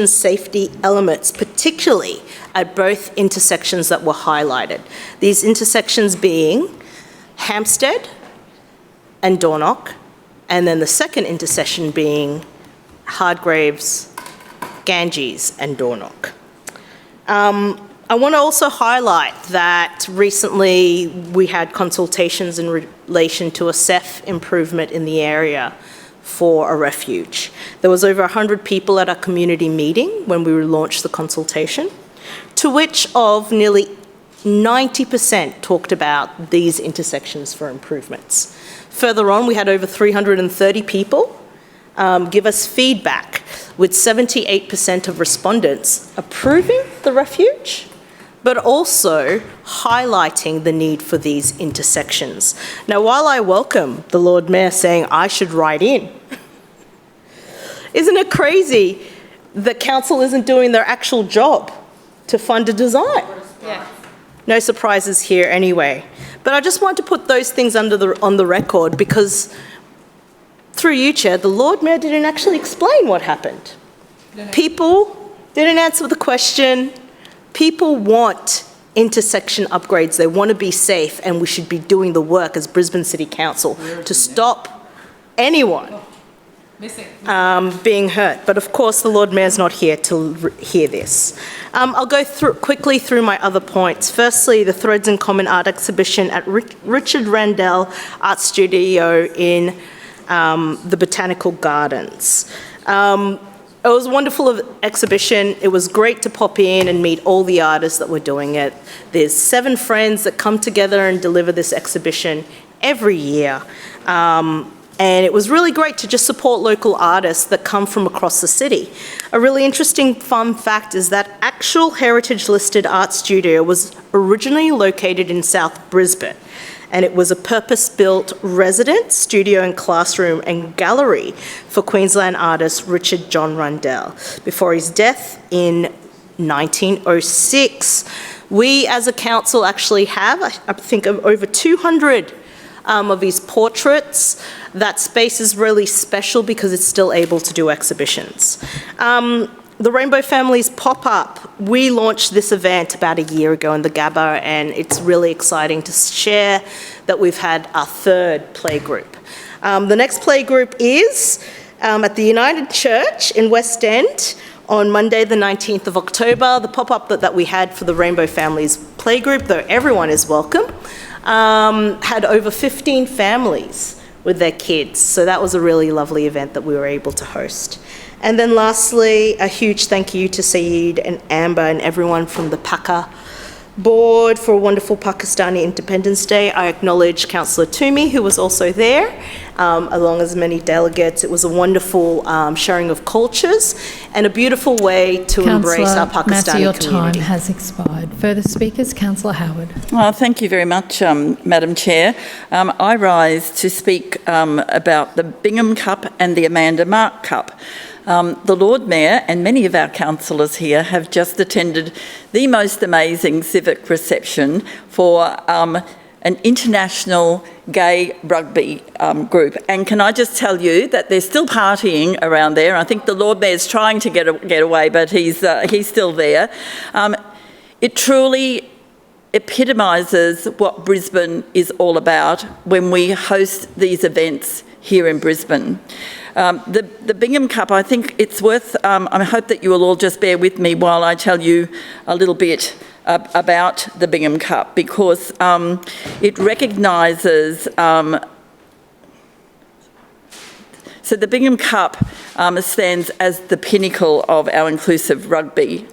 safety elements, particularly at both intersections that were highlighted. These intersections being Hampstead and Dornoch, and then the second intersection being Hardgraves, Ganges and Dornoch. I want to also highlight that recently we had consultations in relation to a SEF improvement in the area for a refuge. There was over 100 people at our community meeting when we launched the consultation, to which of nearly 90% talked about these intersections for improvements. Further on, we had over 330 people give us feedback, with 78% of respondents approving the refuge, but also highlighting the need for these intersections. Now, while I welcome the Lord Mayor saying I should write in, isn't it crazy that council isn't doing their actual job to fund a design? Yeah. No surprises here anyway. But I just want to put those things on the record because through you, Chair, the Lord Mayor didn't actually explain what happened. People didn't answer the question. People want intersection upgrades. They want to be safe, and we should be doing the work as Brisbane City Council to stop anyone being hurt. But of course, the Lord Mayor's not here to hear this. I'll go quickly through my other points. Firstly, the Threads in Common art exhibition at Richard Randell Art Studio in the Botanical Gardens. It was a wonderful exhibition. It was great to pop in and meet all the artists that were doing it. There's 7 friends that come together and deliver this exhibition every year. And it was really great to just support local artists that come from across the city. A really interesting fun fact is that actual heritage-listed art studio was originally located in South Brisbane, and it was a purpose-built residence, studio and classroom and gallery for Queensland artist Richard John Rundell before his death in 1906. We as a council actually have, I think, over 200 of his portraits. That space is really special because it's still able to do exhibitions. The Rainbow Families Pop-Up, we launched this event about a year ago in the Gabba, and it's really exciting to share that we've had our third playgroup. The next playgroup is at the United Church in West End on Monday the 19th of October. The pop-up that we had for the Rainbow Families Playgroup, though everyone is welcome, had over 15 families with their kids. So that was a really lovely event that we were able to host. And then lastly, a huge thank you to Saeed and Amber and everyone from the PACA board for a wonderful Pakistani Independence Day. I acknowledge Councillor Toomey, who was also there, along as many delegates. It was a wonderful sharing of cultures and a beautiful way to embrace our Pakistani Matthew, your community. time has expired. Further speakers, Councillor Howard. Thank you very much, Madam Chair. I rise to speak about the Bingham Cup and the Amanda Mark Cup. The Lord Mayor and many of our councillors here have just attended the most amazing civic reception for an international gay rugby group. And can I just tell you that they're still partying around there. I think the Lord Mayor's trying to get away, but he's still there. It truly epitomises what Brisbane is all about when we host these events here in Brisbane. The Bingham Cup, I think it's worth, I hope that you will all just bear with me while I tell you a little bit about the Bingham Cup, because it recognises, so the Bingham Cup stands as the pinnacle of our inclusive rugby.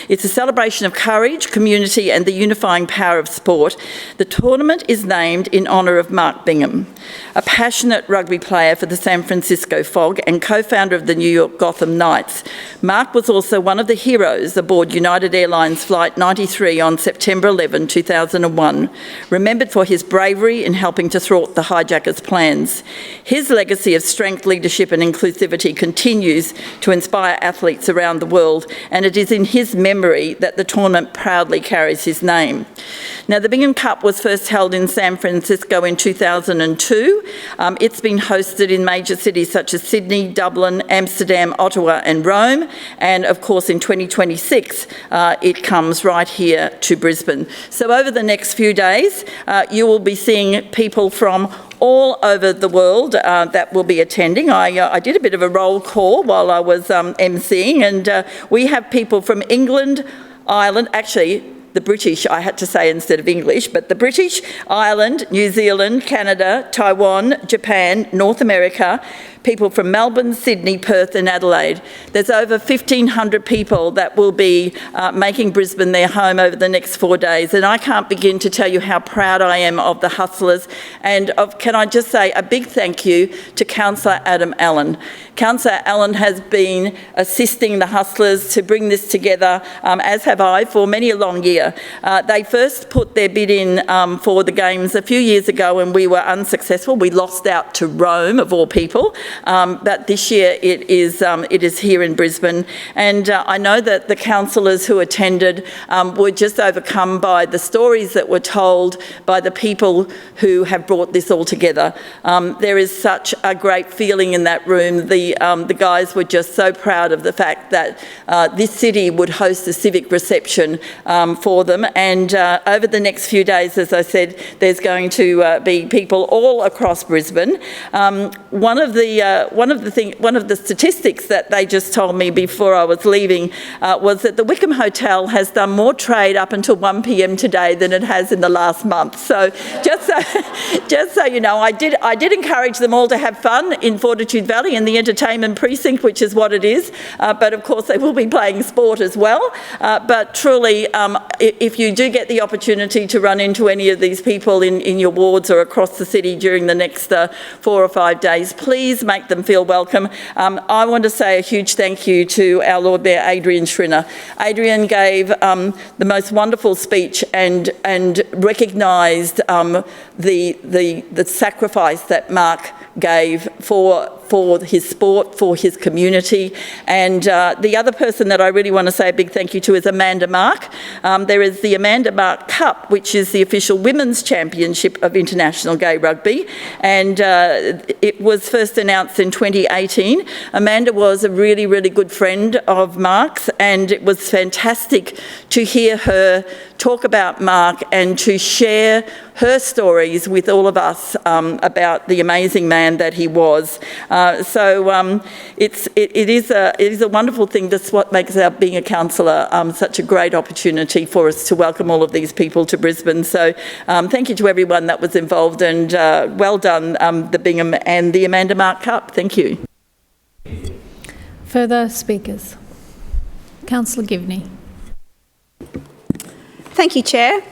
It's a celebration of courage, community and the unifying power of sport. The tournament is named in honour of Mark Bingham, a passionate rugby player for the San Francisco Fog and co-founder of the New York Gotham Knights. Mark was also one of the heroes aboard United Airlines Flight 93 on September 11, 2001, remembered for his bravery in helping to thwart the hijackers' plans. His legacy of strength, leadership and inclusivity continues to inspire athletes around the world, and it is in his memory that the tournament proudly carries his name. Now, the Bingham Cup was first held in San Francisco in 2002. It's been hosted in major cities such as Sydney, Dublin, Amsterdam, Ottawa and Rome, and of course in 2026 it comes right here to Brisbane. So over the next few days you will be seeing people from all over the world that will be attending. I did a bit of a roll call while I was emceeing, and we have people from England, Ireland, actually the British, I had to say instead of English, but the British, Ireland, New Zealand, Canada, Taiwan, Japan, North America, people from Melbourne, Sydney, Perth and Adelaide. There's over 1,500 people that will be making Brisbane their home over the next 4 days, and I can't begin to tell you how proud I am of the hustlers, and can I just say a big thank you to Councillor Adam Allen. Councillor Allen has been assisting the hustlers to bring this together, as have I, for many a long year. They first put their bid in for the Games a few years ago and we were unsuccessful. We lost out to Rome, of all people. But this year it is here in Brisbane, and I know that the councillors who attended were just overcome by the stories that were told by the people who have brought this all together. There is such a great feeling in that room. The guys were just so proud of the fact that this city would host a civic reception for them, and over the next few days, as I said, there's going to be people all across Brisbane. One of the statistics that they just told me before I was leaving was that the Wickham Hotel has done more trade up until 1 p.m. today than it has in the last month. So just so you know, I did encourage them all to have fun in Fortitude Valley in the entertainment precinct, which is what it is. But of course they will be playing sport as well. But truly, if you do get the opportunity to run into any of these people in your wards or across the city during the next 4 or 5 days, please make them feel welcome. I want to say a huge thank you to our Lord Mayor, Adrian Schrinner. Adrian gave the most wonderful speech and recognised the sacrifice that Mark gave for for his sport, for his community. And the other person that I really want to say a big thank you to is Amanda Mark. There is the Amanda Mark Cup, which is the official women's championship of international gay rugby, and it was first announced in 2018. Amanda was a really, really good friend of Mark's, and it was fantastic to hear her talk about Mark and to share her stories with all of us about the amazing man that he was. It is a wonderful thing. That's what makes our being a councillor such a great opportunity for us to welcome all of these people to Brisbane. So thank you to everyone that was involved, and well done, the Bingham and the Amanda Mark Cup. Thank you. Further speakers? Councillor Givney. Thank you, Chair.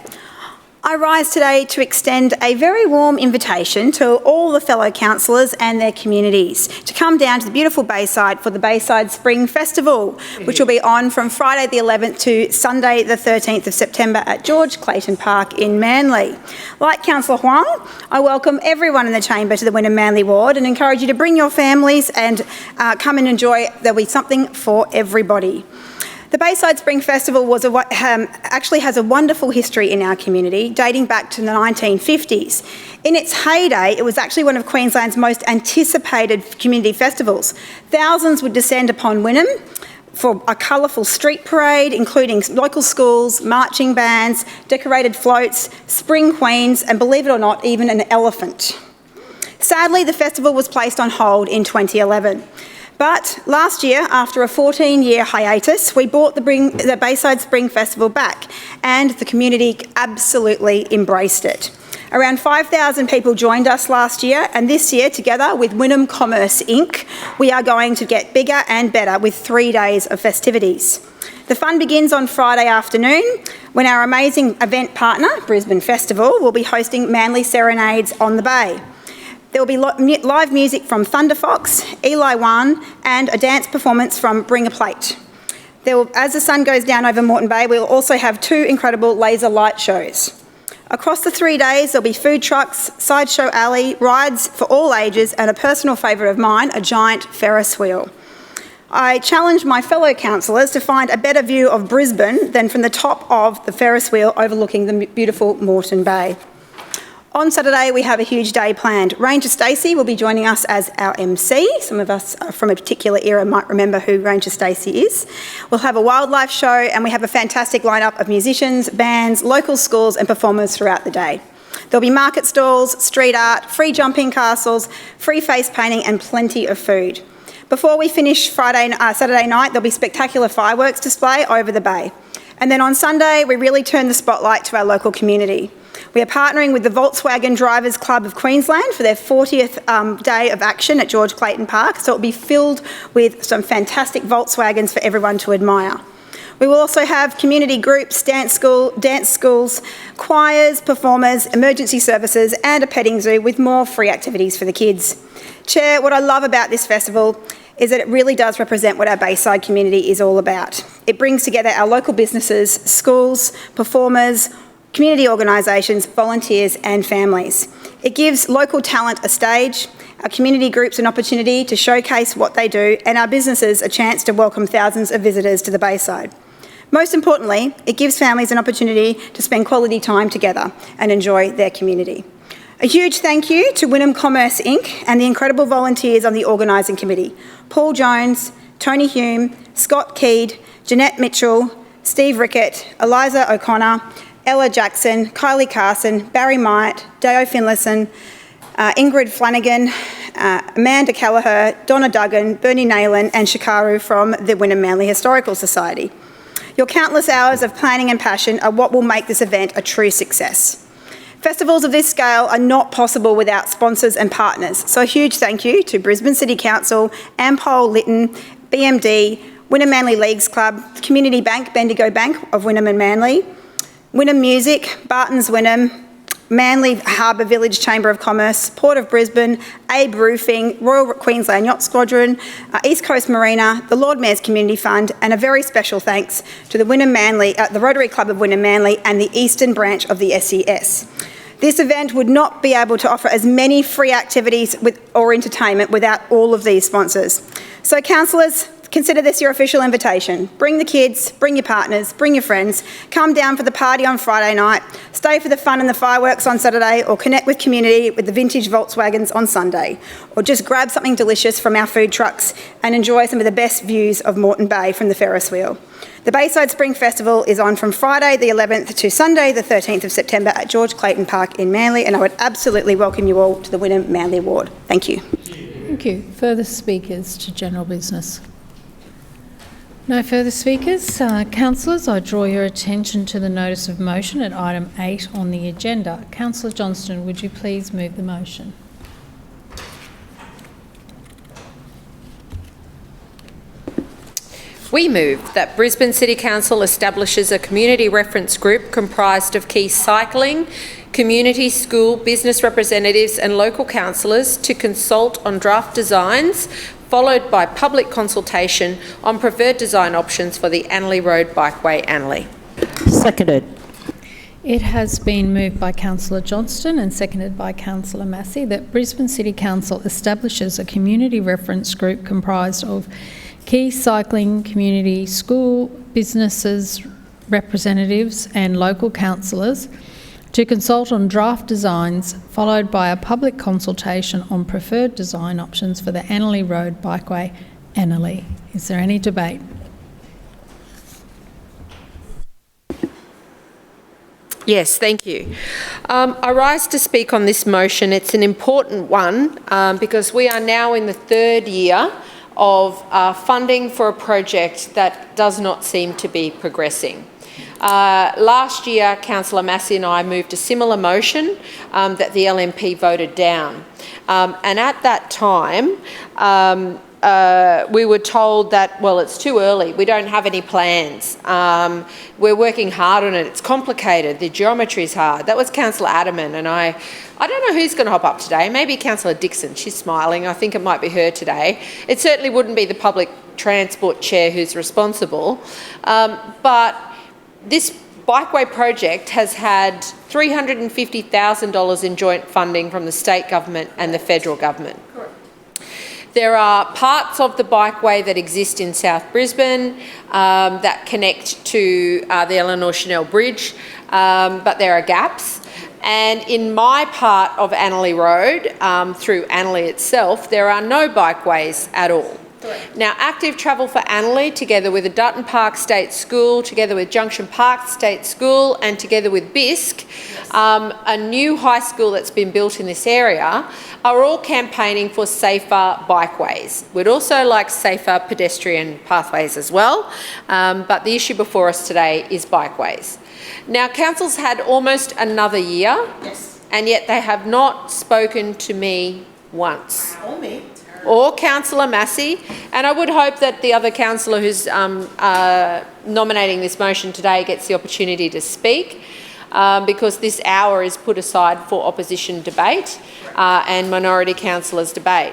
I rise today to extend a very warm invitation to all the fellow councillors and their communities to come down to the beautiful Bayside for the Bayside Spring Festival, which will be on from Friday the 11th to Sunday the 13th of September at George Clayton Park in Manly. Like Councillor Huang, I welcome everyone in the chamber to the Wynnum Manly ward and encourage you to bring your families and come and enjoy. There'll be something for everybody. The Bayside Spring Festival actually has a wonderful history in our community, dating back to the 1950s. In its heyday, it was actually one of Queensland's most anticipated community festivals. Thousands would descend upon Wynnum for a colourful street parade, including local schools, marching bands, decorated floats, spring queens, and believe it or not, even an elephant. Sadly, the festival was placed on hold in 2011. But last year, after a 14-year hiatus, we brought the Bayside Spring Festival back, and the community absolutely embraced it. Around 5,000 people joined us last year, and this year, together with Wynnum Commerce Inc., we are going to get bigger and better with 3 days of festivities. The fun begins on Friday afternoon when our amazing event partner, Brisbane Festival, will be hosting Manly Serenades on the Bay. There will be live music from Thunder Fox, Eli One, and a dance performance from Bring a Plate. As the sun goes down over Moreton Bay, we will also have 2 incredible laser light shows. Across the 3 days, there'll be food trucks, sideshow alley, rides for all ages, and a personal favourite of mine, a giant Ferris wheel. I challenge my fellow councillors to find a better view of Brisbane than from the top of the Ferris wheel overlooking the beautiful Moreton Bay. On Saturday, we have a huge day planned. Ranger Stacey will be joining us as our MC. Some of us from a particular era might remember who Ranger Stacey is. We'll have a wildlife show, and we have a fantastic lineup of musicians, bands, local schools and performers throughout the day. There'll be market stalls, street art, free jumping castles, free face painting and plenty of food. Before we finish Saturday night, there'll be spectacular fireworks display over the bay. And then on Sunday, we really turn the spotlight to our local community. We are partnering with the Volkswagen Drivers Club of Queensland for their 40th day of action at George Clayton Park, so it will be filled with some fantastic Volkswagens for everyone to admire. We will also have community groups, dance schools, choirs, performers, emergency services and a petting zoo with more free activities for the kids. Chair, what I love about this festival is that it really does represent what our Bayside community is all about. It brings together our local businesses, schools, performers, community organisations, volunteers and families. It gives local talent a stage, our community groups an opportunity to showcase what they do, and our businesses a chance to welcome thousands of visitors to the Bayside. Most importantly, it gives families an opportunity to spend quality time together and enjoy their community. A huge thank you to Wynnum Commerce Inc. and the incredible volunteers on the organising committee: Paul Jones, Tony Hume, Scott Keed, Jeanette Mitchell, Steve Rickett, Eliza O'Connor, Ella Jackson, Kylie Carson, Barry Myatt, Deo Finlayson, Ingrid Flanagan, Amanda Callagher, Donna Duggan, Bernie Nayland and Shikaru from the Wynnum Manly Historical Society. Your countless hours of planning and passion are what will make this event a true success. Festivals of this scale are not possible without sponsors and partners, so a huge thank you to Brisbane City Council, Ampol Lytton, BMD, Wynnum Manly Leagues Club, Community Bank, Bendigo Bank of Wynnum and Manly, Wynnum Music, Barton's Wynnum, Manly Harbour Village Chamber of Commerce, Port of Brisbane, Abe Roofing, Royal Queensland Yacht Squadron, East Coast Marina, the Lord Mayor's Community Fund, and a very special thanks to the Wynnum Manly, the Rotary Club of Wynnum Manly and the Eastern Branch of the SES. This event would not be able to offer as many free activities or entertainment without all of these sponsors. So councillors, consider this your official invitation. Bring the kids, bring your partners, bring your friends, come down for the party on Friday night, stay for the fun and the fireworks on Saturday, or connect with community with the vintage Volkswagens on Sunday, or just grab something delicious from our food trucks and enjoy some of the best views of Moreton Bay from the Ferris wheel. The Bayside Spring Festival is on from Friday the 11th to Sunday the 13th of September at George Clayton Park in Manly, and I would absolutely welcome you all to the Wynnum Manly Award. Thank you. Thank you. Further speakers to general business? No further speakers. Councillors, I draw your attention to the notice of motion at item 8 on the agenda. Councillor Johnston, would you please move the motion? We move that Brisbane City Council establishes a community reference group comprised of key cycling, community, school, business representatives and local councillors to consult on draft designs, followed by public consultation on preferred design options for the Annerley Road Bikeway, Annerley. Seconded. It has been moved by Councillor Johnston and seconded by Councillor Massey that Brisbane City Council establishes a community reference group comprised of key cycling, community, school, businesses, representatives and local councillors to consult on draft designs, followed by a public consultation on preferred design options for the Annerley Road Bikeway, Annerley. Is there any debate? Yes, thank you. I rise to speak on this motion. It's an important one because we are now in the third year of funding for a project that does not seem to be progressing. Last year, Councillor Massey and I moved a similar motion that the LNP voted down. And at that time, we were told that, well, it's too early. We don't have any plans. We're working hard on it. It's complicated. The geometry is hard. That was Councillor Adderman, and I don't know who's going to hop up today. Maybe Councillor Dixon. She's smiling. I think it might be her today. It certainly wouldn't be the public transport chair who's responsible. But this bikeway project has had $350,000 in joint funding from the state government and the federal government. Correct. There are parts of the bikeway that exist in South Brisbane that connect to the Eleanor Chanel Bridge, but there are gaps. And in my part of Annerley Road, through Annerley itself, there are no bikeways at all. Correct. Now, active travel for Annerley, together with the Dutton Park State School, together with Junction Park State School, and together with BISC, a new high school that's been built in this area, are all campaigning for safer bikeways. We'd also like safer pedestrian pathways as well, but the issue before us today is bikeways. Now, council's had almost another year, and yet they have not spoken to me once. Or me. Or Councillor Massey, and I would hope that the other councillor who's nominating this motion today gets the opportunity to speak, because this hour is put aside for opposition debate and minority councillors debate.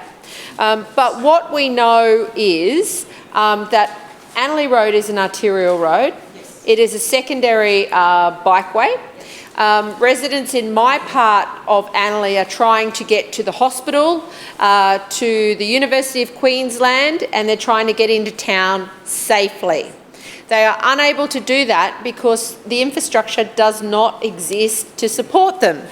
But what we know is that Annerley Road is an arterial road. Yes. It is a secondary bikeway. Residents in my part of Annerley are trying to get to the hospital, to the University of Queensland, and they're trying to get into town safely. They are unable to do that because the infrastructure does not exist to support them.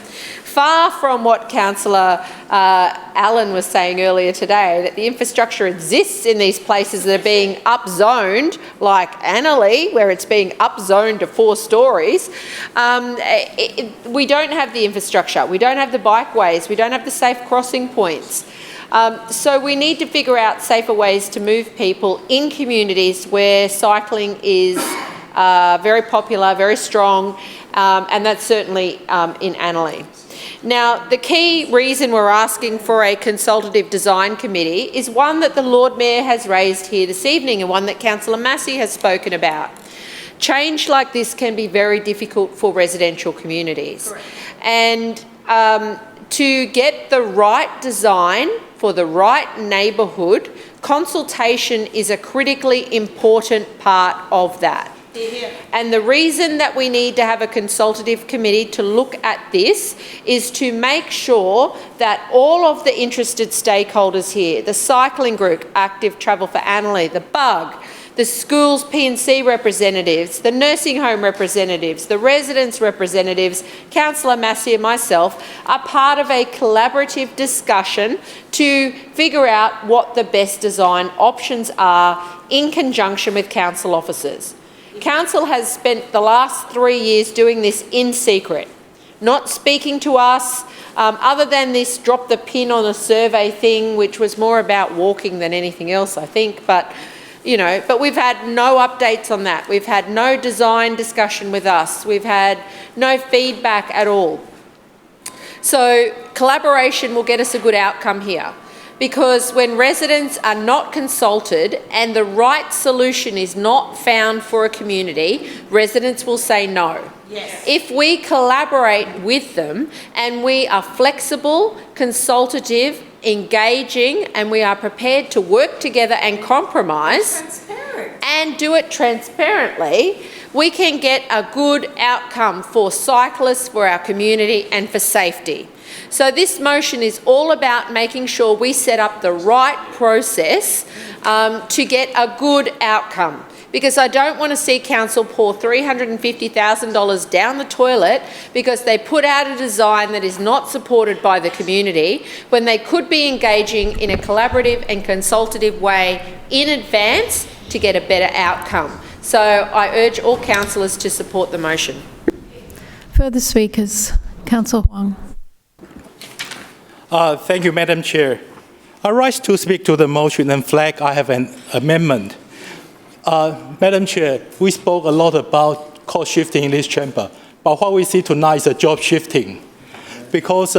Far from what Councillor Allen was saying earlier today, that the infrastructure exists in these places that are being upzoned, like Annerley, where it's being upzoned to 4 stories. We don't have the infrastructure, we don't have the bikeways, we don't have the safe crossing points. So we need to figure out safer ways to move people in communities where cycling is very popular, very strong, and that's certainly in Annerley. Now, the key reason we're asking for a consultative design committee is one that the Lord Mayor has raised here this evening and one that Councillor Massey has spoken about. Change like this can be very difficult for residential communities. Correct. And to get the right design for the right neighbourhood, consultation is a critically important part of that. And the reason that we need to have a consultative committee to look at this is to make sure that all of the interested stakeholders here, the cycling group, Active Travel for Annalee, the Bug, the schools P&C representatives, the nursing home representatives, the residents representatives, Councillor Massey and myself are part of a collaborative discussion to figure out what the best design options are in conjunction with council officers. Council has spent the last 3 years doing this in secret, not speaking to us, other than this drop the pin on a survey thing, which was more about walking than anything else, I think. But, you know, but we've had no updates on that. We've had no design discussion with us. We've had no feedback at all. So collaboration will get us a good outcome here. Because when residents are not consulted and the right solution is not found for a community, residents will say no. Yes. If we collaborate with them and we are flexible, consultative, engaging, and we are prepared to work together and compromise and do it transparently, we can get a good outcome for cyclists, for our community and for safety. So this motion is all about making sure we set up the right process to get a good outcome. Because I don't want to see council pour $350,000 down the toilet because they put out a design that is not supported by the community when they could be engaging in a collaborative and consultative way in advance to get a better outcome. So I urge all councillors to support the motion. Further speakers, Councillor Huang. Thank you, Madam Chair. I rise to speak to the motion and flag I have an amendment. Madam Chair, we spoke a lot about cost shifting in this chamber, but what we see tonight is a job shifting. Because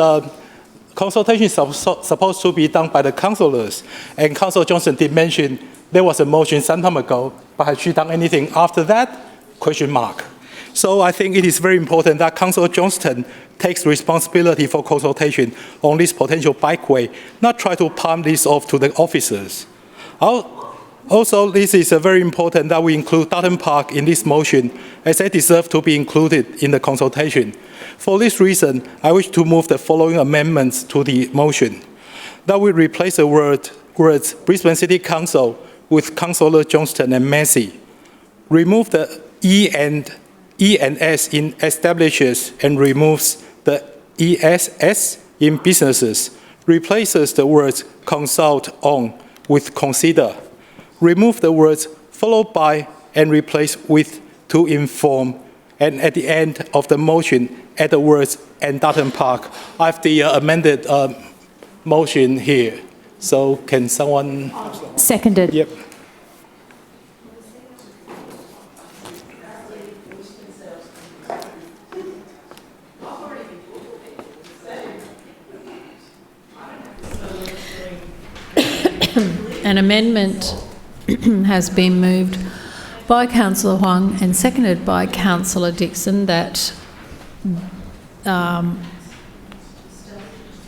consultation is supposed to be done by the councillors, and Councillor Johnson did mention there was a motion some time ago, but has she done anything after that? Question mark. So I think it is very important that Councillor Johnston takes responsibility for consultation on this potential bikeway, not try to palm this off to the officers. Also, this is very important that we include Dutton Park in this motion, as they deserve to be included in the consultation. For this reason, I wish to move the following amendments to the motion. That we replace the words Brisbane City Council with Councillor Johnston and Massey. Remove the E and S in establishes and removes the ESS in businesses. Replaces the words consult on with consider. Remove the words followed by and replace with to inform. And at the end of the motion, add the words and Dutton Park. I have the amended motion here. So can someone? Seconded. Yep. An amendment has been moved by Councillor Huang and seconded by Councillor Dixon that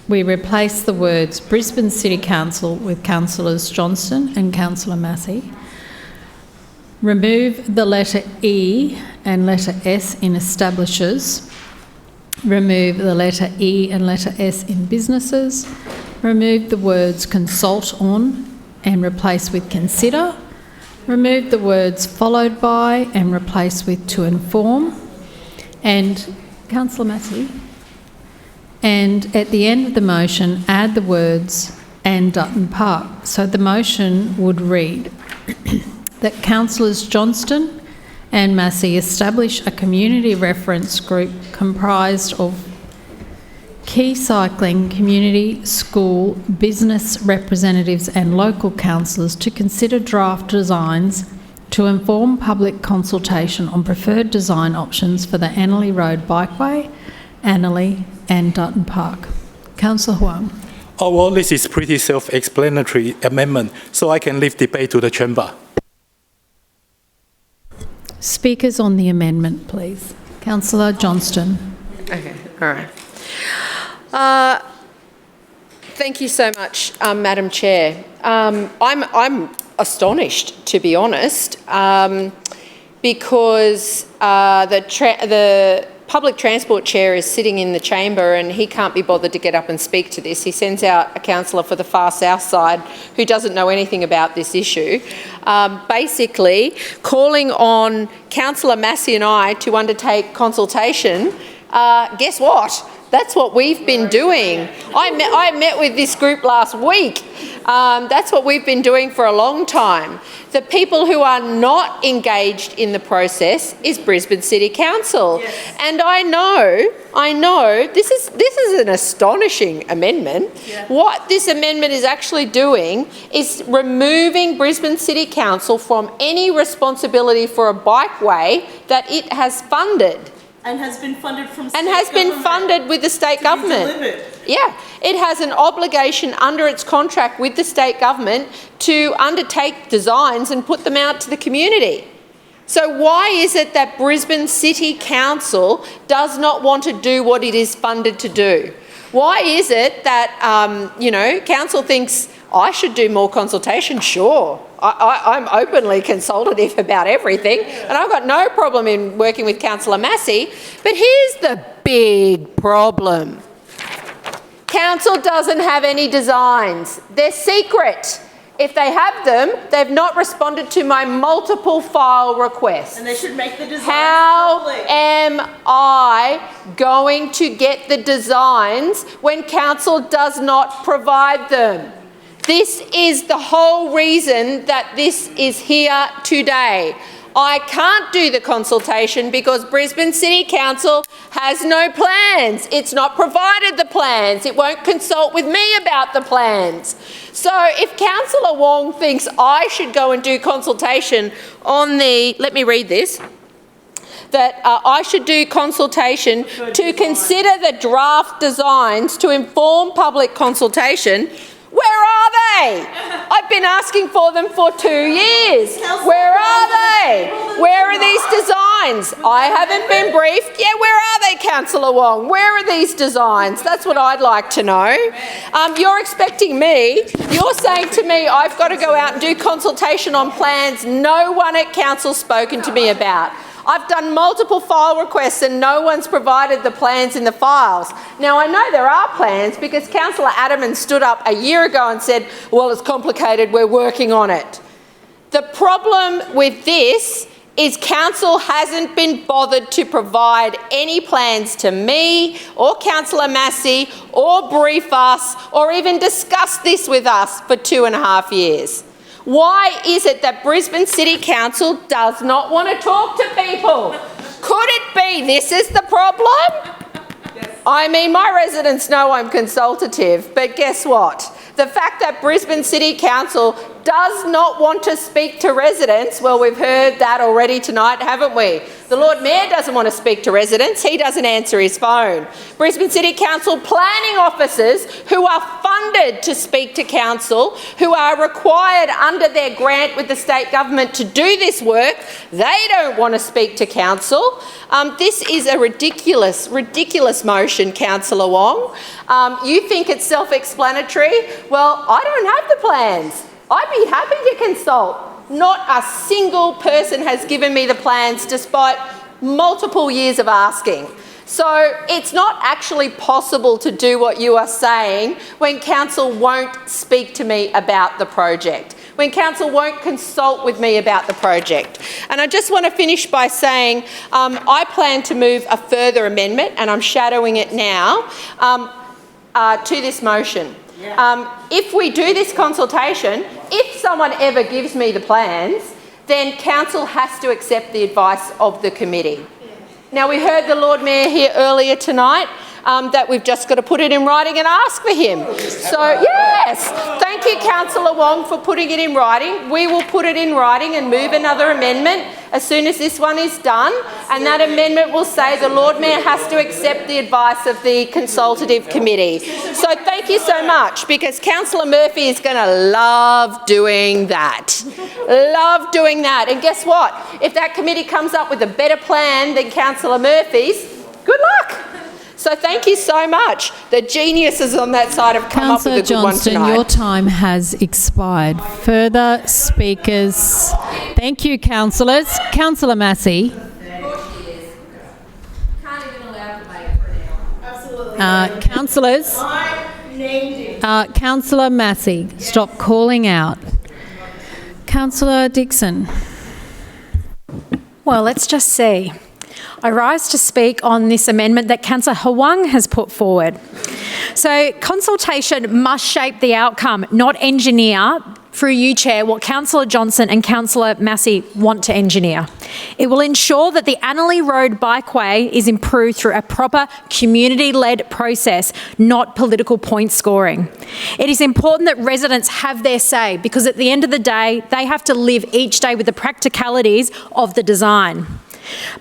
we replace the words Brisbane City Council with Councillors Johnston and Councillor Massey. Remove the letter E and letter S in establishes. Remove the letter E and letter S in businesses. Remove the words consult on and replace with consider. Remove the words followed by and replace with to inform. And Councillor Massey. And at the end of the motion, add the words and Dutton Park. So the motion would read that Councillors Johnston and Massey establish a community reference group comprised of key cycling, community, school, business representatives and local councillors to consider draft designs to inform public consultation on preferred design options for the Annalee Road Bikeway, Annalee and Dutton Park. Councillor Huang. Oh, well, this is pretty self-explanatory amendment, so I can leave debate to the chamber. Speakers on the amendment, please. Councillor Johnston. Okay, all right. Thank you so much, Madam Chair. I'm astonished, to be honest. because the public transport chair is sitting in the chamber and he can't be bothered to get up and speak to this. He sends out a councillor for the far south side who doesn't know anything about this issue, basically calling on Councillor Massey and I to undertake consultation. Guess what? That's what we've been doing. I met with this group last week. That's what we've been doing for a long time. The people who are not engaged in the process is Brisbane City Council. Yes. And I know, this is an astonishing amendment. Yeah. What this amendment is actually doing is removing Brisbane City Council from any responsibility for a bikeway that it has funded. And has been funded from and has been funded with the state government. Yeah, it has an obligation under its contract with the state government to undertake designs and put them out to the community. So why is it that Brisbane City Council does not want to do what it is funded to do? Why is it that, council thinks I should do more consultation? Sure. I'm openly consultative about everything and I've got no problem in working with Councillor Massey, but here's the big problem. Council doesn't have any designs. They're secret. If they have them, they've not responded to my multiple file requests. And they should make the designs How public. am I going to get the designs when council does not provide them? This is the whole reason that this is here today. I can't do the consultation because Brisbane City Council has no plans. It's not provided the plans. It won't consult with me about the plans. So if Councillor Wong thinks I should go and do consultation on let me read this, that I should do consultation to consider the draft designs to inform public consultation. Where are they? I've been asking for them for 2 years. Where are they? Where are these designs? I haven't been briefed. Yeah, where are they, Councillor Wong? Where are these designs? That's what I'd like to know. You're expecting me, you're saying to me I've got to go out and do consultation on plans no one at council's spoken to me about. I've done multiple file requests and no one's provided the plans in the files. Now, I know there are plans because Councillor Adamman stood up a year ago and said, well, it's complicated, we're working on it. The problem with this is council hasn't been bothered to provide any plans to me or Councillor Massey or brief us or even discuss this with us for 2.5 years. Why is it that Brisbane City Council does not want to talk to people? Could it be this is the problem? Yes. I mean, my residents know I'm consultative, but guess what? The fact that Brisbane City Council does not want to speak to residents, well, we've heard that already tonight, haven't we? The Lord Mayor doesn't want to speak to residents. He doesn't answer his phone. Brisbane City Council planning officers who are funded to speak to council, who are required under their grant with the state government to do this work, they don't want to speak to council. This is a ridiculous motion, Councillor Wong. You think it's self-explanatory? Well, I don't have the plans. I'd be happy to consult. Not a single person has given me the plans despite multiple years of asking. So it's not actually possible to do what you are saying when council won't speak to me about the project, when council won't consult with me about the project. And I just want to finish by saying I plan to move a further amendment, and I'm shadowing it now, to this motion. If we do this consultation, if someone ever gives me the plans, then council has to accept the advice of the committee. Now, we heard the Lord Mayor here earlier tonight that we've just got to put it in writing and ask for him. So, yes, thank you, Councillor Wong, for putting it in writing. We will put it in writing and move another amendment as soon as this one is done, and that amendment will say the Lord Mayor has to accept the advice of the consultative committee. So thank you so much, because Councillor Murphy is going to love doing that. Love doing that. And guess what? If that committee comes up with a better plan than Councillor Murphy's, good luck. So thank you so much. The geniuses on that side have come up with a good one Johnston, tonight. your time has expired. Further speakers? Thank you, councillors. Councillor Massey. Councillors. Councillor Massey, stop calling out. Councillor Dixon. Well, let's just see. I rise to speak on this amendment that Councillor Hwang has put forward. So consultation must shape the outcome, not engineer, through you, Chair, what Councillor Johnson and Councillor Massey want to engineer. It will ensure that the Annerley Road bikeway is improved through a proper community-led process, not political point scoring. It is important that residents have their say because at the end of the day, they have to live each day with the practicalities of the design.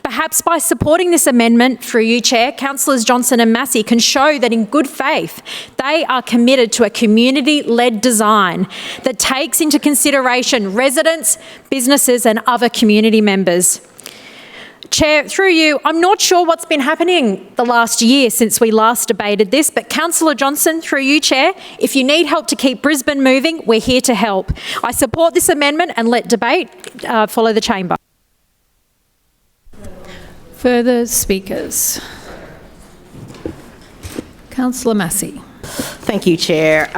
Perhaps by supporting this amendment through you, Chair, Councillors Johnson and Massey can show that in good faith they are committed to a community-led design that takes into consideration residents, businesses and other community members. Chair, through you, I'm not sure what's been happening the last year since we last debated this, but Councillor Johnson, through you, Chair, if you need help to keep Brisbane moving, we're here to help. I support this amendment and let debate follow the chamber. Further speakers? Councillor Massey. Thank you, Chair.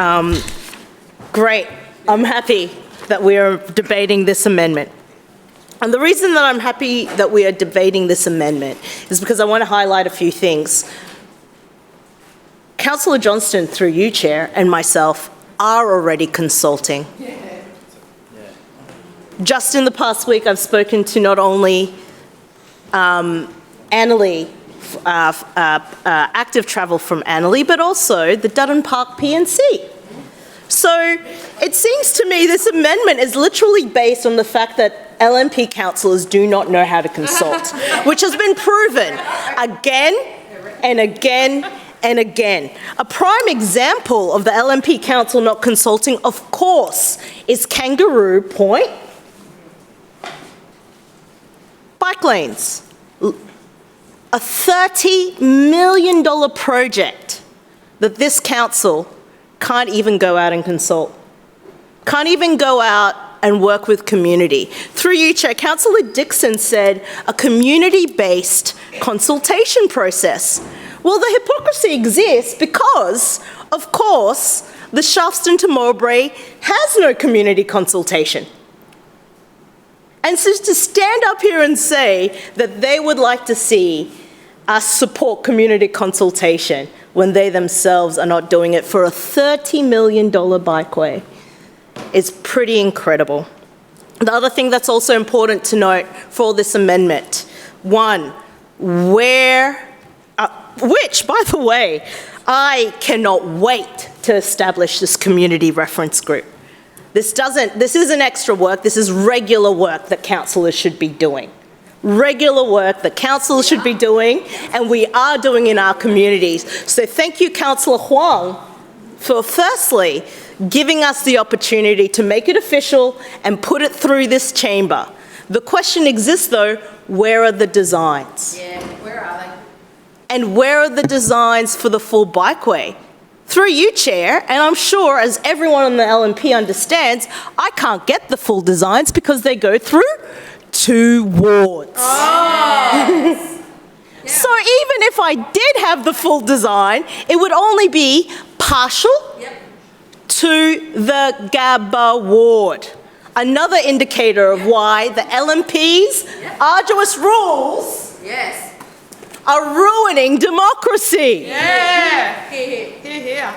Great. I'm happy that we are debating this amendment. And the reason that I'm happy that we are debating this amendment is because I want to highlight a few things. Councillor Johnston, through you, Chair, and myself, are already consulting. Just in the past week, I've spoken to not only Annerley, active travel from Annerley, but also the Dutton Park PNC. So it seems to me this amendment is literally based on the fact that LNP councillors do not know how to consult, which has been proven again and again and again. A prime example of the LNP council not consulting, of course, is Kangaroo Point bike lanes. A $30 million project that this council can't even go out and consult. Can't even go out and work with community. Through you, Chair, Councillor Dixon said a community-based consultation process. Well, the hypocrisy exists because, of course, the Shaftesbury to Mowbray has no community consultation. And so to stand up here and say that they would like to see us support community consultation when they themselves are not doing it for a $30 million bikeway is pretty incredible. The other thing that's also important to note for this amendment, one, which, by the way, I cannot wait to establish this community reference group. This isn't extra work, this is regular work that councillors should be doing. Regular work that councillors should be doing, and we are doing in our communities. So thank you, Councillor Hwang, for firstly giving us the opportunity to make it official and put it through this chamber. The question exists though, where are the designs? Yeah, where are they? And where are the designs for the full bikeway? Through you, Chair, and I'm sure as everyone on the LNP understands, I can't get the full designs because they go through 2 wards. Oh. So even if I did have the full design, it would only be partial to the Gabba ward. Another indicator of why the LNP's arduous rules are ruining democracy. Yeah. Here.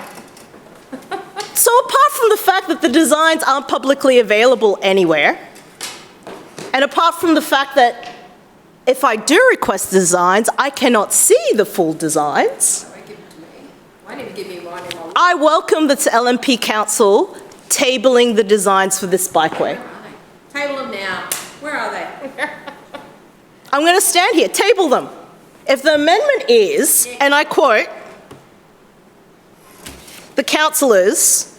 So apart from the fact that the designs aren't publicly available anywhere, and apart from the fact that if I do request designs, I cannot see the full designs, I welcome the LNP Council tabling the designs for this bikeway. Table them now. Where are they? I'm going to stand here, table them. If the amendment is, and I quote, the councillors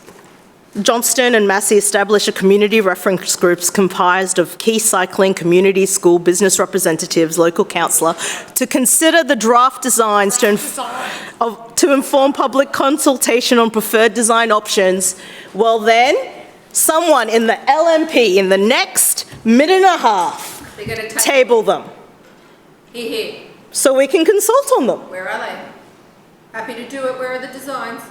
Johnston and Massey establish a community reference groups comprised of key cycling, community, school, business representatives, local councillor, to consider the draft designs to inform public consultation on preferred design options. Well then, someone in the LNP in the next minute and a half, table them. Here. So we can consult on them. Where are they? Happy to do it. Where are the designs?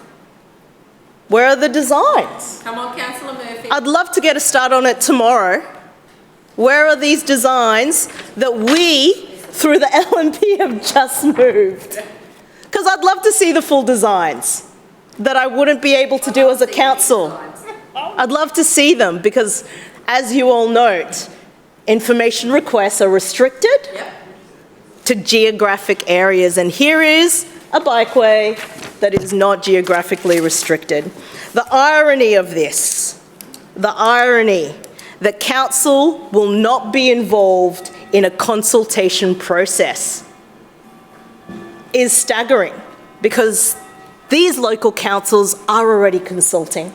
Where are the designs? Come on, Councillor Murphy. I'd love to get a start on it tomorrow. Where are these designs that we, through the LNP, have just moved? Because I'd love to see the full designs that I wouldn't be able to do as a council. I'd love to see them because, as you all note, information requests are restricted to geographic areas, and here is a bikeway that is not geographically restricted. The irony of this, the irony that council will not be involved in a consultation process is staggering, because these local councils are already consulting.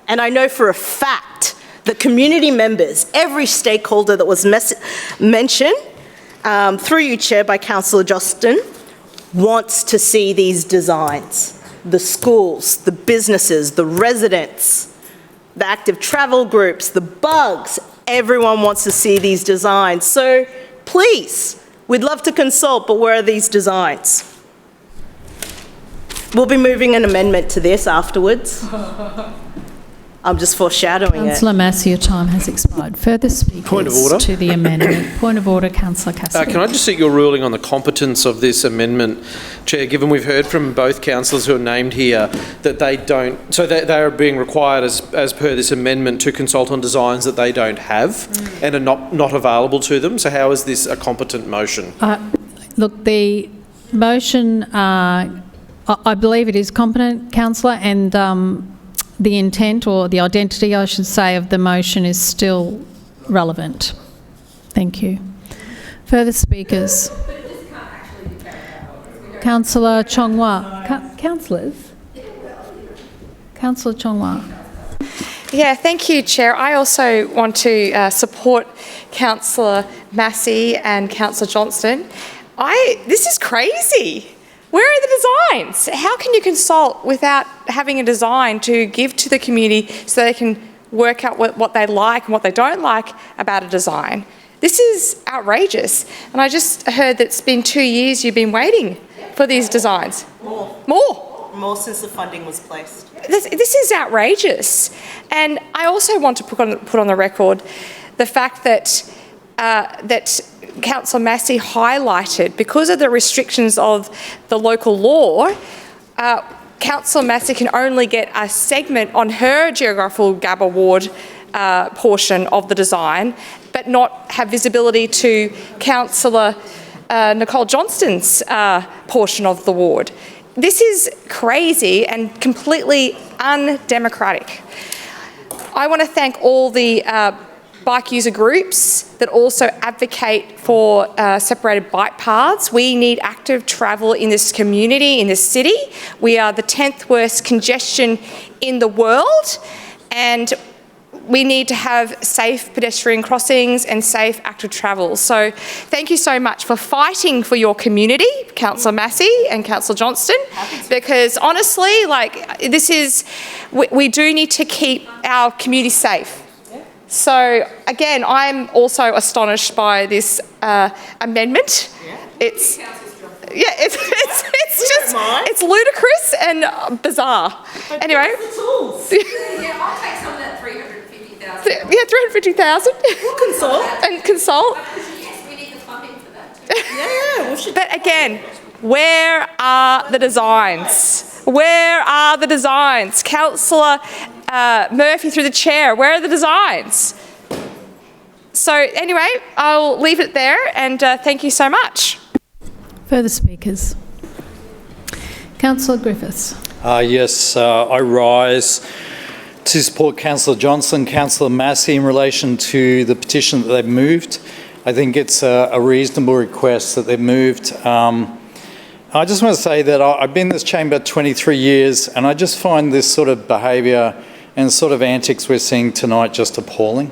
And I know for a fact that community members, every stakeholder that was mentioned, through you, Chair, by Councillor Johnston, wants to see these designs. The schools, the businesses, the residents, the active travel groups, the bugs, everyone wants to see these designs. So please, we'd love to consult, but where are these designs? We'll be moving an amendment to this afterwards. I'm just foreshadowing Councillor Massey, your time has expired. Further speakers Point of order. to the amendment. Point of order, Councillor Cassidy. Can I just seek your ruling on the competence of this amendment, Chair, given we've heard from both councillors who are named here that they don't, so they are being required as per this amendment to consult on designs that they don't have and are not available to them. So how is this a competent motion? Look, the motion, I believe it is competent, Councillor, and the intent, or the identity, I should say, of the motion is still relevant. Thank you. Further speakers? Councillor Chong-Wah. Councillors? Councillor Chong-Wah. Yeah, thank you, Chair. I also want to support Councillor Massey and Councillor Johnston. This is crazy. Where are the designs? How can you consult without having a design to give to the community so they can work out what they like and what they don't like about a design? This is outrageous. And I just heard that it's been 2 years you've been waiting for these designs. More since the funding was placed. This is outrageous. And I also want to put on the record the fact that Councillor Massey highlighted, because of the restrictions of the local law, Councillor Massey can only get a segment on her geographical GABA ward portion of the design, but not have visibility to Councillor Nicole Johnston's portion of the ward. This is crazy and completely undemocratic. I want to thank all the bike user groups that also advocate for separated bike paths. We need active travel in this community, in this city. We are the 10th worst congestion in the world, and we need to have safe pedestrian crossings and safe active travel. So thank you so much for fighting for your community, Councillor Massey and Councillor Johnston, because honestly, we do need to keep our community safe. So again, I'm also astonished by this amendment. It's just ludicrous and bizarre. Anyway, I'll take some of that 350,000. Yeah, 350,000. We'll consult. And consult. Yes, we need the funding for that. But again, where are the designs? Where are the designs? Councillor Murphy, through the chair, where are the designs? So anyway, I'll leave it there, and thank you so much. Further speakers? Councillor Griffiths. Yes, I rise to support Councillor Johnston, Councillor Massey in relation to the petition that they've moved. I think it's a reasonable request that they've moved. I just want to say that I've been in this chamber 23 years, and I just find this sort of behaviour and the sort of antics we're seeing tonight just appalling.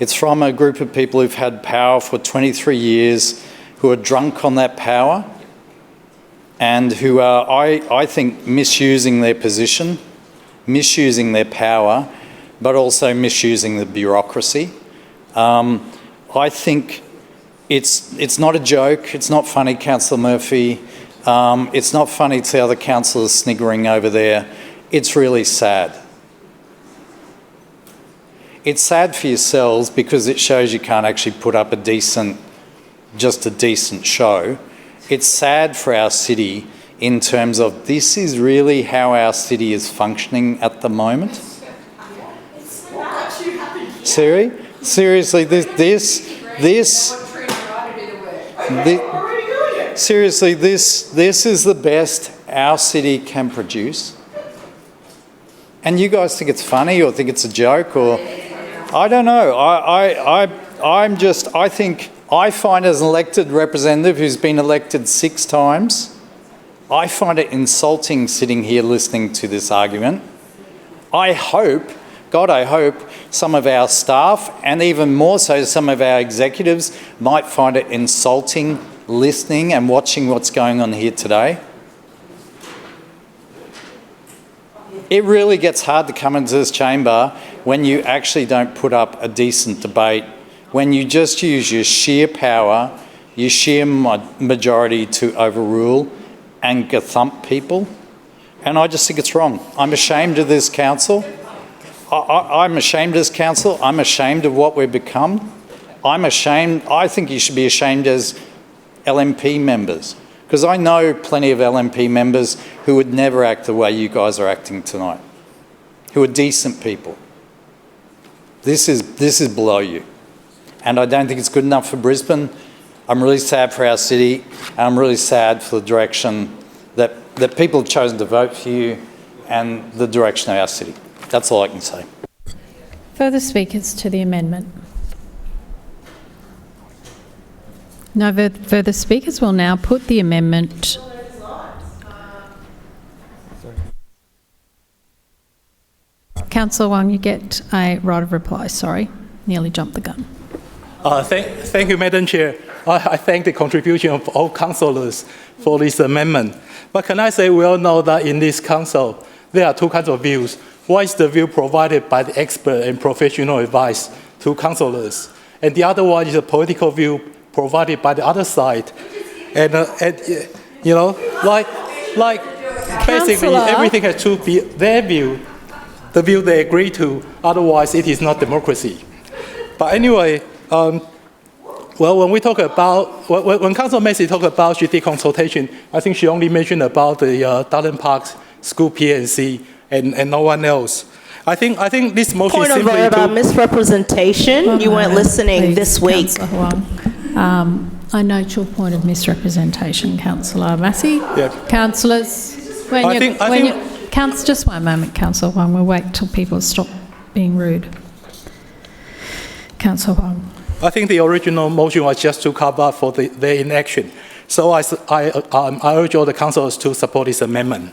It's from a group of people who've had power for 23 years, who are drunk on that power, and who are, I think, misusing their position, misusing their power, but also misusing the bureaucracy. I think it's not a joke. It's not funny, Councillor Murphy. It's not funny to see other councillors sniggering over there. It's really sad. It's sad for yourselves because it shows you can't actually put up just a decent show. It's sad for our city in terms of this is really how our city is functioning at the moment. Seriously, seriously, this is the best our city can produce. And you guys think it's funny or think it's a joke, or I don't know. I find as an elected representative who's been elected 6 times, I find it insulting sitting here listening to this argument. I hope some of our staff, and even more so some of our executives, might find it insulting listening and watching what's going on here today. It really gets hard to come into this chamber when you actually don't put up a decent debate, when you just use your sheer power, your sheer majority to overrule and thump people. And I just think it's wrong. I'm ashamed of this council. I'm ashamed of this council. I'm ashamed of what we've become. I'm ashamed. I think you should be ashamed as LNP members, because I know plenty of LNP members who would never act the way you guys are acting tonight, who are decent people. This is below you. And I don't think it's good enough for Brisbane. I'm really sad for our city, and I'm really sad for the direction that people have chosen to vote for you and the direction of our city. That's all I can say. Further speakers to the amendment? No further speakers. Will now put the amendment. Councillor Wong, you get a right of reply. Sorry, nearly jumped the gun. Thank you, Madam Chair. I thank the contribution of all councillors for this amendment. But can I say we all know that in this council there are 2 kinds of views. One is the view provided by the expert and professional advice to councillors, and the other one is a political view provided by the other side. And you know, like basically everything has to be their view, the view they agree to. Otherwise, it is not democracy. But anyway. Well, when we talk about, when Councillor Massey talked about she did consultation, I think she only mentioned about the Darling Park School PNC and no one else. I think this motion Point is simply of order, misrepresentation. You weren't listening Please, this week. Councillor Huang. I note your point of misrepresentation, Councillor Massey. Yeah. Councillors, just one moment, Councillor Huang. We'll wait till people stop being rude. Councillor Huang. I think the original motion was just to cover for their inaction. So I urge all the councillors to support this amendment.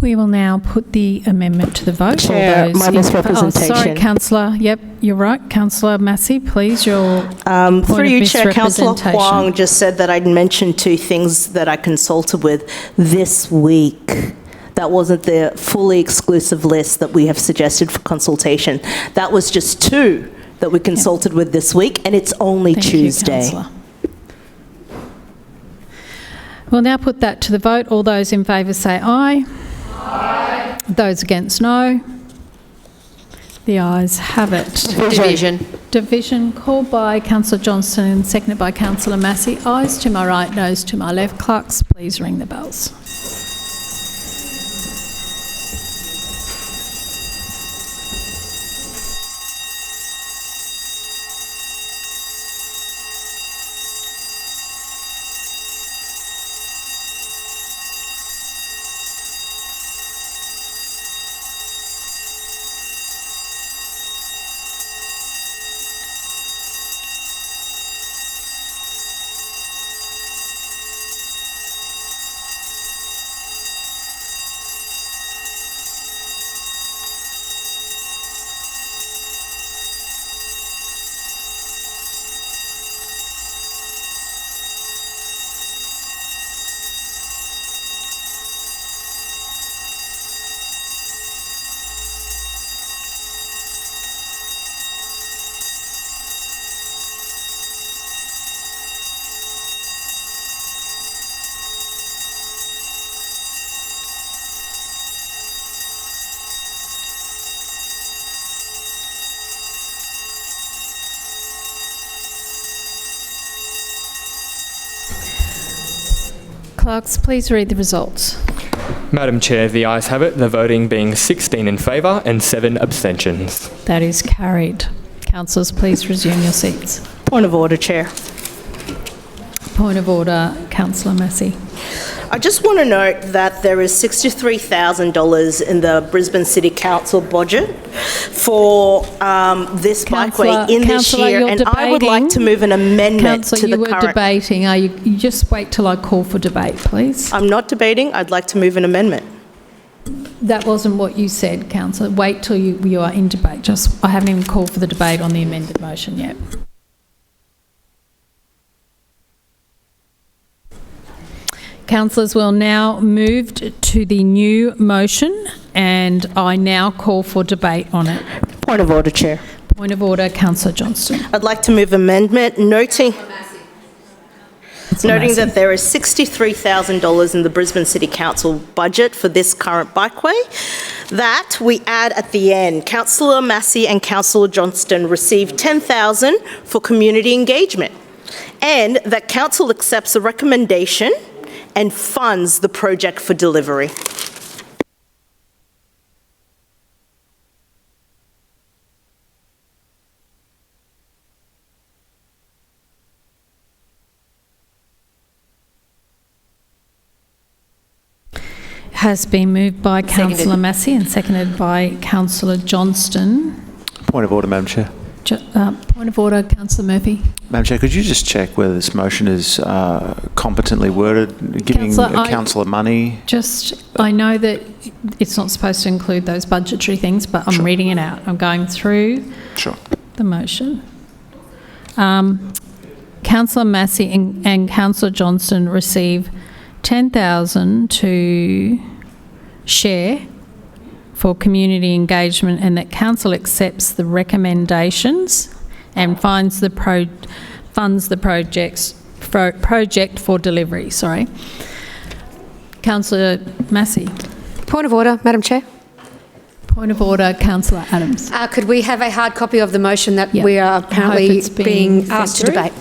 We will now put the amendment to the vote. Chair, my misrepresentation. Sorry, Councillor. Yep, you're right. Councillor Massey, please, your point through you, of Chair, Councillor misrepresentation. Huang just said that I'd mentioned 2 things that I consulted with this week. That wasn't the fully exclusive list that we have suggested for consultation. That was just 2 that we consulted with this week, and it's only Tuesday. We'll now put that to the vote. All those in favour say aye. Aye. Those against, no. The ayes have it. Division called by Councillor Johnston and seconded by Councillor Massey. Ayes to my right, noes to my left. Clerks, please ring the bells. Clerks, please read the results. Madam Chair, the ayes have it, the voting being 16 in favour and 7 abstentions. That is carried. Councillors, please resume your seats. Point of order, Chair. Point of order, Councillor Massey. I just want to note that there is $63,000 in the Brisbane City Council budget for this bikeway in this year, and I would like to move an amendment to the current... Councillor, you were debating. You just wait till I call for debate, please. I'm not debating. I'd like to move an amendment. That wasn't what you said, Councillor. Wait till you are in debate. I haven't even called for the debate on the amended motion yet. Councillors, will now move to the new motion, and I now call for debate on it. Point of order, Chair. Point of order, Councillor Johnston. I'd like to move amendment noting that there is $63,000 in the Brisbane City Council budget for this current bikeway, that we add at the end, Councillor Massey and Councillor Johnston receive $10,000 for community engagement, and that Council accepts the recommendation and funds the project for delivery. Has been moved by Councillor Massey and seconded by Councillor Johnston. Point of order, Madam Chair. Point of order, Councillor Murphy. Madam Chair, could you just check whether this motion is competently worded, giving councillor money? I know that it's not supposed to include those budgetary things, but I'm reading it out. I'm going through the motion. Councillor Massey and Councillor Johnston receive $10,000 to share for community engagement, and that council accepts the recommendations and funds the project for delivery. Sorry. Councillor Massey. Point of order, Madam Chair. Point of order, Councillor Adams. Could we have a hard copy of the motion that we are apparently being asked to debate?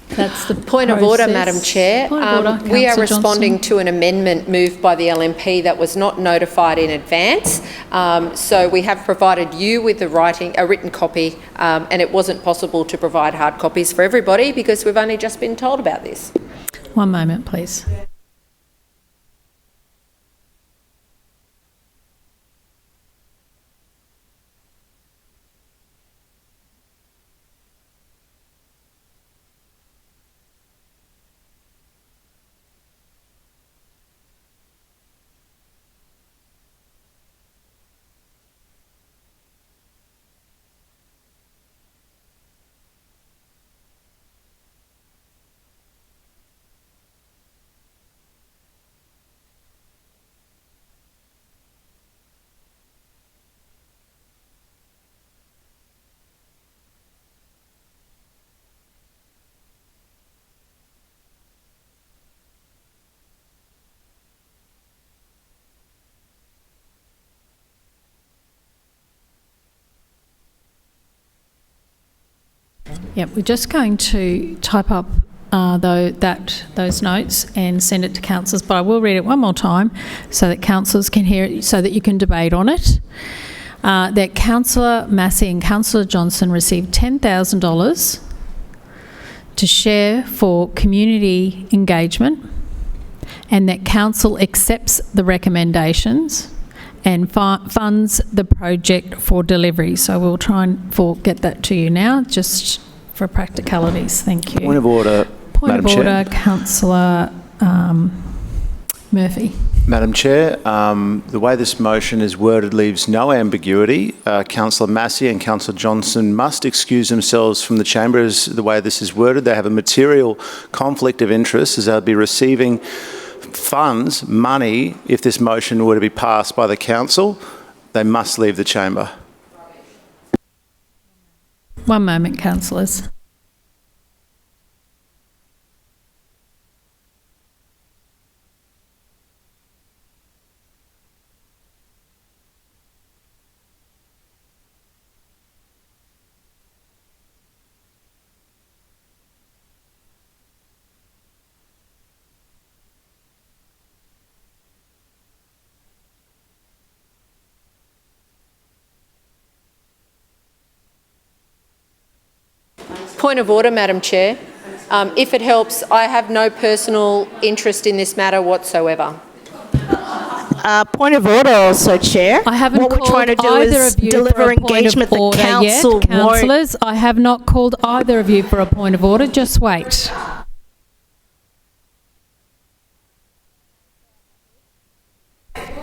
That's the point of order, Madam Chair. We are responding Johnston. to an amendment moved by the LNP that was not notified in advance. So we have provided you with a written copy, and it wasn't possible to provide hard copies for everybody because we've only just been told about this. One moment, please. Yep, we're just going to type up those notes and send it to councillors, but I will read it one more time so that councillors can hear it, so that you can debate on it. That Councillor Massey and Councillor Johnston received $10,000 to share for community engagement, and that council accepts the recommendations and funds the project for delivery. So we'll try and get that to you now, just for practicalities. Thank you. Point of order, Madam Chair. Point of order, Councillor Murphy. Madam Chair, the way this motion is worded leaves no ambiguity. Councillor Massey and Councillor Johnston must excuse themselves from the chamber as the way this is worded. They have a material conflict of interest as they'll be receiving funds, money, if this motion were to be passed by the council. They must leave the chamber. One moment, councillors. Point of order, Madam Chair. If it helps, I have no personal interest in this matter whatsoever. Point of order also, Chair. I haven't what we're called trying to do either is of you deliver for a point engagement of that order council yet, councillors. I have not called either of you for a point of order. Just wait.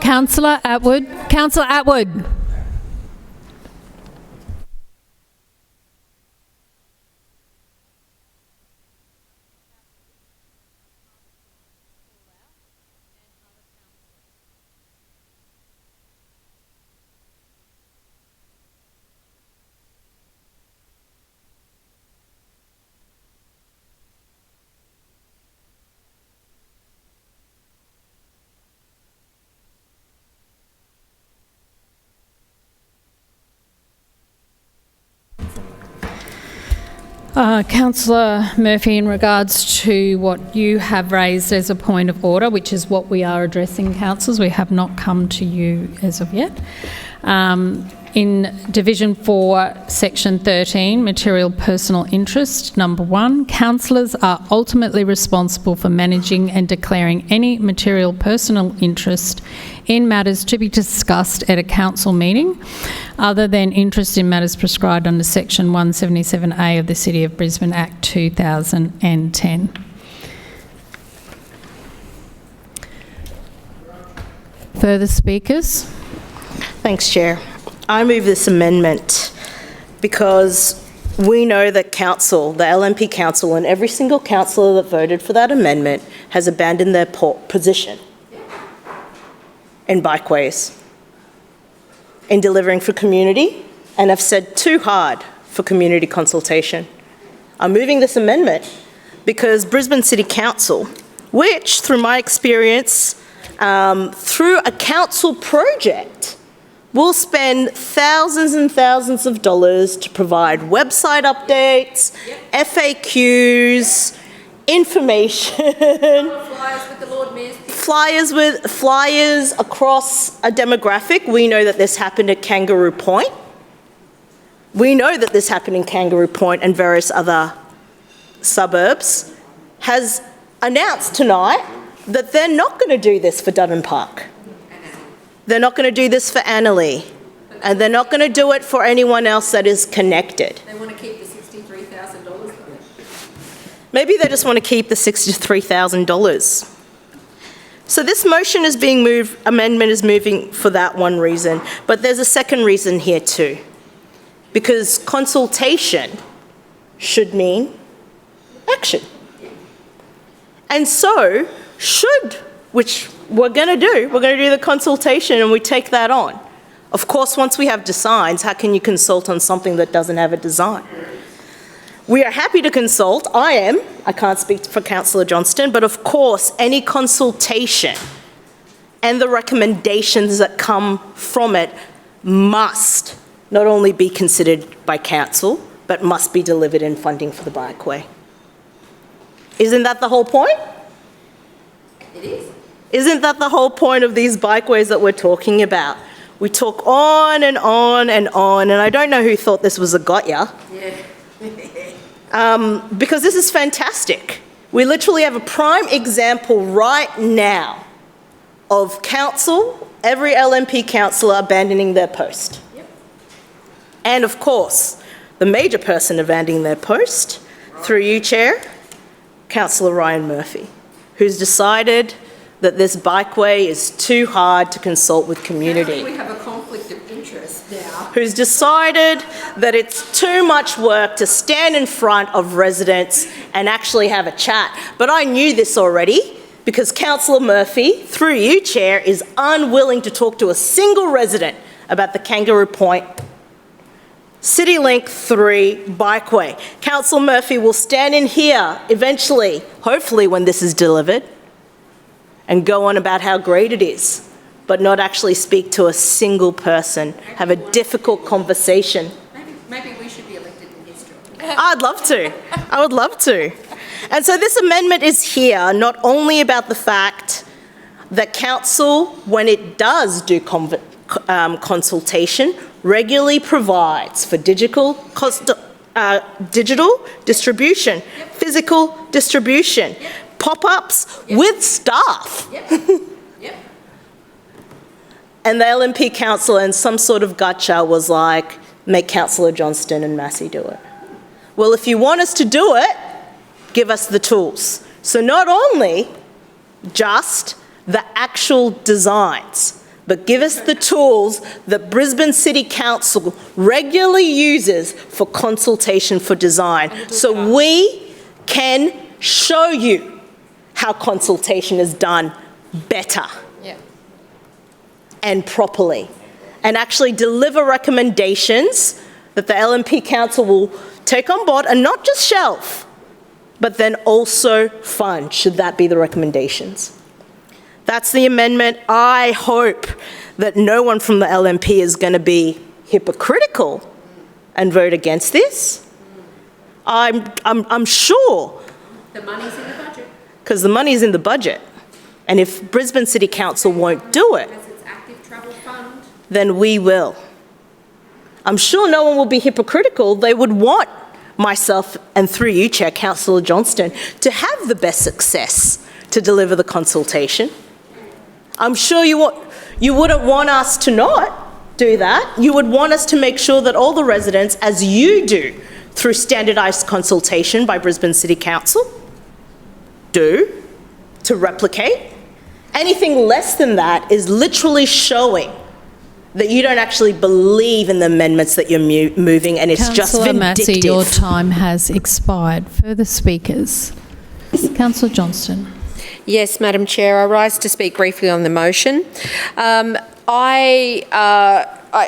Councillor Atwood. Councillor Atwood. Councillor Murphy, in regards to what you have raised as a point of order, which is what we are addressing, councillors, we have not come to you as of yet. In Division 4, Section 13, Material Personal Interest, number 1, councillors are ultimately responsible for managing and declaring any material personal interest in matters to be discussed at a council meeting, other than interest in matters prescribed under Section 177A of the City of Brisbane Act 2010. Further speakers? Thanks, Chair. I move this amendment because we know that council, the LNP council, and every single councillor that voted for that amendment has abandoned their position in bikeways, in delivering for community, and have said too hard for community consultation. I'm moving this amendment because Brisbane City Council, which through my experience, through a council project, will spend thousands and thousands of dollars to provide website updates, FAQs, information, flyers across a demographic. We know that this happened at Kangaroo Point. We know that this happened in Kangaroo Point and various other suburbs, has announced tonight that they're not going to do this for Dutton Park. They're not going to do this for Annalee. And they're not going to do it for anyone else that is connected. They want to keep the $63,000. Maybe they just want to keep the $63,000. So this motion is being moved, amendment is moving for that one reason. But there's a second reason here too. Because consultation should mean action. And so should, which we're going to do the consultation and we take that on. Of course, once we have designs, how can you consult on something that doesn't have a design? We are happy to consult. I can't speak for Councillor Johnston, but of course, any consultation and the recommendations that come from it must not only be considered by council, but must be delivered in funding for the bikeway. Isn't that the whole point? It is. Isn't that the whole point of these bikeways that we're talking about? We talk on and on and on, and I don't know who thought this was a got ya. Yeah. Because this is fantastic. We literally have a prime example right now of council, every LNP councillor abandoning their post. Yep. And of course, the major person abandoning their post, through you, Chair, Councillor Ryan Murphy, who's decided that this bikeway is too hard to consult with community. We have a conflict of interest now. Who's decided that it's too much work to stand in front of residents and actually have a chat. But I knew this already because Councillor Murphy, through you, Chair, is unwilling to talk to a single resident about the Kangaroo Point CityLink 3 bikeway. Councillor Murphy will stand in here eventually, hopefully when this is delivered, and go on about how great it is, but not actually speak to a single person, have a difficult conversation. Maybe we should be elected in history. I'd love to. I would love to. And so this amendment is here not only about the fact that council, when it does do consultation, regularly provides for digital digital distribution, physical distribution, pop-ups with staff. And the LNP council and some sort of gotcha was like, make Councillor Johnston and Massey do it. Well, if you want us to do it, give us the tools. So not only just the actual designs, but give us the tools that Brisbane City Council regularly uses for consultation for design, so we can show you how consultation is done better and properly, and actually deliver recommendations that the LNP Council will take on board and not just shelf, but then also fund, should that be the recommendations. That's the amendment. I hope that no one from the LNP is going to be hypocritical and vote against this. I'm sure. The money's in the budget. Because the money's in the budget. And if Brisbane City Council won't do it, then we will. I'm sure no one will be hypocritical. They would want myself, and through you, Chair, Councillor Johnston, to have the best success to deliver the consultation. I'm sure you wouldn't want us to not do that. You would want us to make sure that all the residents, as you do through standardised consultation by Brisbane City Council, do to replicate. Anything less than that is literally showing that you don't actually believe in the amendments that you're moving, and it's just vindictive. Councillor Massey, your time has expired. Further speakers? Councillor Johnston. Yes, Madam Chair, I rise to speak briefly on the motion. I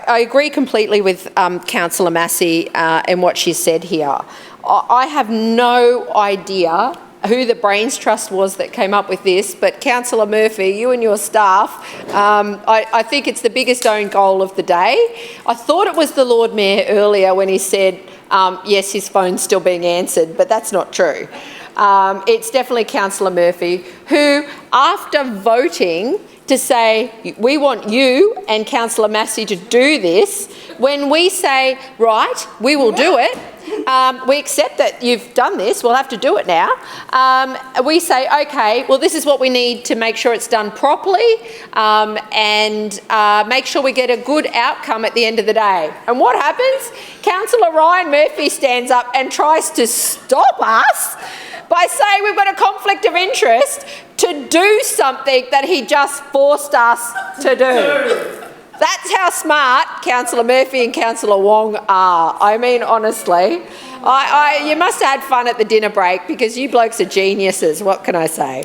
agree completely with Councillor Massey and what she said here. I have no idea who the Brains Trust was that came up with this, but Councillor Murphy, you and your staff, I think it's the biggest own goal of the day. I thought it was the Lord Mayor earlier when he said, yes, his phone's still being answered, but that's not true. It's definitely Councillor Murphy, who, after voting to say, we want you and Councillor Massey to do this, when we say, right, we will do it, we accept that you've done this, we'll have to do it now. We say, okay, well, this is what we need to make sure it's done properly and make sure we get a good outcome at the end of the day. And what happens? Councillor Ryan Murphy stands up and tries to stop us by saying we've got a conflict of interest to do something that he just forced us to do. That's how smart Councillor Murphy and Councillor Wong are. I mean, honestly, you must have had fun at the dinner break because you blokes are geniuses. What can I say?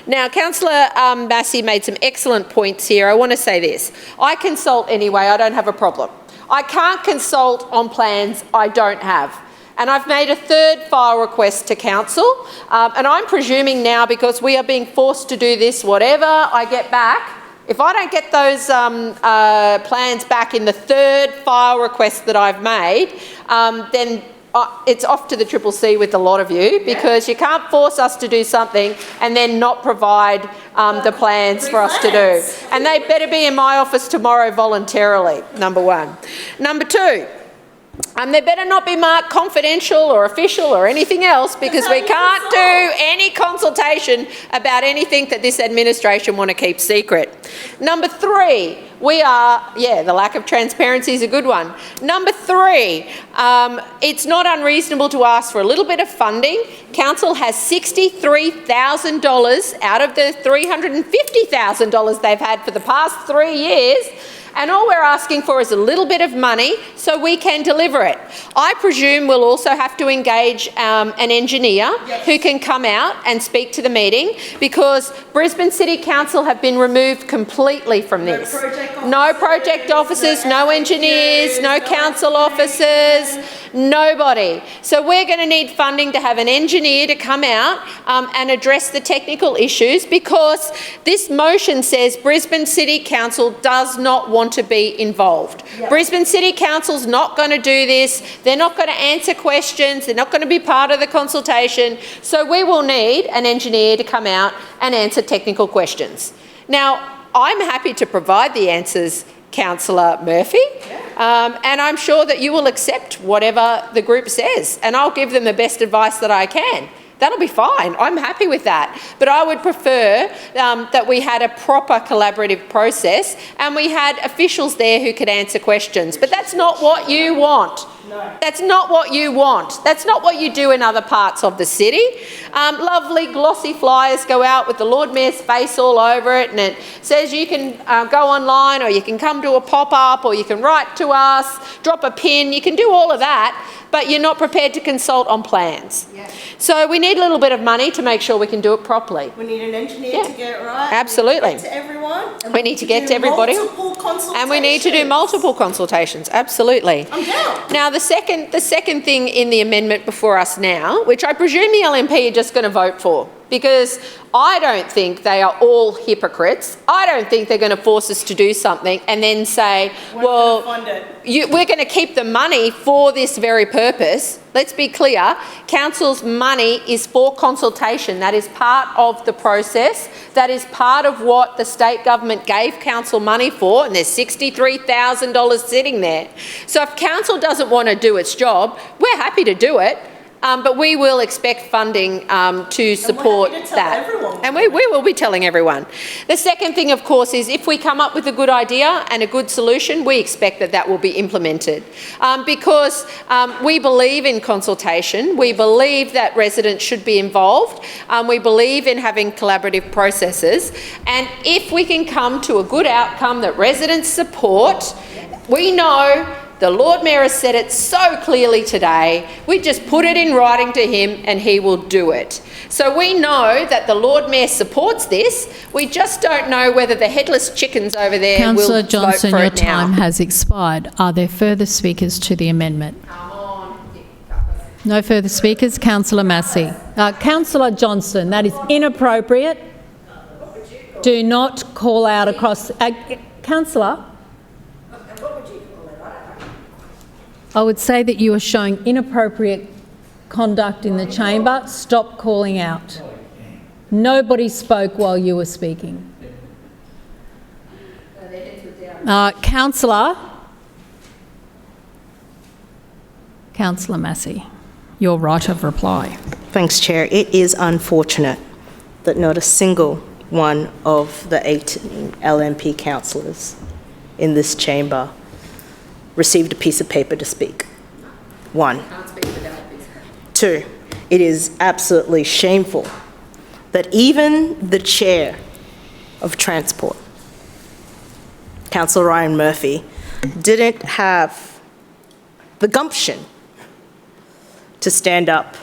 Now, Councillor Massey made some excellent points here. I want to say this. I consult anyway. I don't have a problem. I can't consult on plans I don't have. And I've made a third file request to Council, and I'm presuming now, because we are being forced to do this, whatever I get back, if I don't get those plans back in the third file request that I've made, then it's off to the CCC with a lot of you, because you can't force us to do something and then not provide the plans for us to do. And they better be in my office tomorrow voluntarily, number one. Number two, they better not be marked confidential or official or anything else, because we can't do any consultation about anything that this administration want to keep secret. Number three, the lack of transparency is a good one. Number three, it's not unreasonable to ask for a little bit of funding. Council has $63,000 out of the $350,000 they've had for the past 3 years. And all we're asking for is a little bit of money so we can deliver it. I presume we'll also have to engage an engineer who can come out and speak to the meeting, because Brisbane City Council have been removed completely from this. No project officers, no engineers, no council officers, nobody. So we're going to need funding to have an engineer to come out and address the technical issues, because this motion says Brisbane City Council does not want to be involved. Brisbane City Council's not going to do this. They're not going to answer questions. They're not going to be part of the consultation. So we will need an engineer to come out and answer technical questions. Now, I'm happy to provide the answers, Councillor Murphy. And I'm sure that you will accept whatever the group says, and I'll give them the best advice that I can. That'll be fine. I'm happy with that. But I would prefer that we had a proper collaborative process and we had officials there who could answer questions. But that's not what you want. No. That's not what you want. That's not what you do in other parts of the city. Lovely glossy flyers go out with the Lord Mayor's face all over it, and it says you can go online, or you can come to a pop-up, or you can write to us, drop a pin. You can do all of that, but you're not prepared to consult on plans. Yes. So we need a little bit of money to make sure we can do it properly. We need an engineer to get it right. Absolutely. We need to get to everyone. We need to get to everybody. And we need to do multiple consultations. Absolutely. I'm down. Now, the second thing in the amendment before us now, which I presume the LNP are just going to vote for, because I don't think they are all hypocrites. I don't think they're going to force us to do something and then say, well, we're going to keep the money for this very purpose. Let's be clear, council's money is for consultation. That is part of the process. That is part of what the state government gave council money for, and there's $63,000 sitting there. So if council doesn't want to do its job, we're happy to do it. But we will expect funding to support that. And we will be telling everyone. The second thing, of course, is if we come up with a good idea and a good solution, we expect that that will be implemented. Because we believe in consultation. We believe that residents should be involved. We believe in having collaborative processes. And if we can come to a good outcome that residents support, we know the Lord Mayor has said it so clearly today. We just put it in writing to him and he will do it. So we know that the Lord Mayor supports this. We just don't know whether the headless chickens over there will vote for it now. Councillor Johnson, your time has expired. Are there further speakers to the amendment? No further speakers. Councillor Massey. Councillor Johnson, that is inappropriate. Do not call out across... Councillor? I would say that you are showing inappropriate conduct in the chamber. Stop calling out. Nobody spoke while you were speaking. Councillor Massey, your right of reply. Thanks, Chair. It is unfortunate that not a single one of the 18 LNP councillors in this chamber received a piece of paper to speak. One. Two, it is absolutely shameful that even the chair of transport, Councillor Ryan Murphy, didn't have the gumption to stand up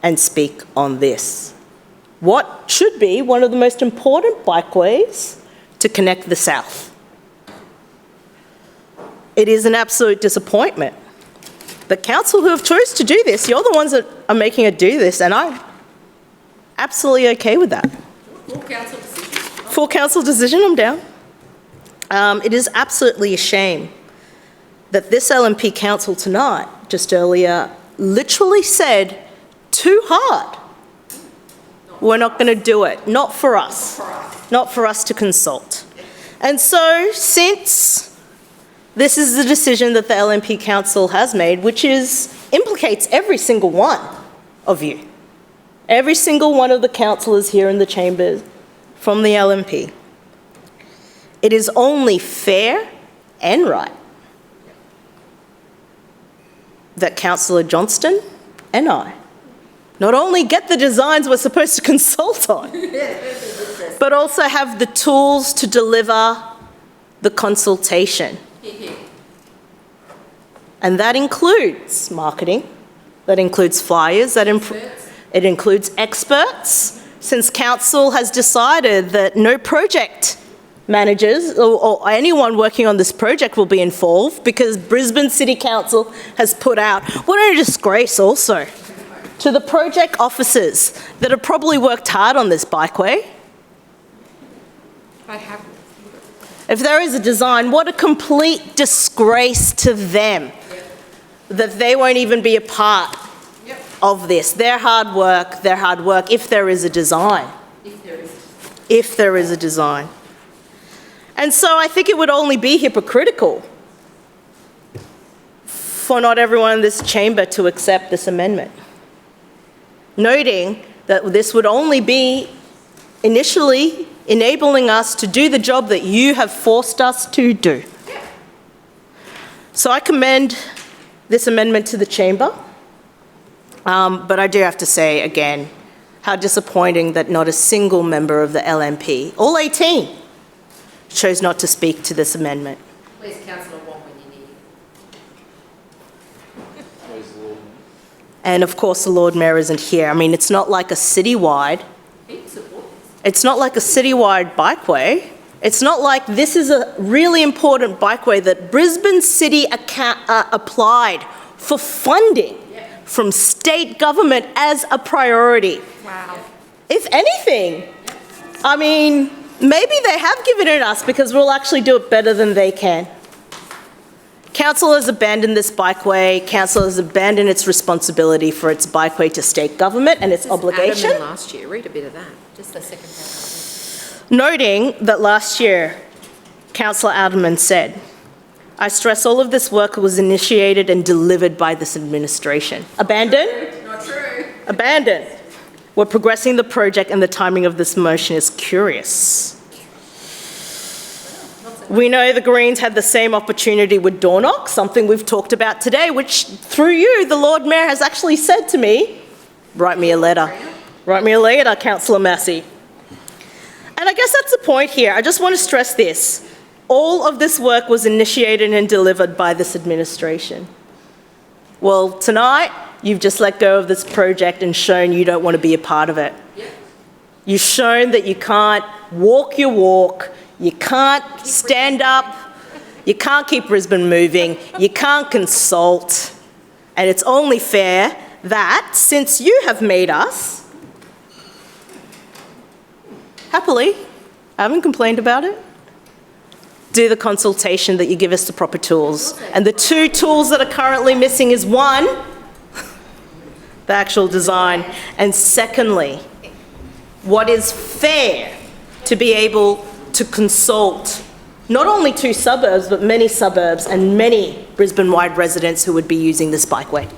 and speak on this. What should be one of the most important bikeways to connect the South. It is an absolute disappointment. The council who have chosen to do this, you're the ones that are making it do this, and I'm absolutely okay with that. Full council decision. Full council decision, I'm down. It is absolutely a shame that this LNP council tonight, just earlier, literally said, too hard. We're not going to do it. Not for us. Not for us to consult. And so, since this is the decision that the LNP Council has made, which implicates every single one of you. Every single one of the councillors here in the chamber from the LNP. It is only fair and right that Councillor Johnston and I not only get the designs we're supposed to consult on, but also have the tools to deliver the consultation. And that includes marketing, that includes flyers, it includes experts, since council has decided that no project managers or anyone working on this project will be involved because Brisbane City Council has put out, what a disgrace also, to the project officers that have probably worked hard on this bikeway. If there is a design, what a complete disgrace to them that they won't even be a part of this. Their hard work, if there is a design. If there is a design. And so I think it would only be hypocritical for not everyone in this chamber to accept this amendment, noting that this would only be initially enabling us to do the job that you have forced us to do. So I commend this amendment to the chamber, but I do have to say again, how disappointing that not a single member of the LNP, all 18, chose not to speak to this amendment. Where's Councillor Wong when you need him? And of course, the Lord Mayor isn't here. I mean, it's not like a citywide bikeway. It's not like this is a really important bikeway that Brisbane City applied for funding from state government as a priority. Wow. If anything, I mean, maybe they have given it us because we'll actually do it better than they can. Council has abandoned this bikeway. Council has abandoned its responsibility for its bikeway to state government and its obligation. Adam last year, read a bit of that, just the second paragraph. Noting that last year, Councillor Alderman said, I stress all of this work was initiated and delivered by this administration. Abandoned? Not true. Abandoned. We're progressing the project and the timing of this motion is curious. We know the Greens had the same opportunity with door knock, something we've talked about today, which through you, the Lord Mayor has actually said to me, write me a letter. Write me a letter, Councillor Massey. And I guess that's the point here. I just want to stress this. All of this work was initiated and delivered by this administration. Well, tonight, you've just let go of this project and shown you don't want to be a part of it. You've shown that you can't walk your walk, you can't stand up, you can't keep Brisbane moving, you can't consult. And it's only fair that, since you have made us, happily, I haven't complained about it, do the consultation that you give us the proper tools. And the two tools that are currently missing is one, the actual design, and secondly, what is fair to be able to consult not only two suburbs, but many suburbs and many Brisbane-wide residents who would be using this bikeway.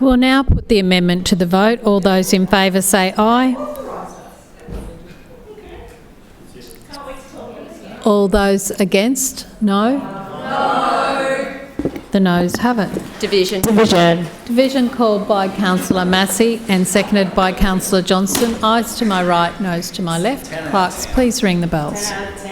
We'll now put the amendment to the vote. All those in favour say aye. All those against? No? No. The noes have it. Division. Division called by Councillor Massey and seconded by Councillor Johnston. Ayes to my right, noes to my left. Clerks, please ring the bells. 10 out of 10.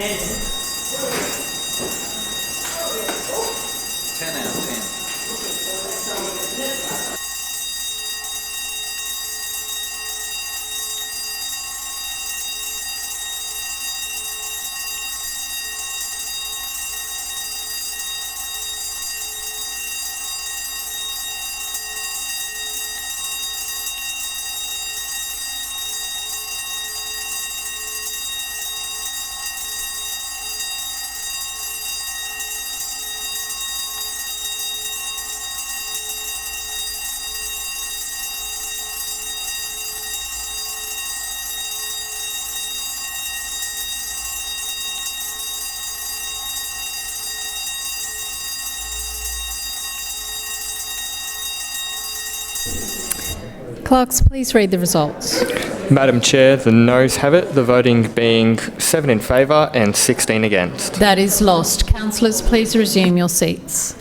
Clerks, please read the results. Madam Chair, the noes have it, the voting being 7 in favour and 16 against. That is lost. Councillors, please resume your seats.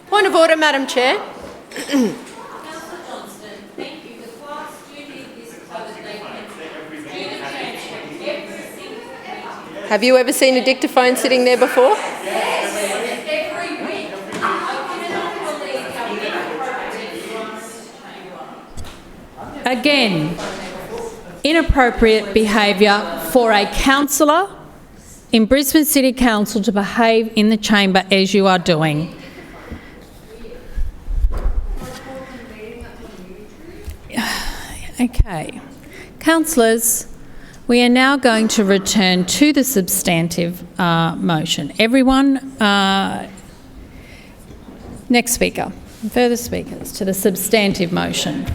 Point of order, Madam Chair. Have you ever seen a dictaphone sitting there before? Again, inappropriate behaviour for a councillor in Brisbane City Council to behave in the chamber as you are doing. Okay. Councillors, we are now going to return to the substantive motion. Everyone, next speaker, further speakers to the substantive motion.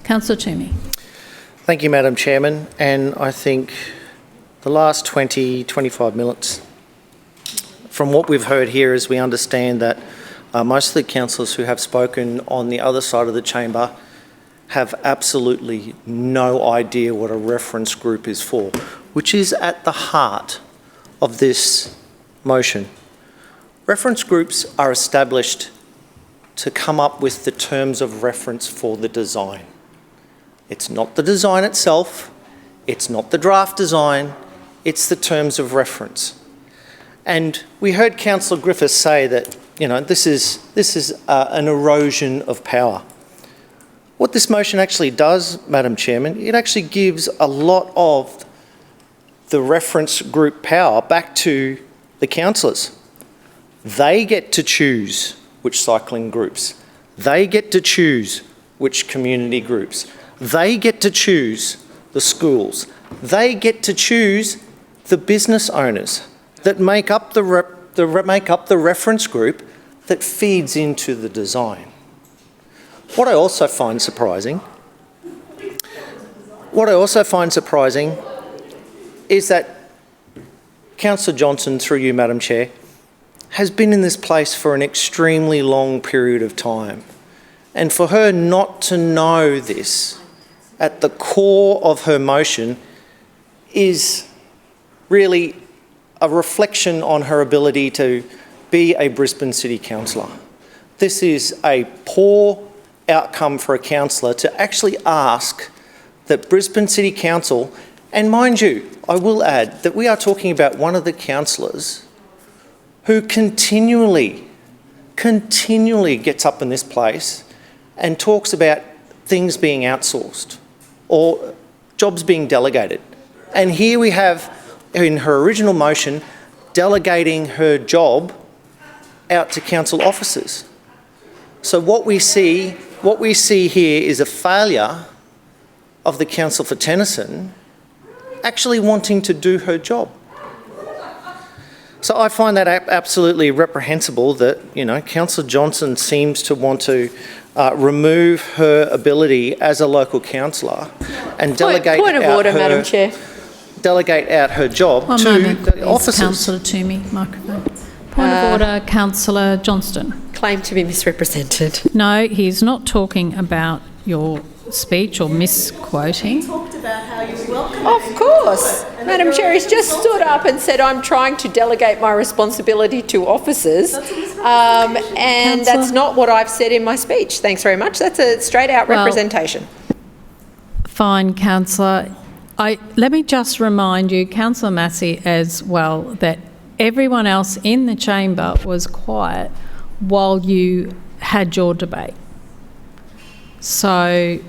Councillor Toomey. Thank you, Madam Chairman. And I think the last 25 minutes, from what we've heard here, is we understand that most of the councillors who have spoken on the other side of the chamber have absolutely no idea what a reference group is for, which is at the heart of this motion. Reference groups are established to come up with the terms of reference for the design. It's not the design itself, it's not the draft design, it's the terms of reference. And we heard Councillor Griffiths say that, you know, this is an erosion of power. What this motion actually does, Madam Chairman, it actually gives a lot of the reference group power back to the councillors. They get to choose which cycling groups. They get to choose which community groups. They get to choose the schools. They get to choose the business owners that make up the reference group that feeds into the design. What I also find surprising is that Councillor Johnson, through you, Madam Chair, has been in this place for an extremely long period of time. And for her not to know this at the core of her motion is really a reflection on her ability to be a Brisbane City Councillor. This is a poor outcome for a councillor to actually ask that Brisbane City Council, and mind you, I will add that we are talking about one of the councillors who continually gets up in this place and talks about things being outsourced or jobs being delegated. And here we have, in her original motion, delegating her job out to council officers. So what we see here is a failure of the Council for Tennyson actually wanting to do her job. So I find that absolutely reprehensible that, you know, Councillor Johnson seems to want to remove her ability as a local councillor and delegate Madam Chair. Delegate out her job One to moment, the please, officers. Councillor Toomey, microphone. Point of order, Councillor Johnston. Claim to be misrepresented. No, he's not talking about your speech or misquoting. Talked about how you welcome. Of course. Madam Chair, he's just stood up and said, I'm trying to delegate my responsibility to officers. And that's not what I've said in my speech. Thanks very much. That's a straight out representation. Fine, Councillor. Let me just remind you, Councillor Massey, as well, that everyone else in the chamber was quiet while you had your debate. So,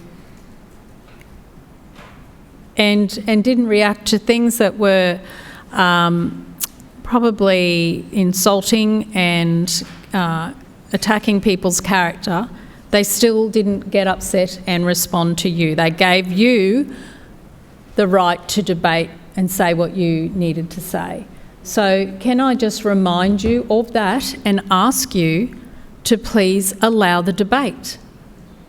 and didn't react to things that were probably insulting and attacking people's character. They still didn't get upset and respond to you. They gave you the right to debate and say what you needed to say. So can I just remind you of that and ask you to please allow the debate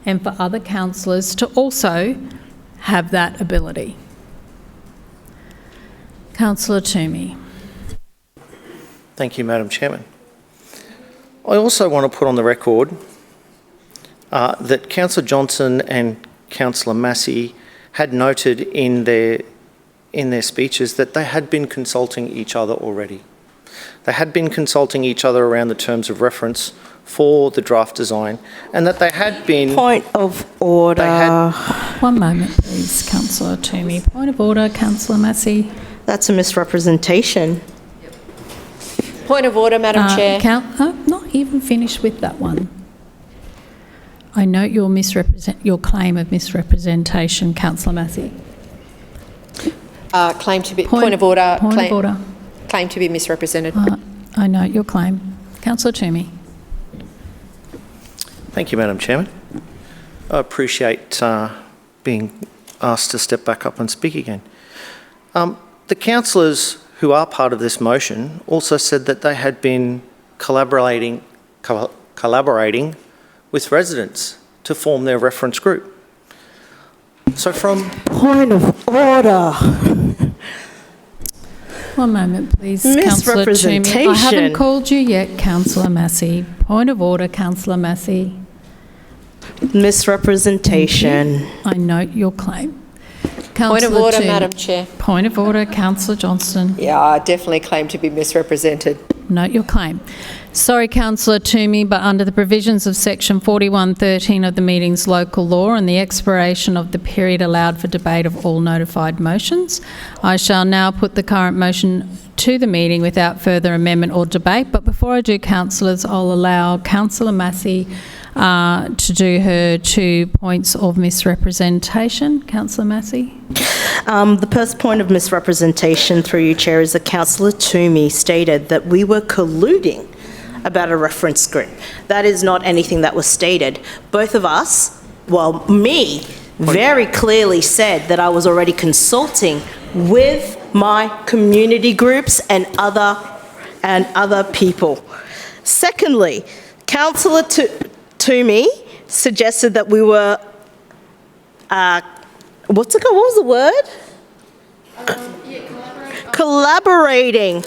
and for other councillors to also have that ability. Councillor Toomey. Thank you, Madam Chairman. I also want to put on the record that Councillor Johnson and Councillor Massey had noted in their speeches that they had been consulting each other already. They had been consulting each other around the terms of reference for the draft design, and that they had been... Point of order. One moment, please, Councillor Toomey. Point of order, Councillor Massey. That's a misrepresentation. Point of order, Madam Chair. Not even finished with that one. I note your claim of misrepresentation, Councillor Massey. Claim to be point of order. Point of order. Claim to be misrepresented. I note your claim. Councillor Toomey. Thank you, Madam Chairman. I appreciate being asked to step back up and speak again. The councillors who are part of this motion also said that they had been collaborating with residents to form their reference group. So from... Point of order. One moment, please, Councillor Toomey. I haven't called you yet, Councillor Massey. Point of order, Councillor Massey. Misrepresentation. I note your claim. Point of order, Madam Chair. Point of order, Councillor Johnston. Yeah, I definitely claim to be misrepresented. Note your claim. Sorry, Councillor Toomey, but under the provisions of section 41(13) of the meeting's local law and the expiration of the period allowed for debate of all notified motions, I shall now put the current motion to the meeting without further amendment or debate. But before I do, councillors, I'll allow Councillor Massey to do her 2 points of misrepresentation. Councillor Massey. The first point of misrepresentation, through you, Chair, is that Councillor Toomey stated that we were colluding about a reference group. That is not anything that was stated. Both of us, well, me, very clearly said that I was already consulting with my community groups and other people. Secondly, Councillor Toomey suggested that we were, what was the word? Collaborating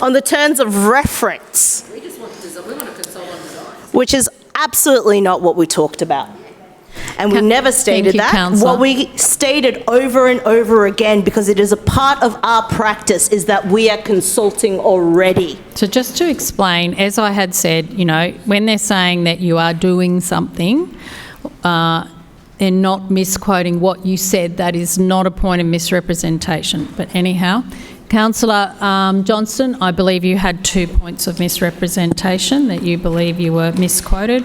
on the terms of reference. We want to consult on designs. Which is absolutely not what we talked about. And we never stated that. Councillor. What we stated over and over again, because it is a part of our practice, is that we are consulting already. So just to explain, as I had said, you know, when they're saying that you are doing something, they're not misquoting what you said. That is not a point of misrepresentation. But anyhow, Councillor Johnston, I believe you had 2 points of misrepresentation that you believe you were misquoted.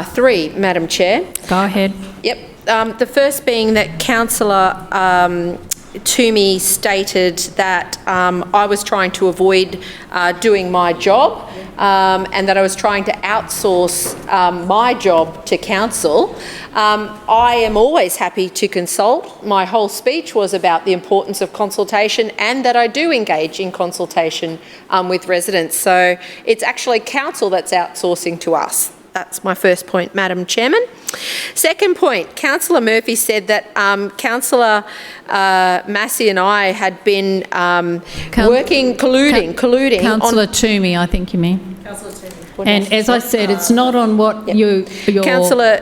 3, Madam Chair. Go ahead. Yep. The first being that Councillor Toomey stated that I was trying to avoid doing my job and that I was trying to outsource my job to council. I am always happy to consult. My whole speech was about the importance of consultation and that I do engage in consultation with residents. So it's actually council that's outsourcing to us. That's my first point, Madam Chairman. Second point, Councillor Murphy said that Councillor Massey and I had been colluding. Councillor Toomey, I think you mean. Councillor Toomey. And as I said, it's not on what your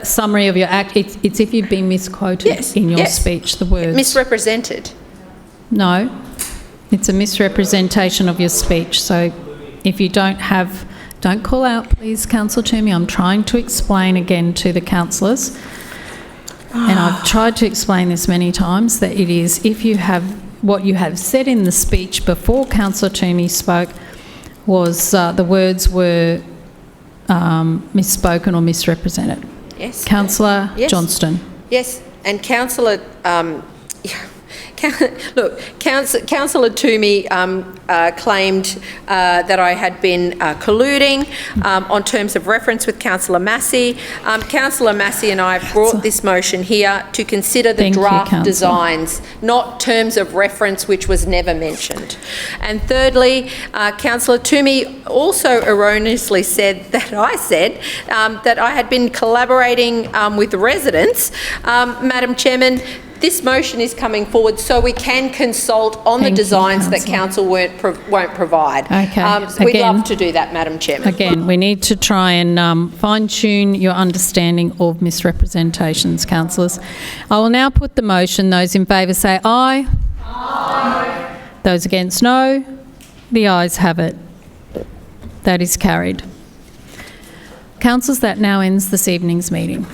summary of your act, it's if you've been misquoted in your speech, the words. Misrepresented. No, it's a misrepresentation of your speech. So if you don't call out, please, Councillor Toomey. I'm trying to explain again to the councillors, and I've tried to explain this many times, that it is if you have what you have said in the speech before Councillor Toomey spoke was the words were misspoken or misrepresented. Yes. Councillor Johnston. Yes, and Councillor... Look, Councillor Toomey claimed that I had been colluding on terms of reference with Councillor Massey. Councillor Massey and I have brought this motion here to consider the draft designs, not terms of reference, which was never mentioned. And thirdly, Councillor Toomey also erroneously said that I said that I had been collaborating with residents. Madam Chairman, this motion is coming forward so we can consult on the designs that council won't provide. Okay. We'd love to do that, Madam Chairman. Again, we need to try and fine-tune your understanding of misrepresentations, councillors. I will now put the motion. Those in favour say aye. Aye. Those against no. The ayes have it. That is carried. Councillors, that now ends this evening's meeting.